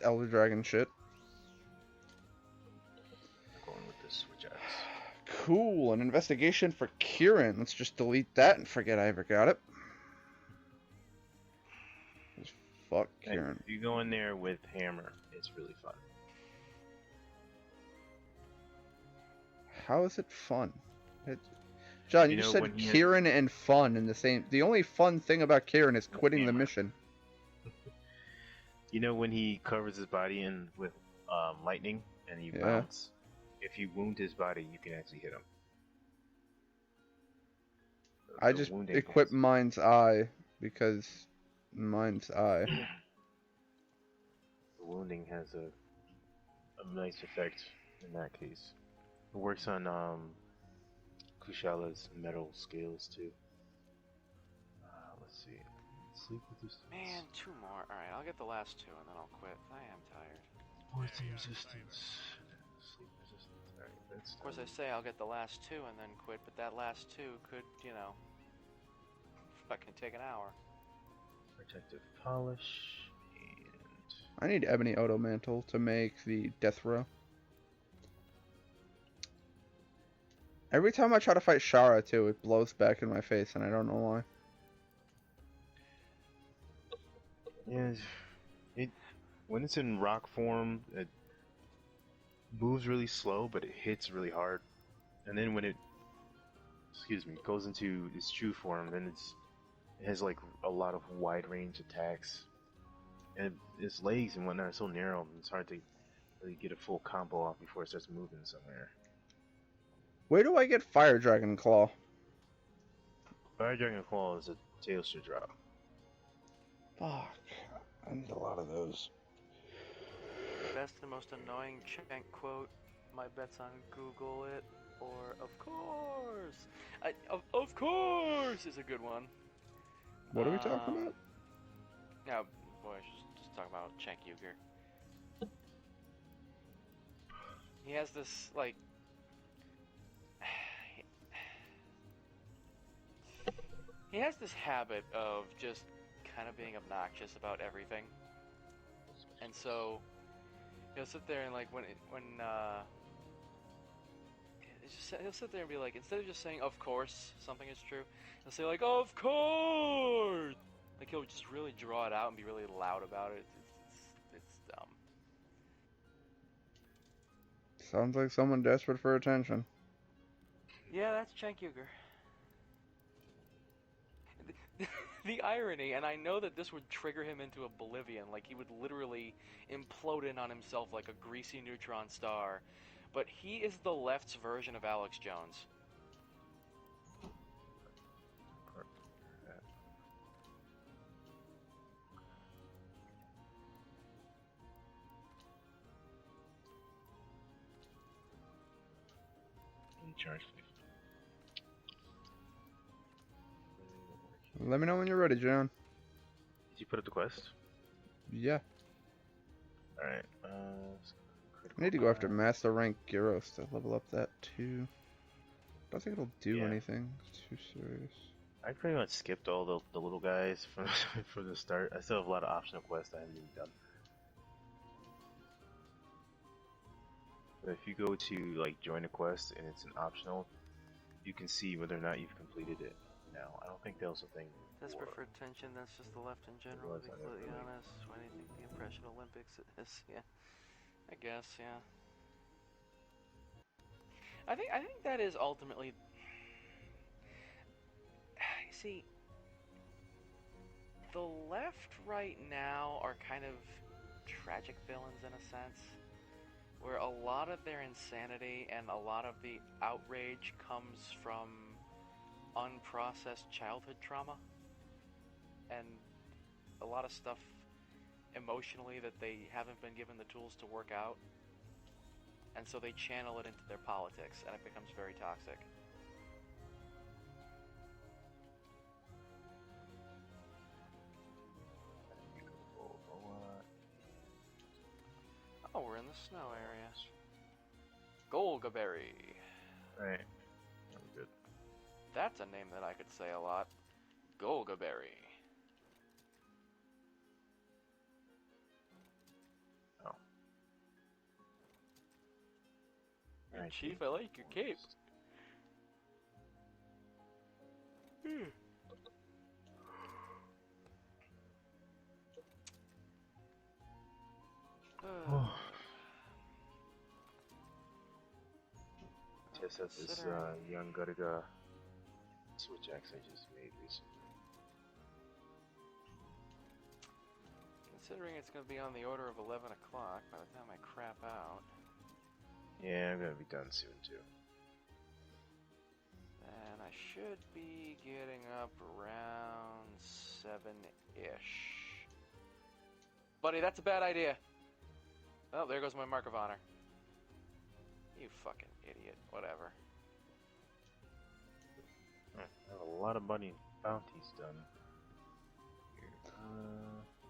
S1: Elder Dragon shit.
S5: I'm going with the switch eyes.
S1: Cool, an investigation for Kieran. Let's just delete that and forget I ever got it. Just fuck
S5: Hey,
S1: Kieran.
S5: if you go in there with hammer, it's really fun.
S1: How is it fun? John,
S5: You
S1: you
S5: know,
S1: said
S5: when he had-
S1: Kieran and fun in the same... The only fun thing about Kieran is quitting the
S5: Hammer.
S1: mission.
S5: You know when he covers his body in with lightning and you
S1: Yeah.
S5: bounce? If you wound his body, you can actually hit him.
S1: I
S5: the
S1: just
S5: wounding
S1: equipped
S5: has-
S1: Mind's Eye because Mind's Eye.
S5: the wounding has a nice effect in that case. It works on Kushala's metal scales too. Let's see. Sleep resistance.
S4: Man, 2 more. Alright, I'll get the last 2 and then I'll quit. I am tired.
S5: Poison resistance. Sleep resistance. Alright, that's
S4: Of course, I
S5: done.
S4: say I'll get the last 2 and then quit, but that last 2 could, you know, fucking take an hour.
S5: Protective polish. And
S1: I need Ebony Odo Mantle to make the Death Row. Every time I try to fight Shara too, it blows back in my face and I don't know why.
S5: yeah, when it's in rock form, it moves really slow, but it hits really hard. And then when it, goes into its true form, then it has like a lot of wide range attacks, and its legs and whatnot are so narrow, it's hard to really get a full combo off before it starts moving somewhere.
S1: Where do I get Fire Dragon Claw?
S5: Fire Dragon Claw is a Tailster drop.
S1: Fuck. I need a lot of those.
S4: Best and most annoying Chank quote. My bet's on Google it, or of course. Of course is a good one.
S1: What are we talking about?
S4: No, boy, I should just talk about Chank Uger. He has this, like... He has this habit of just kind of being obnoxious about everything. And so, he'll sit there and, like, he'll sit there and be like, instead of just saying, of course, something is true, he'll say, like, of course! Like, he'll just really draw it out and be really loud about it. It's dumb.
S1: Sounds like someone desperate for attention.
S4: Yeah, that's Cenk Uygur. The irony, and I know that this would trigger him into oblivion, like he would literally implode in on himself like a greasy neutron star, but he is the left's version of Alex Jones.
S5: Charge.
S1: Let me know when you're ready, John.
S5: Did you put up the quest?
S1: Yeah.
S5: Alright,
S1: I need to go after Master Rank Gyros to level up that too. Don't think it'll do
S5: Yeah.
S1: anything. It's too serious.
S5: I pretty much skipped all the little guys from from the start. I still have a lot of optional quests I haven't even done. But if you go to like join a quest and it's an optional, you can see whether or not you've completed it. Now, I don't think that was a thing.
S4: Desperate
S5: before.
S4: for attention, that's just the left in general,
S5: was,
S4: to be
S5: I never
S4: completely
S5: really-
S4: honest. Why do you think the Impression Olympics is? Yeah. I guess, yeah. I think that is ultimately... See, the left right now are kind of tragic villains in a sense, where a lot of their insanity and a lot of the outrage comes from unprocessed childhood trauma, and a lot of stuff emotionally that they haven't been given the tools to work out, and so they channel it into their politics, and it becomes very toxic. Oh, we're in the snow area. Golgaberry.
S5: Alright, I'm good.
S4: That's a name that I could say a lot. Golgaberry.
S5: Oh.
S4: Hey,
S5: Alright,
S4: Chief, I like your cape.
S5: Just have this
S4: Considering-
S5: young Guttiga switch axe I just made recently.
S4: Considering it's going to be on the order of 11 o'clock by the time I crap out,
S5: Yeah, I'm gonna be done soon too.
S4: then I I should be getting up around 7-ish. Buddy, that's a bad idea. Oh, there goes my mark of honor. You fucking idiot. Whatever.
S5: I have a lot of money bounties done. Here,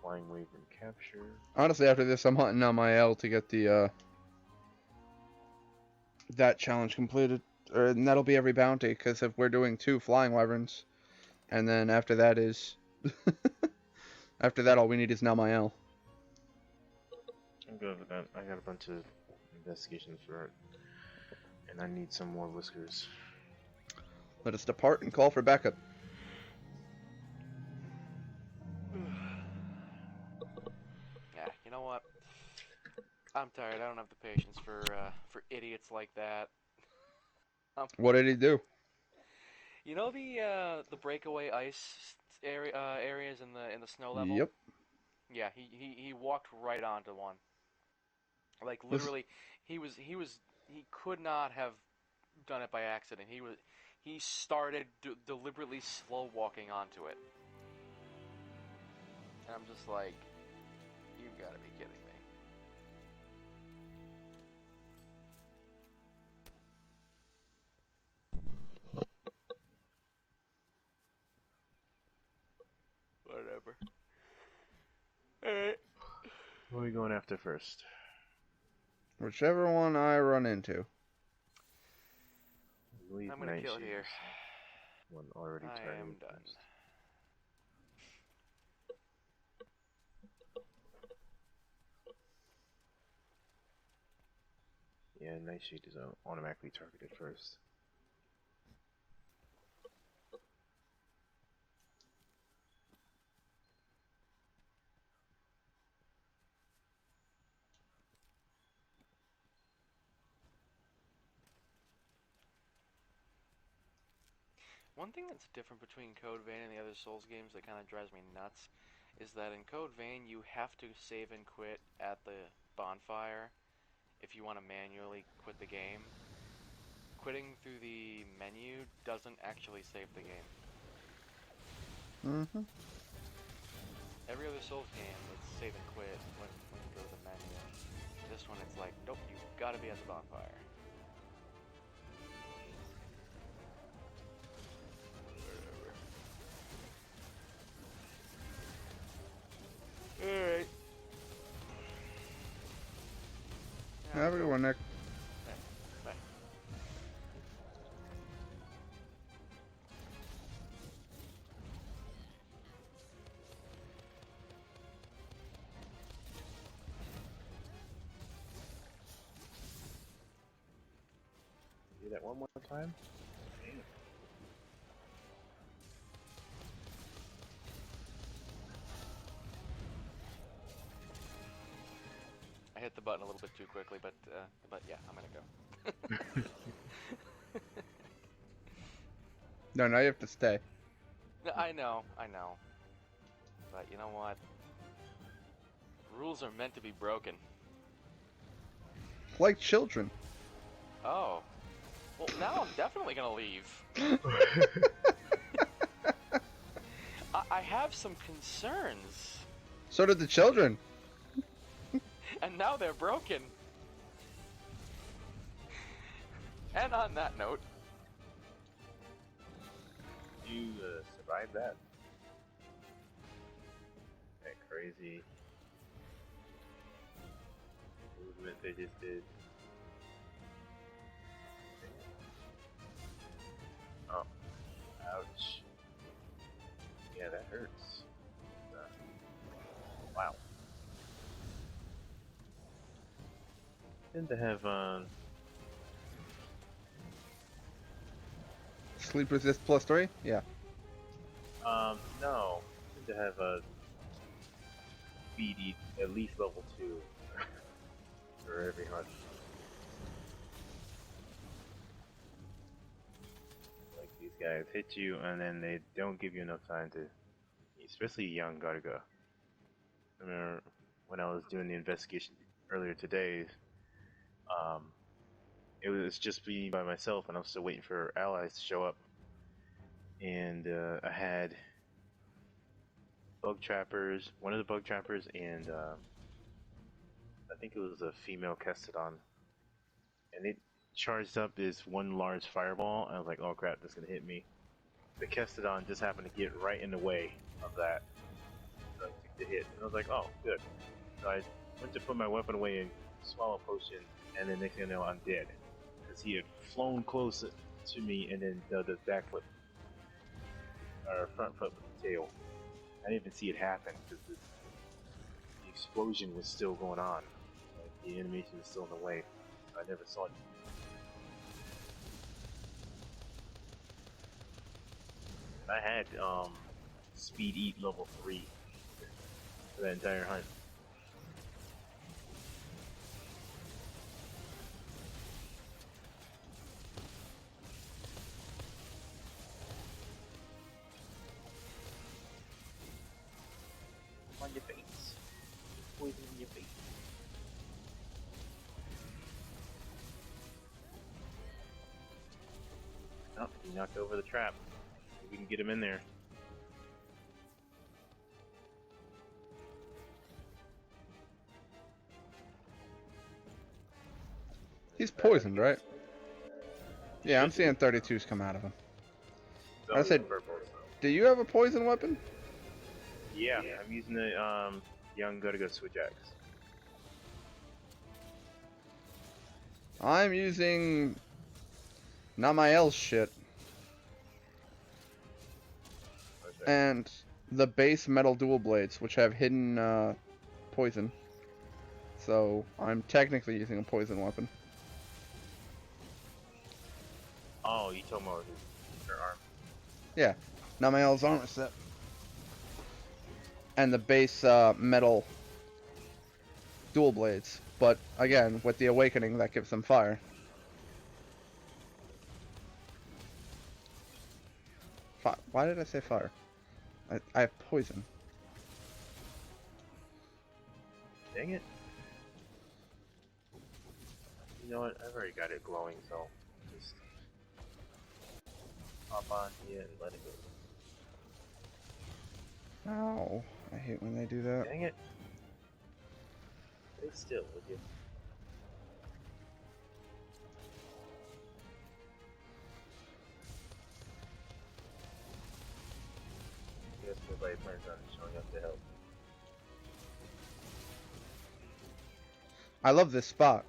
S5: flying wave and capture.
S1: Honestly, after this, I'm hunting on my L to get the that challenge completed, and that'll be every bounty. Because if we're doing 2 flying wyverns, and then after that is, after that, all we need is Namael.
S5: I'm good with that. I got a bunch of investigations for it, and I need some more whiskers.
S1: Let us depart and call for backup.
S4: Yeah, you know what? I'm tired. I don't have the patience for idiots like that.
S1: What did he do?
S4: You know the breakaway ice areas in the snow level?
S1: Yep.
S4: Yeah, he walked right onto one. Like
S1: This-
S4: literally, he could not have done it by accident. He started deliberately slow walking onto it, and I'm just like, you've got to be kidding me. Whatever. Alright.
S5: What are we going after first?
S1: Whichever one I run into.
S5: I believe
S4: I'm gonna kill it here.
S5: One already
S4: I
S5: targeted.
S4: am done.
S5: first. Yeah, Nightshade is automatically targeted first.
S4: One thing that's different between Code Vein and the other Souls games that kind of drives me nuts is that in Code Vein you have to save and quit at the bonfire if you want to manually quit the game. Quitting through the menu doesn't actually save the game.
S1: Mm-hmm.
S4: Every other Souls game, it's save and quit when you go to the menu. This one, it's like, nope, you've got to be at the bonfire. Alright.
S1: Have a good one, Nick.
S4: Bye.
S5: Do that one more time.
S4: I hit the button a little bit too quickly, but yeah, I'm gonna go.
S1: No, now you have to stay.
S4: No, I know. But you know what? Rules are meant to be broken.
S1: Like children.
S4: Oh. Well, now I'm definitely gonna leave. I have some concerns.
S1: So did the children.
S4: And now they're broken. And on that note...
S5: You survived that? That crazy movement they just did. Oh, ouch. Yeah, that hurts. Wow. Tend to have
S1: Sleep resist +3? Yeah.
S5: no. Tend to have a BD at least level 2 for every hunt. Like these guys hit you and then they don't give you enough time to, especially young Garga. I remember when I was doing the investigation earlier today, it was just me by myself and I was still waiting for allies to show up. and I had bug trappers, one of the bug trappers, and I think it was a female Kestodon, and it charged up this one large fireball. I was like, oh crap, that's gonna hit me. The Kestodon just happened to get right in the way of that, so I took the hit, and I was like, oh, good. So I went to put my weapon away and swallow a potion, and then next thing I know, I'm dead. Because he had flown close to me and then did the backflip, or front flip with the tail. I didn't even see it happen because the explosion was still going on. Like, the animation was still in the way. I never saw it. I had speed eat level 3 for that entire hunt. On your face. Poison in your face. Oh, he knocked over the trap. Maybe we can get him in there.
S1: He's poisoned, right? Yeah, I'm seeing 32s come out of him. I said,
S5: purple, so.
S1: do you have a poison weapon?
S5: Yeah, I'm using the young Go Switch Axe.
S1: I'm using Namael's shit and the base metal dual blades, which have hidden poison. So I'm technically using a poison weapon.
S5: Oh, you talking about her arm?
S1: Yeah, Namael's armor set. And the base metal dual blades. But again, with the awakening, that gives them fire. Why did I say fire? I have poison.
S5: Dang it. You know what? I've already got it glowing, so just hop on here and let it go.
S1: Ow. I hate when they do that.
S5: Dang it. Stay still, would you? Guess nobody plans on showing up to help.
S1: I love this spot.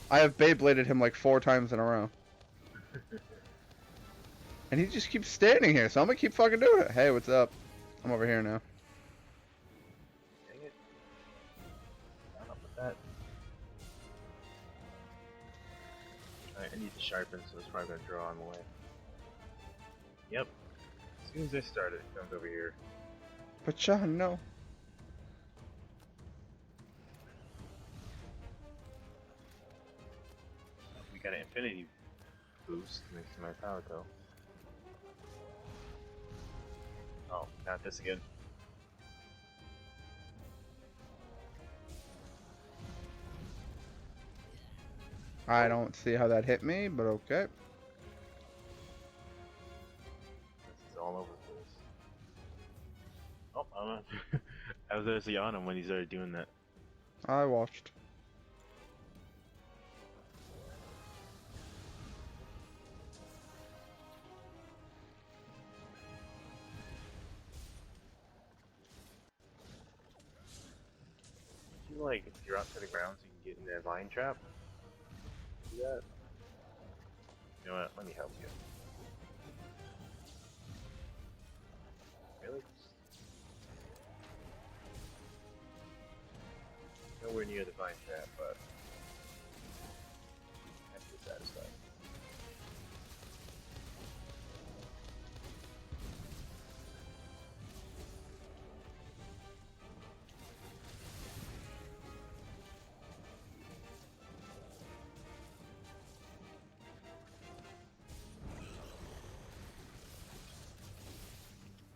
S1: I have Beybladed him like 4 times in a row. And he just keeps standing here, so I'm gonna keep fucking doing it. Hey, what's up? I'm over here now.
S5: Dang it. Not up with that. Alright, I need to sharpen, so it's probably gonna draw on the way. Yep. As soon as I start it comes over here.
S1: But John, no.
S5: We got an infinity boost next to my Palico. Oh, not this again.
S1: I don't see how that hit me, but okay.
S5: This is all over the place. Oh, I don't know. I was actually on him when he started doing that.
S1: I watched.
S5: You like drop to the ground so you can get in that vine trap? Do that. You know what? Let me help you. Really? Nowhere near the vine trap, but I'm pretty satisfied.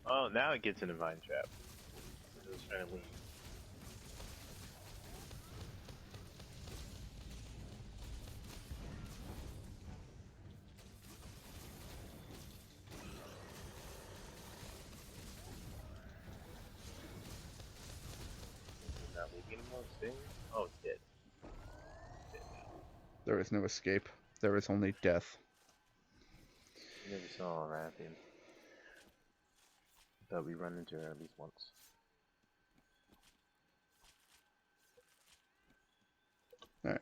S5: Oh, now it gets in a vine trap. It was trying to leave. Oh, it's dead. Oh, it's dead. Dead now.
S1: There is no escape. There is only death.
S5: I never saw a Rathian. Thought we run into her at least once.
S1: Alright.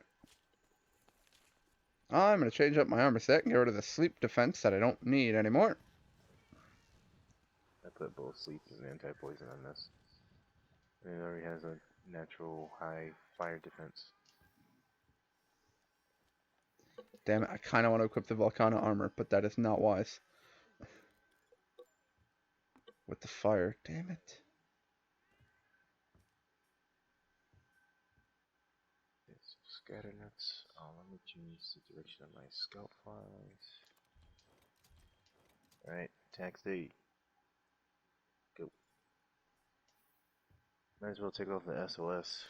S1: I'm going to change up my armor set and get rid of the sleep defense that I don't need anymore.
S5: I put both sleep and anti-poison on this. And it already has a natural high fire defense.
S1: Damn it, I kind of want to equip the Volcano armor, but that is not wise. With the fire, damn it.
S5: It's scatter nuts. Let me change the direction of my scout flies. Alright, attack state. Go. Might as well take off the SOS.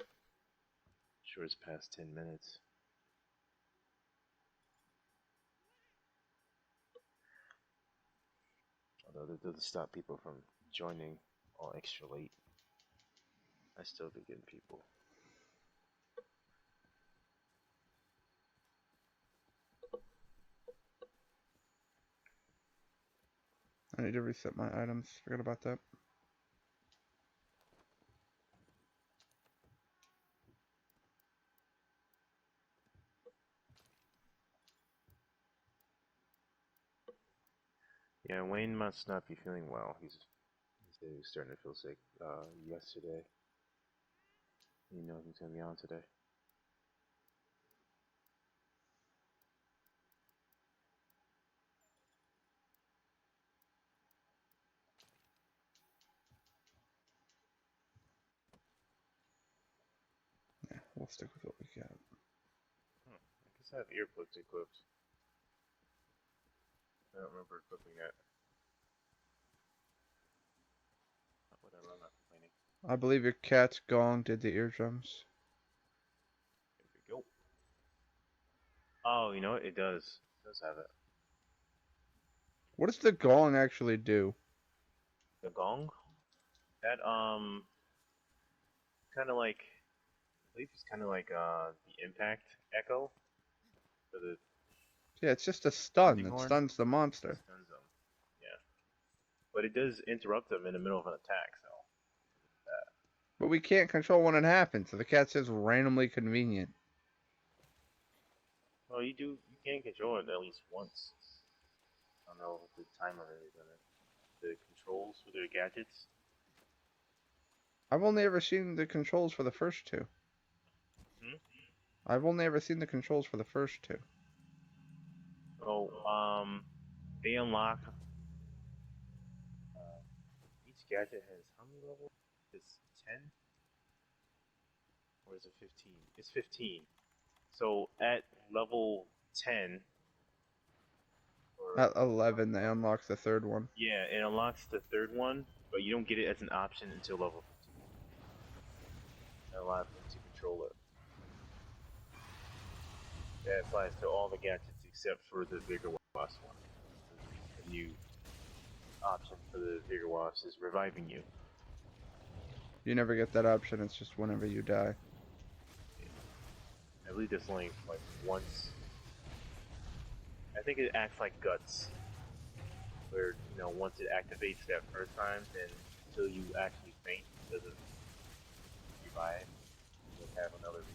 S5: Sure, it's past 10 minutes. Although that doesn't stop people from joining all extra late. I still be getting people.
S1: I need to reset my items. Forgot about that.
S5: Yeah, Wayne must not be feeling well. He said he was starting to feel sick yesterday. You know he's gonna be on today.
S1: Yeah, we'll stick with what we got.
S5: I guess I have earplugs equipped. I don't remember equipping that. Whatever, I'm not complaining.
S1: I believe your cat's gong did the eardrums.
S5: Here we go. Oh, you know what? It does. It does have it.
S1: What does the gong actually do?
S5: The gong? That, kind of like, I believe it's kind of like, the impact echo for the
S1: Yeah, it's just a stun.
S5: hunting
S1: It
S5: horn.
S1: stuns the monster.
S5: Stuns them. Yeah. But it does interrupt them in the middle of an attack, so.
S1: But we can't control when it happens, so the cat's just randomly convenient.
S5: Well, you can control it at least once. I don't know what the time of it is on it. The controls for their gadgets.
S1: I've only ever seen the controls for the first two.
S5: Hmm?
S1: I've only ever seen the controls for the first two.
S5: So, they unlock. Each gadget has how many levels? It's 10? Or is it 15? It's 15. So, at level 10. Or,
S1: At 11, they unlock the third one.
S5: yeah, it unlocks the third one, but you don't get it as an option until level 15. That allows them to control it. That applies to all the gadgets except for the Vigor Wasp one. The new option for the Vigor Wasp is reviving you.
S1: You never get that option, it's just whenever you die.
S5: I believe this only like once. I think it acts like Guts, where once it activates that first time, then until you actually faint, it doesn't revive. You'll have another release.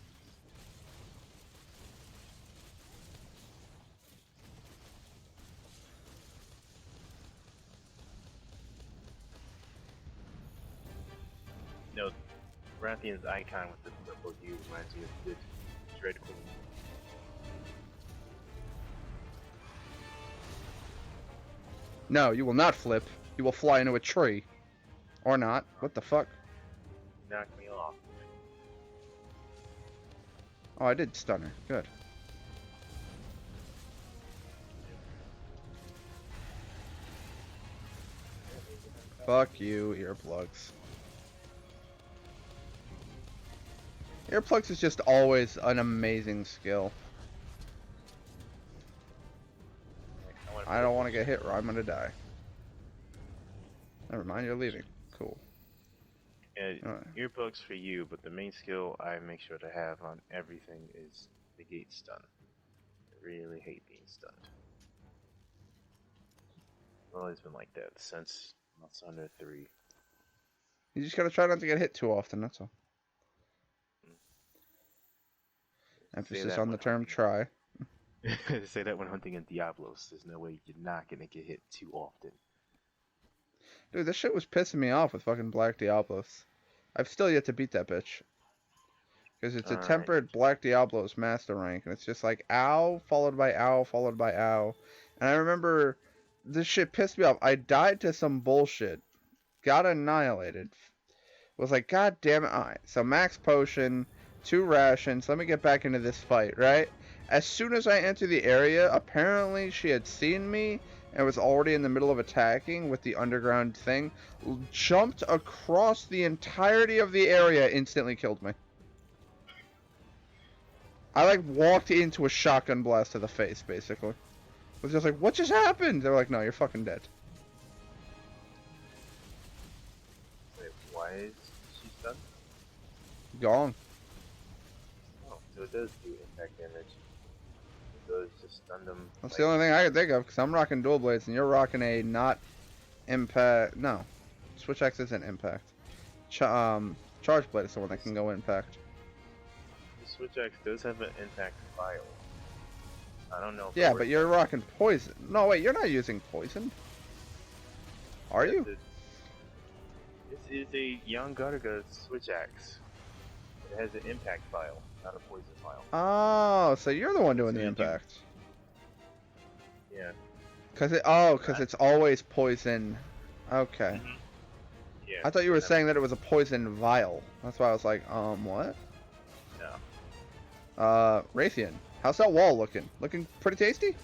S5: No, Rathian's icon with the purple hue reminds me of the Dread Queen.
S1: No, you will not flip. You will fly into a tree. Or not. What the fuck?
S5: You knocked me off.
S1: Oh, I did stun her. Good. Fuck you, earplugs. Earplugs is just always an amazing skill. I don't want to get hit or I'm gonna die. Never mind, you're leaving. Cool.
S5: Earplugs for you, but the main skill I make sure to have on everything is negate stun. I really hate being stunned. I've always been like that since Monster Hunter 3.
S1: You just gotta try not to get hit too often, that's all. Emphasis on the term try.
S5: Say that when hunting in Diablos. There's no way you're not gonna get hit too often.
S1: Dude, this shit was pissing me off with fucking Black Diablos. I've still yet to beat that bitch. Because it's a
S5: Alright.
S1: tempered Black Diablos master rank, and it's just like ow, followed by ow, followed by ow. And I remember this shit pissed me off. I died to some bullshit. Got annihilated. Was like, god damn it. Alright, so max potion, 2 rations. Let me get back into this fight, right? As soon as I enter the area, apparently she had seen me and was already in the middle of attacking with the underground thing. Jumped across the entirety of the area, instantly killed me. I like walked into a shotgun blast to the face, basically. I was just like, what just happened? They were like, no, you're fucking dead.
S5: Wait, why is she stunned?
S1: Gone.
S5: Oh, so it does do impact damage. It does just stun them.
S1: That's
S5: like,
S1: the only thing I can think of, because I'm rocking dual blades, and you're rocking a not impact. No. Switch X isn't impact. Charge blade is the one that can go impact.
S5: The Switch Axe does have an impact vial. I don't know if
S1: Yeah, but you're rocking poison. No, wait, you're not using poison. Are you?
S5: This is a Young Garga Switch Axe. It has an impact vial, not a poison vial.
S1: Oh, so you're the one doing the impact.
S5: Yeah.
S1: Cause it's always poison. Okay.
S5: Mm-hmm. Yeah.
S1: I thought you were saying that it was a poison vial. That's why I was like, what?
S5: No.
S1: Raytheon, how's that wall looking? Looking pretty tasty?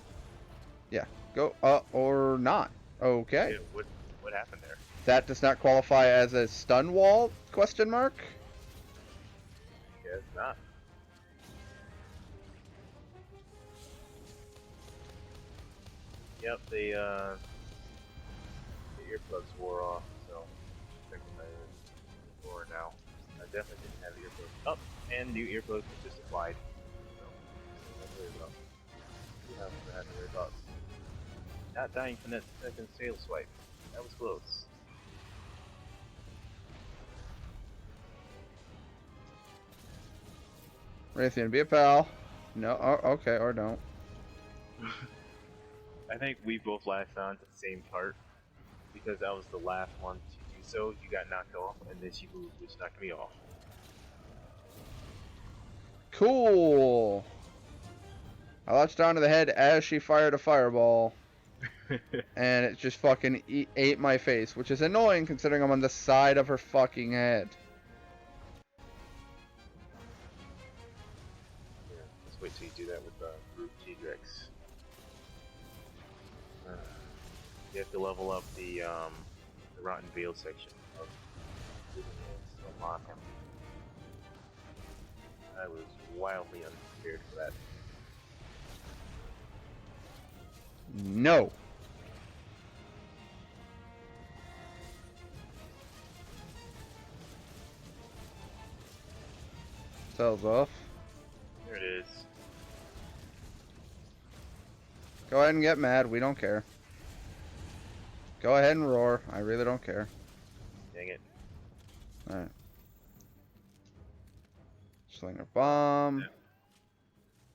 S1: Yeah. Go, or not. Okay.
S5: Yeah, what happened there?
S1: That does not qualify as a stun wall, question mark?
S5: Guess not. Yep, the earplugs wore off, so check my door now. I definitely didn't have earplugs. Oh, and new earplugs were just applied. So, nothing to worry about. Not dying from that second sail swipe. That was close.
S1: Raytheon, be a pal. No, okay, or don't.
S5: I think we both latched on to the same part because I was the last one to do so. You got knocked off, and then she moved, which knocked me off.
S1: Cool. I latched onto the head as she fired a fireball, and it just fucking ate my face, which is annoying considering I'm on the side of her fucking head.
S5: Yeah, let's wait till you do that with Brute T-Rex. You have to level up the Rotten Veil section of to unlock him. I was wildly unprepared for that.
S1: No. Cells off.
S5: There it is.
S1: Go ahead and get mad. We don't care. Go ahead and roar. I really don't care.
S5: Dang it.
S1: Alright. Slinger bomb.
S5: Yeah.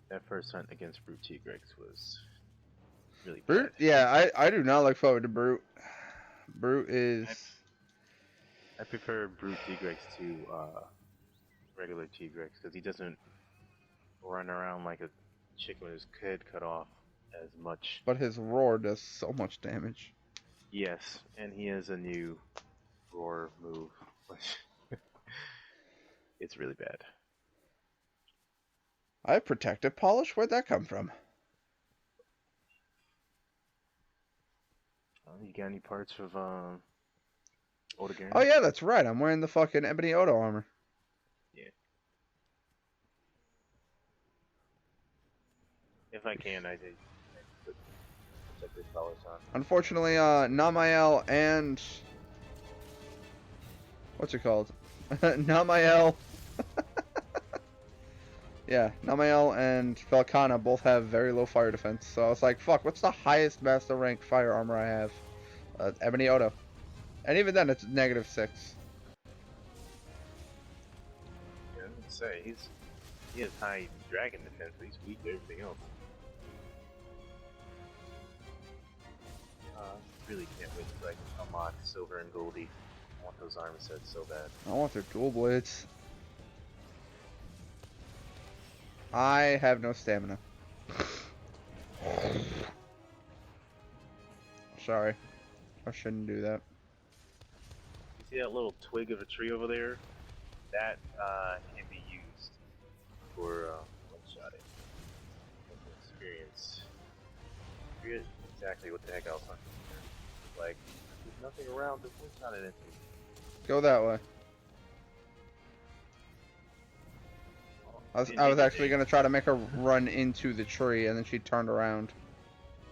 S5: That first hunt against Brute T-Rex was really
S1: Brute?
S5: bad.
S1: Yeah, I do not look forward to Brute. Brute is...
S5: I prefer Brute T-Rex to regular T-Rex because he doesn't run around like a chicken with his head cut off as much.
S1: But his roar does so much damage.
S5: Yes, and he has a new roar move. It's really bad.
S1: I have protective polish? Where'd that come from?
S5: You got any parts of Otogarn?
S1: Oh yeah, that's right. I'm wearing the fucking Ebony Oto armor.
S5: Yeah. If I can, I put protective polish on.
S1: Unfortunately, Namael and what's it called? Namael. Yeah, Namael and Velkhana both have very low fire defense. So I was like, fuck, what's the highest master rank fire armor I have? Ebony Odo. And even then, it's -6.
S5: Yeah, I would say he has high dragon defense, but he's weak to everything else. Really can't wait to like unlock Silver and Goldie. I want those armor sets so bad.
S1: I want their dual blades. I have no stamina. Sorry. I shouldn't do that.
S5: You see that little twig of a tree over there? That can be used for one-shotting. Experience. I forget exactly what the heck I was hunting here. Like, there's nothing around to one-shot it into.
S1: Go that way. I was actually gonna try to make her run into the tree, and then she turned around.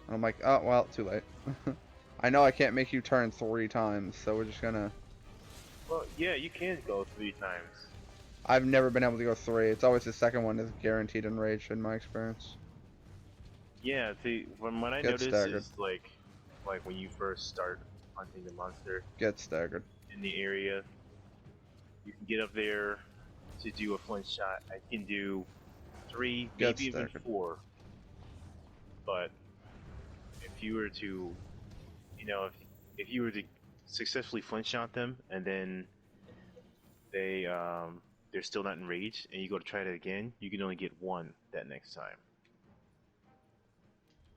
S1: And I'm like, oh well, too late. I know I can't make you turn 3 times, so we're just gonna.
S5: Well, yeah, you can go 3 times.
S1: I've never been able to go 3. It's always the second one is guaranteed enraged in my experience.
S5: Yeah, from what I
S1: Get
S5: noticed
S1: staggered.
S5: is like when you first start hunting the monster
S1: Get staggered.
S5: in the area, you can get up there to do a flint shot. I can do 3,
S1: Get
S5: maybe even
S1: staggered.
S5: 4. But if you were to, if you were to successfully flint shot them and then they're still not enraged and you go to try it again, you can only get 1 that next time.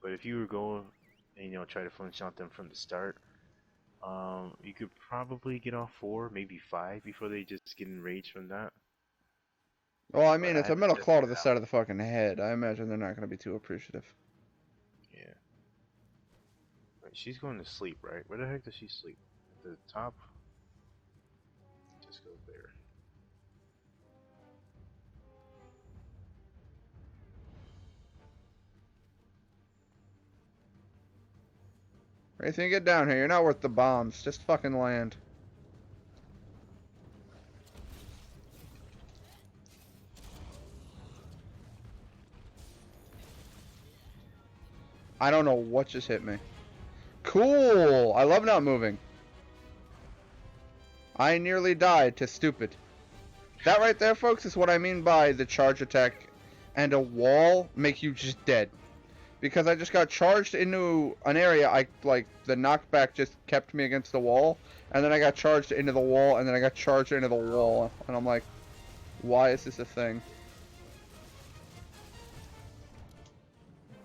S5: But if you were going and try to flint shot them from the start, you could probably get off 4, maybe 5 before they just get enraged from that.
S1: Well, I
S5: But
S1: mean,
S5: I
S1: it's a
S5: haven't
S1: metal claw
S5: tested
S1: to the
S5: it
S1: side
S5: out.
S1: of the fucking head. I imagine they're not gonna be too appreciative.
S5: Yeah. Wait, she's going to sleep, right? Where the heck does she sleep? At the top? Just go there.
S1: Anything, get down here. You're not worth the bombs. Just fucking land. I don't know what just hit me. Cool! I love not moving. I nearly died to stupid. That right there, folks, is what I mean by the charge attack and a wall make you just dead. Because I just got charged into an area, the knockback just kept me against the wall, and then I got charged into the wall, and then I got charged into the wall, and I'm like, why is this a thing?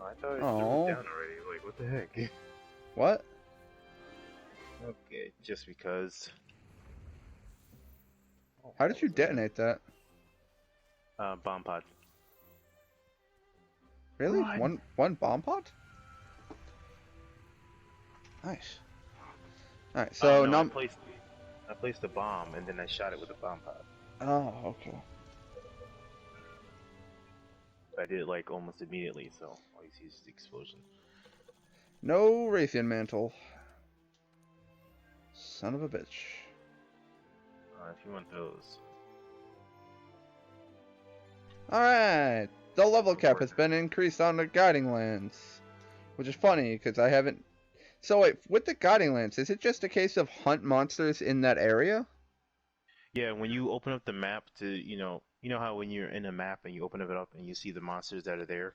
S5: Oh, I thought it threw
S1: Oh.
S5: it down already. Like, what the heck?
S1: What?
S5: Okay, just because.
S1: How did you detonate that?
S5: Bomb pod.
S1: Really?
S5: Run.
S1: One bomb pod? Nice. Alright, so
S5: no, I placed a bomb and then I shot it with a bomb pod.
S1: Oh, okay.
S5: I did it like almost immediately, so all you see is the explosion.
S1: No Raytheon mantle. Son of a bitch.
S5: If you want those.
S1: Alright. The level cap has been increased on the guiding lands. Which is funny, because I haven't... So wait, with the guiding lands, is it just a case of hunt monsters in that area?
S5: Yeah, when you open up the map to, you know how when you're in a map and you open it up and you see the monsters that are there?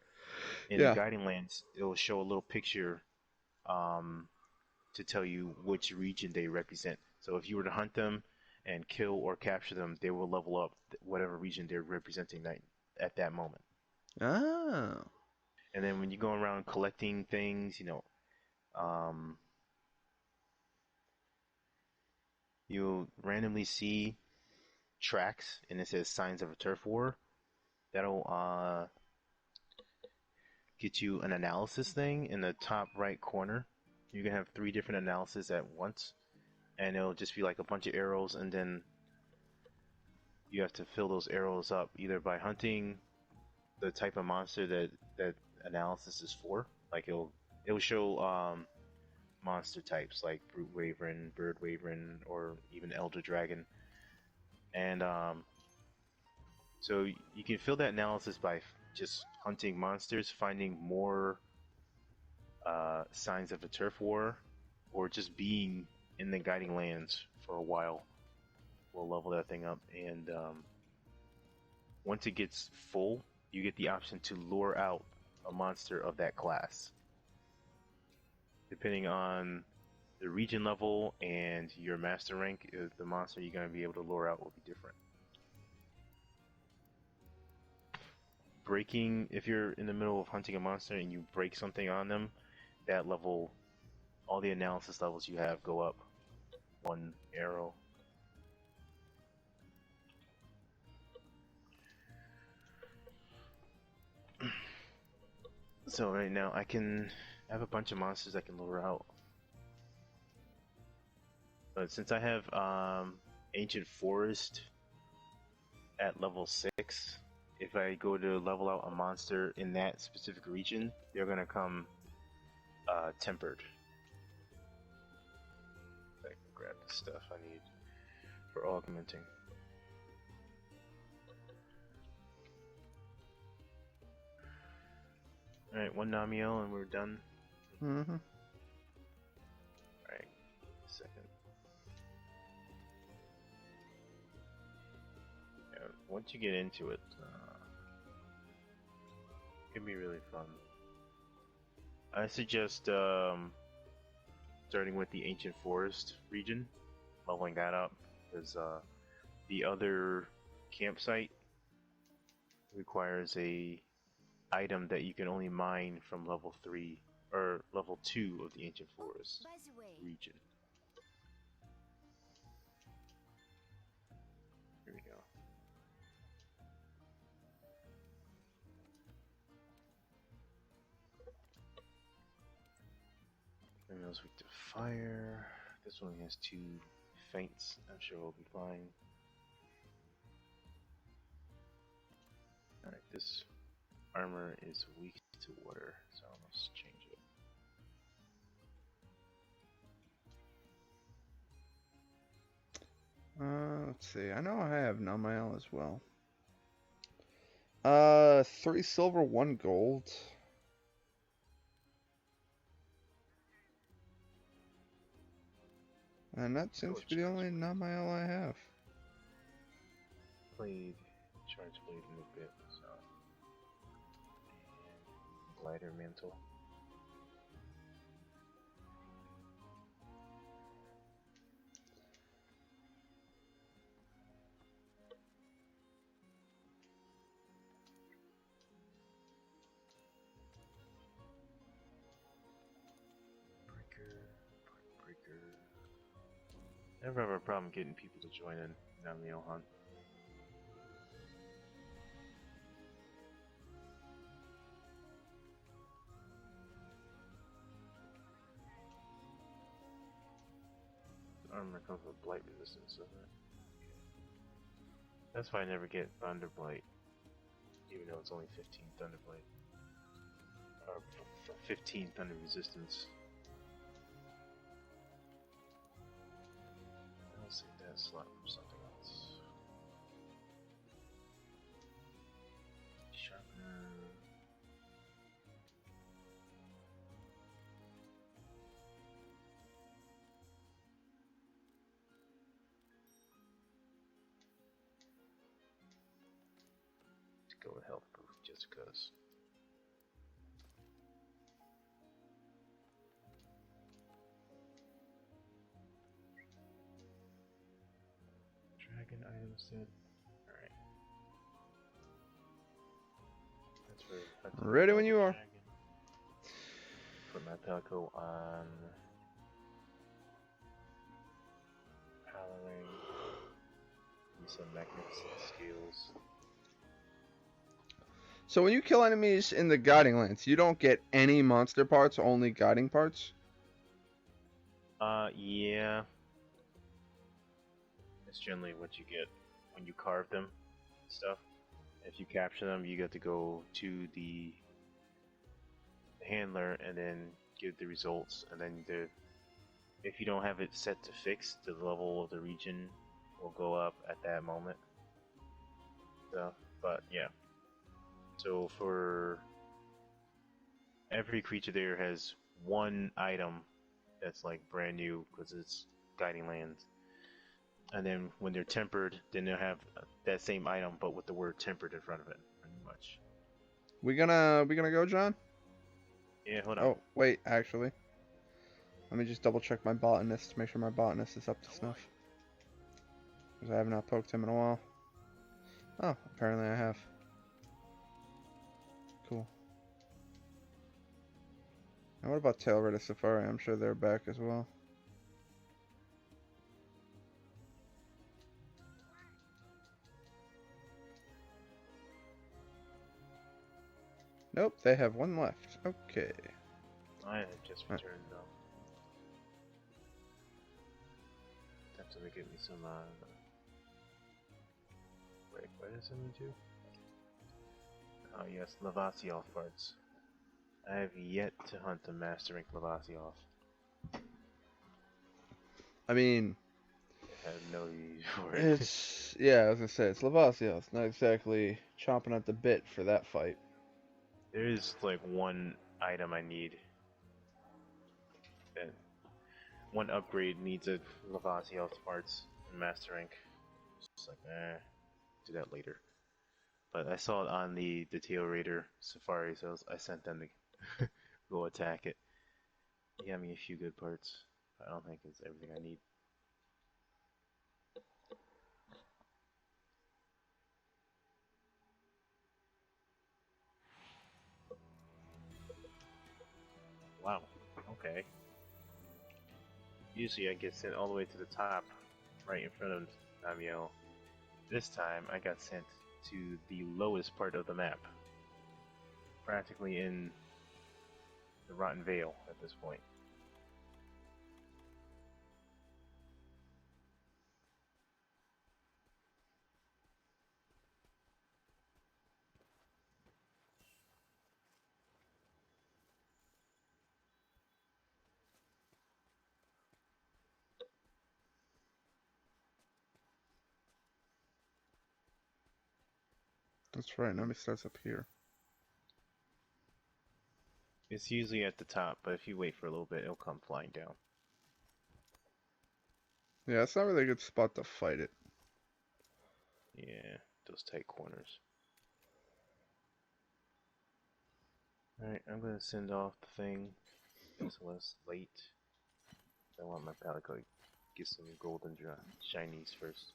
S5: In the
S1: Yeah.
S5: guiding lands, it will show a little picture to tell you which region they represent. So if you were to hunt them and kill or capture them, they will level up whatever region they're representing at that moment.
S1: Oh.
S5: And then when you go around collecting things, you'll randomly see tracks and it says signs of a turf war. That'll get you an analysis thing in the top right corner. You can have 3 different analyses at once, and it'll just be like a bunch of arrows, and then you have to fill those arrows up either by hunting the type of monster that analysis is for. Like it'll show monster types like brute wyvern, bird wyvern, or even elder dragon. And so you can fill that analysis by just hunting monsters, finding more signs of a turf war, or just being in the guiding lands for a while. We'll level that thing up, and once it gets full, you get the option to lure out a monster of that class. Depending on the region level and your master rank, the monster you're going to be able to lure out will be different. Breaking, if you're in the middle of hunting a monster and you break something on them, that level, all the analysis levels you have go up 1 arrow. So right now I have a bunch of monsters I can lure out. But since I have Ancient Forest at level 6, if I go to level out a monster in that specific region, they're gonna come tempered. I can grab the stuff I need for augmenting. Alright, 1 Namiel and we're done.
S1: Mm-hmm.
S5: Alright, second. Yeah, once you get into it, it can be really fun. I suggest starting with the Ancient Forest region, leveling that up, because the other campsite requires a item that you can only mine from level 3 or level 2 of the Ancient Forest
S2: By the way,
S5: region. Here we go. Criminals weak to fire. This one has 2 feints. I'm sure we'll be fine. Alright, this armor is weak to water, so let's change it.
S1: Let's see. I know I have Namael as well. 3 silver, 1 gold. And that seems to be the only Namael I have.
S5: Blade, charge blade in a bit, so. And glider mantle. Breaker. Never have a problem getting people to join in Namiel Hunt. Armor comes with blight resistance, doesn't it? That's why I never get Thunderblight, even though it's only 15 Thunderblight. Or 15 Thunder resistance. I'll save that slot for something else. Sharpener. Go with health boost just because. Dragon item set. Alright. That's very
S1: Ready when you are.
S5: dragon. Put my Pelico on Howling. Use some magnificent skills.
S1: So when you kill enemies in the guiding lands, you don't get any monster parts, only guiding parts?
S5: Yeah. That's generally what you get when you carve them and stuff. If you capture them, you get to go to the handler and then give the results, and then if you don't have it set to fix the level of the region will go up at that moment. So, but yeah. So for every creature there has one item that's like brand new because it's guiding lands. And then when they're tempered, then they'll have that same item but with the word tempered in front of it, pretty much.
S1: We gonna go, John?
S5: Yeah, hold on.
S1: Oh, wait, actually. Let me just double check my botanist to make sure my botanist is up to snuff. Because I have not poked him in a while. Oh, apparently I have. Cool. And what about Tailrider Safari? I'm sure they're back as well. Nope, they have one left. Okay.
S5: I have just returned though. Have to get me some wait, what is it to? Oh yes, Lavasioth parts. I have yet to hunt the Master Rank Lavasioth.
S1: I mean,
S5: I have no use for it.
S1: it's, yeah, I was gonna say, it's Lavasioth. Not exactly chomping at the bit for that fight.
S5: There is like one item I need. That one upgrade needs a Lavasioth parts in Master Rank. Just like, do that later. But I saw it on the Tail Raider Safari, so I sent them to go attack it. He got me a few good parts. I don't think it's everything I need. Wow, okay. Usually I get sent all the way to the top, right in front of Namiel. This time I got sent to the lowest part of the map. Practically in the Rotten Vale at this point.
S1: That's right, Nami starts up here.
S5: It's usually at the top, but if you wait for a little bit, it'll come flying down.
S1: Yeah, it's not really a good spot to fight it.
S5: Yeah, those tight corners. Alright, I'm gonna send off the thing. This was late. I want my Palico to get some golden shinies first.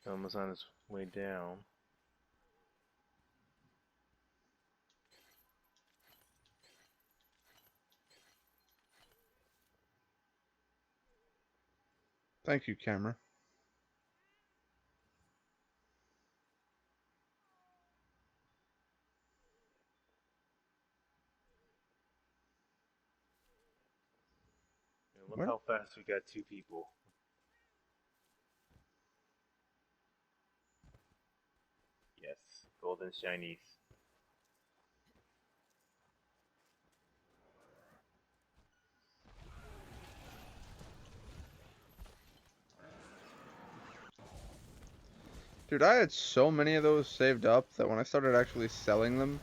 S5: Almost on his way down.
S1: Thank you, camera.
S5: And look
S1: What?
S5: how fast we got two people. Yes, golden shinies.
S1: Dude, I had so many of those saved up that when I started actually selling them,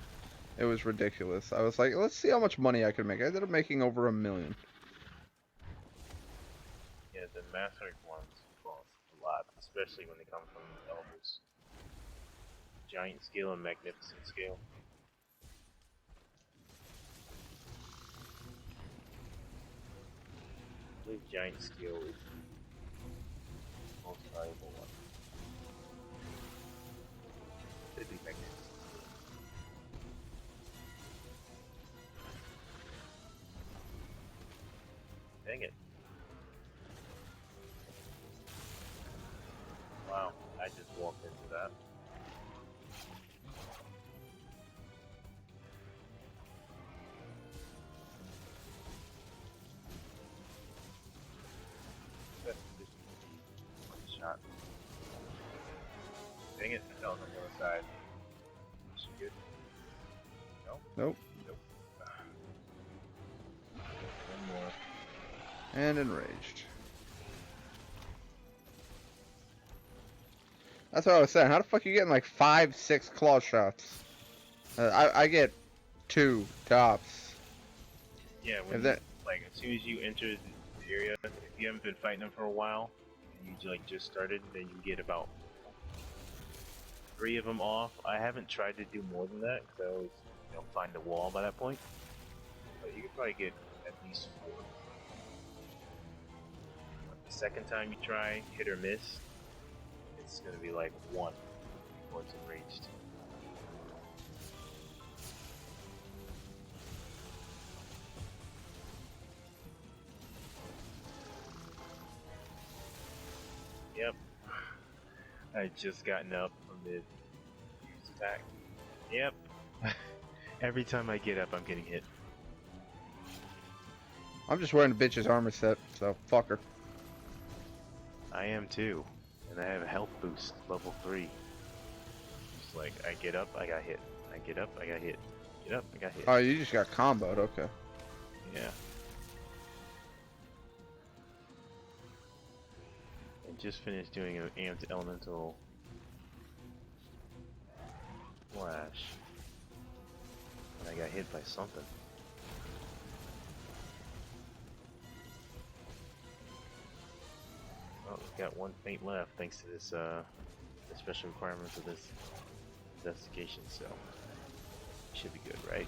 S1: it was ridiculous. I was like, let's see how much money I could make. I ended up making over $1 million.
S5: Yeah, the Master ones cost a lot, especially when they come from elders. Giant scale and magnificent scale. I believe giant scale is the most valuable one. It'd be magnificent. Dang it. Wow, I just walked into that. That's just shot. Dang it, I fell on the other side. Is she good? No?
S1: Nope.
S5: Nope.
S1: And enraged. That's what I was saying. How the fuck are you getting like 5, 6 claw shots? I get 2 tops.
S5: Yeah, when
S1: If
S5: you,
S1: that,
S5: like as soon as you enter the area, if you haven't been fighting them for a while, and you like just started, then you get about 3 of them off. I haven't tried to do more than that because I always find the wall by that point. But you could probably get at least 4. The second time you try, hit or miss, it's gonna be like 1 before it's enraged. Yep. I just gotten up from the fuse attack. Yep. Every time I get up, I'm getting hit.
S1: I'm just wearing the bitch's armor set, so fuck her.
S5: I am too. And I have a health boost, level 3. Just like, I get up, I got hit. I get up, I got hit. Get up, I got hit.
S1: Oh, you just got comboed, okay.
S5: Yeah. I just finished doing an amped elemental flash. And I got hit by something. Oh, we've got 1 faint left thanks to this, the special requirements of this investigation, so should be good, right?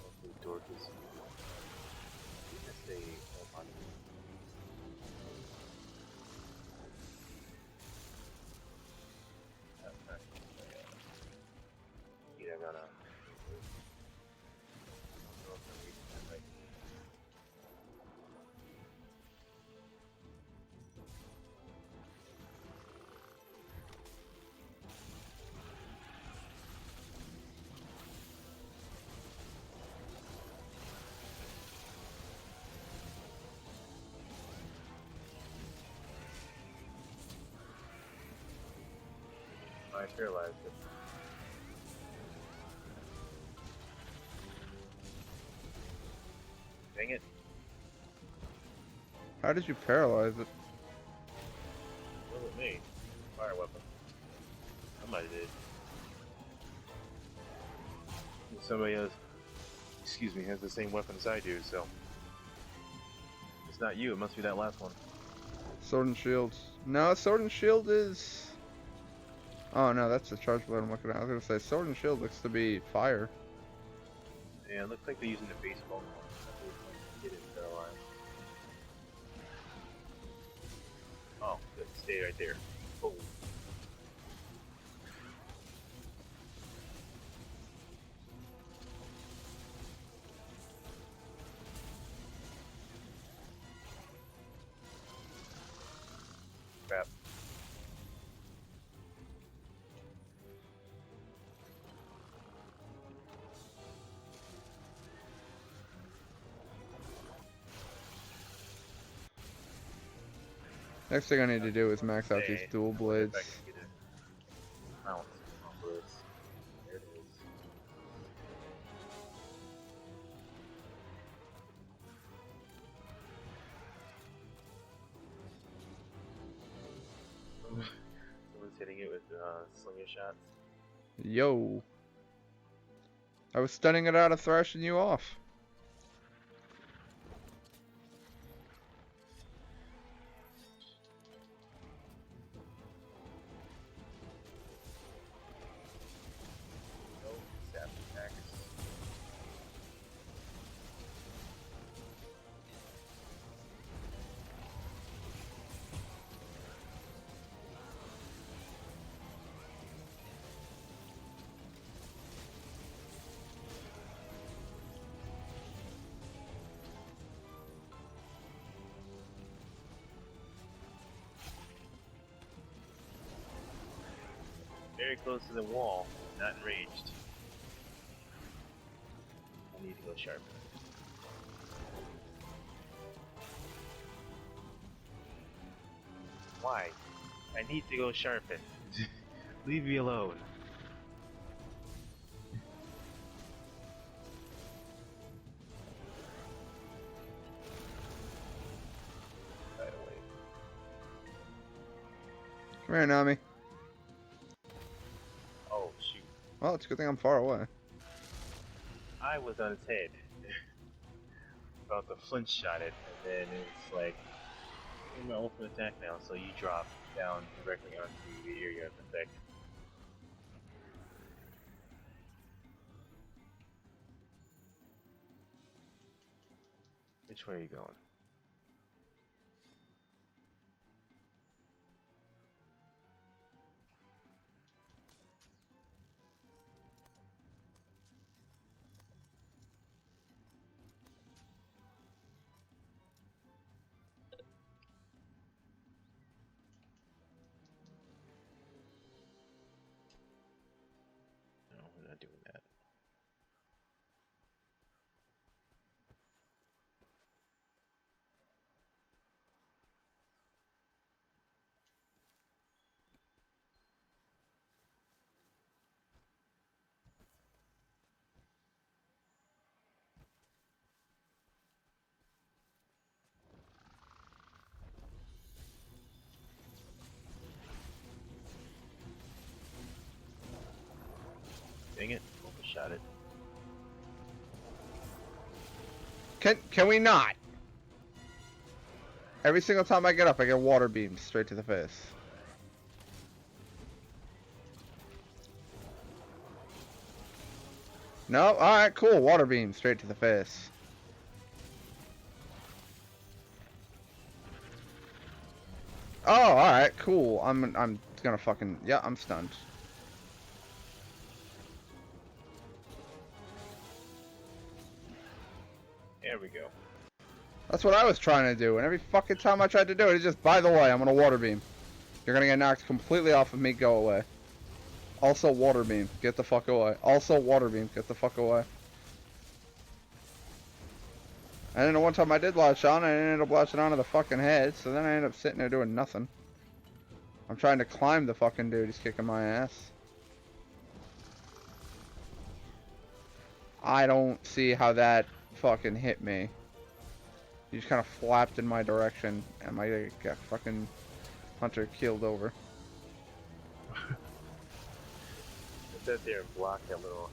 S5: Hopefully Dorcas can stay on. Yeah, I gotta. I paralyzed it. Dang it.
S1: How did you paralyze it?
S5: What was it me? Fire weapon. Somebody did. Somebody else, excuse me, has the same weapon as I do, so. It's not you, it must be that last one.
S1: Sword and shield. No, sword and shield is... Oh no, that's the charge blade I'm looking at. I was gonna say, sword and shield looks to be fire.
S5: Yeah, it looks like they're using the baseball. Get it paralyzed. Oh, good. Stay right there. Oh. Crap.
S1: Next thing I need to do is max out these
S5: Hey,
S1: dual
S5: I wonder
S1: blades.
S5: if I can get a mount on this. There it is. Someone's hitting it with slinger shots.
S1: Yo. I was stunning it out of thrashing you off.
S5: No sap attacks. Very close to the wall, not enraged. I need to go sharpen. Why? I need to go sharpen. Leave me alone. Right away.
S1: Come here, Nami.
S5: Oh shoot.
S1: Well, it's a good thing I'm far away.
S5: I was on its head. About to flinch shot it, and then it's like, "I'm my ultimate attack now," so you drop down directly onto the area of effect. Which way are you going? No, we're not doing that. Dang it, overshot it.
S1: Can we not? Every single time I get up, I get water beams straight to the face. No? Alright, cool. Water beam straight to the face. Oh, alright, cool. I'm gonna fucking... Yeah, I'm stunned.
S5: There we go.
S1: That's what I was trying to do, and every fucking time I tried to do it, it's just, by the way, I'm gonna water beam. You're gonna get knocked completely off of me, go away. Also water beam, get the fuck away. Also water beam, get the fuck away. And then the one time I did latch on, I ended up latching onto the fucking head, so then I ended up sitting there doing nothing. I'm trying to climb the fucking dude, he's kicking my ass. I don't see how that fucking hit me. He just kind of flapped in my direction, and my got fucking hunter killed over.
S5: I sat there and blocked that little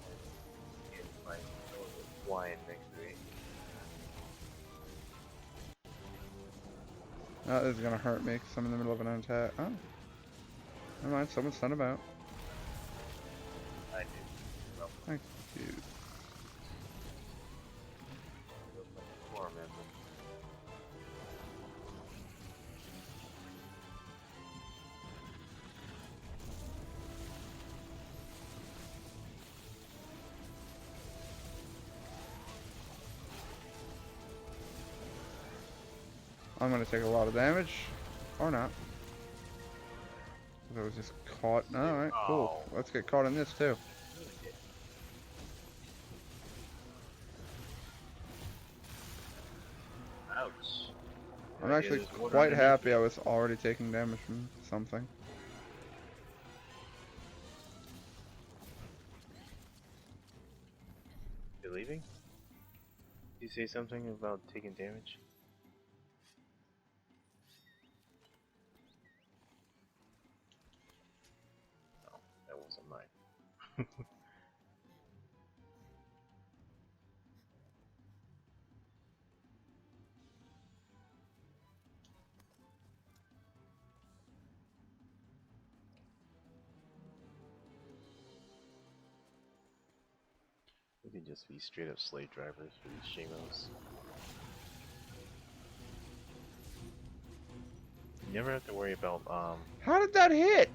S5: and like flying next to me.
S1: Oh, this is gonna hurt me because I'm in the middle of an attack. Oh. Never mind, someone's stunned about.
S5: I did. Well,
S1: Thank you.
S5: tormented.
S1: I'm gonna take a lot of damage. Or not. I was just caught. Alright, cool.
S5: Oh.
S1: Let's get caught in this too.
S5: Ouch.
S1: I'm
S5: Yeah,
S1: actually
S5: there's water
S1: quite
S5: underneath
S1: happy
S5: me.
S1: I was already taking damage from something.
S5: You leaving? Did you say something about taking damage? No, that wasn't mine. We could just be straight up slave drivers for these Shamos. You never have to worry about
S1: How did that hit?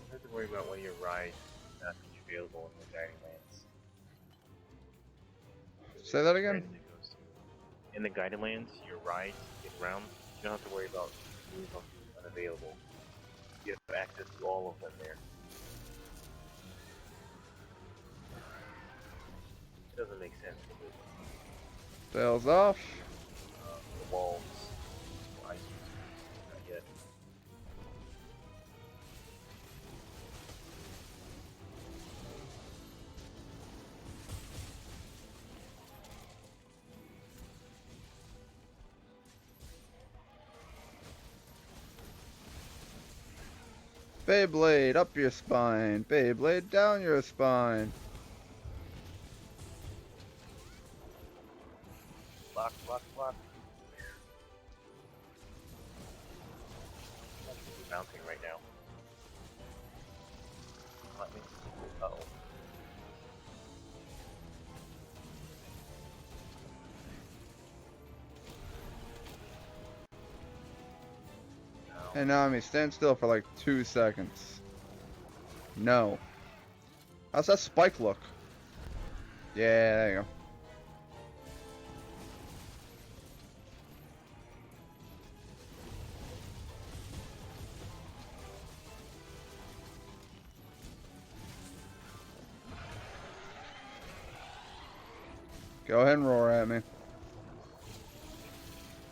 S5: you have to worry about when your ride is not be available in the Guiding Lands.
S1: Say that again?
S5: Randomly goes to- In the Guided Lands, your ride to get around, you don't have to worry about being unavailable. You have access to all of them there. It doesn't make sense. Does it?
S1: Sails off.
S5: The walls. Ice. Not yet.
S1: Beyblade up your spine. Beyblade down your spine.
S5: Block, block, block. I should be mounting right now. Let me. Uh oh.
S1: Hey Nami, stand still for like 2 seconds. No. How's that spike look? Yeah, there you go. Go ahead and roar at me.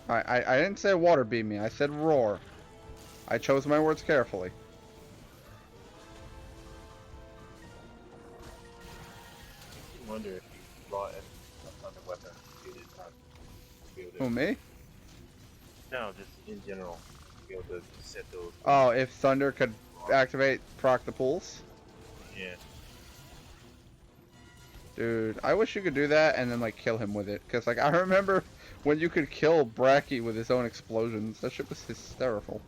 S1: I didn't say water beam me, I said roar. I chose my words carefully.
S5: I wonder if you brought in a thunder weapon to be able to
S1: Who, me?
S5: no, just in general, be able to set those.
S1: Oh, if thunder could activate proc the pools?
S5: Yeah.
S1: Dude, I wish you could do that and then like kill him with it. Cause like I remember when you could kill Bracky with his own explosions. That shit was hysterical.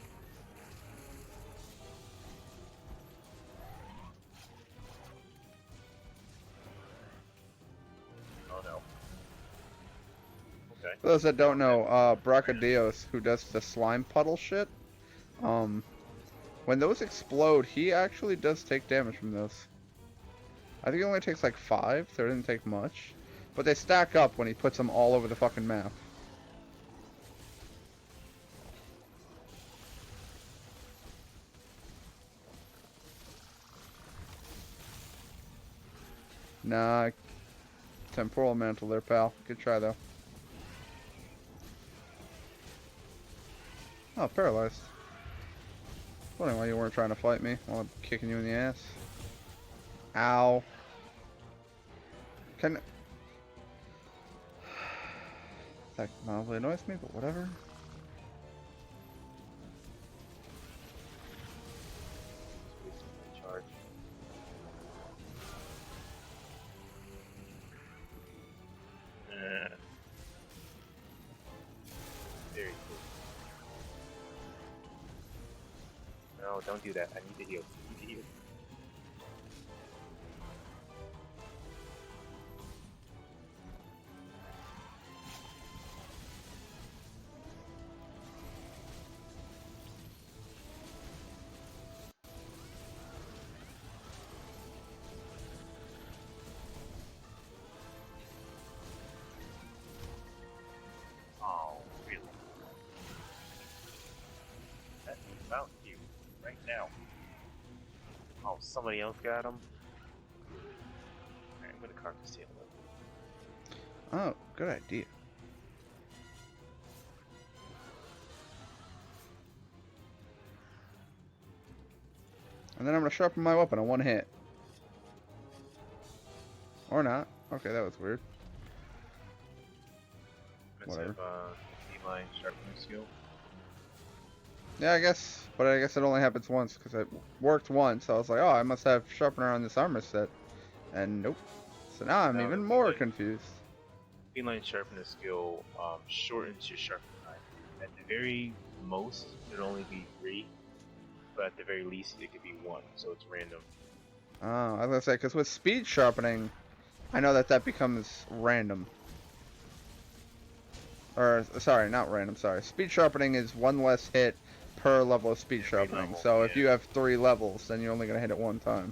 S5: Oh no. Okay.
S1: For those that don't know, Bracadios, who does the slime puddle shit, when those explode, he actually does take damage from those. I think it only takes like 5, so it didn't take much. But they stack up when he puts them all over the fucking map. Nah, temporal mantle there, pal. Good try though. Oh, paralyzed. Wondering why you weren't trying to fight me while I'm kicking you in the ass. Ow. Can... That mildly annoys me, but whatever.
S5: Charge. Very cool. No, don't do that. I need to heal. I need to heal. Oh, really? That mount you right now. Oh, somebody else got him. Alright, I'm gonna carve this tail up.
S1: Oh, good idea. And then I'm gonna sharpen my weapon on one hit. Or not. Okay, that was weird.
S5: Let's
S1: Whatever.
S5: have D-line sharpening skill.
S1: Yeah, I guess, but I guess it only happens once because it worked once. I was like, oh, I must have sharpener on this armor set, and nope. So now I'm
S5: No,
S1: even
S5: that's
S1: more
S5: okay.
S1: confused.
S5: D-line sharpening skill shortens your sharpening time. At the very most, it'll only be 3, but at the very least, it could be 1, so it's random.
S1: Oh, I was gonna say because with speed sharpening, I know that becomes random. Or sorry, not random. Sorry, speed sharpening is 1 less hit per level of speed sharpening.
S5: level,
S1: So if
S5: yeah.
S1: you have 3 levels, then you're only gonna hit it 1 time.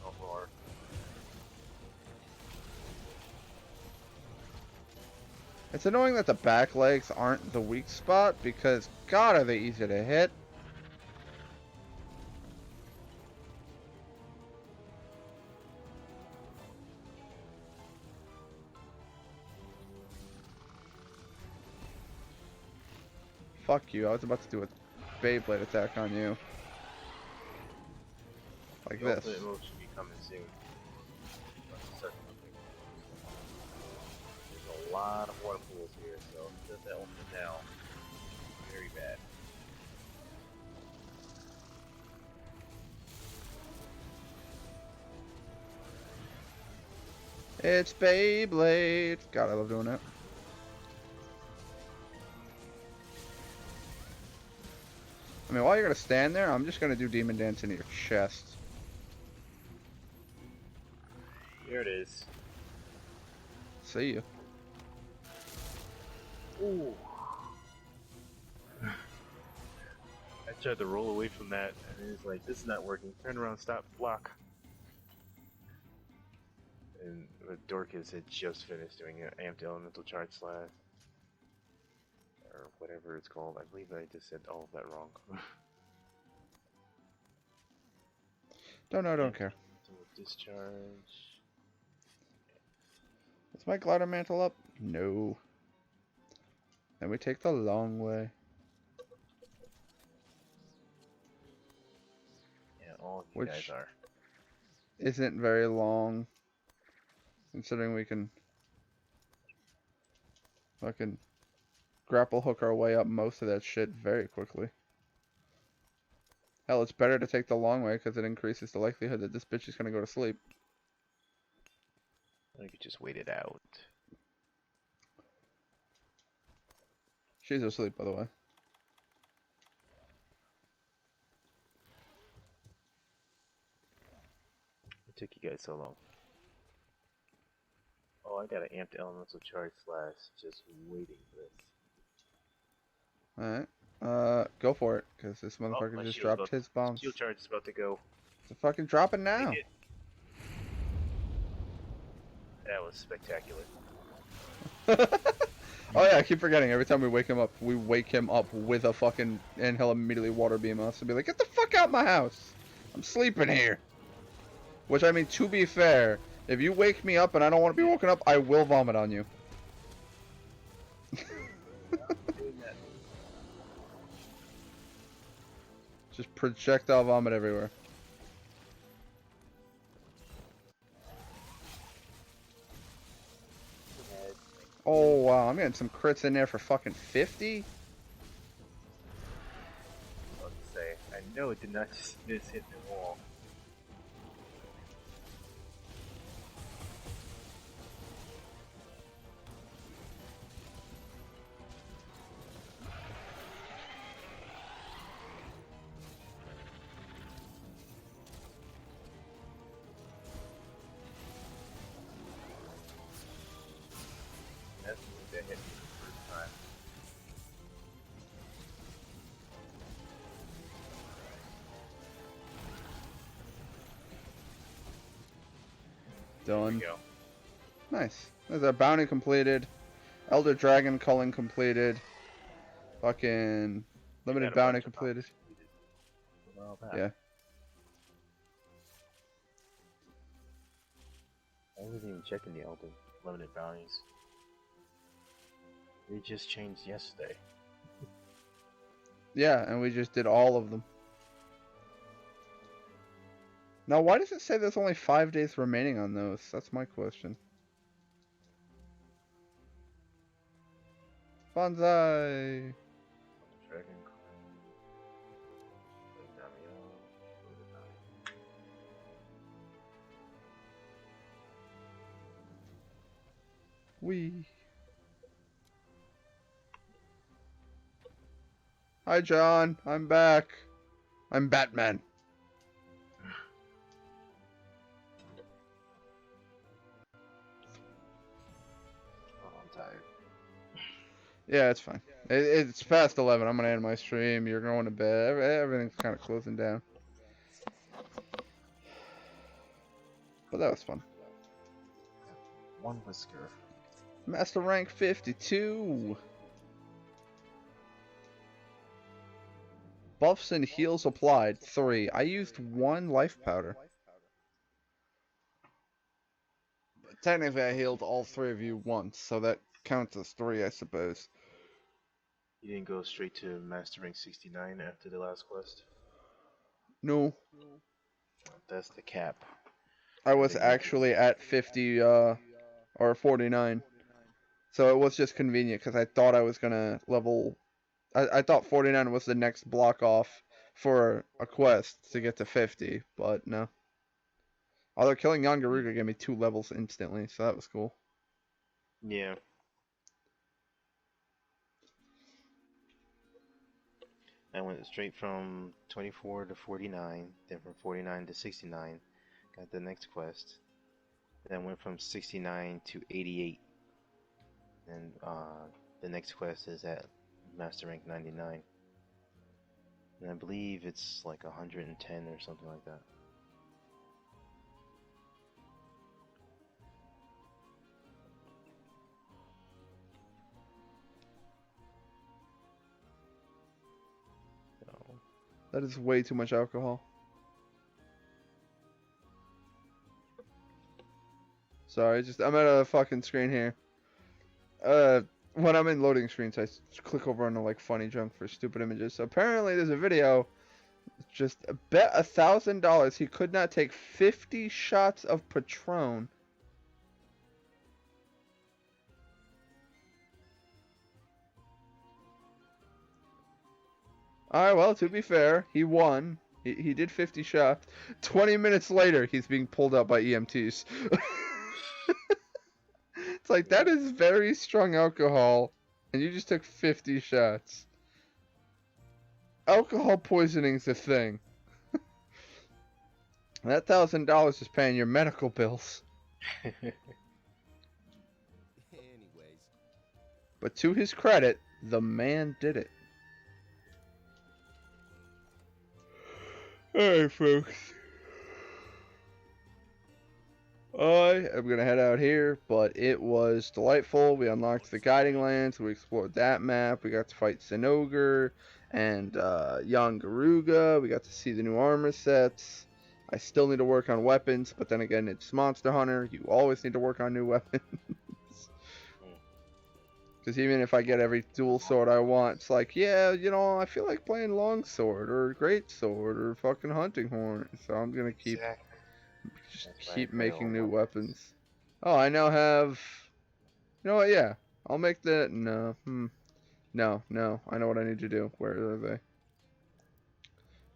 S5: Oh, or
S1: It's annoying that the back legs aren't the weak spot because God are they easy to hit. fuck you. I was about to do a Beyblade attack on you. Like
S5: The
S1: this.
S5: ultimate move should be coming soon. There's a lot of water pools here, so if it does that ultimate now, very bad.
S1: It's Beyblade. God, I love doing that. I mean, while you're gonna stand there, I'm just gonna do Demon Dance into your chest.
S5: There it is.
S1: See you.
S5: Ooh. I tried to roll away from that, and it was like, this is not working. Turn around, stop, block. And Dorcas had just finished doing an amped elemental charge slash. Or whatever it's called. I believe I just said all of that wrong.
S1: Don't care.
S5: Discharge.
S1: Is my glider mantle up? No. Then we take the long way.
S5: Yeah, all of you
S1: Which-
S5: guys are.
S1: Isn't very long. Considering we can fucking grapple hook our way up most of that shit very quickly. Hell, it's better to take the long way because it increases the likelihood that this bitch is gonna go to sleep.
S5: I could just wait it out.
S1: She's asleep, by the way.
S5: What took you guys so long? Oh, I got an amped elemental charge slash just waiting for this.
S1: Alright. Go for it, because this
S5: Oh,
S1: motherfucker
S5: my
S1: just
S5: shield's
S1: dropped
S5: about-
S1: his bombs.
S5: Shield charge is about to go.
S1: So fucking drop it now.
S5: Take it. That was spectacular.
S1: Oh yeah, I keep forgetting. Every time we wake him up with a fucking, and he'll immediately water beam us and be like, "Get the fuck out my house! I'm sleeping here." Which, I mean, to be fair, if you wake me up and I don't want to be woken up, I will vomit on you. Just projectile vomit everywhere. Oh wow, I'm getting some crits in there for fucking 50.
S5: I was to say, I know it did not just miss hitting the wall. That's the hit me the first time. There we
S1: Done.
S5: go.
S1: Nice. There's our bounty completed. Elder Dragon culling completed. Fucking limited
S5: Had a
S1: bounty
S5: bunch of
S1: completed.
S5: a while back.
S1: Yeah.
S5: I wasn't even checking the Elden limited bounties. They just changed yesterday.
S1: Yeah, and we just did all of them. Now, why does it say there's only 5 days remaining on those? That's my question. Bonsai!
S5: Dragon
S1: Wee. Hi, John. I'm back. I'm Batman.
S5: Oh, I'm tired.
S1: Yeah, it's fine. It's past 11. I'm gonna end my stream. You're going to bed. Everything's kind of closing down. But that was fun.
S5: One whisker.
S1: Master rank 52. Buffs and heals applied 3. I used 1 life powder. But technically, I healed all 3 of you once, so that counts as 3, I suppose.
S5: You didn't go straight to Master Rank 69 after the last quest?
S1: No,
S5: That's the cap.
S1: I
S5: I
S1: was
S5: think you
S1: actually at 50 or 49. So it was just convenient because I thought I was gonna level. I thought 49 was the next block off for a quest to get to 50, but no. Although killing Yangaruga gave me 2 levels instantly, so that was cool.
S5: Yeah. I went straight from 24 to 49, then from 49 to 69, got the next quest. Then went from 69 to 88, and the next quest is at Master Rank 99. And I believe it's like 110 or something like that. So,
S1: That is way too much alcohol. Sorry, I'm at a fucking screen here. When I'm in loading screens, I click over on the like funny junk for stupid images. So apparently, there's a video. Just bet $1,000 he could not take 50 shots of Patron. Alright, well, to be fair, he won. He did 50 shots. 20 minutes later, he's being pulled out by EMTs. It's like, that is very strong alcohol, and you just took 50 shots. Alcohol poisoning's a thing. That $1,000 is paying your medical bills.
S6: Anyways.
S1: But to his credit, the man did it. Alright, folks. I am going to head out here, but it was delightful. We unlocked the Guiding Lands. We explored that map. We got to fight Sinogre and Yangaruga. We got to see the new armor sets. I still need to work on weapons, but then again, it's Monster Hunter. You always need to work on new weapons. Because even if I get every dual sword I want, it's like, yeah, you know, I feel like playing longsword or great sword or fucking hunting horn. So I'm gonna keep making new weapons. Oh, I now have. You know what? Yeah, I'll make the no. No. I know what I need to do. Where are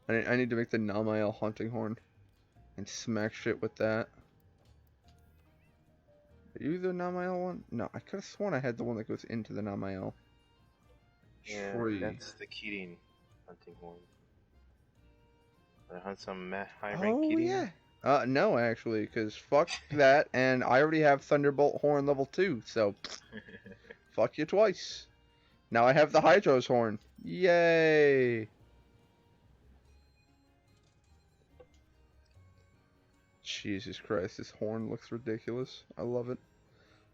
S1: they? I need to make the Namael hunting horn and smack shit with that. Are you the Namael one? No, I could have sworn I had the one that goes into the Namael.
S5: Yeah,
S1: Tree.
S5: that's the Kirin hunting horn. Wanna hunt some high rank
S1: Oh
S5: Kirin?
S1: yeah. No, actually, because fuck that, and I already have Thunderbolt Horn level 2, so fuck you twice. Now I have the Hydro's Horn. Yay! Jesus Christ, this horn looks ridiculous. I love it.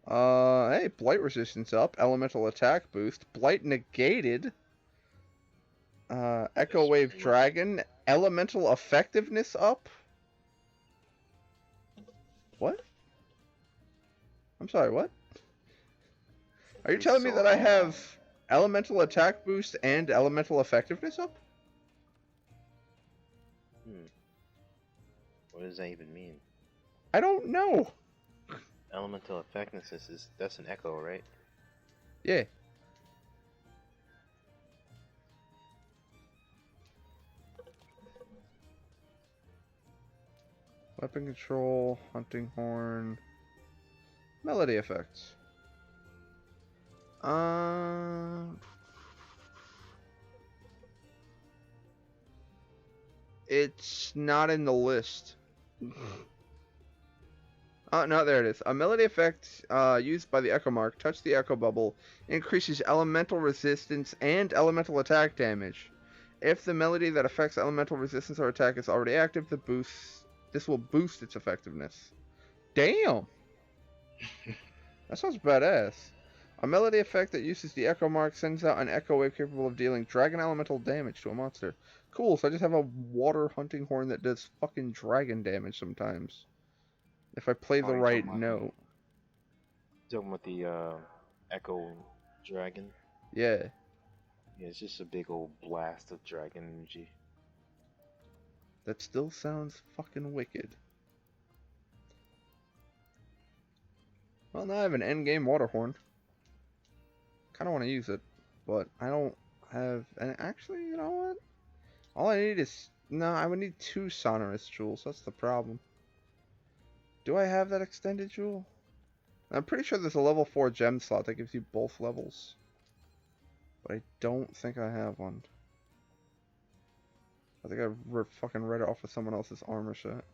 S1: Hey, Blight resistance up, Elemental attack boost, Blight negated, Echo Wave Dragon, Elemental effectiveness up? What? I'm sorry, what? Are you telling me that I have Elemental attack boost and Elemental effectiveness up?
S5: What does that even mean?
S1: I don't know.
S5: Elemental effectiveness that's an echo, right?
S1: Yeah. Weapon control, hunting horn, melody effects. It's not in the list. Oh, no, there it is. A melody effect used by the Echo Mark. Touch the Echo Bubble. Increases elemental resistance and elemental attack damage. If the melody that affects elemental resistance or attack is already active, this will boost its effectiveness. Damn! That sounds badass. A melody effect that uses the Echo Mark sends out an Echo Wave capable of dealing dragon elemental damage to a monster. Cool, so I just have a water hunting horn that does fucking dragon damage sometimes. If I play the right note.
S5: Talking about the Echo Dragon?
S1: Yeah.
S5: Yeah, it's just a big old blast of dragon energy.
S1: That still sounds fucking wicked. Well, now I have an endgame water horn. Kind of want to use it, but I don't have. And actually, you know what? All I need is no. I would need 2 sonorous jewels. That's the problem. Do I have that extended jewel? I'm pretty sure there's a level 4 gem slot that gives you both levels, but I don't think I have one. I think I fucking read it off of someone else's armor set.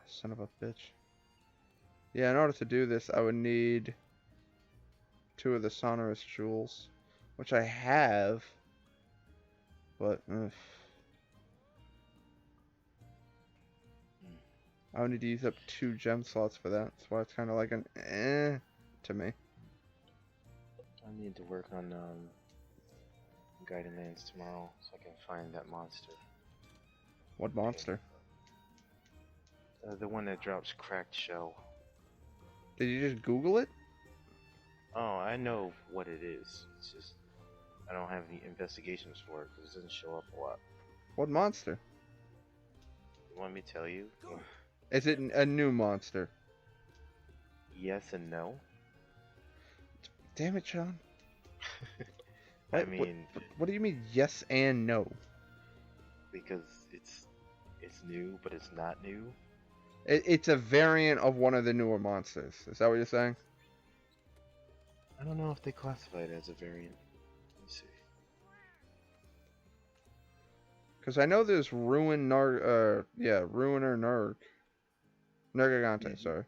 S1: Son of a bitch. Yeah, in order to do this, I would need 2 of the sonorous jewels, which I have, but I would need to use up 2 gem slots for that. That's why it's kind of like an to me.
S5: I need to work on Guided Lands tomorrow so I can find that monster.
S1: What monster?
S5: The one that drops cracked shell.
S1: Did you just Google it?
S5: Oh, I know what it is. It's just I don't have any investigations for it because it doesn't show up a lot.
S1: What monster?
S5: You want me to tell you?
S1: Is it a new monster?
S5: Yes and no.
S1: Damn it, Sean.
S5: I
S1: What-
S5: mean,
S1: What do you mean yes and no?
S5: because it's new, but it's not new.
S1: It's a variant of one of the newer monsters. Is that what you're saying?
S5: I don't know if they classify it as a variant. Let me see.
S1: Because I know there's Ruiner Nerg. Nergigante,
S5: Mhm.
S1: sorry.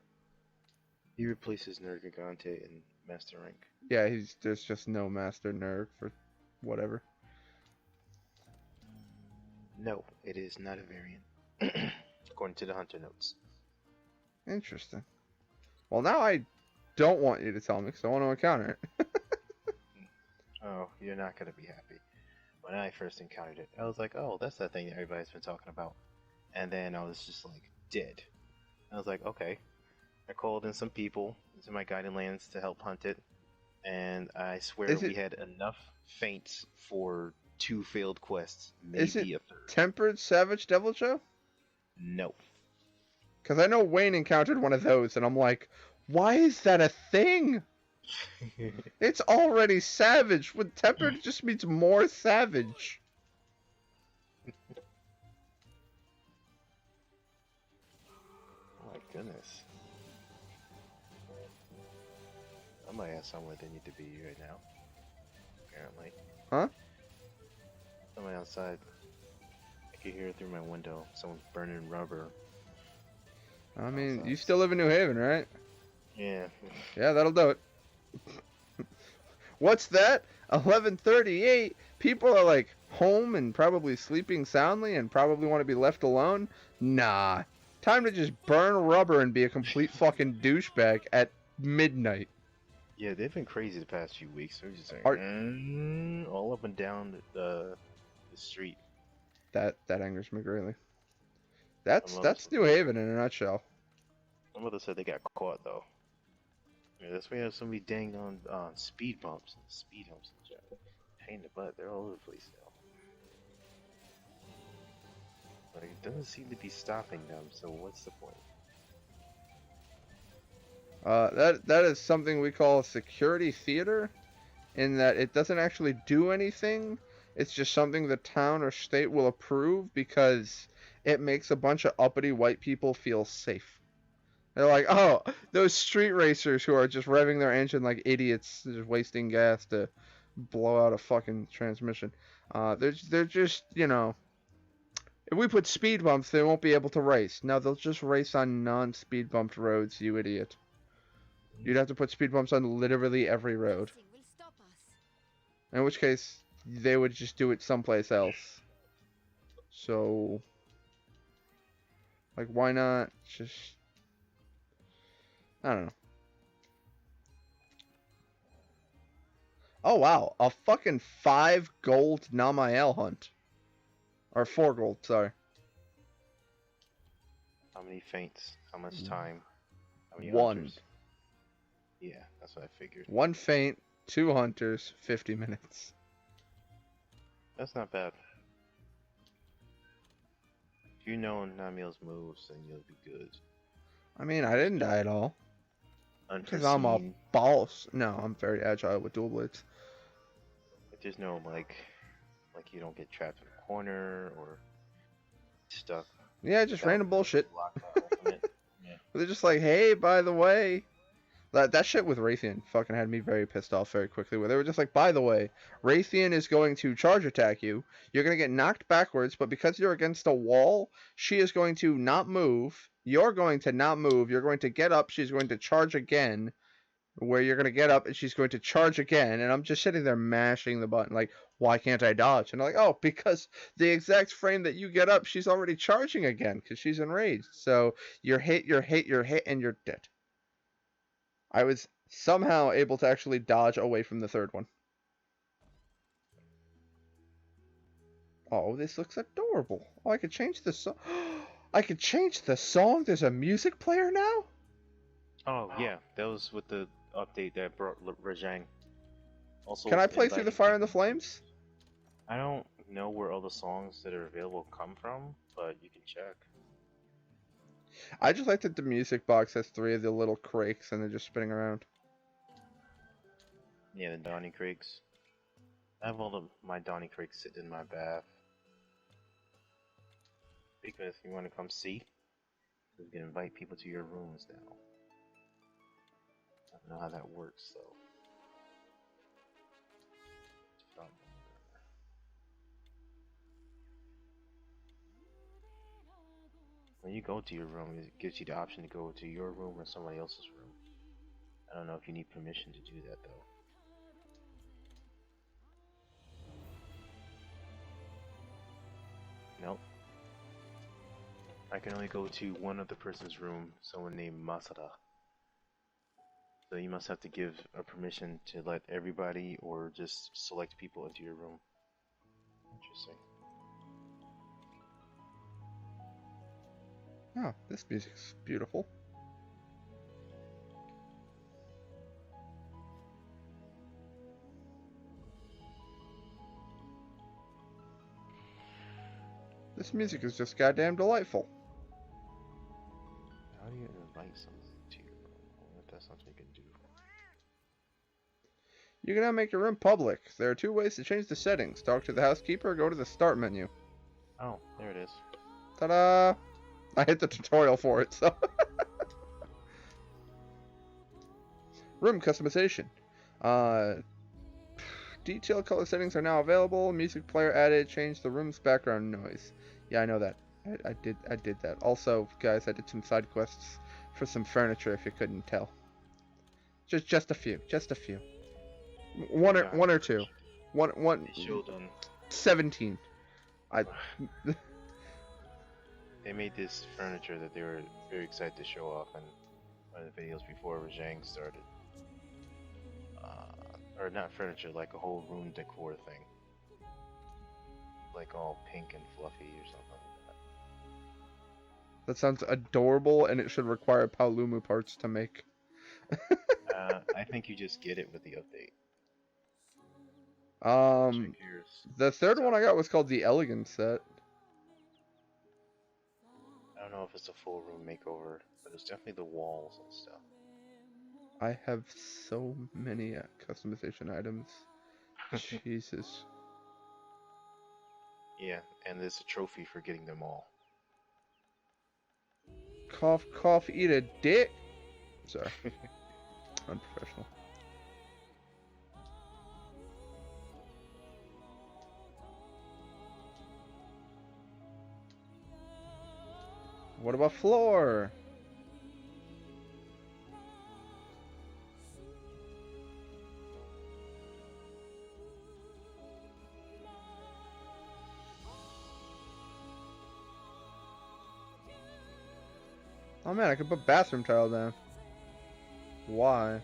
S5: He replaces Nergigante in Master Rank.
S1: Yeah, there's just no Master Nerg for whatever.
S5: No, it is not a variant, according to the Hunter notes.
S1: Interesting. Well, now I don't want you to tell me because I want to encounter it.
S5: Oh, you're not gonna be happy. When I first encountered it, I was like, "Oh, that's that thing that everybody's been talking about," and then I was just like, dead. I was like, "Okay." I called in some people into my guided lands to help hunt it, and I swear
S1: Is
S5: we
S1: it-
S5: had enough feints for 2 failed quests,
S1: Is
S5: maybe
S1: it
S5: a third.
S1: Tempered Savage Devil Joe?
S5: No.
S1: Because I know Wayne encountered one of those, and I'm like, why is that a thing? It's already savage. With tempered, it just means more savage.
S5: Oh my goodness. Somebody has somewhere they need to be right now. Apparently.
S1: Huh?
S5: Somebody outside. I can hear it through my window. Someone's burning rubber.
S1: I mean,
S5: Outside.
S1: you still live in New Haven, right?
S5: Yeah.
S1: Yeah, that'll do it. What's that? 11:38. People are like home and probably sleeping soundly and probably want to be left alone. Nah. Time to just burn rubber and be a complete fucking douchebag at midnight.
S5: Yeah, they've been crazy the past few weeks. They're just like,
S1: Are-
S5: all up and down the street.
S1: That angers me greatly. That's
S5: My mother said-
S1: New Haven in a nutshell.
S5: My mother said they got caught though. Yeah, that's why you have so many dang on speed bumps and speed humps and shit. Pain in the butt. They're all over the place now. But it doesn't seem to be stopping them. So what's the point?
S1: That is something we call security theater, in that it doesn't actually do anything. It's just something the town or state will approve because it makes a bunch of uppity white people feel safe. They're like, oh, those street racers who are just revving their engine like idiots, just wasting gas to blow out a fucking transmission. They're just, if we put speed bumps, they won't be able to race. No, they'll just race on non-speed bumped roads, you idiot. You'd have to put speed bumps on literally every road.
S2: Nothing will stop us.
S1: In which case, they would just do it someplace else. So, like, why not just... I don't know. Oh, wow. A fucking 5 gold Namael hunt. Or 4 gold, sorry.
S5: How many feints? How much time? How many
S1: One.
S5: hunters? Yeah, that's what I figured.
S1: 1 feint, 2 hunters, 50 minutes.
S5: That's not bad. If you know Namiel's moves, then you'll be good.
S1: I mean, I didn't die at all. Because I'm a
S5: Unforeseen.
S1: boss. No, I'm very agile with dual blades.
S5: But there's no like you don't get trapped in a corner or stuck.
S1: Yeah, just
S5: Down
S1: random bullshit.
S5: block by ultimate. Yeah.
S1: They're just like, hey, by the way. That shit with Raytheon fucking had me very pissed off very quickly. Where they were just like, by the way, Raytheon is going to charge attack you. You're going to get knocked backwards, but because you're against a wall, she is going to not move. You're going to not move. You're going to get up. She's going to charge again. Where you're going to get up and she's going to charge again. And I'm just sitting there mashing the button like, why can't I dodge? And I'm like, oh, because the exact frame that you get up, she's already charging again because she's enraged. So you're hit, and you're dead. I was somehow able to actually dodge away from the third one. Oh, this looks adorable. Oh, I could change the song. I could change the song? There's a music player now?
S5: Oh yeah, that was with the update that brought Rajang. Also,
S1: Can I play through the
S5: inviting
S1: Fire and the
S5: people-
S1: Flames?
S5: I don't know where all the songs that are available come from, but you can check.
S1: I just like that the music box has 3 of the little crakes and they're just spinning around.
S5: Yeah, the Donny Craigs. I have all of my Donny Craigs sitting in my bath. Because if you want to come see, you can invite people to your rooms now. I don't know how that works though. When you go to your room, it gives you the option to go to your room or somebody else's room. I don't know if you need permission to do that though. Nope. I can only go to one other person's room, someone named Masada. So you must have to give a permission to let everybody or just select people into your room. Interesting.
S1: Oh, this music's beautiful. This music is just goddamn delightful.
S5: How do you invite someone to your room? I wonder if that's something you can do.
S1: You can now make your room public. There are 2 ways to change the settings. Talk to the housekeeper or go to the start menu.
S5: Oh, there it is.
S1: Ta-da! I hit the tutorial for it, so... Room customization. Detail color settings are now available. Music player added. Change the room's background noise. Yeah, I know that. I did that. Also, guys, I did some side quests for some furniture. If you couldn't tell, just a few. One or two. One.
S5: They showed
S1: 17.
S5: They made this furniture that they were very excited to show off in one of the videos before Rajang started. Or not furniture, like a whole room decor thing. Like all pink and fluffy or something like that.
S1: That sounds adorable, and it should require Paolumu parts to make.
S5: I think you just get it with the update. Check yours.
S1: The third one I got was called the Elegant set.
S5: I don't know if it's a full room makeover, but it's definitely the walls and stuff.
S1: I have so many customization items. Jesus.
S5: Yeah, and there's a trophy for getting them all.
S1: Cough, cough, eat a dick. Sorry. Unprofessional. What about floor? Oh man, I could put bathroom tile down. Why?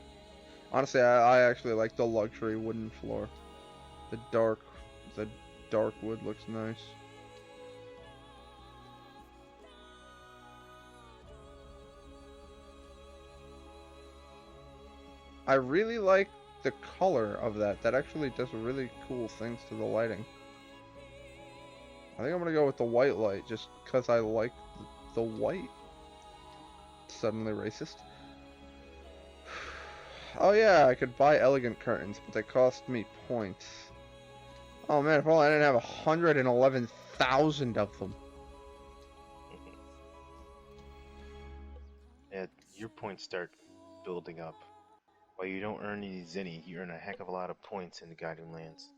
S1: Honestly, I actually like the luxury wooden floor. The dark wood looks nice. I really like the color of that. That actually does really cool things to the lighting. I think I'm gonna go with the white light just because I like the white. Suddenly racist. Oh yeah, I could buy elegant curtains, but they cost me points. Oh man, if only I didn't have 111,000 of them.
S5: Yeah, your points start building up. While you don't earn any zenny, you earn a heck of a lot of points in the Guiding Lands.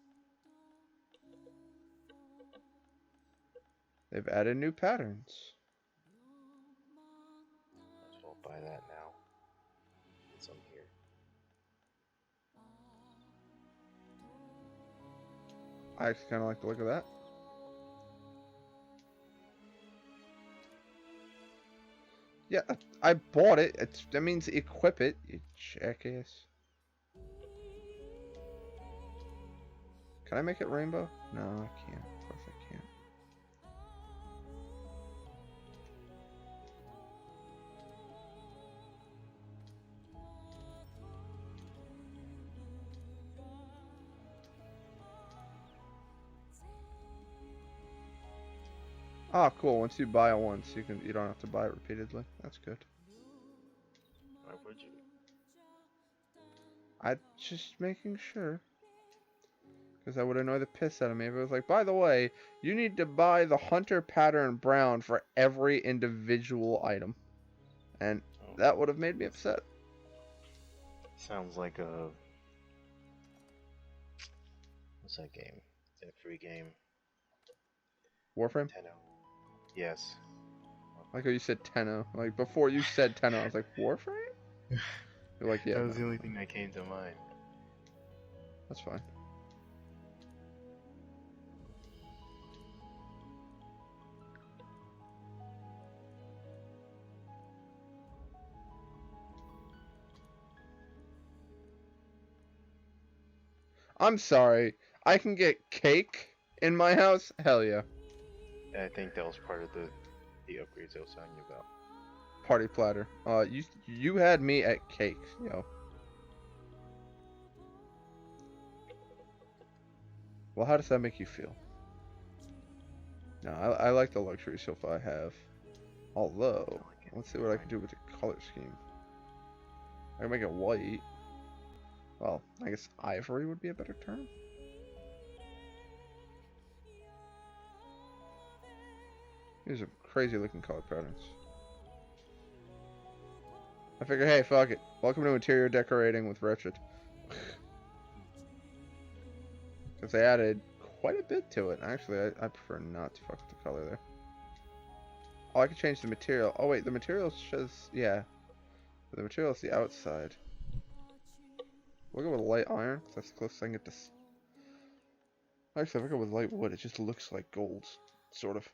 S1: They've added new patterns.
S5: Might as well buy that now. It's on here.
S1: I actually kind of like the look of that. Yeah, I bought it. That means equip it, you jackass. Can I make it rainbow? No, I can't. Of course I can't. Oh, cool. Once you buy it once, you don't have to buy it repeatedly. That's good.
S5: Why would you?
S1: I just making sure. Because that would annoy the piss out of me if it was like, by the way, you need to buy the Hunter Pattern Brown for every individual item. And
S5: Oh,
S1: that would have made me upset.
S5: sounds like a... What's that game? That free game?
S1: Warframe?
S5: Tenno. Yes.
S1: Like how you said Tenno. Like before you said Tenno, I was like, Warframe? You're like, yeah,
S5: That was
S1: no,
S5: the only thing that came to mind.
S1: that's fine. I'm sorry. I can get cake in my house? Hell yeah.
S5: I think that was part of the upgrades I was telling you about.
S1: Party platter. You had me at cake, yo. Well, how does that make you feel? No, I like the luxury sofa I have. Although, let's see what I can do with the color scheme. I can make it white. Well, I guess ivory would be a better term. These are crazy looking color patterns. I figure, hey, fuck it. Welcome to interior decorating with Wretched. Because they added quite a bit to it. Actually, I prefer not to fuck with the color there. Oh, I can change the material. Oh, wait, the material says, yeah. The material is the outside. We'll go with light iron, 'cause that's the closest I can get to... Actually, if I go with light wood, it just looks like gold. Sort of.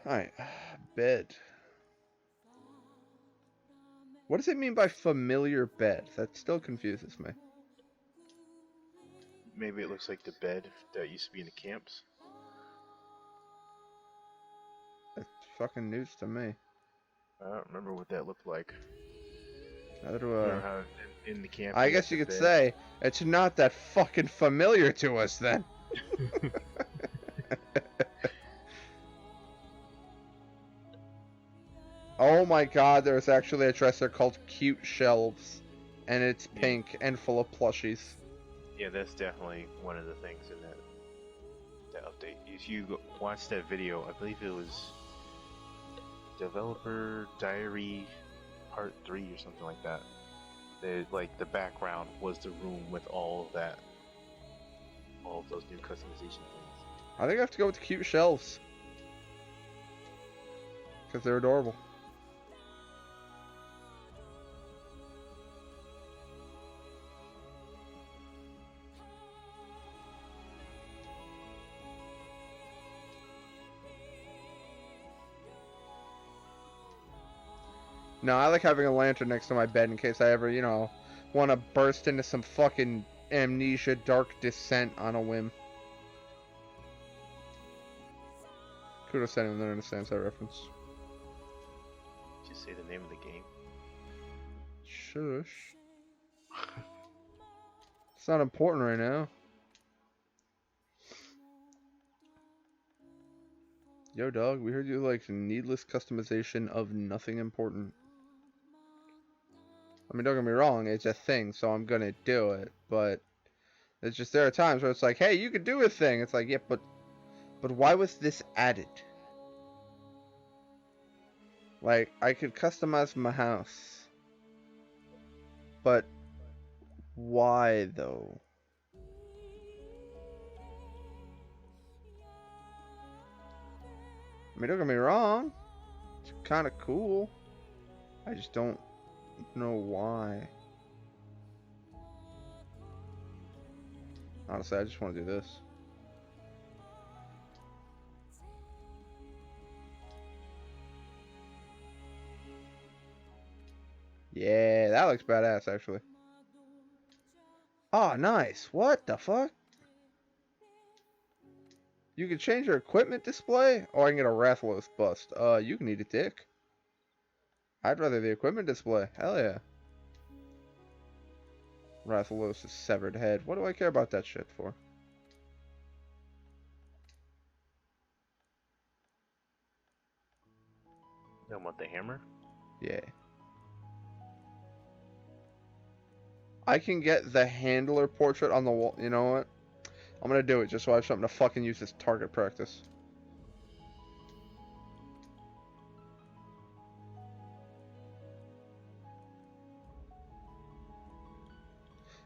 S1: Alright, bed. What does it mean by familiar bed? That still confuses me.
S5: Maybe it looks like the bed that used to be in the camps.
S1: That's fucking news to me.
S5: I don't remember what that looked like.
S1: Neither do
S5: Remember how in the camp
S1: I
S5: you
S1: guess
S5: had
S1: you
S5: the
S1: could
S5: bed?
S1: say it's not that fucking familiar to us then. Oh my god, there's actually a dresser called Cute Shelves. And it's
S5: Yeah.
S1: pink and full of plushies.
S5: Yeah, that's definitely one of the things in that update. If you watch that video, I believe it was Developer Diary Part 3 or something like that. Like the background was the room with all of those new customization things.
S1: I think I have to go with the Cute Shelves. Because they're adorable. No, I like having a lantern next to my bed in case I ever, want to burst into some fucking Amnesia Dark Descent on a whim. Kudos to anyone that understands that reference.
S5: Just say the name of the game.
S1: Shush. It's not important right now. Yo, dog, we heard you like needless customization of nothing important. I mean, don't get me wrong, it's a thing, so I'm gonna do it, but it's just there are times where it's like, hey, you could do a thing. It's like, yeah, but why was this added? Like, I could customize my house, but why though? I mean, don't get me wrong, it's kind of cool. I just don't know why. Honestly, I just want to do this. Yeah, that looks badass, actually. Oh, nice. What the fuck? You can change your equipment display? Or I can get a Rathalos bust. You can eat a dick. I'd rather the equipment display. Hell yeah. Rathalos' severed head. What do I care about that shit for?
S5: You want the hammer?
S1: Yeah. I can get the handler portrait on the wall. You know what? I'm gonna do it just so I have something to fucking use as target practice.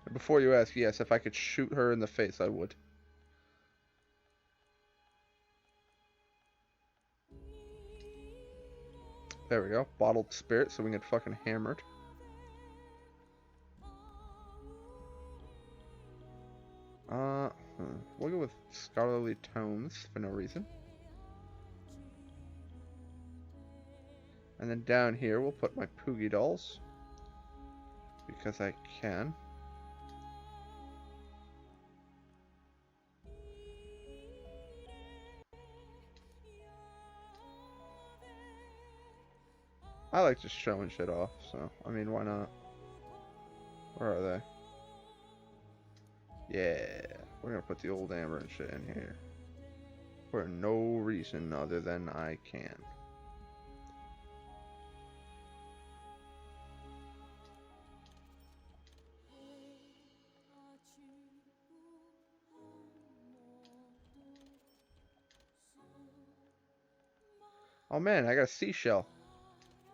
S1: And before you ask, yes, if I could shoot her in the face, I would. There we go. Bottled spirit so we can get fucking hammered. We'll go with scholarly tomes for no reason. And then down here we'll put my Poogie dolls. Because I can. I like just showing shit off, so, I mean, why not? Where are they? Yeah, we're gonna put the old amber and shit in here. For no reason other than I can. Oh man, I got a seashell.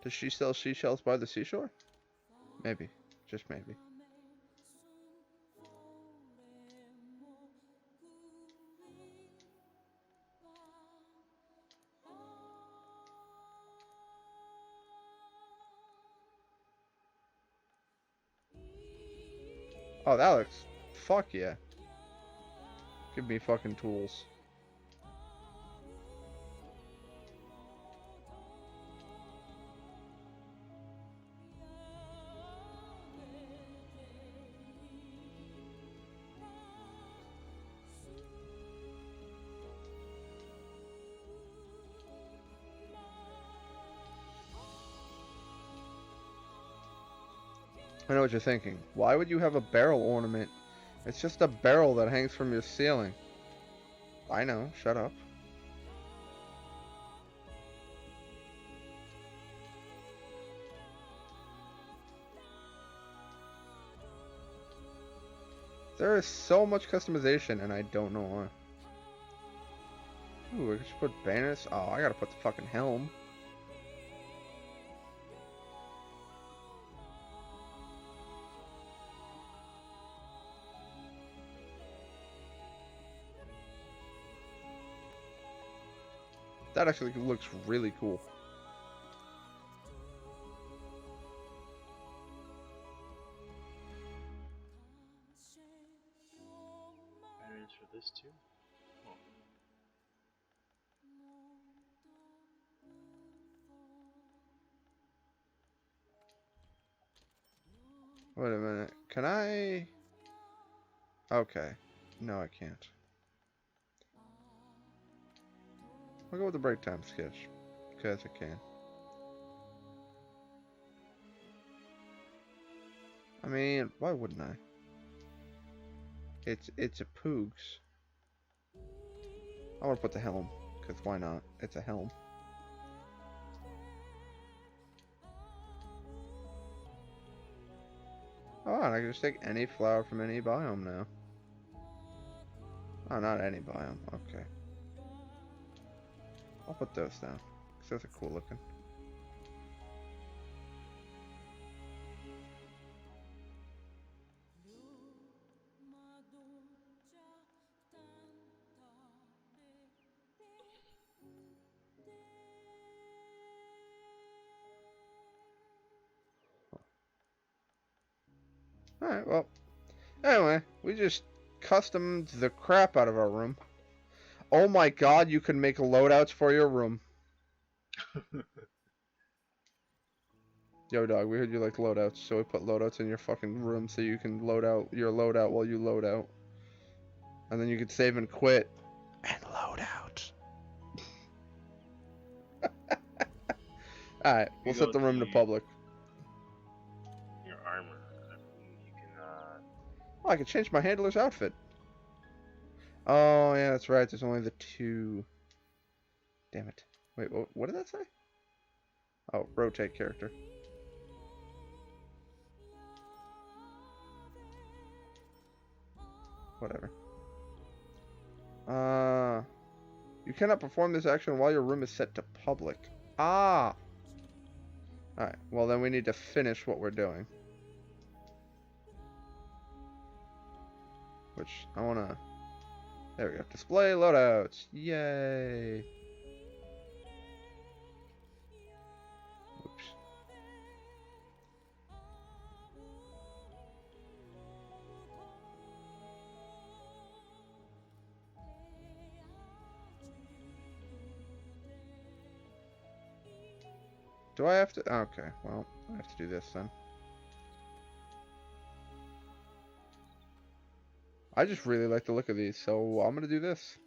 S1: Does she sell seashells by the seashore? Maybe. Just maybe. Oh, that looks... Fuck yeah. Give me fucking tools. I know what you're thinking. Why would you have a barrel ornament? It's just a barrel that hangs from your ceiling. I know, shut up. There is so much customization and I don't know why. Ooh, I should put banners. Oh, I gotta put the fucking helm. That actually looks really cool.
S5: Batteries for this too? Oh.
S1: Wait a minute. Can I... Okay. No, I can't. I'll go with the break time sketch. Because I can. I mean, why wouldn't I? It's a Poogs. I want to put the helm, because why not? It's a helm. Oh, and I can just take any flower from any biome now. Oh, not any biome. Okay. I'll put those down, because those are cool looking. Alright, well. Anyway, we just customed the crap out of our room. Oh my god, you can make loadouts for your room. Yo, dog, we heard you like loadouts, so we put loadouts in your fucking room so you can load out your loadout while you load out. And then you can save and quit. And load out. Alright, we'll set the room to public.
S5: Your armor. You can,
S1: Oh, I can change my handler's outfit. Oh, yeah, that's right. There's only the 2. Damn it. Wait, what did that say? Oh, rotate character. Whatever. You cannot perform this action while your room is set to public. Ah! Alright, well then we need to finish what we're doing. Which, I wanna... There we go. Display loadouts. Yay! Oops. Do I have to? Okay, well, I have to do this then. I just really like the look of these, so I'm gonna do this.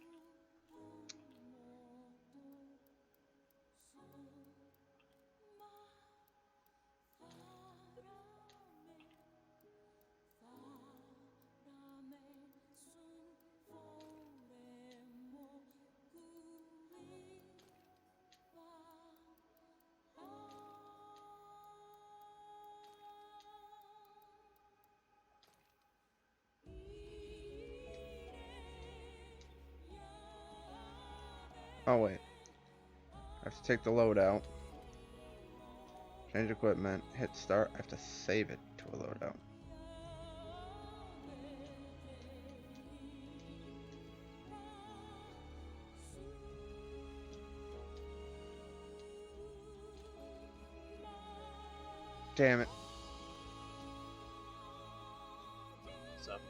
S1: Oh wait, I have to take the load out. Change equipment, hit start. I have to save it to a loadout. Damn it.
S5: what's up?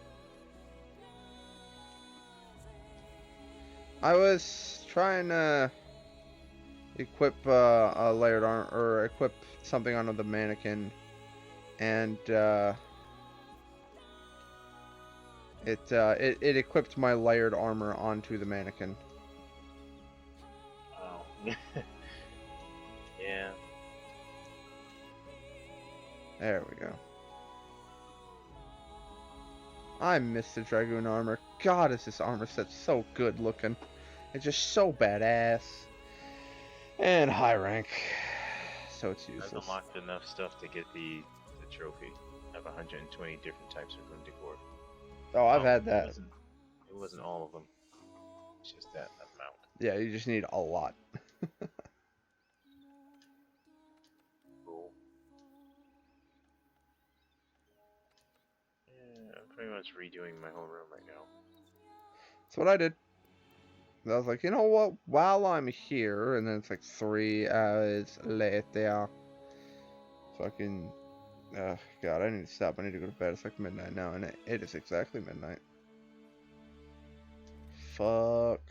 S1: I was trying to equip a layered armor, or equip something onto the mannequin, and it equipped my layered armor onto the mannequin.
S5: Oh. Yeah.
S1: There we go. I miss the Dragoon armor. God, is this armor set so good looking. It's just so badass. And high rank. So it's
S5: I've
S1: useless.
S5: unlocked enough stuff to get the trophy. I have 120 different types of room decor.
S1: Oh, I've had that.
S5: It wasn't all of them. It's just that amount.
S1: Yeah, you just need a lot.
S5: Cool. Yeah, I'm pretty much redoing my whole room right now.
S1: That's what I did. I was like, you know what? While I'm here, and then it's like 3 hours later. Fucking. God, I need to stop. I need to go to bed. It's like midnight now, and it is exactly midnight. Fuck.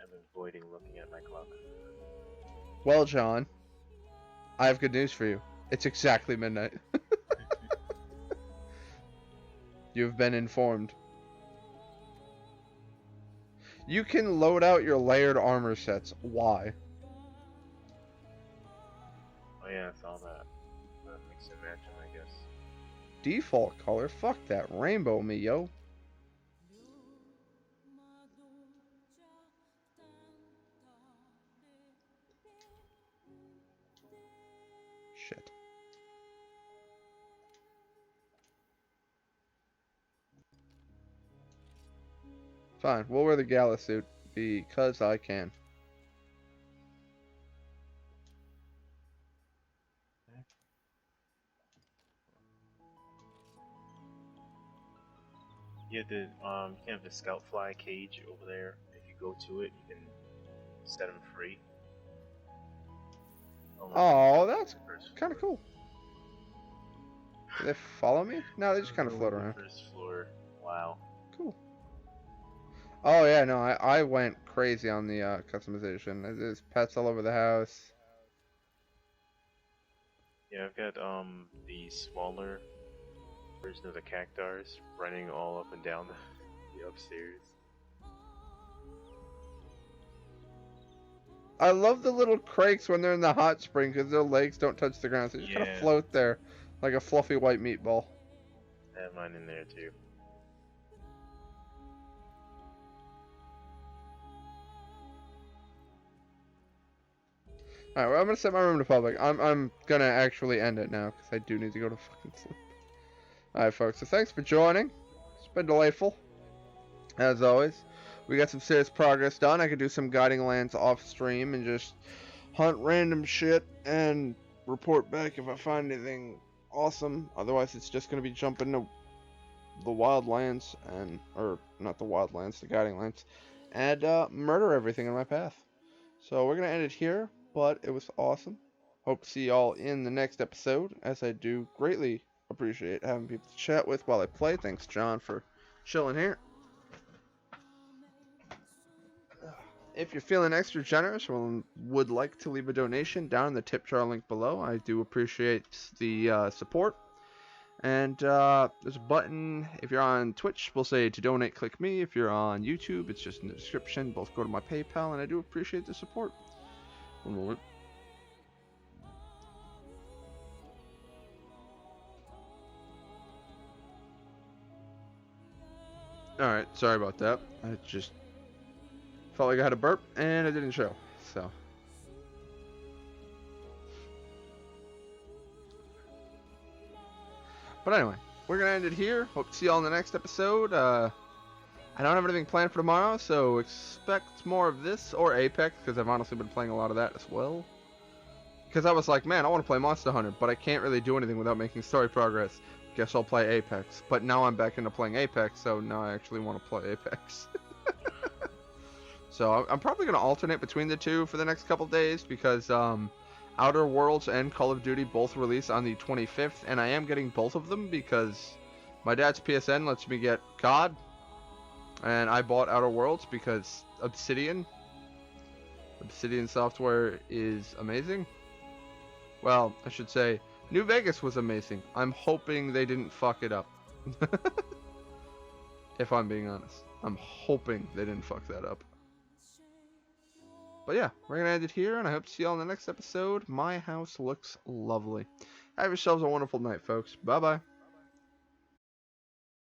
S5: I'm avoiding looking at my clock.
S1: Well, John, I have good news for you. It's exactly midnight. You've been informed. You can load out your layered armor sets. Why?
S5: Oh yeah, I saw that. Mix and match 'em, I guess.
S1: Default color? Fuck that. Rainbow me, yo. Fine, we'll wear the gala suit because I can.
S5: You have the you can have the scout fly cage over there. If you go to it, you can set them free.
S1: Oh, that's kind of cool. Do they follow me? No, they just kind of float around.
S5: First floor. Wow.
S1: Cool. Oh yeah, no, I went crazy on the customization. There's pets all over the house.
S5: Yeah, I've got the smaller version of the cactars running all up and down the upstairs.
S1: I love the little crakes when they're in the hot spring because their legs don't touch the ground. So they just kind of float there like a fluffy white meatball.
S5: I have mine in there too.
S1: Alright, well, I'm gonna set my room to public. I'm gonna actually end it now because I do need to go to fucking sleep. Alright, folks, so thanks for joining. It's been delightful. As always, we got some serious progress done. I could do some guiding lands off stream and just hunt random shit and report back if I find anything awesome. Otherwise, it's just gonna be jumping to the wildlands and, or not the wildlands, the guiding lands, and murder everything in my path. So we're gonna end it here, but it was awesome. Hope to see y'all in the next episode, as I do greatly appreciate having people to chat with while I play. Thanks, John, for chilling here. If you're feeling extra generous or would like to leave a donation, down in the tip jar link below, I do appreciate the support. And there's a button, if you're on Twitch, we'll say to donate, click me. If you're on YouTube, it's just in the description. Both go to my PayPal, and I do appreciate the support. One moment. Alright, sorry about that. I just felt like I had a burp, and it didn't show, so. But anyway, we're going to end it here. Hope to see y'all in the next episode. I don't have anything planned for tomorrow, so expect more of this, or Apex, because I've honestly been playing a lot of that as well. Because I was like, man, I want to play Monster Hunter, but I can't really do anything without making story progress. Guess I'll play Apex. But now I'm back into playing Apex, so now I actually want to play Apex. So I'm probably going to alternate between the two for the next couple days, because Outer Worlds and Call of Duty both release on the 25th, and I am getting both of them because my dad's PSN lets me get COD, and I bought Outer Worlds because Obsidian software is amazing. Well, I should say, New Vegas was amazing. I'm hoping they didn't fuck it up. If I'm being honest. I'm hoping they didn't fuck that up. But yeah, we're going to end it here, and I hope to see you all in the next episode. My house looks lovely. Have yourselves a wonderful night, folks. Bye-bye.